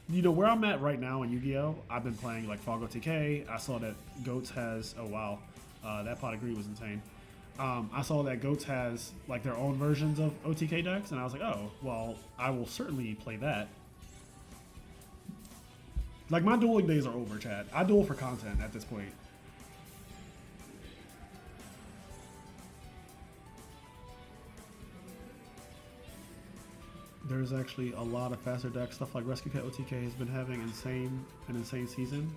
you know, where I'm at right now in Yu-Gi-Oh! I've been playing like Fog OTK. I saw that Goats has, oh wow, that pot of greed was insane. I saw that Goats has like their own versions of OTK decks, and I was like, oh, well, I will certainly play that. Like, my dueling days are over, chat. I duel for content at this point. There's actually a lot of faster decks. Stuff like Rescue Cat OTK has been having an insane season.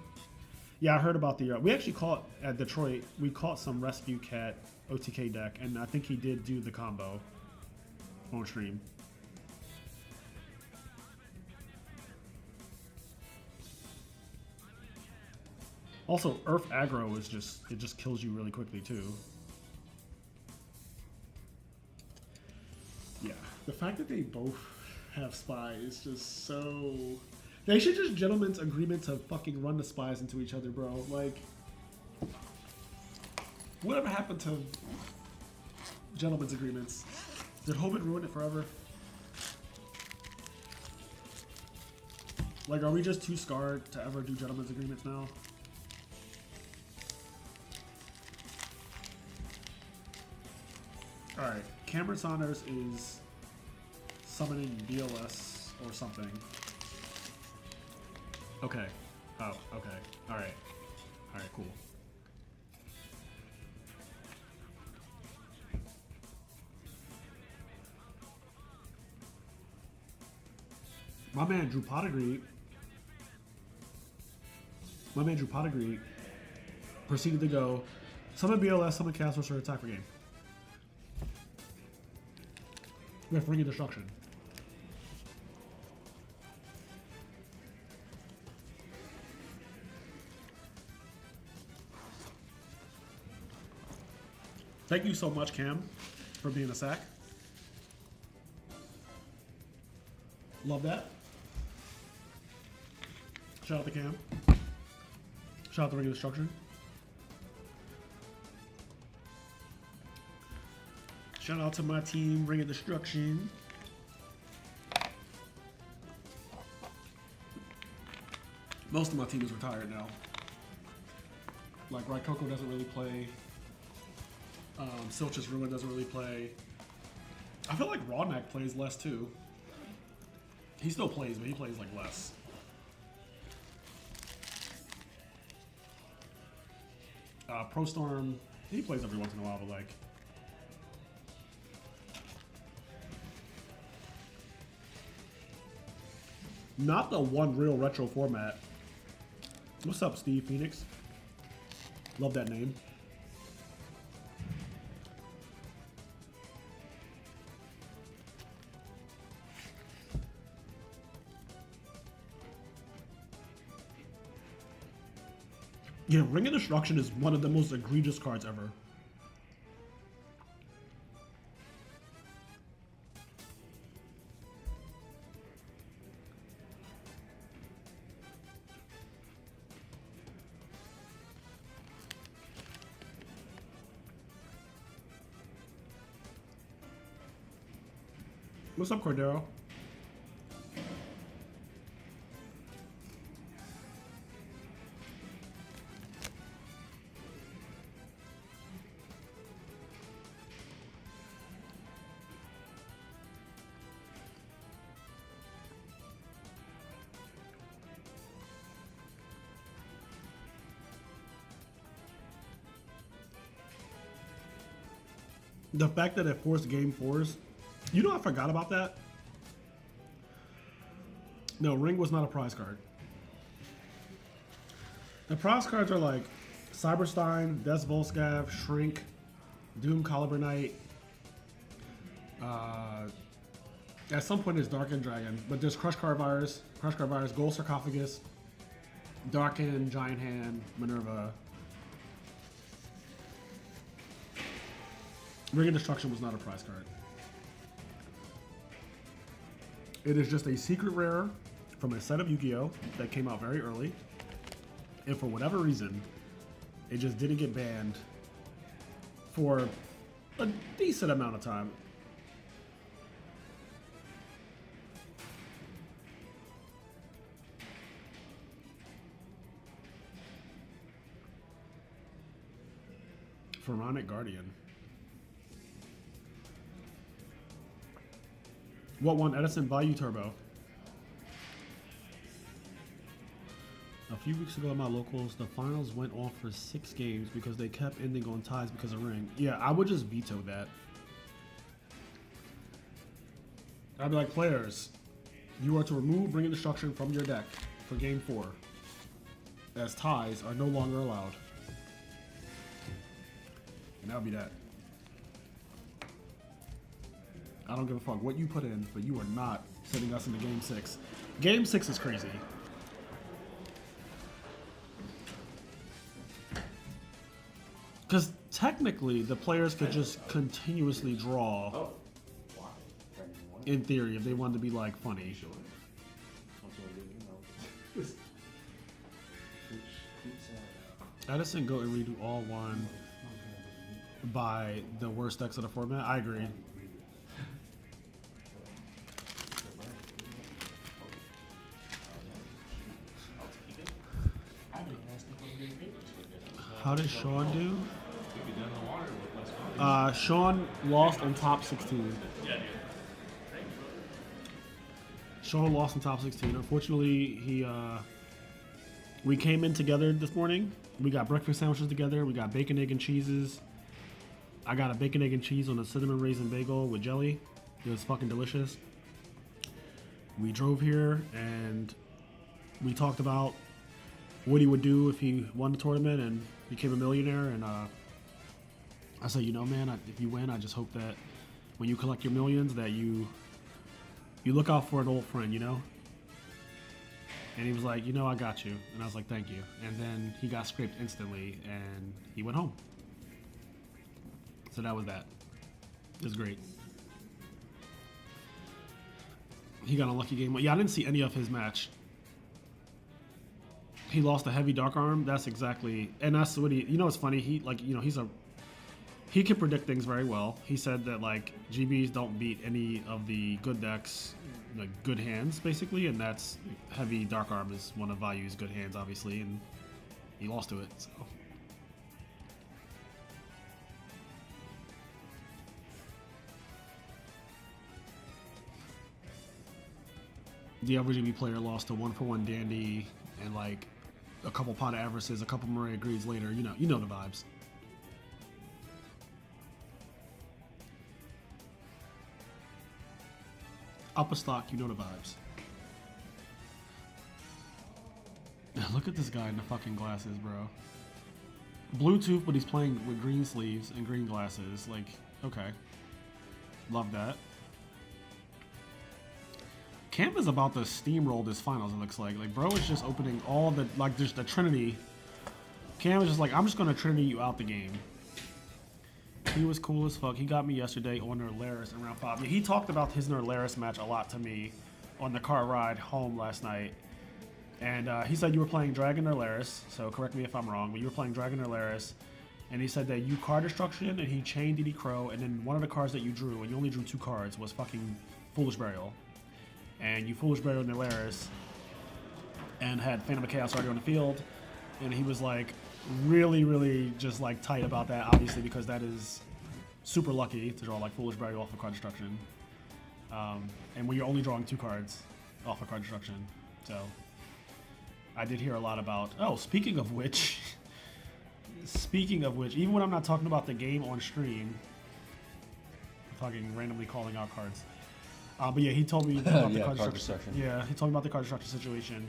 Yeah, I heard about the... we actually caught, at Detroit, we caught some Rescue Cat OTK deck, and I think he did do the combo on stream. Also, Earth aggro is just... it just kills you really quickly, too. Yeah, the fact that they both have Spy is just so... They should just gentlemen's agreement to fucking run the spies into each other, bro. Like, whatever happened to gentlemen's agreements? Did Hobbit ruin it forever? Like, are we just too scarred to ever do gentlemen's agreements now? Alright, Cameron Saunders is summoning BLS or something. Okay. Oh, okay. Alright. Alright, cool. My man Drew Pottery proceeded to go summon BLS, summon Castles for attack for game. We have Ring of Destruction. Thank you so much, Cam, for being a sack. Love that. Shout out to Cam. Shout out to Ring of Destruction. Shout out to my team, Ring of Destruction. Most of my team is retired now. Like, Raikoko doesn't really play. Silch's Ruin doesn't really play. I feel like Rawnak plays less too. He still plays, but he plays like less. Pro Storm, he plays every once in a while, but like... not the one real retro format. What's up, Steve Phoenix? Love that name. Yeah, Ring of Destruction is one of the most egregious cards ever. What's up, Cordero? The fact that it forced game fours, you know, I forgot about that. No, Ring was not a prize card. The prize cards are like Cyberstein, Des Volscav, Shrink, Doom Caliber Knight. At some point, it's Darken Dragon, but there's Crush Card Virus, Gold Sarcophagus, Darken, Giant Hand, Minerva. Ring of Destruction was not a prize card. It is just a secret rare from a set of Yu-Gi-Oh! That came out very early. And for whatever reason, it just didn't get banned for a decent amount of time. Pharaonic Guardian. What won Edison Bayou Turbo? A few weeks ago at my locals, the finals went on for 6 games because they kept ending on ties because of ring. Yeah, I would just veto that. I'd be like, players, you are to remove Ring of Destruction from your deck for game 4, as ties are no longer allowed. And that'll be that. I don't give a fuck what you put in, but you are not sending us into game 6. Game 6 is crazy. Because technically, the players could just continuously draw, in theory, if they wanted to be, like, funny. Edison, go and redo all one by the worst decks of the format. I agree. How did Sean do? Sean lost in top 16. Sean lost in top 16. Unfortunately, we came in together this morning. We got breakfast sandwiches together. We got bacon, egg, and cheeses. I got a bacon, egg, and cheese on a cinnamon raisin bagel with jelly. It was fucking delicious. We drove here and we talked about what he would do if he won the tournament and became a millionaire. And I said, you know, man, if you win, I just hope that when you collect your millions that you look out for an old friend, you know? And he was like, you know, I got you. And I was like, thank you. And then he got scraped instantly and he went home. So that was that. It was great. He got a lucky game. Yeah, I didn't see any of his match. He lost a heavy dark arm. That's exactly, and that's what he. You know, it's funny. He he can predict things very well. He said that like GBs don't beat any of the good decks, like good hands, basically, and that's heavy dark arm is one of Value's good hands, obviously, and he lost to it. So. The average GB player lost to 1-for-1 Dandy and like a couple Pot of Avarices, a couple Maria Greeds later. You know the vibes. Upper stock, you know the vibes. Look at this guy in the fucking glasses, bro. Bluetooth, but he's playing with green sleeves and green glasses. Like, okay. Love that. Camp is about to steamroll this finals, it looks like. Like, bro is just opening all the, like, just the Trinity. Cam is just like, I'm just going to Trinity you out the game. He was cool as fuck. He got me yesterday on Nerlaris in round 5. Yeah, he talked about his Nerlaris match a lot to me on the car ride home last night. And he said you were playing Dragon Nerlaris, so correct me if I'm wrong, but you were playing Dragon Nerlaris. And he said that you card destruction and he chained DD Crow, and then one of the cards that you drew, and you only drew 2 cards, was fucking Foolish Burial. And you Foolish Burial Nerlaris and had Phantom of Chaos already on the field. And he was like really, really just like tight about that, obviously, because that is super lucky to draw like Foolish Burial off of card destruction. And when you're only drawing 2 cards off of card destruction. So I did hear a lot about, oh, speaking of which, even when I'm not talking about the game on stream, I'm talking randomly calling out cards. But yeah, he told me about the card destruction. Yeah, he told me about the card destruction situation.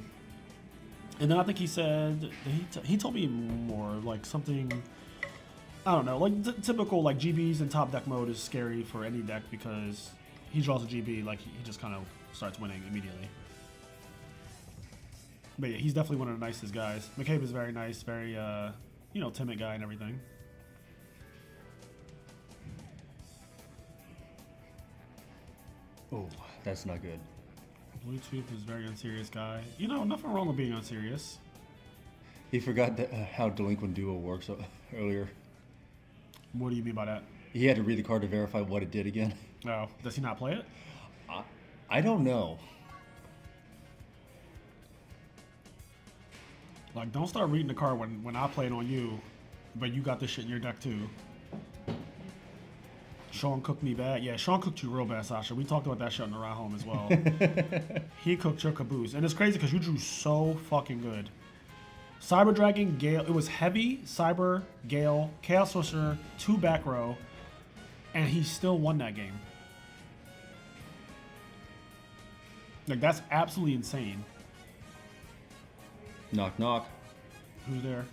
And then I think he said, he told me more, like something, I don't know, like typical like GBs in top deck mode is scary for any deck because he draws a GB, like he just kind of starts winning immediately. But yeah, he's definitely one of the nicest guys. McCabe is very nice, very, timid guy and everything. Oh, that's not good. Bluetooth is very unserious guy. You know, nothing wrong with being unserious. He forgot that, how Delinquent Duo works earlier. What do you mean by that? He had to read the card to verify what it did again. Oh, does he not play it? I don't know. Like, don't start reading the card when I played on you, but you got this shit in your deck too. Sean cooked me bad. Yeah, Sean cooked you real bad, Sasha. We talked about that shit on the ride home as well. He cooked your caboose. And it's crazy because you drew so fucking good. Cyber Dragon, Gale. It was heavy, Cyber, Gale, Chaos Sorcerer, 2 back row, and he still won that game. Like, that's absolutely insane. Knock, knock. Who's there?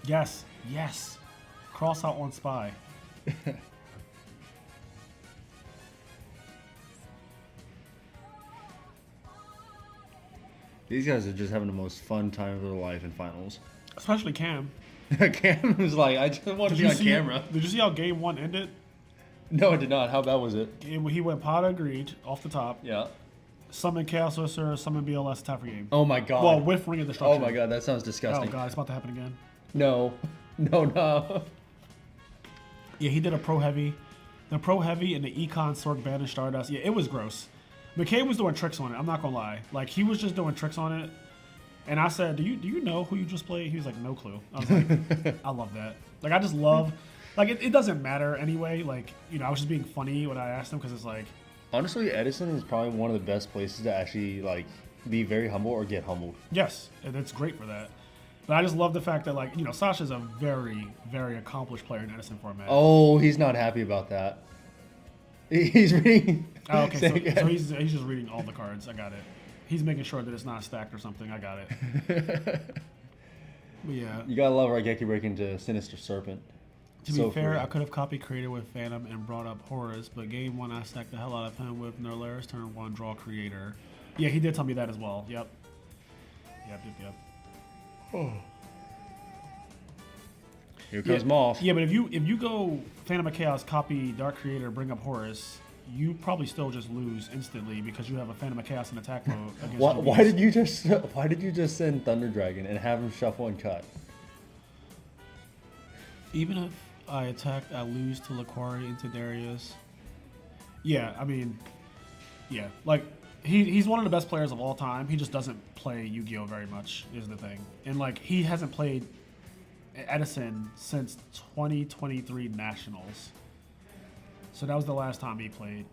Yes, yes. Cross out on Spy. These guys are just having the most fun time of their life in finals. Especially Cam. Cam was like, I just want to be on camera. Did you see how game 1 ended? No, I did not. How bad was it? He went Pot of Greed off the top. Yeah. Summon Chaos Sorcerer, summon BLS, attack for game. Oh my god. Well, with Ring of Destruction. Oh my god, that sounds disgusting. Oh god, it's about to happen again. No. No. Yeah, he did a Pro Heavy. The Pro Heavy and the Econ Sork Banish Stardust. Yeah, it was gross. McKay was doing tricks on it. I'm not gonna lie. Like, he was just doing tricks on it. And I said, do you know who you just played? He was like, no clue. I was like, I love that. Like, I just love, like, it doesn't matter anyway. Like, you know, I was just being funny when I asked him because it's like. Honestly, Edison is probably one of the best places to actually, like, be very humble or get humbled. Yes, and it's great for that. But I just love the fact that, like, you know, Sasha's a very, very accomplished player in Edison format. Oh, he's not happy about that. He's reading. Oh, okay, so he's just reading all the cards. I got it. He's making sure that it's not stacked or something. I got it. But yeah. You gotta love Raigeki breaking to Sinister Serpent. To be fair, I could have copy created with Phantom and brought up Horus, but game 1 I stacked the hell out of him with Nerlaris, turn 1, draw Creator. Yeah, he did tell me that as well. Yep. Oh. Here comes Moth. Yeah, but if you go Phantom of Chaos, copy Dark Creator, bring up Horus, you probably still just lose instantly because you have a Phantom of Chaos in attack mode. Why did you just send Thunder Dragon and have him shuffle and cut? Even if I attacked, I lose to Laquari into Darius. Yeah, I mean, yeah, like he's one of the best players of all time. He just doesn't play Yu-Gi-Oh very much is the thing, and like he hasn't played Edison since 2023 Nationals. So that was the last time he played.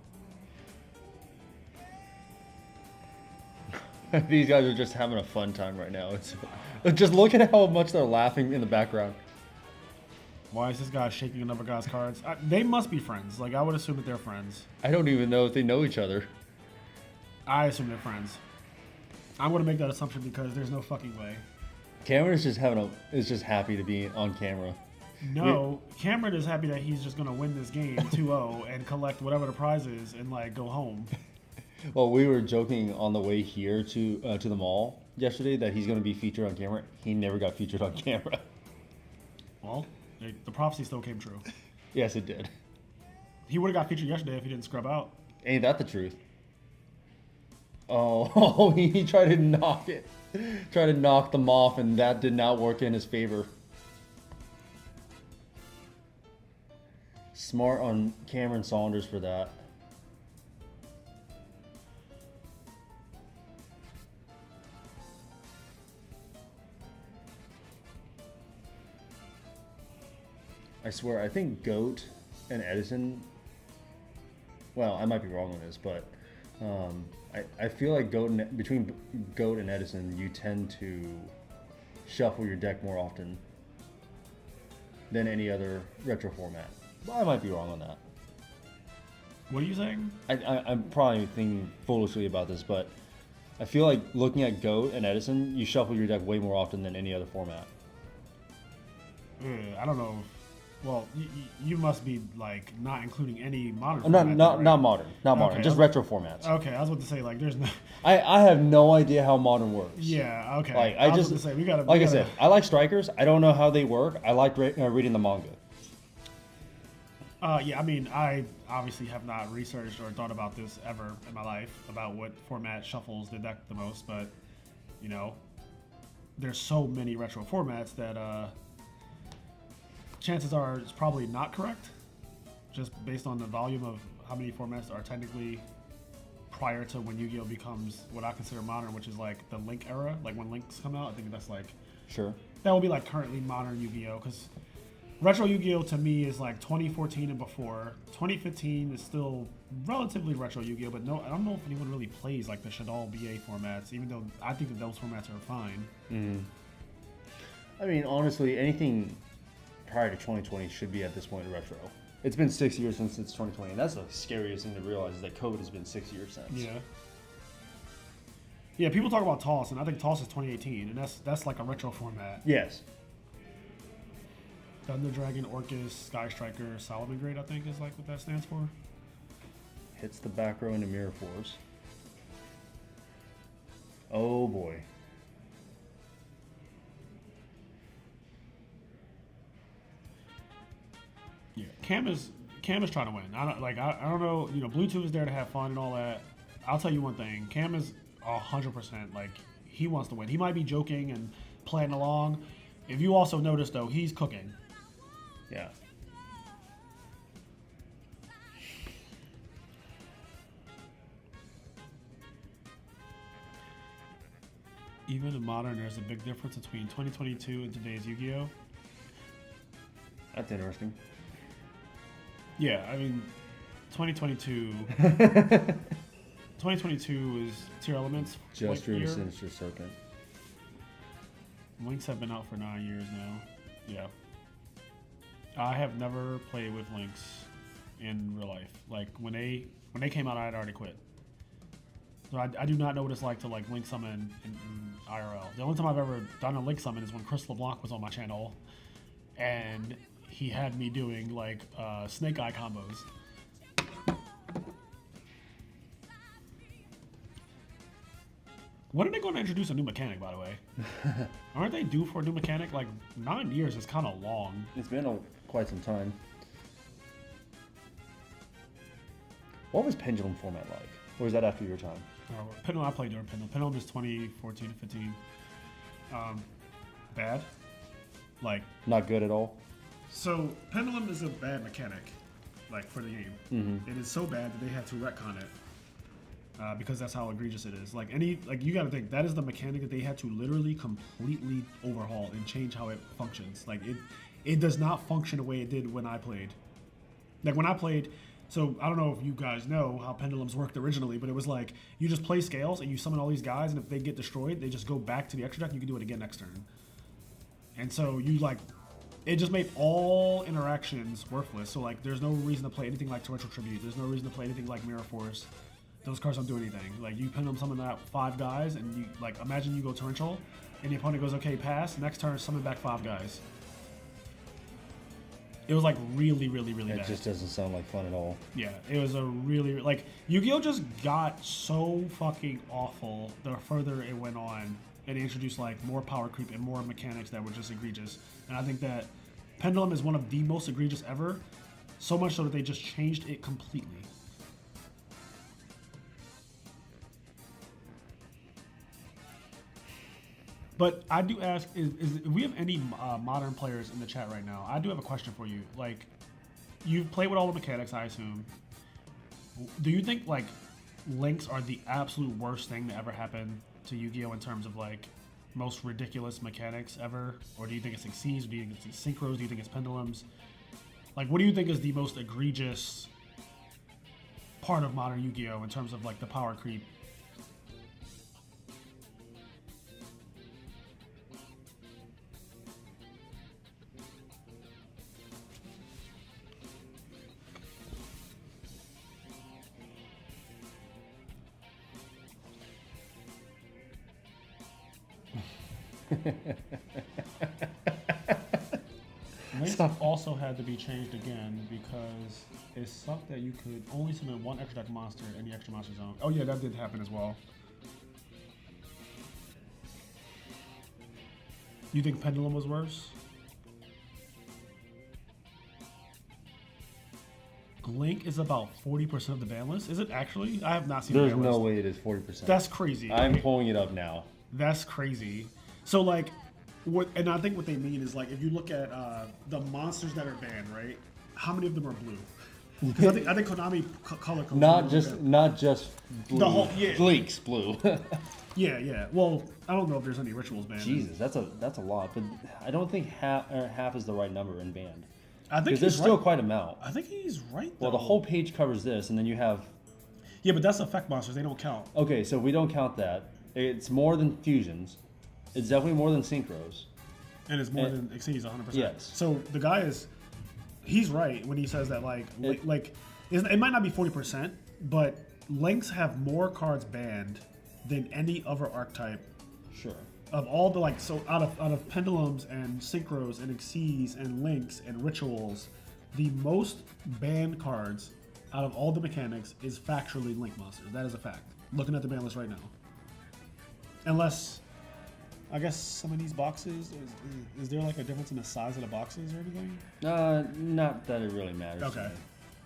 These guys are just having a fun time right now. It's just look at how much they're laughing in the background. Why is this guy shaking another guy's cards? They must be friends. Like, I would assume that they're friends. I don't even know if they know each other. I assume they're friends. I'm going to make that assumption because there's no fucking way. Cameron is just happy to be on camera. No, Cameron is happy that he's just going to win this game 2-0 and collect whatever the prize is and, like, go home. Well, we were joking on the way here to the mall yesterday that he's going to be featured on camera. He never got featured on camera. Well, the prophecy still came true. Yes, it did. He would have got featured yesterday if he didn't scrub out. Ain't that the truth? Oh, he tried to knock it. Tried to knock them off, and that did not work in his favor. Smart on Cameron Saunders for that. I swear, I think Goat and Edison, well, I might be wrong on this, but I feel like between Goat and Edison, you tend to shuffle your deck more often than any other retro format. But I might be wrong on that. What are you saying? I'm probably thinking foolishly about this, but I feel like looking at Goat and Edison, you shuffle your deck way more often than any other format. I don't know. Well, you must be like not including any modern. Not formats, modern, okay, just retro formats. Okay, I was about to say like there's no. I have no idea how modern works. Yeah. Okay. Like I was about to say we gotta. I said, I like strikers. I don't know how they work. I like reading the manga. Yeah, I mean, I obviously have not researched or thought about this ever in my life about what format shuffles the deck the most, but you know, there's so many retro formats that chances are it's probably not correct, just based on the volume of how many formats are technically prior to when Yu-Gi-Oh becomes what I consider modern, which is like the Link era, like when Links come out. I think that's like Sure. that will be like currently modern Yu-Gi-Oh, because retro Yu-Gi-Oh to me is like 2014 and before. 2015 is still relatively retro Yu-Gi-Oh, but no, I don't know if anyone really plays like the Shadal BA formats, even though I think that those formats are fine. I mean, honestly, anything prior to 2020 should be at this point retro. It's been 6 years since it's 2020, and that's the scariest thing to realize is that COVID has been 6 years since. Yeah. Yeah, people talk about Toss, and I think Toss is 2018, and that's like a retro format. Yes. Thunder Dragon, Orcus, Sky Striker, Solomon Grade, I think is like what that stands for. Hits the back row into Mirror Force. Oh boy. Yeah, Cam is trying to win. I don't know. You know, Bluetooth is there to have fun and all that. I'll tell you one thing. Cam is 100% like he wants to win. He might be joking and playing along. If you also notice though, he's cooking. Yeah. Even in modern, there's a big difference between 2022 and today's Yu-Gi-Oh. That's interesting. Yeah, I mean, 2022. 2022 is Tier Elements. Just through year. the Sinister Serpent. Links have been out for 9 years now. Yeah. I have never played with Links in real life. Like when they came out, I had already quit. So I do not know what it's like to like link summon in IRL. The only time I've ever done a link summon is when Chris LeBlanc was on my channel, and he had me doing like snake eye combos. When are they going to introduce a new mechanic, by the way? Aren't they due for a new mechanic? Like 9 years is kind of long. It's been quite some time. What was Pendulum format like? Or was that after your time? Pendulum, I played during Pendulum. Pendulum is 2014 to 15. Bad. Like, not good at all. So Pendulum is a bad mechanic, like for the game. Mm-hmm. It is so bad that they had to retcon it because that's how egregious it is. Like you got to think that is the mechanic that they had to literally completely overhaul and change how it functions. Like it does not function the way it did when I played. Like when I played. So I don't know if you guys know how pendulums worked originally, but it was like you just play scales and you summon all these guys, and if they get destroyed, they just go back to the extra deck. And you can do it again next turn. And so you like, it just made all interactions worthless. So like, there's no reason to play anything like Torrential Tribute. There's no reason to play anything like Mirror Force. Those cards don't do anything. Like you pendulum summon out 5 guys, and you like imagine you go Torrential, and the opponent goes okay pass. Next turn summon back 5 guys. It was like really bad. It just doesn't sound like fun at all. Yeah, it was a really like Yu-Gi-Oh just got so fucking awful the further it went on, and they introduced like more power creep and more mechanics that were just egregious. And I think that Pendulum is one of the most egregious ever, so much so that they just changed it completely. But I do ask, if we have any modern players in the chat right now, I do have a question for you. Like, you've played with all the mechanics, I assume. Do you think, like, links are the absolute worst thing to ever happen to Yu-Gi-Oh! In terms of, like, most ridiculous mechanics ever? Or do you think it's like C's? Do you think it's synchros? Do you think it's pendulums? Like, what do you think is the most egregious part of modern Yu-Gi-Oh! In terms of, like, the power creep? Links also had to be changed again because it sucked that you could only summon 1 extra deck monster in the extra monster zone. Oh yeah, that did happen as well. You think Pendulum was worse? Link is about 40% of the ban list. Is it actually? I have not seen There's the ban no list. way it is 40%. That's crazy. I'm pulling it up now. That's crazy. So like, and I think what they mean is like if you look at the monsters that are banned, right? How many of them are blue? Because I think Konami color codes. Not just blue. The whole Link's blue. Yeah. Well, I don't know if there's any rituals banned. Jesus, that's a lot, but I don't think half is the right number in banned. I think because there's still quite a amount. I think he's right. Well, the whole page covers this, and then you have. Yeah, but that's effect monsters. They don't count. Okay, so we don't count that. It's more than fusions. It's definitely more than synchros. And it's more than exceeds 100%. Yes. So the guy he's right when he says that it might not be 40%, but Links have more cards banned than any other archetype. Sure. Of all the out of pendulums and synchros and exceeds and links and rituals, the most banned cards out of all the mechanics is factually link monsters. That is a fact. Looking at the ban list right now. Unless, I guess some of these boxes, is there like a difference in the size of the boxes or anything? Not that it really matters. Okay.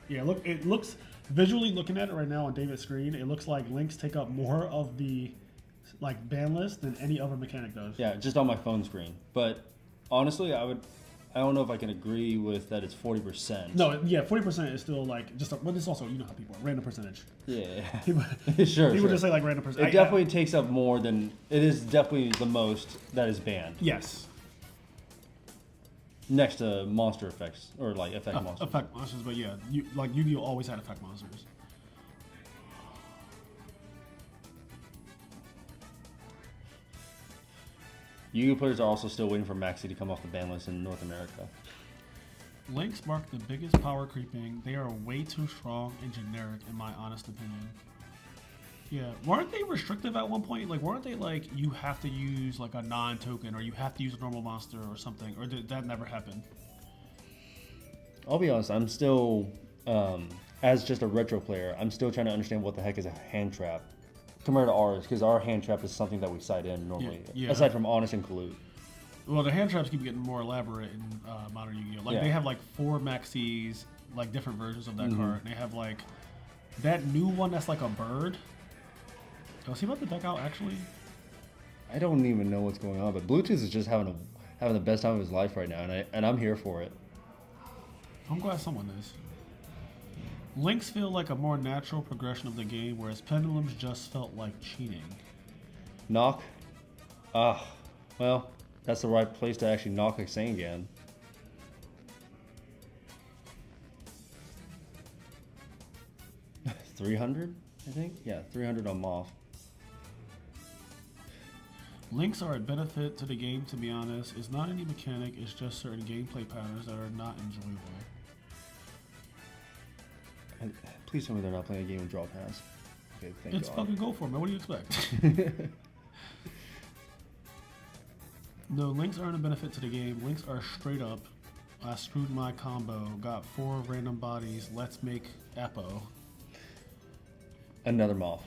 Yeah, look, it looks, visually looking at it right now on David's screen, it looks like links take up more of the ban list than any other mechanic does. Yeah, just on my phone screen. But honestly, I don't know if I can agree with that it's 40%. No, yeah, 40% is still but it's also, you know how people are, random percentage. Yeah. People just say random percentage. It definitely takes up more than, it is definitely the most that is banned. Yes. Next to monster effects, or effect monsters. Effect monsters, but yeah, Yu-Gi-Oh! Always had effect monsters. Yu-Gi-Oh! Players are also still waiting for Maxi to come off the ban list in North America. Links mark the biggest power creeping. They are way too strong and generic, in my honest opinion. Yeah, weren't they restrictive at one point? Weren't they you have to use a non-token, or you have to use a normal monster or something, or did that never happen? I'll be honest, I'm still, as just a retro player, I'm still trying to understand what the heck is a hand trap compared to ours, because our hand trap is something that we cite in normally, aside from Honest and Collude. Well, the hand traps keep getting more elaborate in Modern Yu-Gi-Oh! They have 4 maxis, different versions of that card. And they have that new one that's like a bird. Oh, is he about to deck out actually? I don't even know what's going on, but Bluetooth is just having the best time of his life right now, and I'm here for it. I'm glad someone is. Links feel like a more natural progression of the game, whereas Pendulums just felt like cheating. Knock? Well, that's the right place to actually knock a Sangan. $300, I think? Yeah, $300 on Moth. Links are a benefit to the game, to be honest. It's not any mechanic, it's just certain gameplay patterns that are not enjoyable. And please tell me they're not playing a game with Draw Pass. Okay, thank It's God. fucking go for it, man. What do you expect? No, links aren't a benefit to the game. Links are straight up, I screwed my combo, got 4 random bodies, let's make Apo. Another Moth.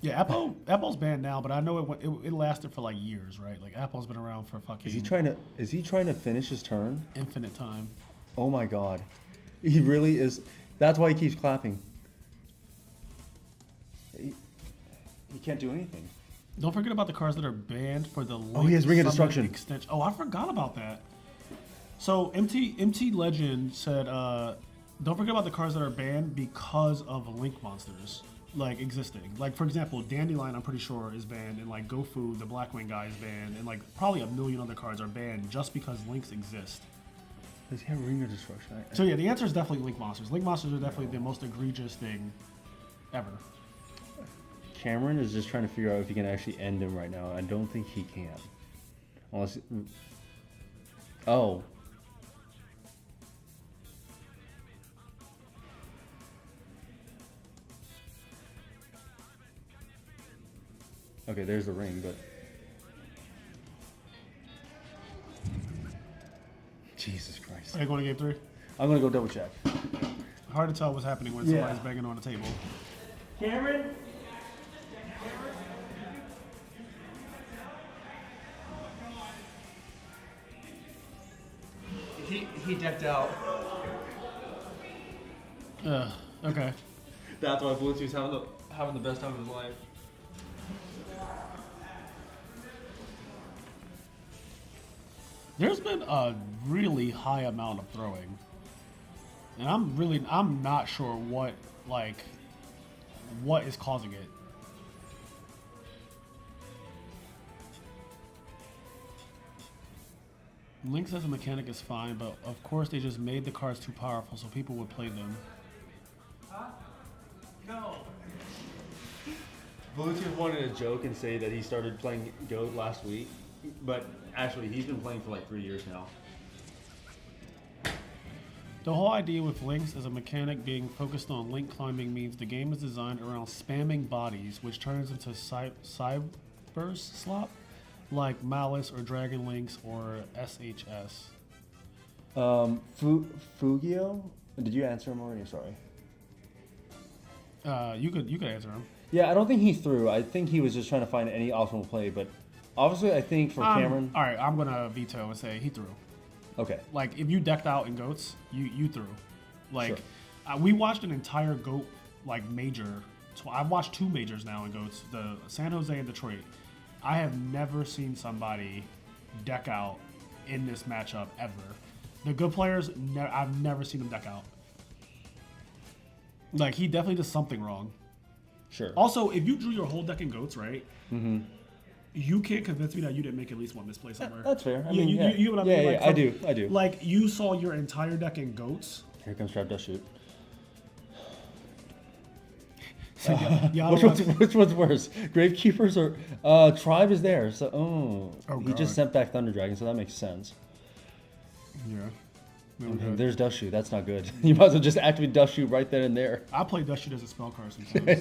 Yeah, Apple's banned now, but I know it lasted for years, right? Apple's been around for fucking. Is he trying to finish his turn? Infinite time. Oh my God, he really is. That's why he keeps clapping. He can't do anything. Don't forget about the cards that are banned for the. Oh, he has Ring of Destruction. Extension. Oh, I forgot about that. So MT Legend said, don't forget about the cards that are banned because of link monsters. Existing. For example, Dandelion, I'm pretty sure, is banned, and Gofu, the Blackwing guy, is banned, and probably a million other cards are banned just because links exist. Does he have Ring of Destruction? So yeah, the answer is definitely link monsters. Link monsters are definitely the most egregious thing ever. Cameron is just trying to figure out if he can actually end him right now. I don't think he can. Unless... Oh. Okay, there's the ring, but... Jesus Christ. Are you going to game 3? I'm going to go double check. Hard to tell what's happening when somebody's banging on the table. Cameron? He decked out. Okay. That's why Bluetooth's having the best time of his life. There's been a really high amount of throwing, and I'm not sure what is causing it. Lynx as a mechanic is fine, but of course they just made the cards too powerful so people would play them. No. Bluetooth wanted to joke and say that he started playing Goat last week, but actually he's been playing for like 3 years now. The whole idea with Lynx as a mechanic being focused on link climbing means the game is designed around spamming bodies, which turns into cyber slop, like Malice or Dragon Lynx or SHS. Fugio? Did you answer him already? Sorry. You could answer him. Yeah, I don't think he threw. I think he was just trying to find any optimal play, but obviously I think for Cameron... All right, I'm going to veto and say he threw. Okay. Like, if you decked out in goats, you threw. Like, Sure. We watched an entire goat, like, major. I've watched 2 majors now in goats, the San Jose and Detroit. I have never seen somebody deck out in this matchup ever. The good players, I've never seen them deck out. Like, he definitely did something wrong. Sure. Also, if you drew your whole deck in goats, right? Mm-hmm. You can't convince me that you didn't make at least one misplay somewhere. That's fair. I Yeah, mean, you get what I mean? Like, I do. Like, you saw your entire deck in goats. Here comes Trap Dust Shoot. So which one's worse? Gravekeepers or Tribe is there? So he just sent back Thunder Dragon, so that makes sense. Yeah. And there's Dust Shoot. That's not good. You might as well just activate Dust Shoot right then and there. I play Dust Shoot as a spell card sometimes.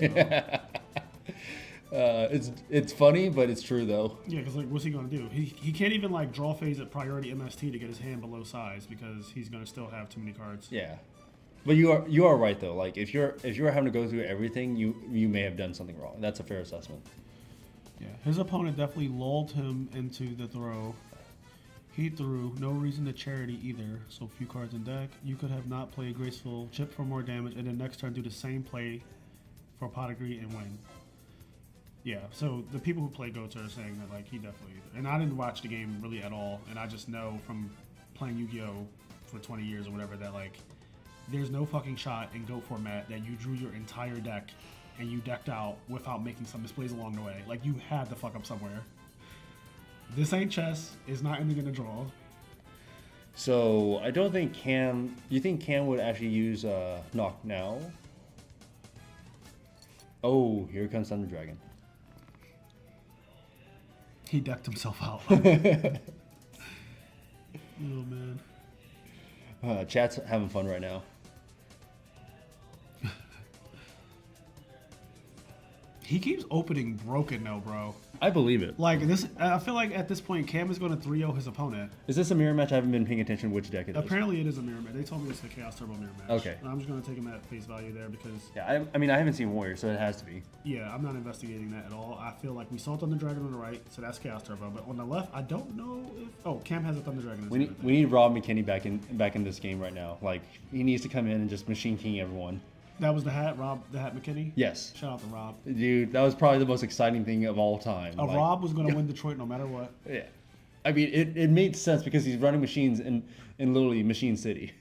So. It's funny, but it's true though. Yeah, because like, what's he gonna do? He can't even like draw phase at priority MST to get his hand below size because he's gonna still have too many cards. Yeah, but you are right though. Like if you're having to go through everything, you may have done something wrong. That's a fair assessment. Yeah, his opponent definitely lulled him into the throw. He threw no reason to charity either. So few cards in deck. You could have not played graceful, chip for more damage, and then next turn do the same play for Pedigree and win. Yeah, so the people who play goats are saying that like he definitely, and I didn't watch the game really at all, and I just know from playing Yu-Gi-Oh for 20 years or whatever that like there's no fucking shot in goat format that you drew your entire deck and you decked out without making some misplays along the way. Like you had to fuck up somewhere. This ain't chess. It's not anything to draw. So I don't think Cam. You think Cam would actually use Knock now? Oh, here comes Thunder Dragon. He decked himself out. Oh, man. Chat's having fun right now. He keeps opening broken though, bro. I believe it. Like this, I feel like at this point, Cam is going to 3-0 his opponent. Is this a mirror match? I haven't been paying attention which deck it is. Apparently, it is a mirror match. They told me it's the Chaos Turbo mirror match. Okay. And I'm just going to take him at face value there because. Yeah, I mean, I haven't seen Warrior, so it has to be. Yeah, I'm not investigating that at all. I feel like we saw Thunder Dragon on the right, so that's Chaos Turbo. But on the left, I don't know if. Oh, Cam has a Thunder Dragon. We need Rob McKinney back in this game right now. Like he needs to come in and just machine king everyone. That was the hat, Rob, the hat McKinney? Yes. Shout out to Rob. Dude, that was probably the most exciting thing of all time. Rob was going to win Detroit no matter what. Yeah. I mean, it made sense because he's running machines in literally Machine City.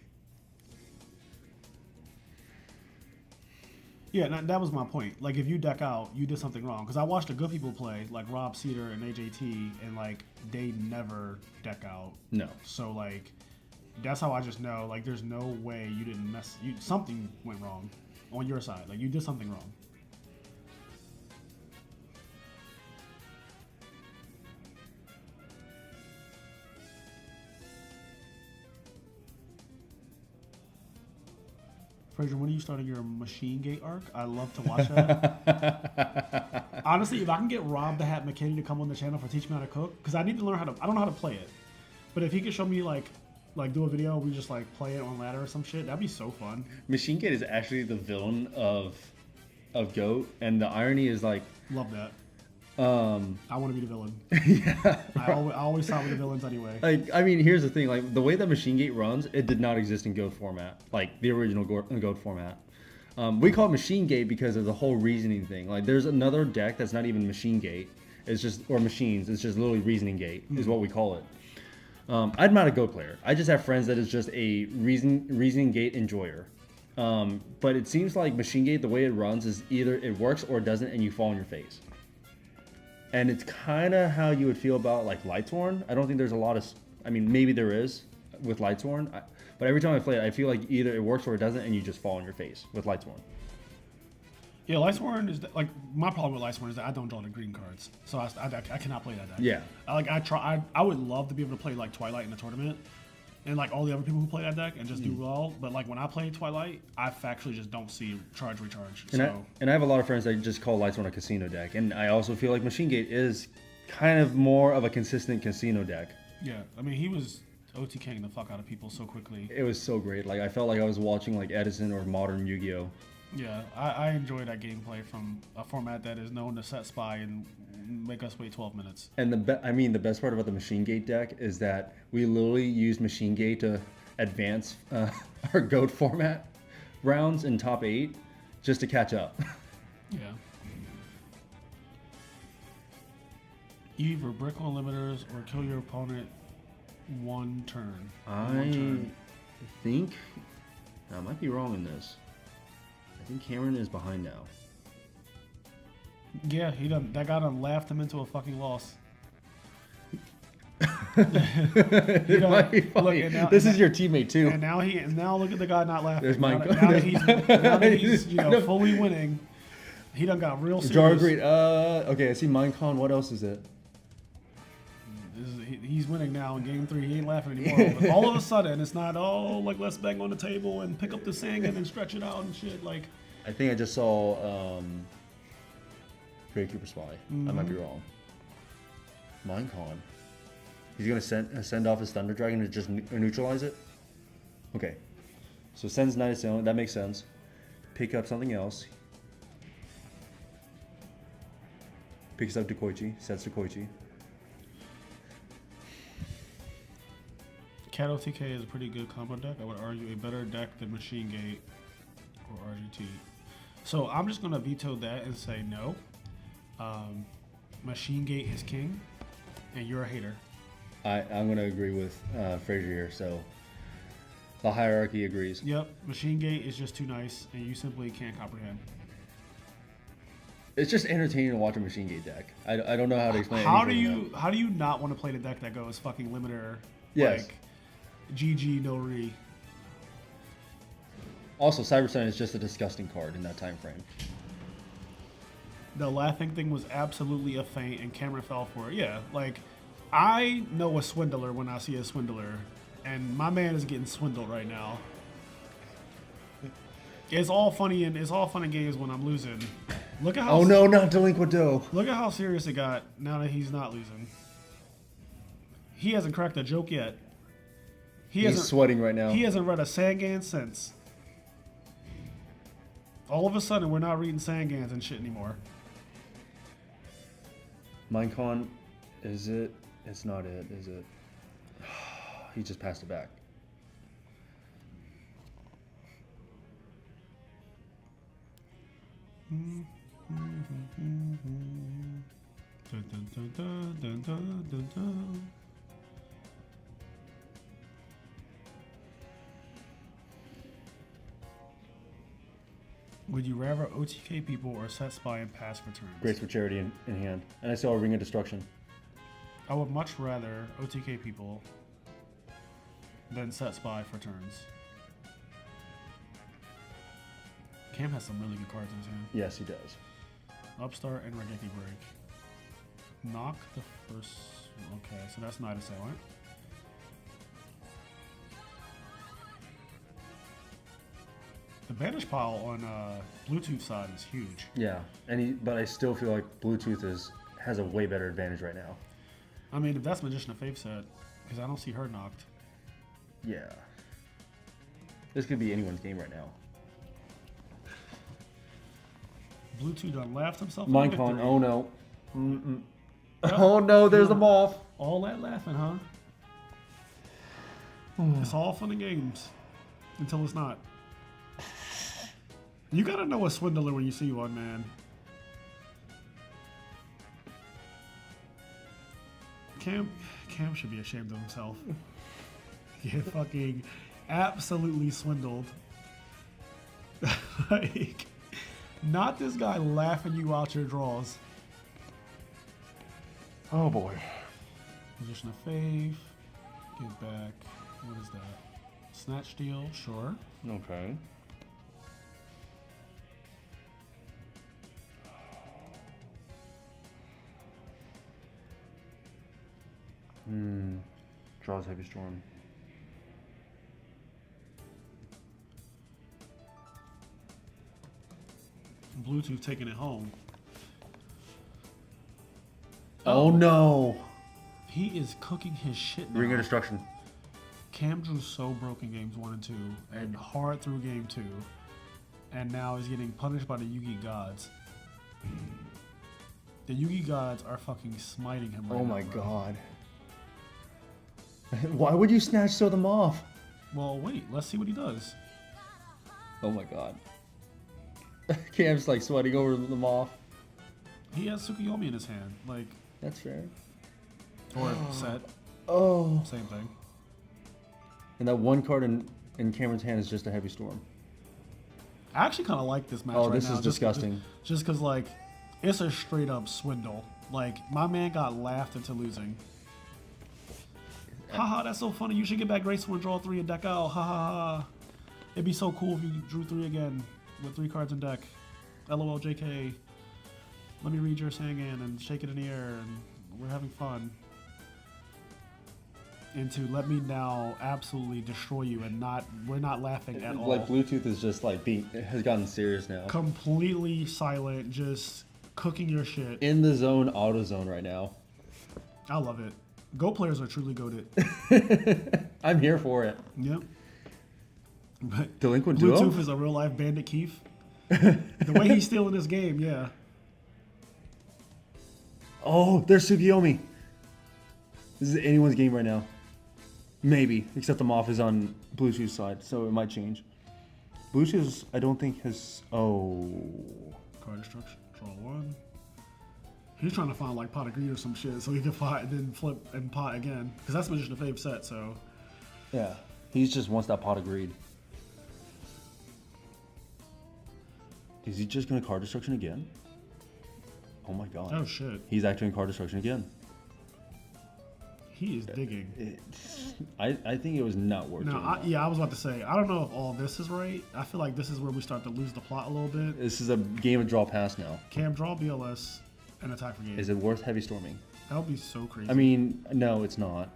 Yeah, that was my point. Like, if you deck out, you did something wrong. Because I watched the good people play, like Rob Cedar and AJT, and, like, they never deck out. No. So, like, that's how I just know, like, there's no way you didn't something went wrong on your side. Like, you did something wrong. Fraser, when are you starting your Machine Gate arc? I love to watch that. Honestly, if I can get Rob the Hat McKinney to come on the channel for Teach Me How to Cook, because I need to learn I don't know how to play it. But if he could show me, like do a video, we just, like, play it on ladder or some shit, that'd be so fun. Machine Gate is actually the villain of GOAT, and the irony is, like... Love that. I want to be the villain. Yeah. I always side with the villains anyway. Like, I mean, here's the thing. Like, the way that Machine Gate runs, it did not exist in GOAT format. Like, the original GOAT format. We call it Machine Gate because of the whole reasoning thing. Like, there's another deck that's not even Machine Gate. It's just, or Machines. It's just literally Reasoning Gate is what we call it. I'm not a Go player. I just have friends that is just a Reasoning Gate enjoyer. But it seems like Machine Gate, the way it runs is either it works or it doesn't, and you fall on your face. And it's kind of how you would feel about like Lightsworn. I don't think there's a lot of, I mean, maybe there is with Lightsworn, but every time I play it, I feel like either it works or it doesn't, and you just fall on your face with Lightsworn. Yeah, Lightsworn is like my problem with Lightsworn is that I don't draw the green cards, so I cannot play that deck. Yeah. I would love to be able to play like Twilight in a tournament, and like all the other people who play that deck and just do well. But like when I play Twilight, I factually just don't see charge recharge. And I have a lot of friends that just call Lightsworn a casino deck, and I also feel like Machine Gate is kind of more of a consistent casino deck. Yeah, I mean he was OTKing the fuck out of people so quickly. It was so great. Like I felt like I was watching like Edison or modern Yu-Gi-Oh. Yeah, I enjoy that gameplay from a format that is known to set spy and make us wait 12 minutes. And the best part about the Machine Gate deck is that we literally use Machine Gate to advance our GOAT format rounds in top 8 just to catch up. Yeah. Either brick on limiters or kill your opponent one turn. I think I might be wrong in this. I think Cameron is behind now. Yeah, that guy done laughed him into a fucking loss. It might be funny. This is your teammate too. And now look at the guy not laughing. There's now that he's fully winning, he done got real serious. Jar agreed. Okay, I see Minecon. What else is it? He's winning now in game 3. He ain't laughing anymore. But all of a sudden, it's not let's bang on the table and pick up the Sangan and stretch it out and shit. Like, I think I just saw Gravekeeper Spy. I might be wrong. Minecon. He's gonna send off his Thunder Dragon to just neutralize it. Okay, so sends Night Assailant. That makes sense. Pick up something else. Picks up Dekoichi. Sets Dekoichi. Cat OTK is a pretty good combo deck. I would argue a better deck than Machine Gate or RGT. So I'm just going to veto that and say no. Machine Gate is king, and you're a hater. I'm going to agree with Frazier here, so the hierarchy agrees. Yep, Machine Gate is just too nice, and you simply can't comprehend. It's just entertaining to watch a Machine Gate deck. I don't know how to explain it. How do you not want to play the deck that goes fucking limiter? Yes. Like, GG no re. Also, Cyber Sun is just a disgusting card in that time frame. The laughing thing was absolutely a feint, and Cameron fell for it. Yeah, like, I know a swindler when I see a swindler, and my man is getting swindled right now. It's all funny and games when I'm losing. Look at how. Oh no, not Delinquent Doe. Look at how serious it got now that he's not losing. He hasn't cracked a joke yet. He's sweating right now. He hasn't read a Sangan since. All of a sudden, we're not reading Sangans and shit anymore. Minecon, is it? It's not it, is it? He just passed it back. Dun, dun, dun, dun, dun, dun, dun, dun. Would you rather OTK people or set spy and pass for turns? Grace for Charity in hand. And I saw a Ring of Destruction. I would much rather OTK people than set spy for turns. Cam has some really good cards in his hand. Yes, he does. Upstart and Regeki Break. Knock the first. Okay, so that's Night Assailant. The banish pile on Bluetooth side is huge. Yeah, but I still feel like Bluetooth has a way better advantage right now. I mean, if that's Magician of Faith set, because I don't see her knocked. Yeah. This could be anyone's game right now. Bluetooth done laughed himself. Minecon, oh no. Yep. Oh no, there's the moth. All that laughing, huh? It's all fun and games until it's not. You gotta know a swindler when you see one, man. Cam should be ashamed of himself. Get fucking absolutely swindled. Like, not this guy laughing you out your draws. Oh boy. Position of faith. Get back. What is that? Snatch steal, sure. Okay. Draws heavy storm. Bluetooth taking it home. Oh no! He is cooking his shit now. Ring of Destruction. Cam drew so broke in games 1 and 2, and hard through game 2, and now he's getting punished by the Yugi gods. The Yugi gods are fucking smiting him right now. Oh my bro. god. Why would you snatch throw them off? Well, wait, let's see what he does. Oh my god. Cam's like sweating over them off. He has Tsukuyomi in his hand. Like, that's fair. Or set. Oh. Same thing. And that one card in Cameron's hand is just a heavy storm. I actually kind of like this match Oh, right this now. is disgusting. Just because, like, it's a straight up swindle. Like, my man got laughed into losing. Haha, that's so funny. You should get back graceful and draw 3 and deck out. Ha ha ha. It'd be so cool if you drew 3 again with 3 cards in deck. LOL JK. Let me read your Sangan and shake it in the air and we're having fun. Into let me now absolutely destroy you and we're not laughing at all. Like Bluetooth is just like has gotten serious now. Completely silent, just cooking your shit. In the zone, auto zone right now. I love it. Go players are truly goated. I'm here for it. Yep. But Delinquent Bluetooth Duo? is a real life Bandit Keith. The way he's stealing this game, yeah. Oh, there's Tsukiyomi. This is anyone's game right now. Maybe, except the Moth is on Bluetooth's side, so it might change. Bluetooth, I don't think has. Oh. Card destruction. Draw 1. He's trying to find like pot of greed or some shit so he can fight and then flip and pot again. Because that's Magician of Fave set, so. Yeah. He just wants that pot of greed. Is he just going to card destruction again? Oh my god. Oh shit. He's activating card destruction again. He is digging. I think it was not working. No, I was about to say, I don't know if all this is right. I feel like this is where we start to lose the plot a little bit. This is a game of draw pass now. Cam, draw BLS, and attack for game. Is it worth heavy storming? That would be so crazy. I mean, no, it's not.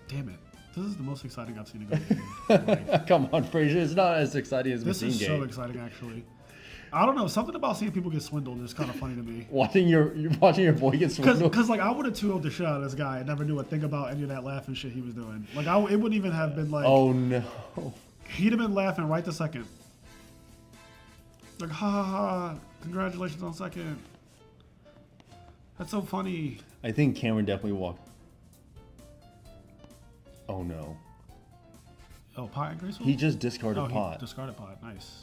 Damn it. This is the most exciting I've seen a game. Come on, Frazier. It's not as exciting as this machine is game. so exciting, actually. I don't know. Something about seeing people get swindled is kind of funny to me. Watching your boy get swindled. Because like I would have 2-0'd the shit out of this guy and never knew a thing about any of that laughing shit he was doing. Like it wouldn't even have been like. Oh no. He'd have been laughing right the second. Like ha ha ha! Congratulations on second. That's so funny. I think Cameron definitely walked. Oh no. Oh, pot and graceful. He just discarded pot. He discarded pot. Nice.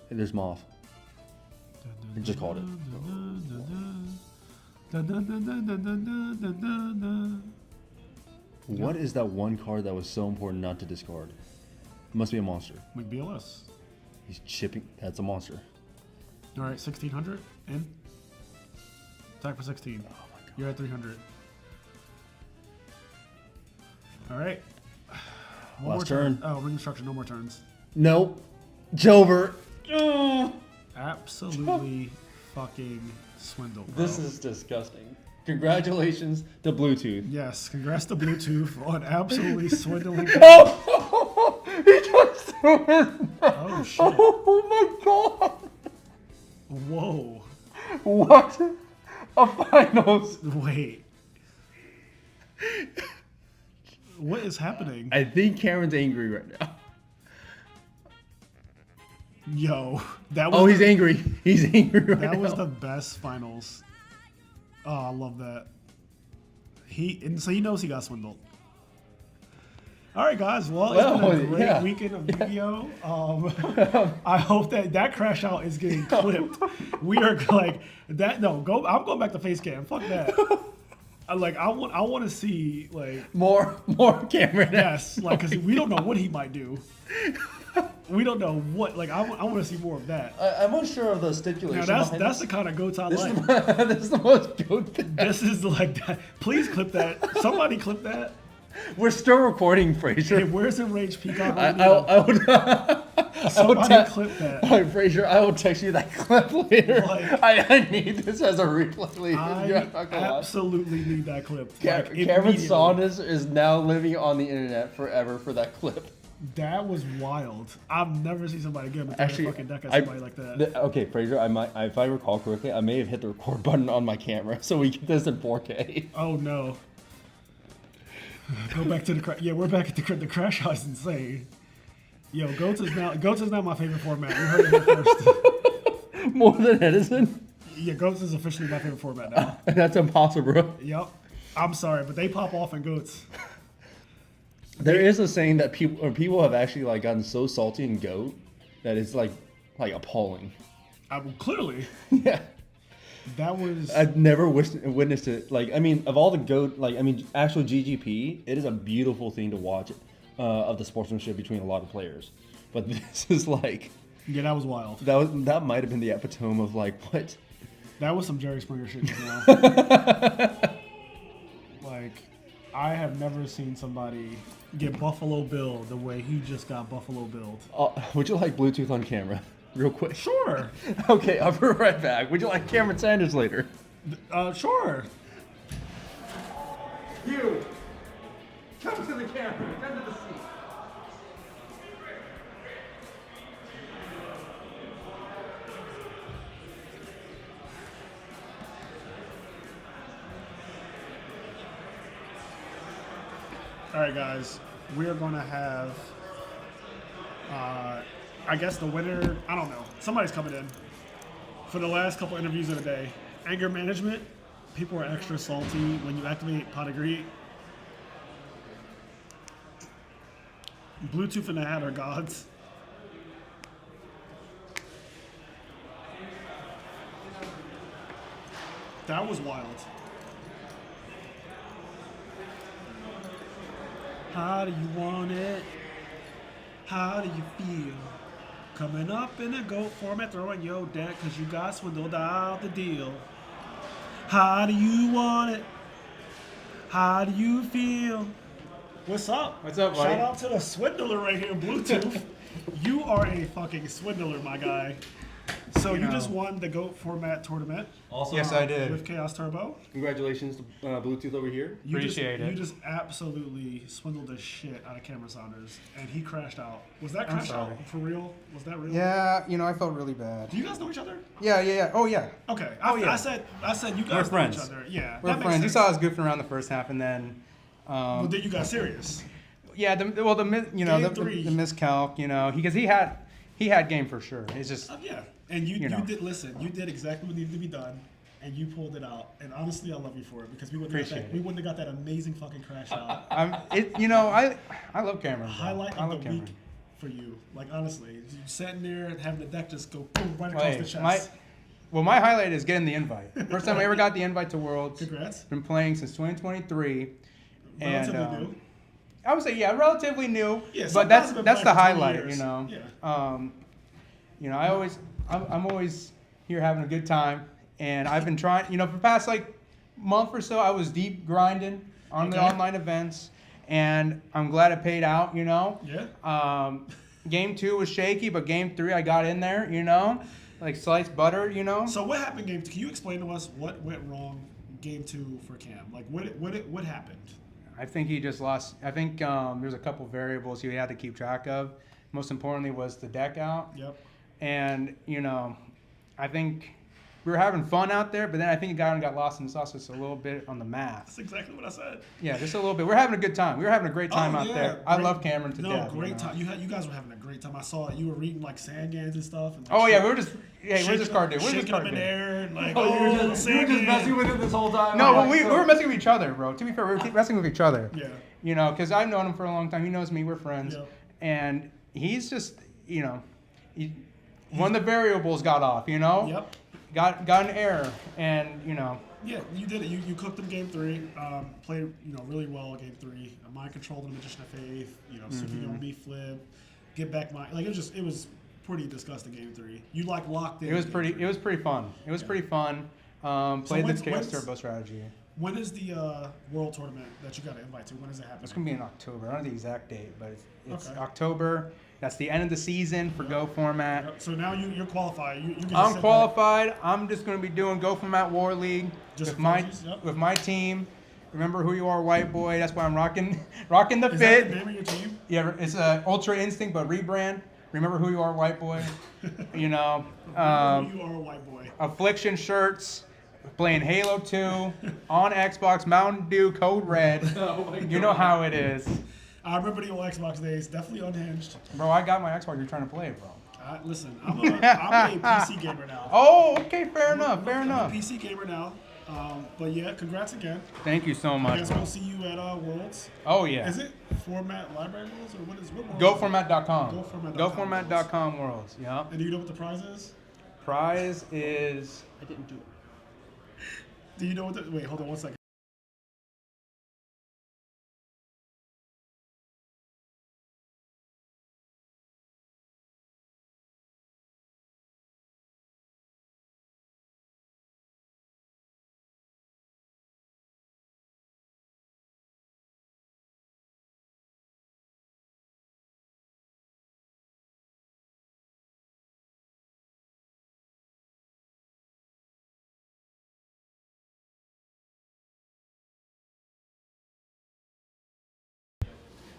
And there's Moth. He just called it. What is that one card that was so important not to discard? It must be a monster. McBLS. He's chipping. That's a monster. All right, 1600 in. Attack for 16. Oh my god. You're at 300. All right. One Last more turn. Oh, ring destruction. No more turns. Nope. Jover. Absolutely fucking swindle, bro. This is disgusting. Congratulations to Bluetooth. Yes, congrats to Bluetooth on absolutely swindling. Oh! He just threw it. Oh shit. Oh my god. Whoa. What? A finals. Wait. What is happening? I think Cameron's angry right now. Yo, that was. Oh, he's angry. He's angry right now. That was the best finals. Oh, I love that. So he knows he got swindled. All right, guys. Well, Well, it's been a great yeah. weekend of Yu-Gi-Oh. I hope that crash out is getting clipped. We are like that. No, go. I'm going back to face cam. Fuck that. I want to see like More Cameron. yes, like because we don't know what he might do. We don't know what. Like I want to see more of that. I'm unsure of the Now stipulation. that's the kind of goats I this like. this is the most goat thing. This is like that. Please clip that. Somebody clip that. We're still recording, Fraser. Hey, where's Enraged Peacock? I would. Somebody clip that. All right, Fraser, I will text you that clip later. Like- I need this as a replay later. You're not I gonna lie. absolutely need that clip. Like, Cameron immediately. Saunders is now living on the internet forever for that clip. That was wild. I've never seen somebody get a Actually, fucking deck at somebody like that. Okay, Fraser, if I recall correctly, I may have hit the record button on my camera, so we get this in 4K. Oh no. Go back to the crash. Yeah, we're back at the crash out is insane. Yo, Goats is now my favorite format. You heard it here first. More than Edison? Yeah, Goats is officially my favorite format now. That's impossible, bro. Yep. I'm sorry, but they pop off in Goats. There is a saying that people have actually like gotten so salty in GOAT that it's like appalling. Clearly. Yeah. That was. I've never witnessed it. Like, I mean, of all the GOAT, actual GGP, it is a beautiful thing to watch of the sportsmanship between a lot of players. But this is like. Yeah, that was wild. That might have been the epitome of like what. That was some Jerry Springer shit just now. Like, I have never seen somebody get Buffalo Bill the way he just got Buffalo Billed. Would you like Bluetooth on camera? Real quick. Sure. Okay, I'll be right back. Would you like Cameron Sanders later? Sure. You! Come to the camera. Come to the seat. All right, guys. We are going to have, I guess the winner, I don't know. Somebody's coming in. For the last couple interviews of the day, anger management. People are extra salty when you activate Pot of Greed. Bluetooth and the hat are gods. That was wild. How do you want it? How do you feel? Coming up in a GOAT format, throwing your deck because you got swindled out the deal. How do you want it? How do you feel? What's up? What's up, buddy? Shout out to the swindler right here, Bluetooth. You are a fucking swindler, my guy. So you just won the GOAT format tournament. Also, yes, I did. With Chaos Turbo. Congratulations to Bluetooth over here. Appreciate it. You just absolutely swindled the shit out of Cameron Saunders, and he crashed out. Was that crash out for real? Was that real? Yeah, I felt really bad. Do you guys know each other? Yeah. Oh, yeah. Okay. yeah. I said you guys We're know friends. each other. Yeah. We're friends. You saw us goofing around the first half, and then. Well, then you got serious. Yeah. The miscalc. Because he had game for sure. It's just. Yeah. And you did listen. You did exactly what needed to be done, and you pulled it out. And honestly, I love you for it because we wouldn't have got that amazing fucking crash out. I love Cameron. Highlight of the week for you. Like honestly, you sitting there and having the deck just go boom right across the chest. My highlight is getting the invite. First time I ever got the invite to Worlds. Congrats. Been playing since 2023. Relatively new. I would say relatively new. Yeah, but that's been the playing for 20 highlight, years. Yeah. I'm always here having a good time, and I've been trying. For the past month or so, I was deep grinding on the online events, and I'm glad it paid out. Yeah. Game 2 was shaky, but game 3 I got in there. Like sliced butter. So what happened game 2? Can you explain to us what went wrong game 2 for Cam? Like what happened? I think he just lost. I think there's a couple variables he had to keep track of. Most importantly was the deck out. Yep. And, I think we were having fun out there, but then I think it got lost in the sauce just a little bit on the math. That's exactly what I said. Yeah, just a little bit. We're having a good time. We were having a great time out there. I love Cameron to death. No, great time. You guys were having a great time. I saw it. You were reading like Sandgans and stuff. And, we were just, where's this card dude? Where's this shaking card them in dude? air and like, you were just Sandgans. messing with it this whole time. No, we were messing with each other, bro. To be fair, we were messing with each other. Yeah. You know, because I've known him for a long time. He knows me. We're friends. Yep. And he's just, you know, one of the variables got off, you know? Yep. Got an error. And, you know. Yeah, you did it. You cooked them game 3. Played really well game 3. Mind controlled the Magician of Faith. Tsukuyomi flip, get back my it was pretty disgusting game 3. You locked in. It was pretty fun. It was pretty fun. Played the Chaos Turbo strategy. When is the world tournament that you got to invite to? When does it happen? It's gonna be in October. I don't know the exact date, but it's Okay. October. That's the end of the season for Go Format. Yep. So now you're qualified. You can I'm sit qualified. I'm just gonna be doing Go Format War League Just with my team. Remember who you are, white boy. That's why I'm rocking the back. Is fit. that the name of your team? Yeah, it's Ultra Instinct, but rebrand. Remember who you are, white boy. You know. You are a white boy. Affliction shirts. Playing Halo 2 on Xbox, Mountain Dew, Code Red. You know how it is. I remember the old Xbox days. Definitely unhinged. Bro, I got my Xbox. You're trying to play it, bro. Listen, I'm a PC gamer now. Oh, okay, fair enough. I'm a PC gamer now. But yeah, congrats again. Thank you so I much. guess we'll see you at Worlds. Oh yeah. Is it Format Library Worlds or what Worlds? GoFormat.com. GoFormat.com. GoFormat.com Worlds. Yeah. And do you know what the prize is? Prize is. I didn't do it. Do you know what wait, hold on one second.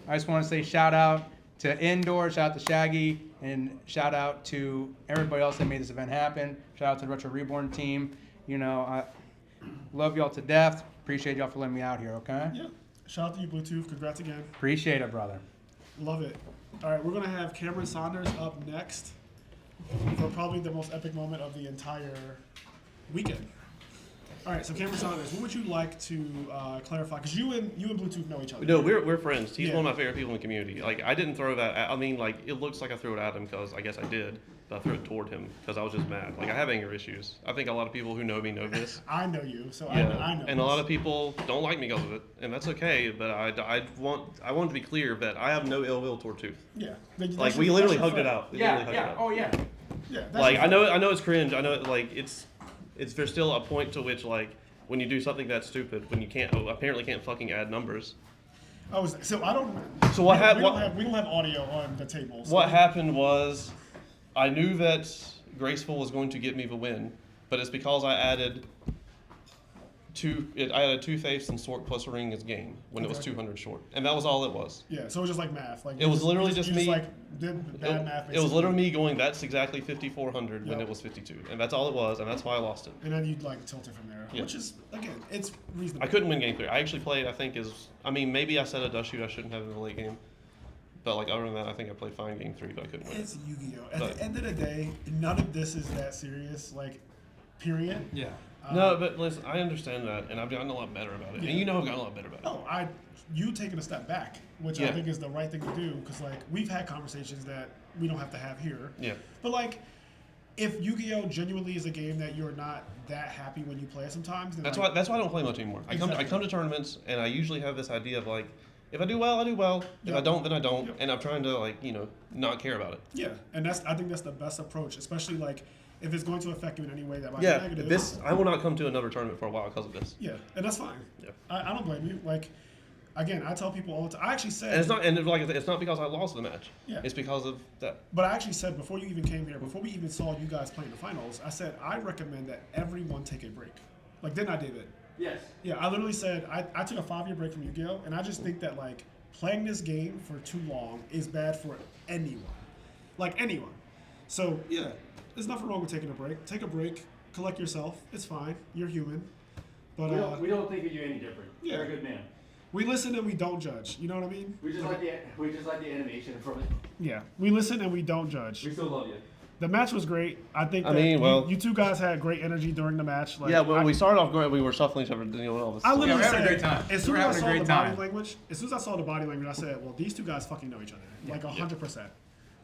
I just want to say shout out to Indoor, shout out to Shaggy, and shout out to everybody else that made this event happen. Shout out to the Retro Reborn team. You know, I love y'all to death. Appreciate y'all for letting me out here, okay? Yeah. Shout out to you, Bluetooth. Congrats again. Appreciate it, brother. Love it. All right, we're going to have Cameron Saunders up next for probably the most epic moment of the entire weekend. All right, so Cameron Saunders, what would you like to clarify? Because you and Bluetooth know each other. No, we're friends. He's Yeah. one of my favorite people in the community. Like, I didn't throw that. I mean, like, it looks like I threw it at him because I guess I did, but I threw it toward him because I was just mad. Like, I have anger issues. I think a lot of people who know me know this. I know you, so Yeah, I know. and a lot of people don't like me because of it, and that's okay. But I want to be clear that I have no ill will toward Tooth. Yeah. Like, we literally hugged it out. We literally hugged it out. Oh yeah. Yeah. Like, I know it's cringe. I know, like, it's there's still a point to which, like, when you do something that's stupid, when you apparently can't fucking add numbers. Oh, so I don't. So what happened? We don't have audio on the table. So what happened was, I knew that Graceful was going to get me the win, but it's because I added two faiths and Sort plus a ring as game when it was 200 short, and that was all it was. Yeah, so it was just like math. Like it was literally just me. Did bad math. It was literally me going, that's exactly 5,400 when it was 52, and that's all it was, and that's why I lost it. And then you'd like tilt it from there, which is again, it's reasonable. I couldn't win game 3. I actually played. Maybe I said a dust shoot I shouldn't have in the late game, but like other than that, I think I played fine game 3, but I couldn't win. It's Yu-Gi-Oh. At the end of the day, none of this is that serious. Like, period. Yeah. No, but listen, I understand that, and I've gotten a lot better about it. Yeah. And you know I've gotten a lot better about it. Oh, you taking a step back, which I think is the right thing to do, because like we've had conversations that we don't have to have here. Yeah. But like, if Yu-Gi-Oh genuinely is a game that you're not that happy when you play it sometimes, then that's why I don't play much anymore. Exactly. I come to tournaments, and I usually have this idea of like, if I do well, I do well. If I don't, then I don't. And I'm trying to like not care about it. Yeah, and I think that's the best approach, especially like. If it's going to affect you in any way that might be Yeah, negative. I will not come to another tournament for a while because of this. Yeah, and that's fine. Yeah. I don't blame you. Like, again, I tell people all the time. I actually said. It's not because I lost the match. Yeah. It's because of that. But I actually said before you even came here, before we even saw you guys playing the finals, I said I recommend that everyone take a break. Like, didn't I, David? Yes. Yeah, I literally said I took a 5-year break from Yu-Gi-Oh, and I just think that like playing this game for too long is bad for anyone. Like anyone. So yeah. There's nothing wrong with taking a break. Take a break, collect yourself. It's fine. You're human. But we don't think of you any different. Yeah. You're a good man. We listen and we don't judge. You know what I mean? We just like the animation from it. Yeah. We listen and we don't judge. We still love you. The match was great. I think I that mean, well- you two guys had great energy during the match. Like, yeah, well, we started off great. We were shuffling each other. All this I literally we're having said, a great time. as soon We're as I having a saw great the time. body language, I said, well, these two guys fucking know each other. Like 100%.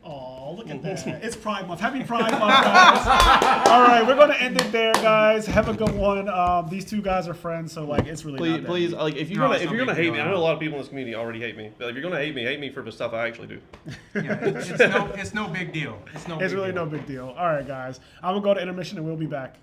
Oh, look at that. It's Pride Month. Happy Pride Month, guys. All right, we're going to end it there, guys. Have a good one. These two guys are friends, so like it's really not that please, deep. like if you're gonna hate me, I know a lot of people in this community already hate me. But if you're gonna hate me for the stuff I actually do. Yeah, it's no big deal. It's really no big deal. All right, guys. I'm going to go to intermission and we'll be back.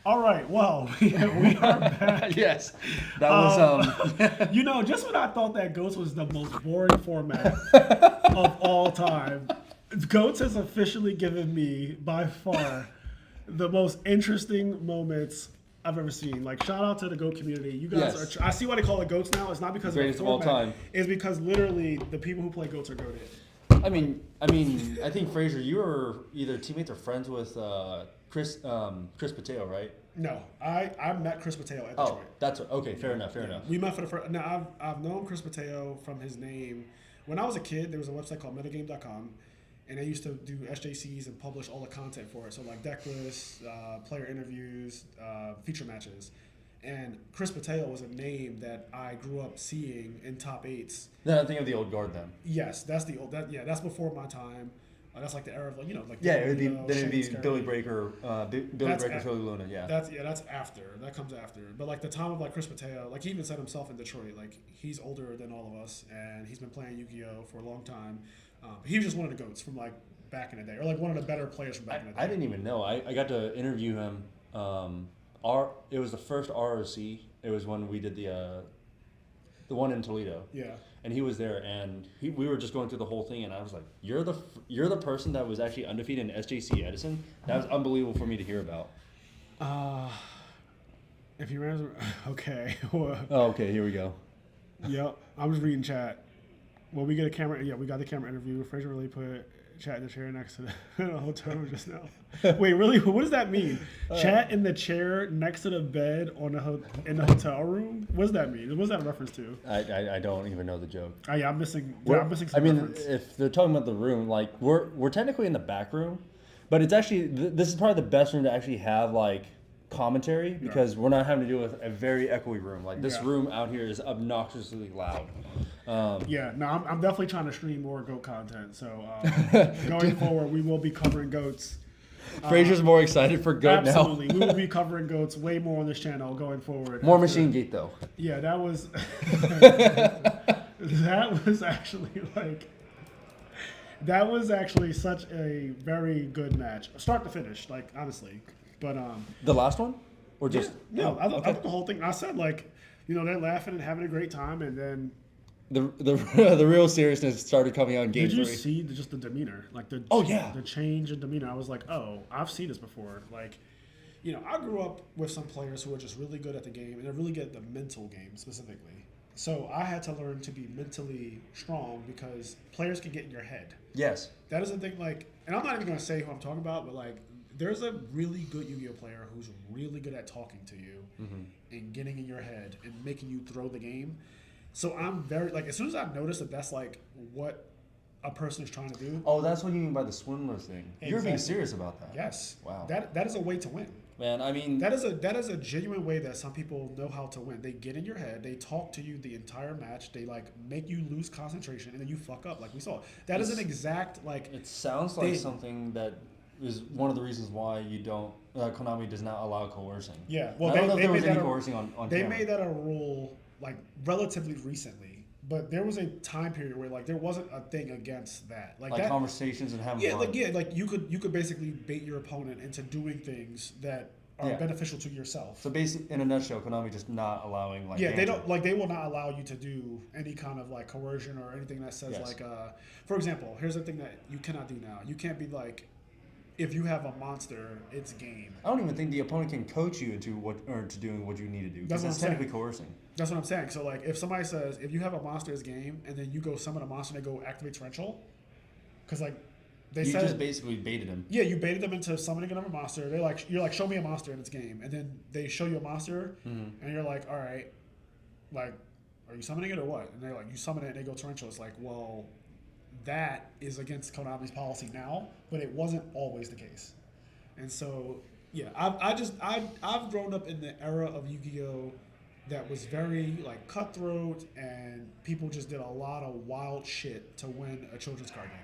All right, well, we are back. Yes, that was You know, just when I thought that GOATS was the most boring format of all time, GOATS has officially given me, by far, the most interesting moments I've ever seen. Like, shout out to the GOAT community. You guys Yes. are. I see why they call it GOATS now. It's not because Greatest of of all the format. time. It's because literally the people who play GOATS are goated. I mean, I think Fraser, you were either teammates or friends with Chris Pateo, right? No, I met Chris Pateo at Oh, Detroit. that's okay. Fair enough. Fair enough. We met for the first. Now I've known Chris Pateo from his name. When I was a kid, there was a website called metagame.com, and they used to do SJCs and publish all the content for it. So like deck lists, player interviews, feature matches. And Chris Pateo was a name that I grew up seeing in top eights. Then I think of the old guard then. Yes, that's the old. That's before my time. That's like the era of like Yeah, it would be Lino, then it'd be Shane Billy Scarry. Breaker, Billy That's Breaker, af- Philly Luna. Yeah. That's after. That comes after. But like the time of like Chris Pateo, like he even said himself in Detroit, like he's older than all of us, and he's been playing Yu-Gi-Oh for a long time. He was just one of the GOATs from like back in the day, or like one of the better players from back in the day. I didn't even know. I got to interview him. It was the first RRC. It was when we did the one in Toledo. Yeah. And he was there, and we were just going through the whole thing, and I was like, "You're the person that was actually undefeated in SJC Edison." That was unbelievable for me to hear about. If you remember, okay. Well, Oh, okay. Here we go. Yep. I'm just reading chat. Well, we get a camera. Yeah, we got the camera interview. Fraser really put chat in the chair next to the hotel room just now. Wait, really? What does that mean? Chat in the chair next to the bed in the hotel room? What does that mean? What's that a reference to? I don't even know the joke. Oh yeah, I'm missing. I'm missing some I mean, reference. if they're talking about the room, like we're technically in the back room, but it's actually this is probably the best room to actually have like commentary because we're not having to deal with a very echoey room. Like this room out here is obnoxiously loud. I'm definitely trying to stream more goat content. So going forward, we will be covering goats. Fraser's more excited for goat now. Absolutely, we will be covering goats way more on this channel going forward. More Machine Gate though. Yeah, that was that was actually such a very good match, start to finish. Like honestly. But the last one, or just I thought the whole thing. I said like, they're laughing and having a great time, and then the real seriousness started coming out in game 3. Did you see just the demeanor, like the change in demeanor? I was like, oh, I've seen this before. Like, I grew up with some players who are just really good at the game, and they're really good at the mental game specifically. So I had to learn to be mentally strong because players can get in your head. Yes, that is the thing. Like, and I'm not even gonna say who I'm talking about, but like. There's a really good Yu-Gi-Oh player who's really good at talking to you and getting in your head and making you throw the game. So I'm very as soon as I notice that that's like what a person is trying to do. Oh, that's what you mean by the swindler thing. Exactly. You're being serious about that. Yes. Wow. That is a way to win. Man, I mean that is a genuine way that some people know how to win. They get in your head, they talk to you the entire match, they like make you lose concentration, and then you fuck up like we saw. That is an exact like. It sounds like something that. Is one of the reasons why you don't Konami does not allow coercing. Yeah, well, I don't know if there was any coercing on They camera. made that a rule like relatively recently, but there was a time period where like there wasn't a thing against that. Like that, conversations and having fun. Like you could basically bait your opponent into doing things that are beneficial to yourself. So basically, in a nutshell, Konami just not allowing like. Yeah, they will not allow you to do any kind of like coercion or anything that says like for example, here's the thing that you cannot do now. You can't be like. If you have a monster, it's game. I don't even think the opponent can coach you into to doing what you need to do. That's technically coercing. That's what I'm saying. So like, if somebody says if you have a monster, it's game, and then you go summon a monster and they go activate torrential, because like you just basically baited him. Yeah, you baited them into summoning another monster. You're like show me a monster and it's game, and then they show you a monster, and you're like, all right, like, are you summoning it or what? And they're like, you summon it and they go torrential. It's like, well. That is against Konami's policy now, but it wasn't always the case. And so, yeah, I've grown up in the era of Yu-Gi-Oh! That was very like cutthroat, and people just did a lot of wild shit to win a children's card game.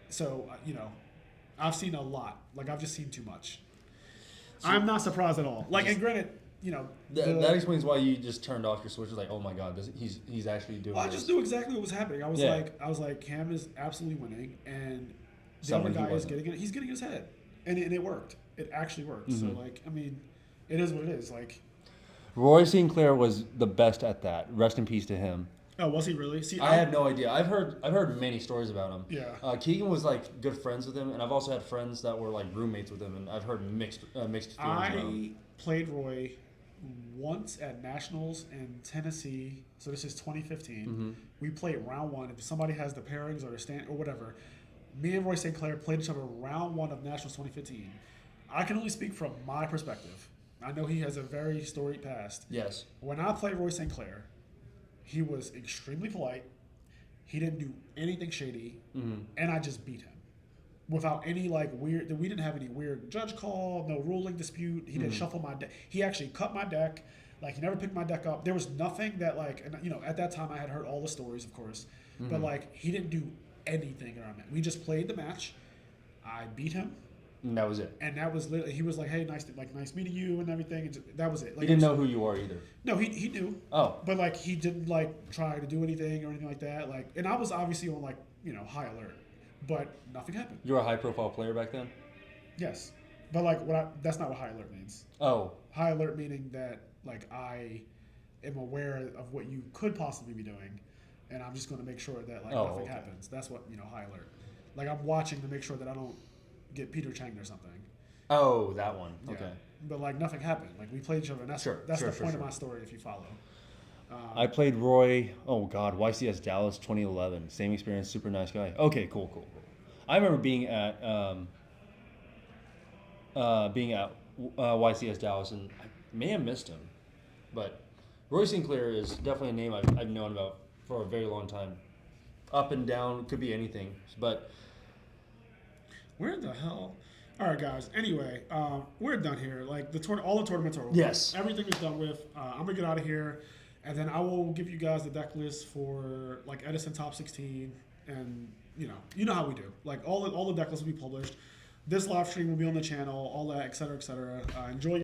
So, I've seen a lot. Like, I've just seen too much. So, I'm not surprised at all. Like, and granted, that explains why you just turned off your Switch. Like, oh my god, he's actually doing. Well, I just knew exactly what was happening. I was like, Cam is absolutely winning, and the other guy is getting it. He's getting his head, and it worked. It actually worked. So like, I mean, it is what it is. Like, Roy Sinclair was the best at that. Rest in peace to him. Oh, was he really? See, I had no idea. I've heard many stories about him. Yeah. Keegan was like good friends with him, and I've also had friends that were like roommates with him, and I've heard mixed feelings about him. I played Roy once at Nationals in Tennessee, so this is 2015. We played round 1. If somebody has the pairings or the stand or whatever, me and Roy St. Clair played each other round 1 of Nationals 2015. I can only speak from my perspective. I know he has a very storied past. Yes. When I played Roy St. Clair, he was extremely polite. He didn't do anything shady, and I just beat him. Without any like weird, we didn't have any weird judge call, no ruling dispute. He didn't shuffle my deck. He actually cut my deck. Like he never picked my deck up. There was nothing that like, and at that time I had heard all the stories, of course, but like he didn't do anything around that. We just played the match. I beat him. And that was it. And that was literally, he was like, hey, nice meeting you and everything. And that was it. Like, he didn't know who you are either. No, he knew. Oh. But like he didn't like try to do anything or anything like that. Like, and I was obviously on like high alert. But nothing happened. You were a high-profile player back then? Yes. But, like, that's not what high alert means. Oh. High alert meaning that, like, I am aware of what you could possibly be doing, and I'm just going to make sure that, like, nothing happens. That's what, high alert. Like, I'm watching to make sure that I don't get Peter Changed or something. Oh, that one. Yeah. Okay. But, like, nothing happened. Like, we played each other, and that's the point of my story, if you follow. I played Roy, YCS Dallas 2011. Same experience, super nice guy. Okay, cool. I remember being at YCS Dallas, and I may have missed him, but Roy Sinclair is definitely a name I've known about for a very long time. Up and down, could be anything, but Where the hell? All right, guys. Anyway, we're done here. Like all the tournaments are over. Yes. Everything is done with. I'm gonna get out of here, and then I will give you guys the deck list for like Edison top 16, and you know how we do. Like all the deck lists will be published. This live stream will be on the channel. All that, et cetera, et cetera. Enjoy.